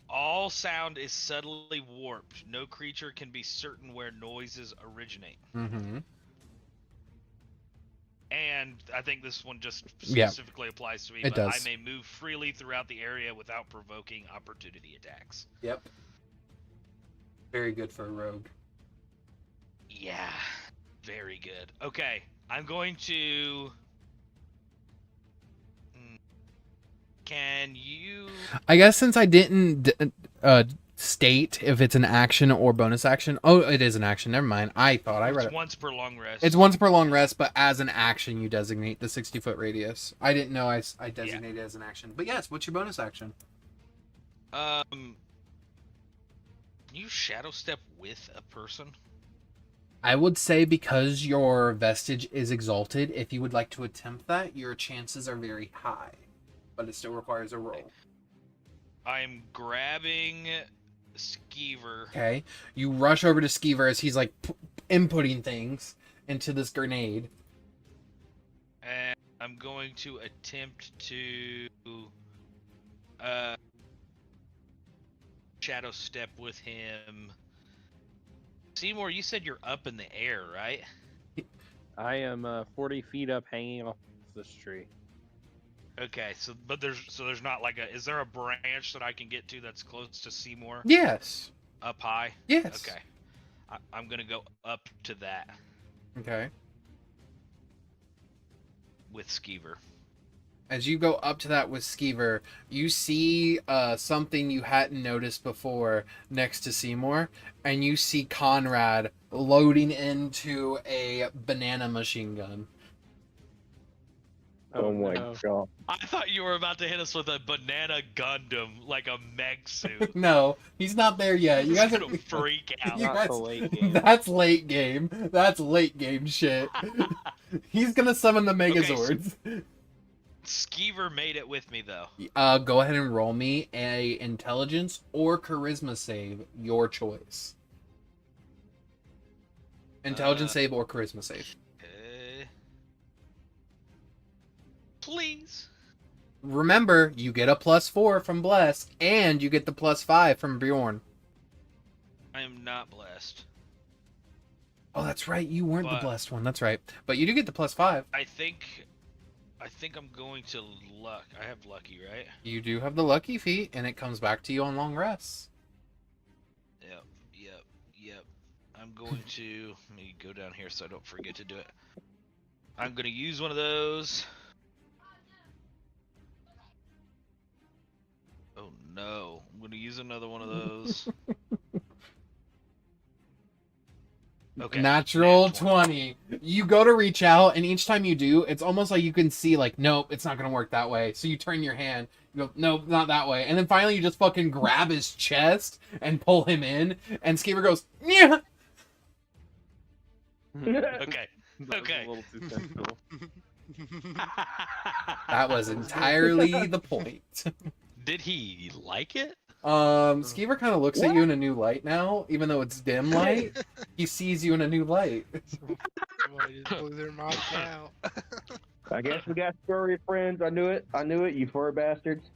Speaker 6: All sound is subtly warped. No creature can be certain where noises originate.
Speaker 1: Mm-hmm.
Speaker 6: And I think this one just
Speaker 1: Yeah.
Speaker 6: specifically applies to me,
Speaker 1: It
Speaker 6: but
Speaker 1: does.
Speaker 6: I may move freely throughout the area without provoking opportunity attacks.
Speaker 1: Yep. Very good for a rogue.
Speaker 6: Yeah, very good. Okay, I'm going to... Can you...
Speaker 1: I guess since I didn't state if it's an action or bonus action. Oh, it is an action. Never mind. I thought I read
Speaker 6: It's
Speaker 1: it.
Speaker 6: once per long rest.
Speaker 1: It's once per long rest, but as an action, you designate the 60-foot radius. I didn't know I designated it as an action. But yes, what's your bonus action?
Speaker 6: Can you shadow step with a person?
Speaker 1: I would say because your vestige is exalted, if you would like to attempt that, your chances are very high. But it still requires a roll.
Speaker 6: I'm grabbing Skeever.
Speaker 1: Okay. You rush over to Skeever as he's like inputting things into this grenade.
Speaker 6: And I'm going to attempt to shadow step with him. Seymour, you said you're up in the air, right?
Speaker 3: I am 40 feet up, hanging off this tree.
Speaker 6: Okay, so there's not like is there a branch that I can get to that's close to Seymour?
Speaker 1: Yes.
Speaker 6: Up high?
Speaker 1: Yes.
Speaker 6: Okay. I'm gonna go up to that
Speaker 1: Okay.
Speaker 6: with Skeever.
Speaker 1: As you go up to that with Skeever, you see something you hadn't noticed before next to Seymour, and you see Conrad loading into a banana machine gun.
Speaker 7: Oh my
Speaker 3: no.
Speaker 7: god.
Speaker 6: I thought you were about to hit us with a banana Gundam, like a mech suit.
Speaker 1: No, he's not there yet. You
Speaker 6: He's
Speaker 1: guys
Speaker 6: gonna
Speaker 1: are
Speaker 6: freak out.
Speaker 1: you
Speaker 3: Not
Speaker 1: guys-
Speaker 3: the late game.
Speaker 1: That's late game. That's late game shit. He's gonna summon the
Speaker 6: Okay,
Speaker 1: Megazords.
Speaker 6: Skeever made it with me though.
Speaker 1: Go ahead and roll me a intelligence or charisma save, your choice. Intelligence save or charisma save.
Speaker 6: Okay. Please.
Speaker 1: Remember, you get a +4 from Bless, and you get the +5 from Bjorn.
Speaker 6: I am not blessed.
Speaker 1: Oh, that's right. You weren't the
Speaker 6: But-
Speaker 1: blessed one. That's right. But you do get the +5.
Speaker 6: I think I'm going to luck. I have lucky, right?
Speaker 1: You do have the lucky feat, and it comes back to you on long rests.
Speaker 6: Yep. I'm going to let me go down here so I don't forget to do it. I'm gonna use one of those. Oh no, I'm gonna use another one of those. Okay.
Speaker 1: Natural
Speaker 6: nat
Speaker 1: 20. You go to reach out, and each time you do, it's almost like you can see, like, nope, it's not going to work that way. So you turn your hand, you go, nope, not that way. And then finally you just fucking grab his chest and pull him in, and Skeever goes, yeah.
Speaker 6: Okay.
Speaker 3: That was
Speaker 6: Okay.
Speaker 3: a little too sensible.
Speaker 1: That was entirely the point.
Speaker 6: Did he like it?
Speaker 1: Skeever kind of looks at you in a new light now, even though it's dim light. He sees you in a new light.
Speaker 4: Boy, just blew their mind out.
Speaker 5: I guess we got furry friends. I knew it. You fur bastards.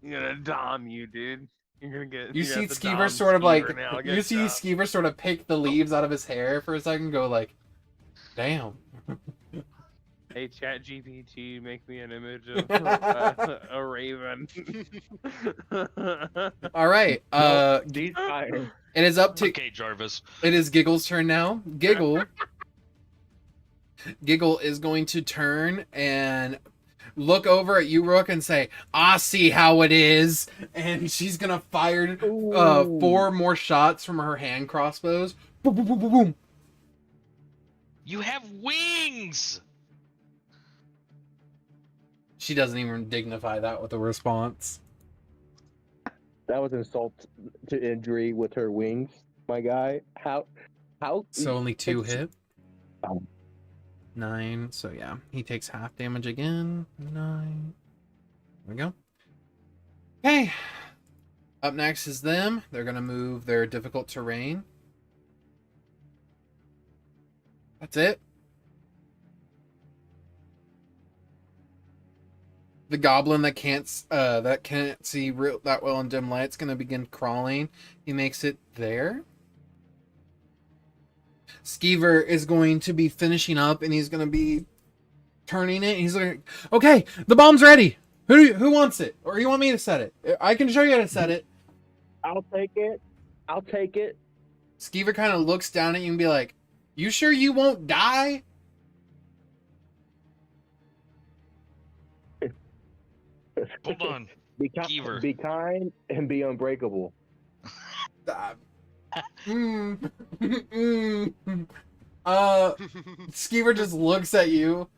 Speaker 3: I'm gonna dom you, dude. You're gonna get.
Speaker 1: You
Speaker 3: you're
Speaker 1: see
Speaker 3: at the
Speaker 1: Skeever
Speaker 3: Dom
Speaker 1: sort of
Speaker 3: Skeever
Speaker 1: like
Speaker 3: now,
Speaker 1: you
Speaker 3: good
Speaker 1: see
Speaker 3: job.
Speaker 1: Skeever sort of pick the leaves out of his hair for a second, go like, damn.
Speaker 3: Hey, Chat GPT, make me an image of a raven.
Speaker 1: All right.
Speaker 2: These guys.
Speaker 1: It is up to
Speaker 6: Okay, Jarvis.
Speaker 1: it is Giggle's turn now. Giggle is going to turn and look over at you, Rook, and say, "I see how it is." And she's gonna fire 4 more shots from her hand crossbows. Boom, boom, boom, boom, boom.
Speaker 6: You have wings.
Speaker 1: She doesn't even dignify that with a response.
Speaker 7: That was an insult to injury with her wings, my guy. How?
Speaker 1: So only 2
Speaker 7: it's-
Speaker 1: hit. 9. So yeah, he takes half damage again. 9. There we go. Okay. Up next is them. They're gonna move their difficult terrain. That's it. The goblin that can't see that well in dim light's gonna begin crawling. He makes it there. Skeever is going to be finishing up, and he's gonna be turning it. And he's like, "Okay, the bomb's ready. Who wants it, or you want me to set it? I can show you how to set it."
Speaker 7: I'll take it. I'll take it.
Speaker 1: Skeever kind of looks down at you and be like, "You sure you won't die?"
Speaker 6: Hold on. Skeever.
Speaker 7: Be kind and be unbreakable.
Speaker 1: Skeever just looks at you.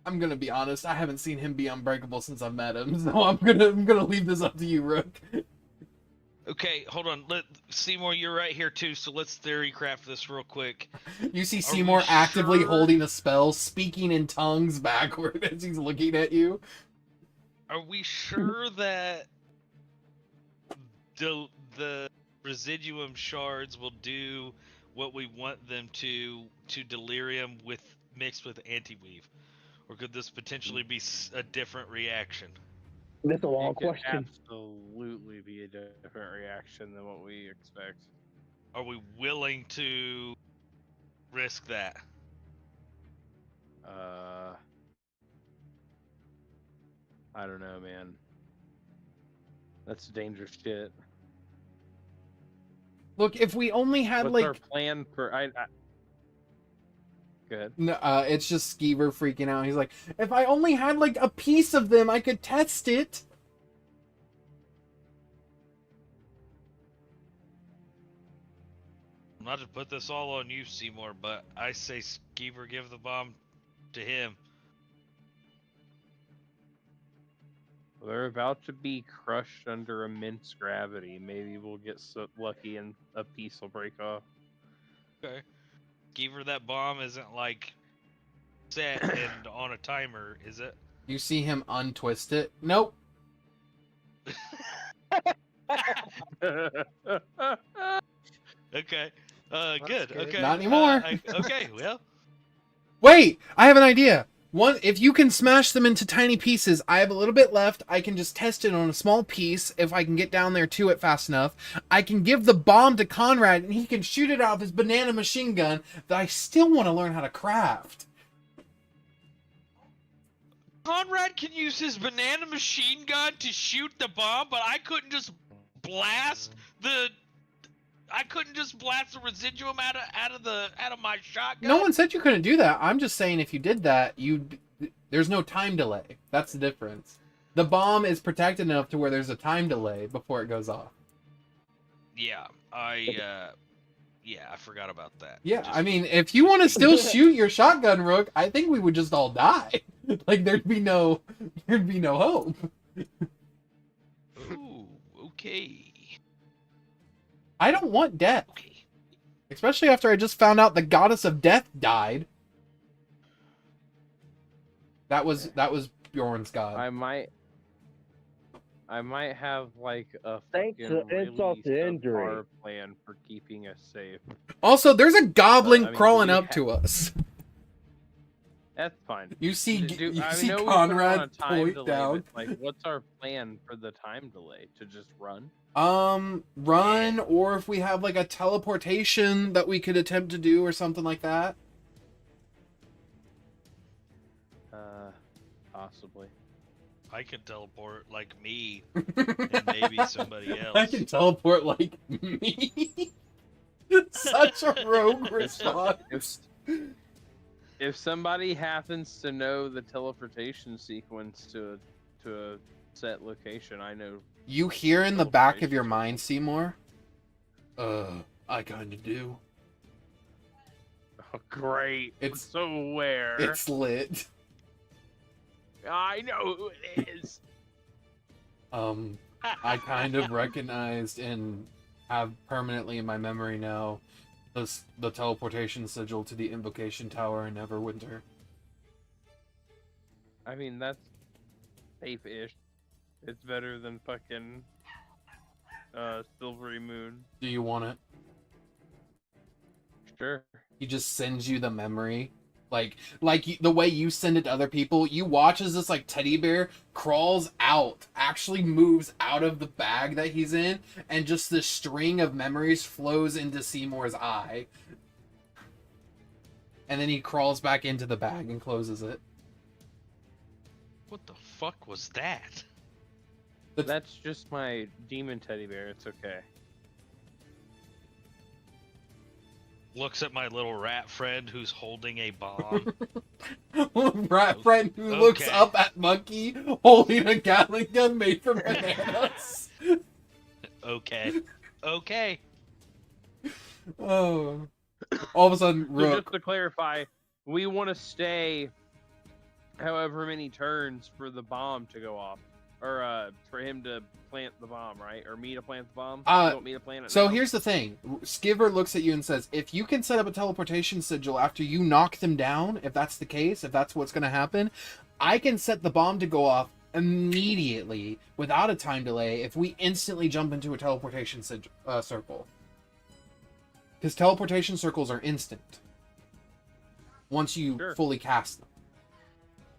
Speaker 1: I'm gonna be honest. I haven't seen him be unbreakable since I've met him, so I'm gonna leave this up to you, Rook.
Speaker 6: Okay, hold on. Seymour, you're right here too. So let's theory craft this real quick.
Speaker 1: You see
Speaker 6: we
Speaker 1: Seymour actively
Speaker 6: sure?
Speaker 1: holding a spell, speaking in tongues backward as he's looking at you.
Speaker 6: Are we sure that the residuum shards will do what we want them to delirium with mixed with anti-weave, or could this potentially be a different reaction?
Speaker 7: That's a long
Speaker 3: It could
Speaker 7: question.
Speaker 3: absolutely be a different reaction than what we expect.
Speaker 6: Are we willing to risk that?
Speaker 3: I don't know, man. That's dangerous shit.
Speaker 1: Look, if we only had
Speaker 3: What's our
Speaker 1: like,
Speaker 3: plan for? Go ahead.
Speaker 1: no, it's just Skeever freaking out. He's like, if I only had like a piece of them, I could test it.
Speaker 6: Not to put this all on you, Seymour, but I say Skeever give the bomb to him.
Speaker 3: They're about to be crushed under immense gravity. Maybe we'll get so lucky and a piece will break off.
Speaker 6: Okay. Skeever, that bomb isn't like set and on a timer, is it?
Speaker 1: You see him untwist it. Nope.
Speaker 6: Okay.
Speaker 4: That's
Speaker 6: Good.
Speaker 4: good.
Speaker 6: Okay.
Speaker 1: Not anymore.
Speaker 6: Okay. Well.
Speaker 1: Wait, I have an idea. One, if you can smash them into tiny pieces, I have a little bit left. I can just test it on a small piece if I can get down there to it fast enough. I can give the bomb to Conrad, and he can shoot it out of his banana machine gun that I still want to learn how to craft.
Speaker 6: Conrad can use his banana machine gun to shoot the bomb, but I couldn't just blast the residuum out of my shotgun.
Speaker 1: No one said you couldn't do that. I'm just saying if you did that, there's no time delay. That's the difference. The bomb is protected enough to where there's a time delay before it goes off.
Speaker 6: Yeah, I forgot about that.
Speaker 1: Yeah,
Speaker 6: Just-
Speaker 1: I mean, if you want to still shoot your shotgun, Rook, I think we would just all die. Like there'd be no hope.
Speaker 6: Ooh, okay.
Speaker 1: I don't want death,
Speaker 6: Okay.
Speaker 1: especially after I just found out the goddess of death died. That was Bjorn's god.
Speaker 3: I might have like a
Speaker 7: Thanks
Speaker 3: fucking
Speaker 7: to insult to
Speaker 3: really
Speaker 7: injury.
Speaker 3: subpar plan for keeping us safe.
Speaker 1: Also, there's a goblin
Speaker 3: I mean,
Speaker 1: crawling
Speaker 3: we
Speaker 1: up
Speaker 3: ha-
Speaker 1: to us.
Speaker 3: That's fine.
Speaker 1: You see,
Speaker 3: Do-
Speaker 1: you
Speaker 3: I
Speaker 1: see
Speaker 3: know we put it on a
Speaker 1: Conrad
Speaker 3: time
Speaker 1: point
Speaker 3: delay,
Speaker 1: down.
Speaker 3: but, like, what's our plan for the time delay? To just run?
Speaker 1: Run, or if we have like a teleportation that we could attempt to do or something like that.
Speaker 3: Possibly.
Speaker 6: I can teleport like me, and maybe somebody else.
Speaker 1: I can teleport like me. Such a rogue response.
Speaker 3: If somebody happens to know the teleportation sequence to a set location, I know.
Speaker 1: You hear in the back of your mind, Seymour? I kinda do.
Speaker 3: Oh, great.
Speaker 1: It's-
Speaker 3: so where?
Speaker 1: It's lit.
Speaker 3: I know who it is.
Speaker 1: I kind of recognized and have permanently in my memory now the teleportation sigil to the invocation tower in Neverwinter.
Speaker 3: I mean, that's safe-ish. It's better than fucking Silvery Moon.
Speaker 1: Do you want it?
Speaker 3: Sure.
Speaker 1: He just sends you the memory. The way you send it to other people, you watch as this like teddy bear crawls out, actually moves out of the bag that he's in, and just this string of memories flows into Seymour's eye. And then he crawls back into the bag and closes it.
Speaker 6: What the fuck was that?
Speaker 3: That's just my demon teddy bear. It's okay.
Speaker 6: Looks at my little rat friend who's holding a bomb.
Speaker 1: Rat friend who looks
Speaker 6: Okay.
Speaker 1: up at Monkey holding a Gatling gun made from bananas.
Speaker 6: Okay. Okay.
Speaker 1: Oh. All of a sudden,
Speaker 3: So
Speaker 1: Rook.
Speaker 3: just to clarify, we want to stay however many turns for the bomb to go off. Or for him to plant the bomb, right? Or me to plant the bomb? You want me to plant it
Speaker 1: So
Speaker 3: now?
Speaker 1: here's the thing. Skiver looks at you and says, if you can set up a teleportation sigil after you knock them down, if that's the case, if that's what's going to happen, I can set the bomb to go off immediately without a time delay if we instantly jump into a teleportation circle. Because teleportation circles are instant once you
Speaker 3: Sure.
Speaker 1: fully cast them.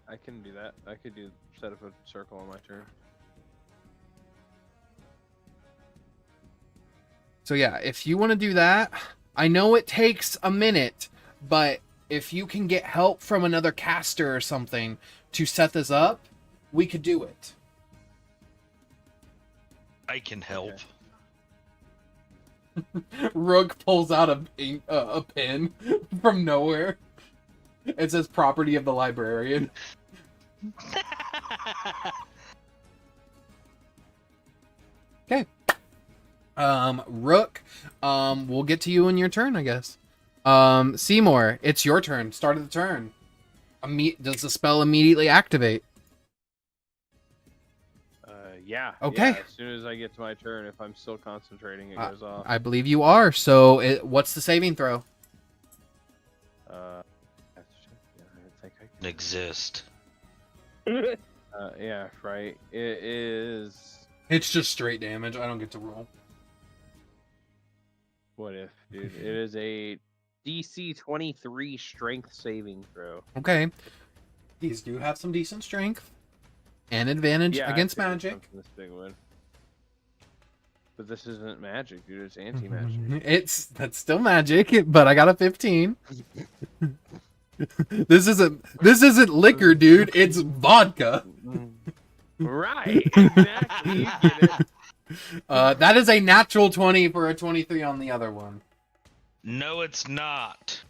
Speaker 3: I can do that. I could set up a circle on my turn.
Speaker 1: So yeah, if you want to do that, I know it takes a minute, but if you can get help from another caster or something to set this up, we could do it.
Speaker 6: I can help.
Speaker 1: Rook pulls out a pin from nowhere. It says property of the librarian. Okay. Rook, we'll get to you in your turn, I guess. Seymour, it's your turn. Start of the turn. Does the spell immediately activate?
Speaker 3: Yeah.
Speaker 1: Okay.
Speaker 3: Yeah, as soon as I get to my turn, if I'm still concentrating, it goes off.
Speaker 1: I believe you are. So, what's the saving throw?
Speaker 3: I think I can.
Speaker 6: Exist.
Speaker 3: Yeah, right. It is.
Speaker 1: It's just straight damage. I don't get to roll.
Speaker 3: What if, dude? It is a DC 23 strength saving throw.
Speaker 1: Okay. These do have some decent strength and advantage
Speaker 3: Yeah, I
Speaker 1: against
Speaker 3: figured
Speaker 1: magic.
Speaker 3: something This big would. But this isn't magic, dude. It's anti-magic.
Speaker 1: That's still magic, but I got a 15. This isn't liquor, dude. It's vodka.
Speaker 3: Right. Exactly. You get it.
Speaker 1: That is a natural 20 for a 23 on the other one.
Speaker 6: No, it's not.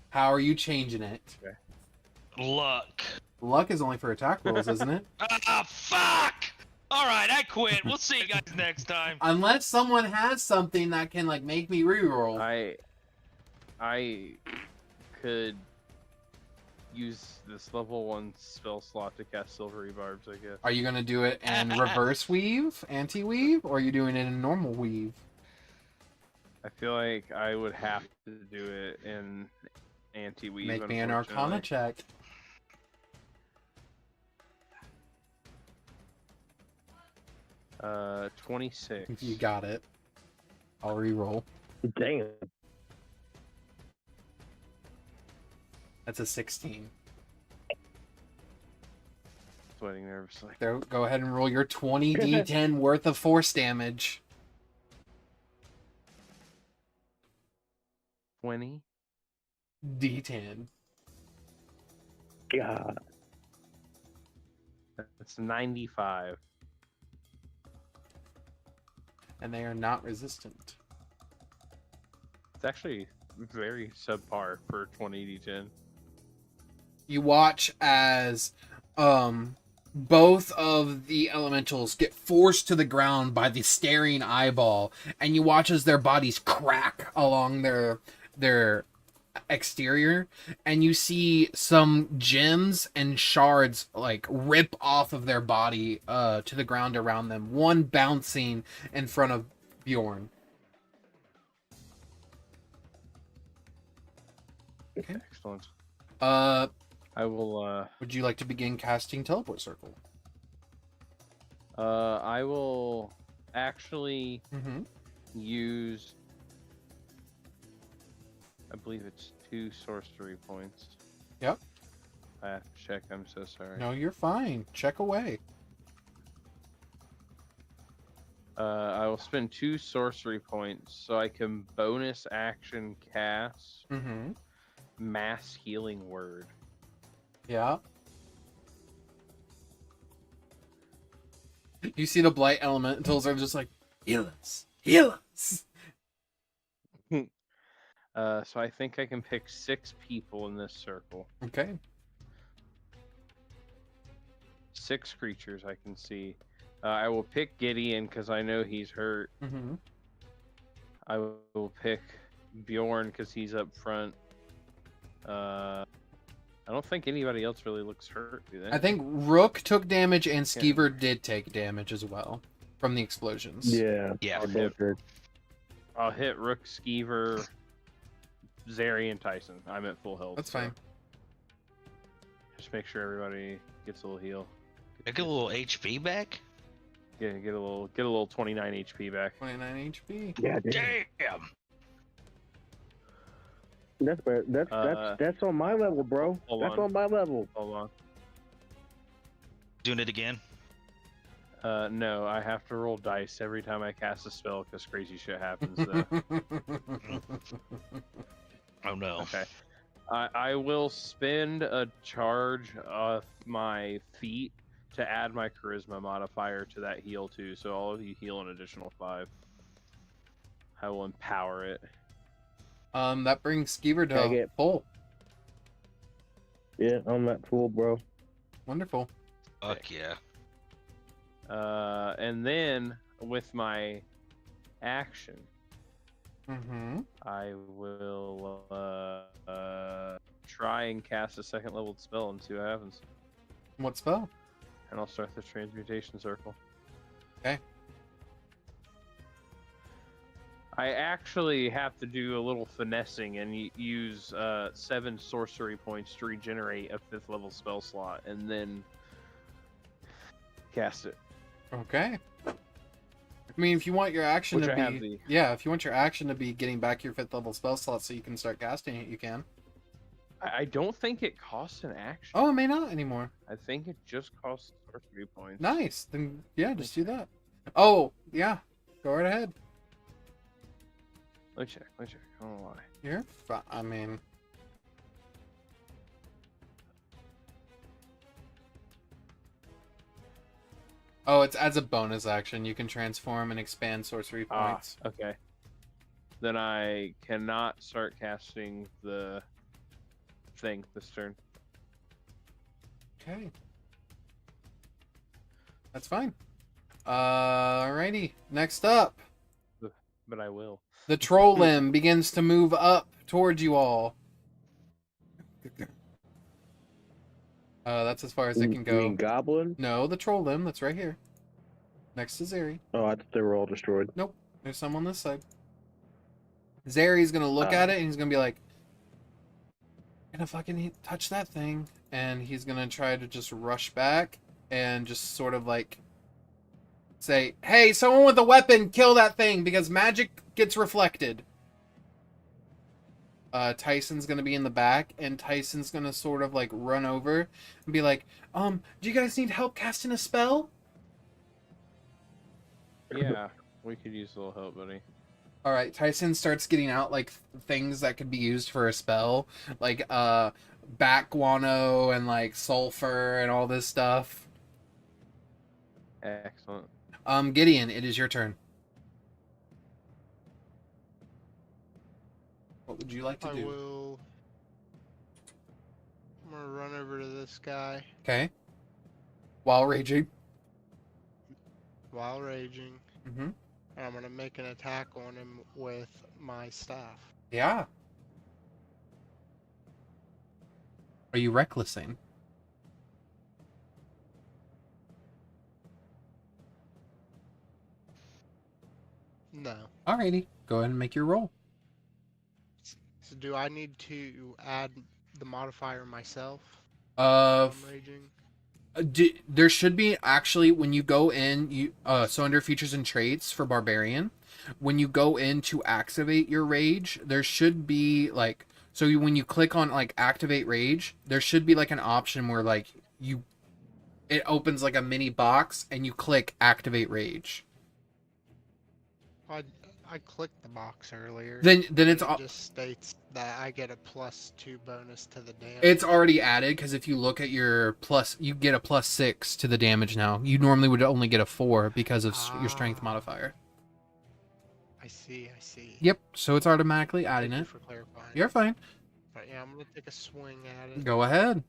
Speaker 1: How are you changing it?
Speaker 6: Luck.
Speaker 1: Luck is only for attack rolls, isn't it?
Speaker 6: Ah, fuck! Alright, I quit. We'll see you guys next time.
Speaker 1: Unless someone has something that can like make me reroll.
Speaker 3: I could use this level 1 spell slot to cast Silvery Barbs, I guess.
Speaker 1: Are you gonna do it in reverse weave, anti-weave, or are you doing it in normal weave?
Speaker 3: I feel like I would have to do it in anti-weave.
Speaker 1: Make me an Arcana check.
Speaker 3: Uh, 26.
Speaker 1: You got it. I'll reroll.
Speaker 7: Damn.
Speaker 1: That's a 16.
Speaker 3: sweating nervously.
Speaker 1: So go ahead and roll your 20 d10 worth of force damage.
Speaker 3: 20.
Speaker 1: D10.
Speaker 7: God.
Speaker 3: That's 95.
Speaker 1: And they are not resistant.
Speaker 3: It's actually very subpar for 20d10.
Speaker 1: You watch as both of the elementals get forced to the ground by the staring eyeball, and you watch as their bodies crack along their exterior, and you see some gems and shards like rip off of their body to the ground around them, one bouncing in front of Bjorn. Okay.
Speaker 3: Excellent.
Speaker 1: I
Speaker 3: will
Speaker 1: would you like to begin casting Teleport Circle?
Speaker 3: I will actually
Speaker 1: Mm-hmm.
Speaker 3: use, I believe it's 2 sorcery points.
Speaker 1: Yep.
Speaker 3: I have to check, I'm so sorry.
Speaker 1: No, you're fine. Check away.
Speaker 3: I will spend 2 sorcery points so I can bonus action cast
Speaker 1: Mm-hmm.
Speaker 3: Mass Healing Word.
Speaker 1: Yeah. You see the blight elementals are just like, heal us. Heal us.
Speaker 3: So I think I can pick 6 people in this circle.
Speaker 1: Okay.
Speaker 3: 6 creatures I can see. I will pick Gideon because I know he's hurt.
Speaker 1: Mm-hmm.
Speaker 3: I will pick Bjorn because he's up front. I don't think anybody else really looks hurt, do they?
Speaker 1: I think Rook took damage and Skeever did take damage as well from the explosions.
Speaker 7: Yeah.
Speaker 6: Yeah.
Speaker 7: I both heard.
Speaker 3: I'll hit Rook, Skeever, Zeri, and Tyson. I'm at full health.
Speaker 1: That's
Speaker 3: so
Speaker 1: fine.
Speaker 3: Just make sure everybody gets a little heal.
Speaker 6: Get a little HP back.
Speaker 3: Yeah, get a little 29 HP back.
Speaker 1: 29 HP.
Speaker 7: Yeah, damn.
Speaker 6: Damn.
Speaker 7: That's better. That's on my level, bro.
Speaker 3: Hold
Speaker 7: That's
Speaker 3: on.
Speaker 7: on my level.
Speaker 3: Hold on.
Speaker 6: Doing it again.
Speaker 3: No, I have to roll dice every time I cast a spell because crazy shit happens.
Speaker 6: Oh no.
Speaker 3: Okay. I will spend a charge of my feet to add my charisma modifier to that heal too. So all of you heal an additional 5. I will empower it.
Speaker 1: That brings Skeever
Speaker 7: Can I
Speaker 1: to
Speaker 7: get-
Speaker 1: full.
Speaker 7: Yeah, I'm at full, bro.
Speaker 1: Wonderful.
Speaker 6: Fuck yeah.
Speaker 3: And then with my action,
Speaker 1: Mm-hmm.
Speaker 3: I will try and cast a 2nd leveled spell and see what happens.
Speaker 1: What spell?
Speaker 3: And I'll start the transmutation circle.
Speaker 1: Okay.
Speaker 3: I actually have to do a little finessing and use 7 sorcery points to regenerate a 5th level spell slot and then cast it.
Speaker 1: Okay. I mean, if you want your action
Speaker 3: Which
Speaker 1: to
Speaker 3: I have
Speaker 1: be...
Speaker 3: the-
Speaker 1: Yeah, if you want your action to be getting back your 5th level spell slot so you can start casting it, you can.
Speaker 3: I don't think it costs an action.
Speaker 1: Oh, it may not anymore.
Speaker 3: I think it just costs sorcery points.
Speaker 1: Nice. Then, yeah, just do that. Oh, yeah. Go right ahead.
Speaker 3: Let me check. I don't know why.
Speaker 1: You're fine. I mean... Oh, it's as a bonus action. You can transform and expand sorcery points.
Speaker 3: Okay. Then I cannot start casting the thing this turn.
Speaker 1: Okay. That's fine. Alrighty. Next up,
Speaker 3: But I will.
Speaker 1: the troll limb begins to move up towards you all. That's as far as it can
Speaker 7: You
Speaker 1: go.
Speaker 7: mean goblin?
Speaker 1: No, the troll limb. That's right here. Next to Zeri.
Speaker 7: Oh, I thought they were all destroyed.
Speaker 1: There's some on this side. Zeri's gonna look at it and he's gonna be like, gonna fucking touch that thing. And he's gonna try to just rush back and just sort of like say, hey, someone with a weapon, kill that thing because magic gets reflected. Tyson's gonna be in the back, and Tyson's gonna sort of like run over and be like, do you guys need help casting a spell?
Speaker 3: Yeah, we could use a little help, buddy.
Speaker 1: All right, Tyson starts getting out like things that could be used for a spell, like bat guano and like sulfur and all this stuff.
Speaker 3: Excellent.
Speaker 1: Gideon, it is your turn. What would you like to
Speaker 4: I
Speaker 1: do?
Speaker 4: will. I'm gonna run over to this guy
Speaker 1: Okay. While raging.
Speaker 4: while raging,
Speaker 1: Mm-hmm.
Speaker 4: and I'm gonna make an attack on him with my staff.
Speaker 1: Yeah. Are you recklessing?
Speaker 4: No.
Speaker 1: Alrighty. Go ahead and make your roll.
Speaker 4: So do I need to add the modifier myself?
Speaker 1: Uh,
Speaker 4: I'm raging.
Speaker 1: There should be actually when you go in, so under features and traits for barbarian, when you go in to activate your rage, there should be like, so when you click on like activate rage, there should be like an option where like it opens like a mini box and you click activate rage.
Speaker 4: I clicked the box earlier.
Speaker 1: Then
Speaker 4: It just states that I get a +2 bonus to the damage.
Speaker 1: it's already added because if you look at your plus, you get a +6 to the damage now. You normally would only get a 4 because of your strength modifier.
Speaker 4: I see.
Speaker 1: Yep, so it's automatically adding
Speaker 4: Thank you
Speaker 1: it.
Speaker 4: for clarifying.
Speaker 1: You're fine.
Speaker 4: But yeah, I'm gonna take a swing at it.
Speaker 1: Go ahead.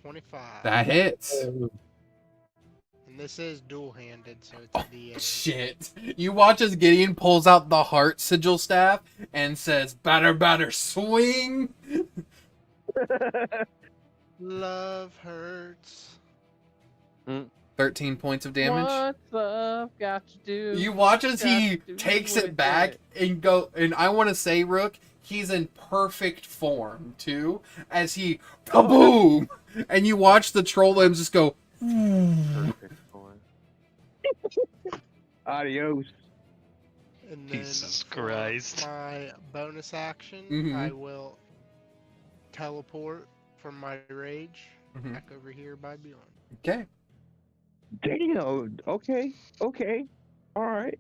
Speaker 4: 25.
Speaker 1: That hits.
Speaker 4: And this is dual-handed, so it's
Speaker 1: Oh,
Speaker 4: the
Speaker 1: shit. You watch as Gideon pulls out the heart sigil staff and says, batter, swing.
Speaker 4: love hurts.
Speaker 1: 13 points of damage.
Speaker 3: What's love got to do?
Speaker 1: You watch as he
Speaker 3: Got to
Speaker 1: takes
Speaker 3: do
Speaker 1: it
Speaker 3: with
Speaker 1: back
Speaker 3: it.
Speaker 1: and I want to say, Rook, he's in perfect form, too, as he, kaboom! And you watch the troll limbs just go,
Speaker 3: Perfect form.
Speaker 7: Adios.
Speaker 4: And then
Speaker 6: Jesus
Speaker 4: for
Speaker 6: Christ.
Speaker 4: my bonus action,
Speaker 1: Mhm.
Speaker 4: I will teleport from my rage
Speaker 1: Mhm.
Speaker 4: back over here by Bjorn.
Speaker 1: okay.
Speaker 7: Damn. Okay. All right.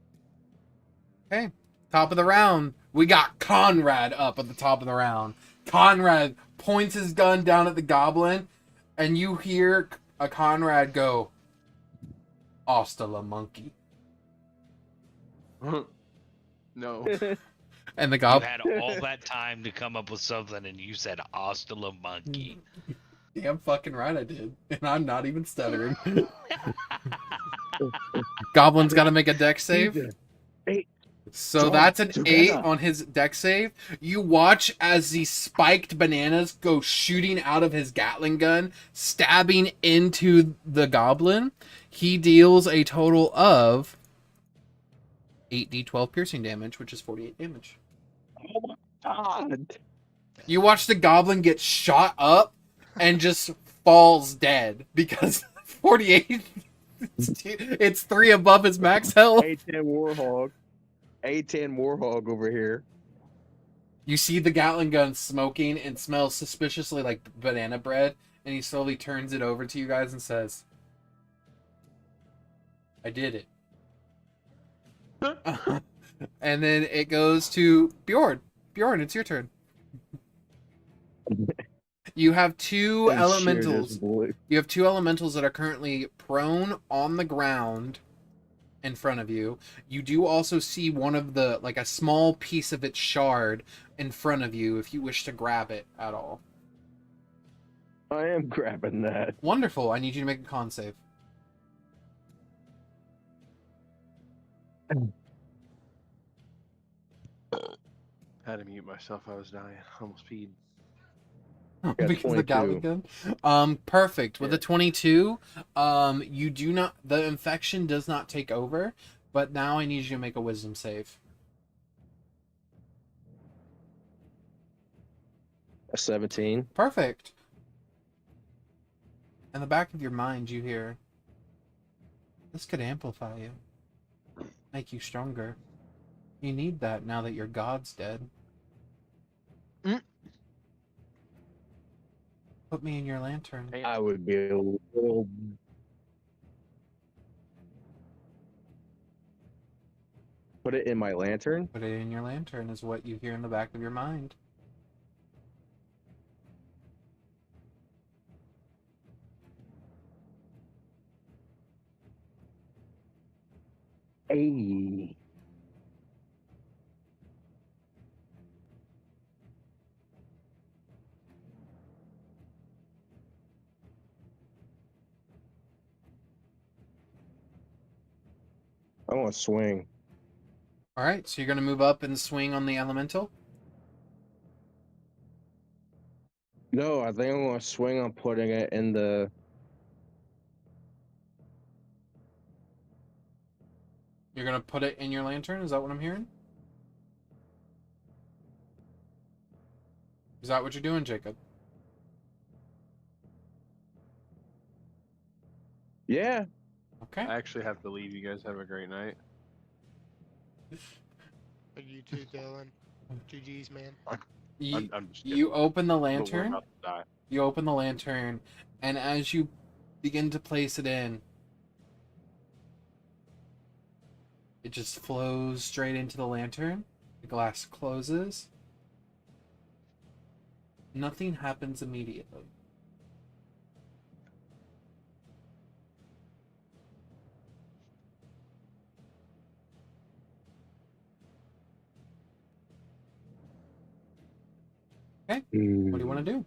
Speaker 1: Top of the round, we got Conrad up at the top of the round. Conrad points his gun down at the goblin, and you hear a Conrad go, "Hasta la monkey."
Speaker 3: No.
Speaker 1: And the
Speaker 6: You
Speaker 1: goblin,
Speaker 6: had all that time to come up with something, and you said "hasta la monkey."
Speaker 1: damn fucking right I did, and I'm not even stuttering. Goblin's got to make a dex save.
Speaker 7: Eight.
Speaker 1: So
Speaker 7: Join
Speaker 1: that's an
Speaker 7: together.
Speaker 1: 8 on his dex save. You watch as the spiked bananas go shooting out of his Gatling gun, stabbing into the goblin. He deals a total of 8d12 piercing damage, which is 48 damage.
Speaker 7: Oh my god.
Speaker 1: You watch the goblin get shot up and just falls dead because 48. It's 3 above his max health.
Speaker 7: A10 Warhog. A10 Warhog over here.
Speaker 1: You see the Gatling gun smoking and smells suspiciously like banana bread, and he slowly turns it over to you guys and says, "I did it." And then it goes to Bjorn. Bjorn, it's your turn. You have two
Speaker 7: And share this
Speaker 1: elementals.
Speaker 7: boy.
Speaker 1: You have two elementals that are currently prone on the ground in front of you. You do also see one of the, like a small piece of its shard in front of you if you wish to grab it at all.
Speaker 7: I am grabbing that.
Speaker 1: Wonderful. I need you to make a con save.
Speaker 3: I had to mute myself. I was dying. Almost peed.
Speaker 1: Because of the
Speaker 7: 22.
Speaker 1: Gatling gun. Perfect. With
Speaker 3: Yeah.
Speaker 1: a 22, you do not, the infection does not take over, but now I need you to make a wisdom save.
Speaker 7: A 17.
Speaker 1: Perfect. In the back of your mind, you hear, this could amplify you, make you stronger. You need that now that your god's dead. Put me in your lantern.
Speaker 3: Hey,
Speaker 7: I would be a little. Put it in my lantern.
Speaker 1: Put it in your lantern is what you hear in the back of your mind.
Speaker 7: Hey. I want to swing.
Speaker 1: All right, so you're gonna move up and swing on the elemental.
Speaker 7: No, I think I'm going to swing on putting it in the.
Speaker 1: You're gonna put it in your lantern. Is that what I'm hearing? Is that what you're doing, Jacob?
Speaker 7: Yeah.
Speaker 1: Okay.
Speaker 3: I actually have to leave. You guys have a great night.
Speaker 4: Are you too, Dylan? GG's, man.
Speaker 1: You,
Speaker 3: I'm just
Speaker 1: you
Speaker 3: kidding,
Speaker 1: open the
Speaker 3: but we're
Speaker 1: lantern.
Speaker 3: about to die.
Speaker 1: You open the lantern, and as you begin to place it in, it just flows straight into the lantern. The glass closes. Nothing happens immediately. Okay, what do you want to do?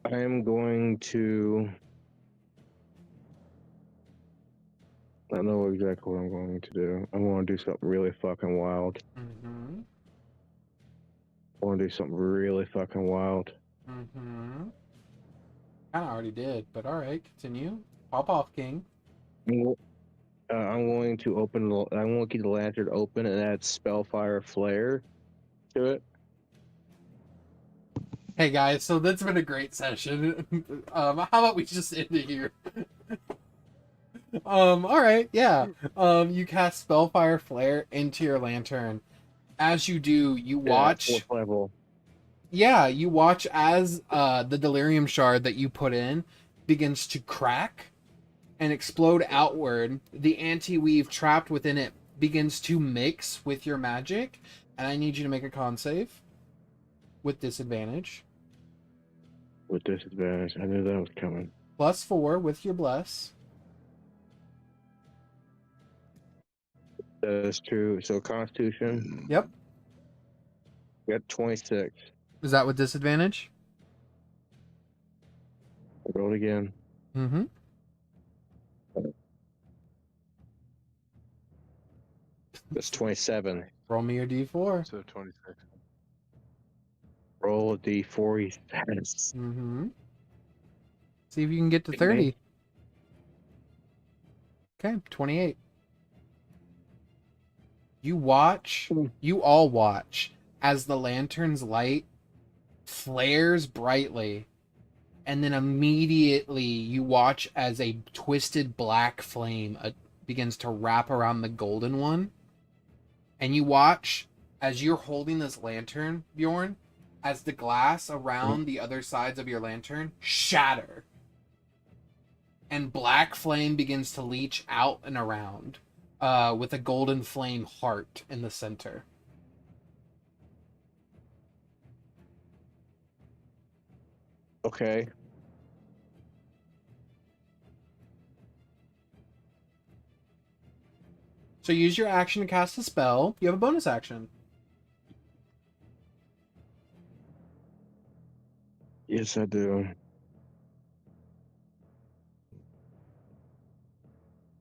Speaker 7: I am going to. I know exactly what I'm going to do. I want to do something really fucking wild.
Speaker 1: Mm-hmm.
Speaker 7: I want to do something really fucking wild.
Speaker 1: Mm-hmm. Kind of already did, but all right, continue. Pop off, King.
Speaker 7: I'm going to open. I'm going to keep the lantern open and add Spellfire Flare to it.
Speaker 1: Hey guys, so that's been a great session. How about we just end it here? All right, yeah. You cast Spellfire Flare into your lantern. As you do, you watch.
Speaker 7: Yeah, 4th level.
Speaker 1: Yeah, you watch as the Delirium Shard that you put in begins to crack and explode outward. The anti-weave trapped within it begins to mix with your magic, and I need you to make a con save with disadvantage.
Speaker 7: With disadvantage, I knew that was coming.
Speaker 1: +4 with your bless.
Speaker 7: That is true. So Constitution.
Speaker 1: Yep.
Speaker 7: Got 26.
Speaker 1: Is that with disadvantage?
Speaker 7: Roll it again.
Speaker 1: Mm-hmm.
Speaker 7: That's 27.
Speaker 1: Roll me your d4.
Speaker 3: So 26.
Speaker 7: Roll a d4. He says.
Speaker 1: Mm-hmm. See if you can get to
Speaker 7: Big
Speaker 1: 30.
Speaker 7: man.
Speaker 1: Okay, 28. You all watch as the lantern's light flares brightly, and then immediately you watch as a twisted black flame begins to wrap around the golden one. And you watch as you're holding this lantern, Bjorn, as the glass around the other sides of your lantern shatter. And black flame begins to leach out and around, with a golden flame heart in the center.
Speaker 7: Okay.
Speaker 1: So use your action to cast a spell. You have a bonus action.
Speaker 7: Yes, I do.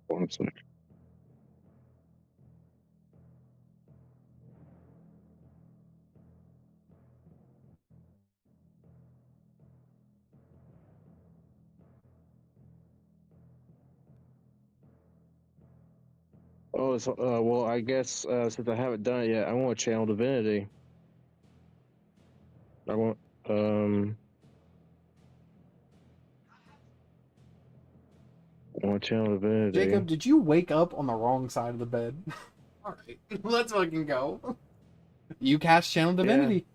Speaker 7: One second. Oh, so, well, I guess since I haven't done it yet, I want to channel divinity. I want, I want to channel divinity.
Speaker 1: Jacob, did you wake up on the wrong side of the bed? Alright, let's fucking go. You cast Channel Divinity.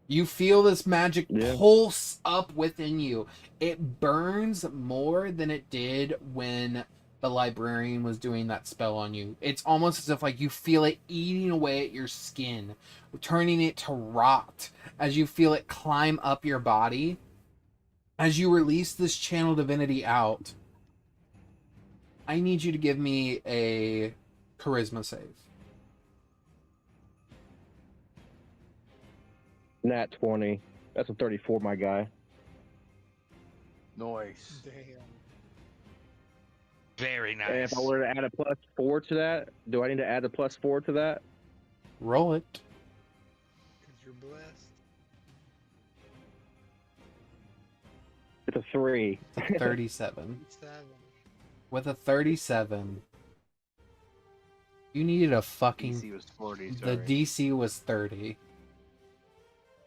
Speaker 1: You feel this magic pulse up within you. It burns more than it did when the librarian was doing that spell on you. It's almost as if like you feel it eating away at your skin, turning it to rot as you feel it climb up your body. As you release this Channel Divinity out, I need you to give me a charisma save.
Speaker 7: Nat 20. That's a 34, my guy.
Speaker 8: Nice.
Speaker 4: Damn.
Speaker 6: Very nice.
Speaker 7: And if I were to add a +4 to that, do I need to add a +4 to that?
Speaker 1: Roll it.
Speaker 4: Because you're blessed.
Speaker 7: It's a 3.
Speaker 1: 37.
Speaker 4: 7.
Speaker 1: With a 37, you needed a fucking...
Speaker 8: DC was 40.
Speaker 1: The
Speaker 8: Sorry.
Speaker 1: DC was 30.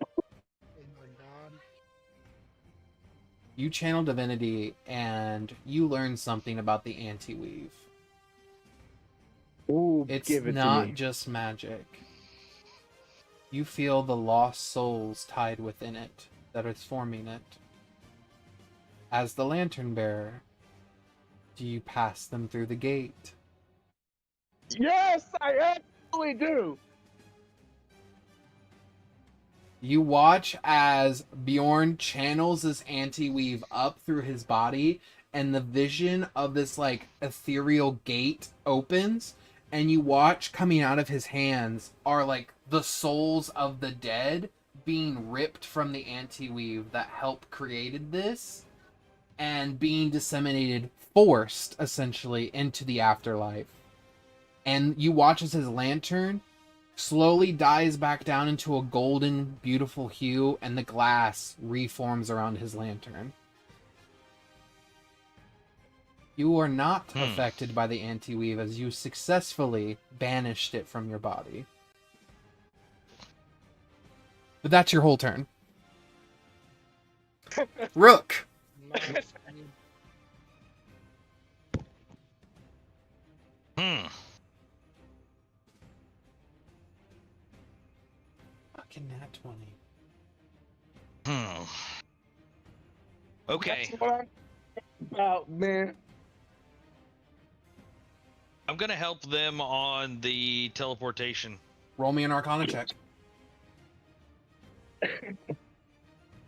Speaker 4: Oh my god.
Speaker 1: You channel Divinity, and you learn something about the anti-weave.
Speaker 7: Ooh,
Speaker 1: It's
Speaker 7: give it
Speaker 1: not
Speaker 7: to me.
Speaker 1: just magic. You feel the lost souls tied within it that is forming it. As the lantern bearer, do you pass them through the gate?
Speaker 7: Yes, I absolutely do.
Speaker 1: You watch as Bjorn channels this anti-weave up through his body, and the vision of this like ethereal gate opens, and you watch coming out of his hands are like the souls of the dead being ripped from the anti-weave that helped created this, and being disseminated, forced essentially into the afterlife. And you watch as his lantern slowly dies back down into a golden, beautiful hue, and the glass reforms around his lantern. You are not affected by the anti-weave as you successfully banished it from your body. But that's your whole turn. Rook!
Speaker 4: Nice.
Speaker 1: Fucking nat 20.
Speaker 6: Okay.
Speaker 7: That's what I'm about, man.
Speaker 6: I'm gonna help them on the teleportation.
Speaker 1: Roll me an Arcana check.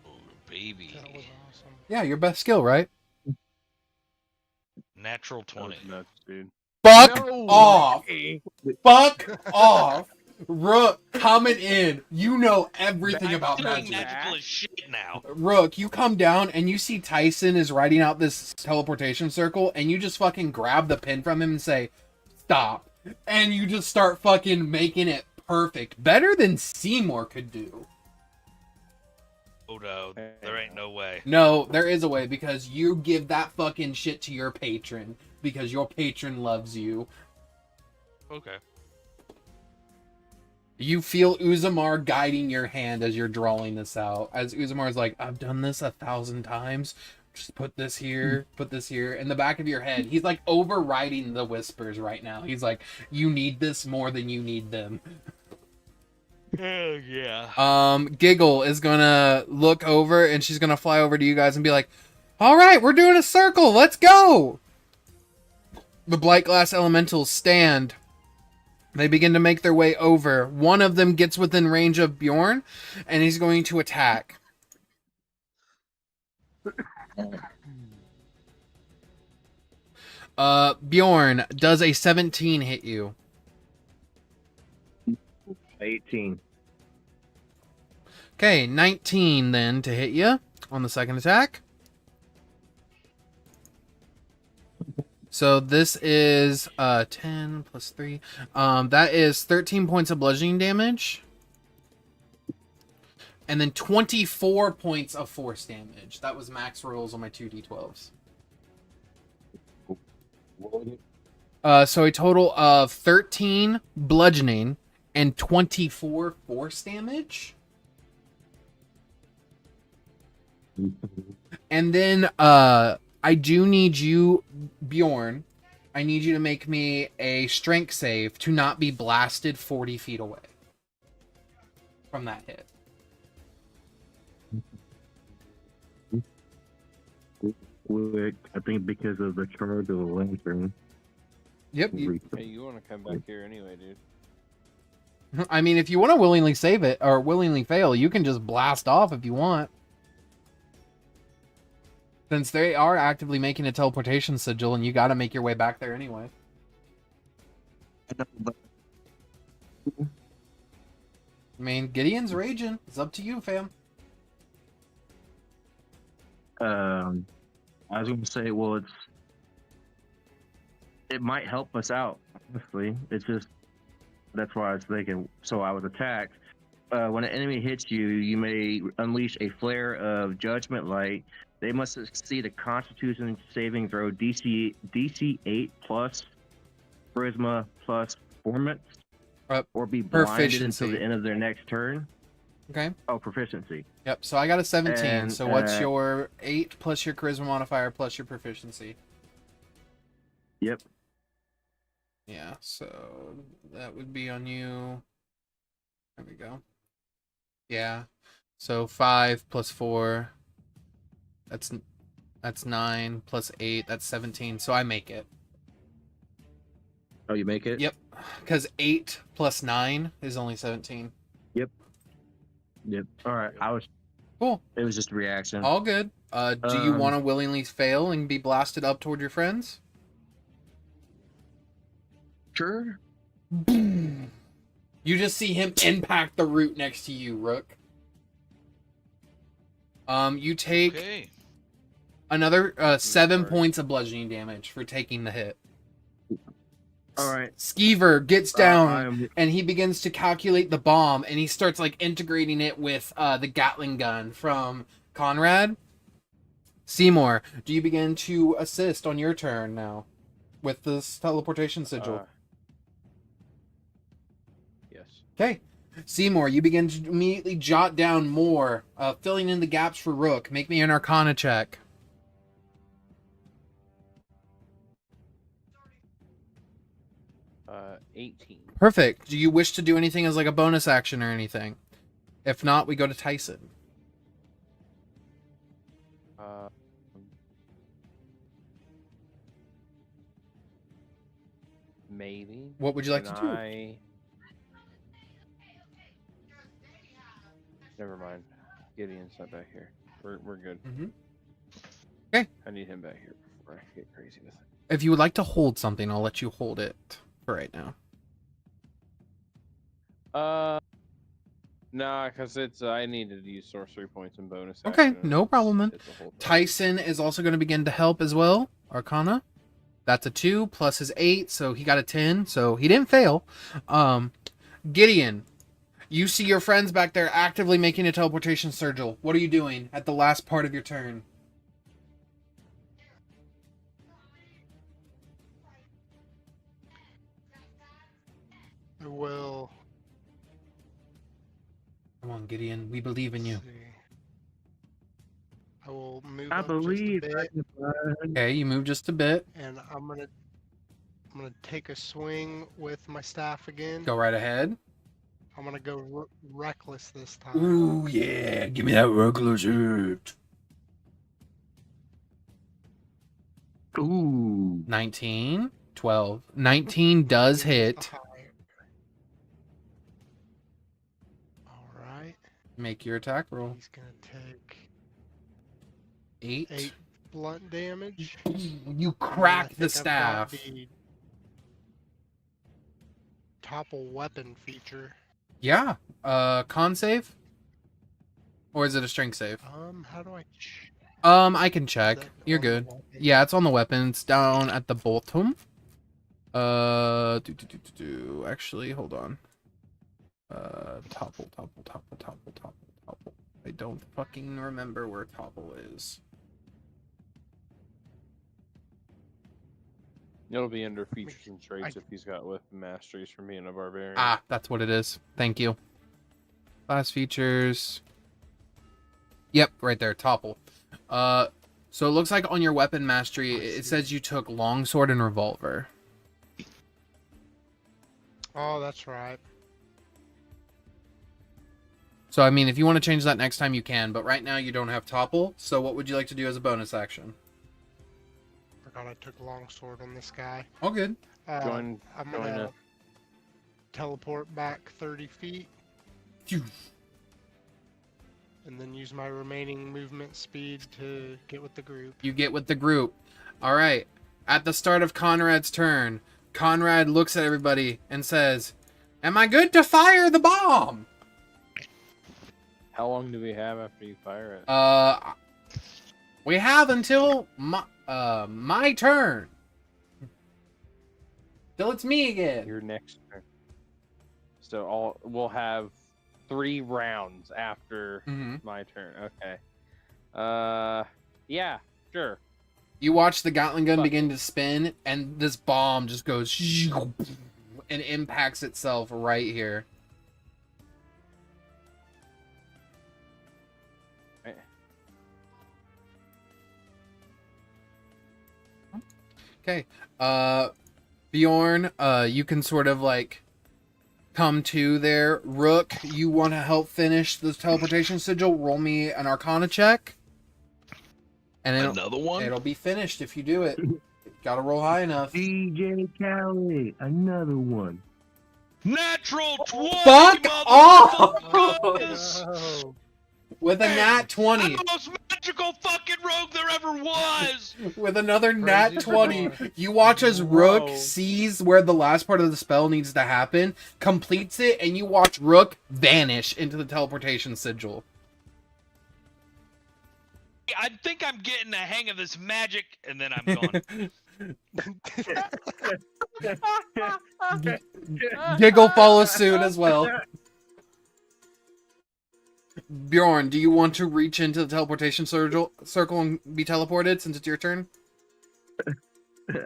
Speaker 6: Oh, baby.
Speaker 4: That was awesome.
Speaker 1: Yeah, your best skill, right?
Speaker 6: Natural
Speaker 8: That was
Speaker 6: 20.
Speaker 8: nuts, dude.
Speaker 1: Fuck
Speaker 8: No
Speaker 1: off!
Speaker 8: way.
Speaker 1: Fuck off! Rook, coming in. You know everything
Speaker 6: I'm
Speaker 1: about
Speaker 6: doing
Speaker 1: magic.
Speaker 6: magical as shit now.
Speaker 1: Rook, you come down and you see Tyson is writing out this teleportation circle, and you just fucking grab the pin from him and say, stop. And you just start fucking making it perfect. Better than Simour could do.
Speaker 6: Oh no, there ain't no way.
Speaker 1: No, there is a way, because you give that fucking shit to your patron. Because your patron loves you.
Speaker 6: Okay.
Speaker 1: You feel Uzumar guiding your hand as you're drawing this out. As Uzumar's like, I've done this 1,000 times. Just put this here, put this here. In the back of your head, he's like overriding the whispers right now. He's like, you need this more than you need them.
Speaker 6: Hell yeah.
Speaker 1: Giggle is gonna look over, and she's gonna fly over to you guys and be like, all right, we're doing a circle. Let's go. The Blight Glass Elementals stand. They begin to make their way over. One of them gets within range of Bjorn, and he's going to attack. Bjorn, does a 17 hit you?
Speaker 7: 18.
Speaker 1: Okay, 19 then to hit you on the second attack. So this is 10 plus 3. That is 13 points of bludgeoning damage. And then 24 points of force damage. That was max rolls on my 2d12s. So a total of 13 bludgeoning and 24 force damage. And then I do need you, Bjorn, I need you to make me a strength save to not be blasted 40 feet away from that hit.
Speaker 7: Quick, I think because of the charge of the lantern.
Speaker 1: Yep.
Speaker 3: Hey, you want to come back here anyway, dude?
Speaker 1: I mean, if you want to willingly save it or willingly fail, you can just blast off if you want. Since they are actively making a teleportation sigil and you got to make your way back there anyway. I mean, Gideon's raging. It's up to you, fam.
Speaker 7: I was going to say, well, it might help us out, honestly. It's just, that's why I was thinking, so I was attacked. When an enemy hits you, you may unleash a flare of judgment light. They must succeed a Constitution saving throw DC 8 plus Charisma plus Performance, or be blinded until the end of their next turn.
Speaker 1: Okay.
Speaker 7: Oh, proficiency.
Speaker 1: Yep. So I got a 17.
Speaker 7: And,
Speaker 1: so what's your 8 plus your charisma modifier plus your proficiency?
Speaker 7: Yep.
Speaker 1: Yeah. So that would be on you. There we go. Yeah. So 5 plus 4. That's 9 plus 8. That's 17. So I make it.
Speaker 7: Oh, you make it?
Speaker 1: Yep. Because 8 plus 9 is only 17.
Speaker 7: Yep. All right. I was
Speaker 1: cool.
Speaker 7: It was just a reaction.
Speaker 1: All good. Do you want to willingly fail and be blasted up toward your friends?
Speaker 7: Sure.
Speaker 1: Boom. You just see him impact the root next to you, Rook. You take another 7 points of bludgeoning damage for taking the hit.
Speaker 7: All right.
Speaker 1: Skeever gets down and he begins to calculate the bomb, and he starts like integrating it with the Gatling gun from Conrad. Seymour, do you begin to assist on your turn now with this teleportation sigil?
Speaker 3: Yes.
Speaker 1: Okay. Seymour, you begin to immediately jot down more, filling in the gaps for Rook. Make me an Arcana check.
Speaker 3: 18.
Speaker 1: Perfect. Do you wish to do anything as like a bonus action or anything? If not, we go to Tyson.
Speaker 3: Maybe.
Speaker 1: What would you like to do?
Speaker 3: Never mind. Gideon's not back here. We're good.
Speaker 1: Mm-hmm. Okay.
Speaker 3: I need him back here before I get crazy with it.
Speaker 1: If you would like to hold something, I'll let you hold it for right now.
Speaker 3: Nah, because it's I needed to use sorcery points and bonus.
Speaker 1: Okay,
Speaker 3: action,
Speaker 1: no problem then.
Speaker 3: it's a whole bunch.
Speaker 1: Tyson is also going to begin to help as well. Arcana. That's a 2 plus his 8, so he got a 10, so he didn't fail. Gideon, you see your friends back there actively making a teleportation sigil. What are you doing at the last part of your turn?
Speaker 4: I will.
Speaker 1: Come on, Gideon. We believe in you.
Speaker 4: See. I will move
Speaker 7: I
Speaker 4: up
Speaker 7: believe.
Speaker 4: just a bit,
Speaker 1: Okay, you move just a bit.
Speaker 4: and I'm gonna take a swing with my staff again.
Speaker 1: Go right ahead.
Speaker 4: I'm gonna go reckless this time.
Speaker 1: Ooh, yeah. Give me that reckless hit.
Speaker 7: Ooh.
Speaker 1: 19, 12. 19 does hit.
Speaker 4: All right.
Speaker 1: Make your attack roll.
Speaker 4: He's gonna take
Speaker 1: 8.
Speaker 4: 8 blunt damage.
Speaker 1: You
Speaker 4: And
Speaker 1: crack
Speaker 4: I
Speaker 1: the
Speaker 4: think I've got
Speaker 1: staff.
Speaker 4: the topple weapon feature.
Speaker 1: Yeah. Con save? Or is it a strength save?
Speaker 4: How do I?
Speaker 1: I can check.
Speaker 4: Is that
Speaker 1: You're
Speaker 4: on the
Speaker 1: good.
Speaker 4: weapon?
Speaker 1: Yeah, it's on the weapon. It's down at the bottom. Actually, hold on. Topple. I don't fucking remember where topple is.
Speaker 3: It'll be under features and traits if he's got weapon masteries from being a barbarian.
Speaker 1: Ah, that's what it is. Thank you. Class features. Yep, right there, topple. So it looks like on your weapon mastery, it says you took longsword and revolver.
Speaker 4: Oh, that's right.
Speaker 1: So, I mean, if you want to change that next time, you can. But right now, you don't have topple. So what would you like to do as a bonus action?
Speaker 4: Forgot I took longsword on this guy.
Speaker 1: All good.
Speaker 4: I'm gonna teleport back 30 feet.
Speaker 1: Phew.
Speaker 4: And then use my remaining movement speed to get with the group.
Speaker 1: You get with the group. All right. At the start of Conrad's turn, Conrad looks at everybody and says, "Am I good to fire the bomb?"
Speaker 3: How long do we have after you fire it?
Speaker 1: We have until my turn. Till it's me again.
Speaker 3: Your next turn. So we'll have 3 rounds after my turn. Okay. Yeah, sure.
Speaker 1: You watch the Gatling gun begin to spin, and this bomb just goes and impacts itself right here. Okay. Bjorn, you can sort of like come to there. Rook, you want to help finish the teleportation sigil? Roll me an Arcana check. And
Speaker 8: Another one?
Speaker 1: It'll be finished if you do it. Gotta roll high enough.
Speaker 7: DJ Cali, another one.
Speaker 6: Natural 20!
Speaker 1: Fuck off!
Speaker 4: Oh,
Speaker 1: With a nat
Speaker 6: I'm
Speaker 1: 20.
Speaker 6: the most magical fucking rogue there ever was!
Speaker 1: With another nat
Speaker 4: Crazy
Speaker 1: 20,
Speaker 4: boy.
Speaker 1: you watch as Rook
Speaker 3: Whoa.
Speaker 1: sees where the last part of the spell needs to happen, completes it, and you watch Rook vanish into the teleportation sigil.
Speaker 6: I think I'm getting the hang of this magic, and then I'm gone.
Speaker 1: Giggle follows suit as well. Bjorn, do you want to reach into the teleportation circle and be teleported since it's your turn?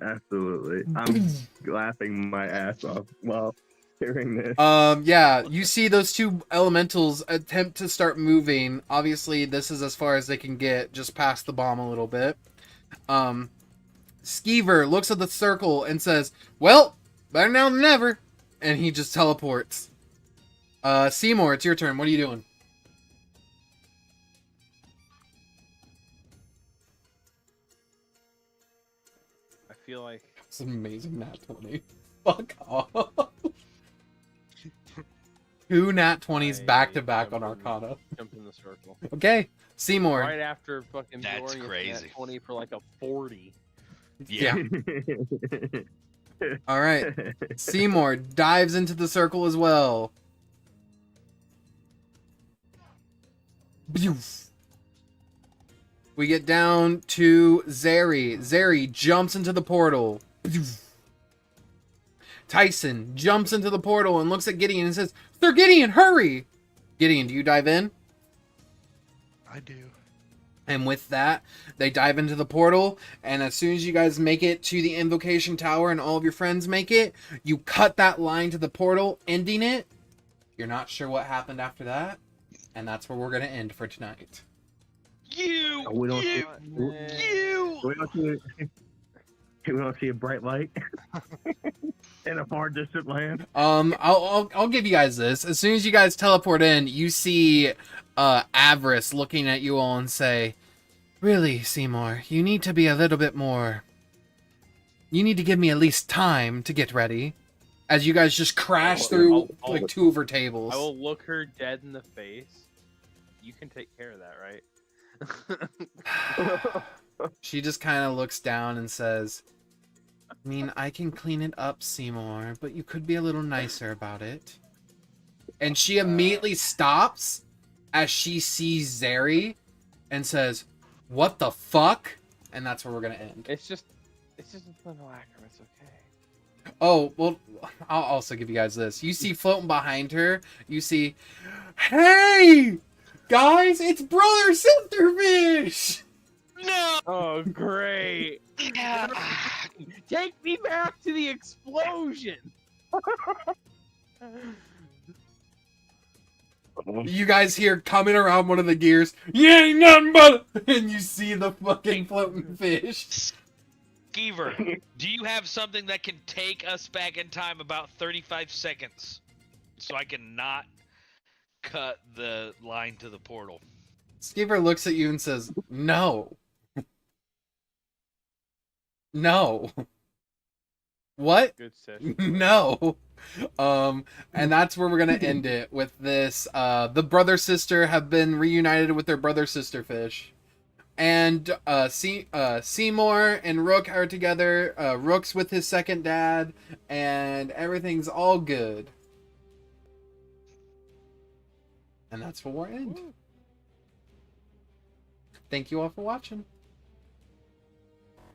Speaker 7: Absolutely. I'm laughing my ass off while hearing this.
Speaker 1: Yeah, you see those 2 elementals attempt to start moving. Obviously, this is as far as they can get, just past the bomb a little bit. Skeever looks at the circle and says, "Well, better now than never," and he just teleports. Seymour, it's your turn. What are you doing?
Speaker 3: I feel like
Speaker 1: It's an amazing nat 20. Fuck off. 2 nat 20s back to back on Arcana.
Speaker 3: jump in the circle.
Speaker 1: Okay, Seymour.
Speaker 3: Right after fucking
Speaker 8: That's
Speaker 3: Bjorn gets
Speaker 8: crazy.
Speaker 3: that 20 for like a 40.
Speaker 1: Yeah. All right. Seymour dives into the circle as well. We get down to Zeri. Zeri jumps into the portal. Tyson jumps into the portal and looks at Gideon and says, "Sir Gideon, hurry!" Gideon, do you dive in?
Speaker 4: I do.
Speaker 1: And with that, they dive into the portal, and as soon as you guys make it to the invocation tower and all of your friends make it, you cut that line to the portal, ending it. You're not sure what happened after that, and that's where we're going to end for tonight.
Speaker 6: You!
Speaker 7: We don't
Speaker 6: you! You!
Speaker 7: We don't see a bright light in a far distant land.
Speaker 1: I'll give you guys this. As soon as you guys teleport in, you see Avarice looking at you all and say, "Really, Seymour, you need to be a little bit more... You need to give me at least time to get ready." As you guys just crash through like 2 of her tables.
Speaker 3: I will look her dead in the face. You can take care of that, right?
Speaker 1: She just kind of looks down and says, "I mean, I can clean it up, Seymour, but you could be a little nicer about it." And she immediately stops as she sees Zeri and says, "What the fuck?" And that's where we're going to end.
Speaker 3: It's just a little acronym. It's okay.
Speaker 1: Oh, well, I'll also give you guys this. You see floating behind her, you see, "Hey! Guys, it's Brother Silverfish!"
Speaker 6: No!
Speaker 3: Oh, great!
Speaker 6: Yeah.
Speaker 3: Take me back to the explosion.
Speaker 1: You guys hear coming around one of the gears, you ain't nothing but, and you see the fucking floating fish.
Speaker 6: Skeever, do you have something that can take us back in time about 35 seconds so I can not cut the line to the portal?
Speaker 1: Skeever looks at you and says, no. No. What?
Speaker 3: Good session.
Speaker 1: No. And that's where we're gonna end it with this. The brother sister have been reunited with their brother sister fish. And Seymour and Rook are together. Rook's with his second dad, and everything's all good. And that's where we'll end. Thank you all for watching.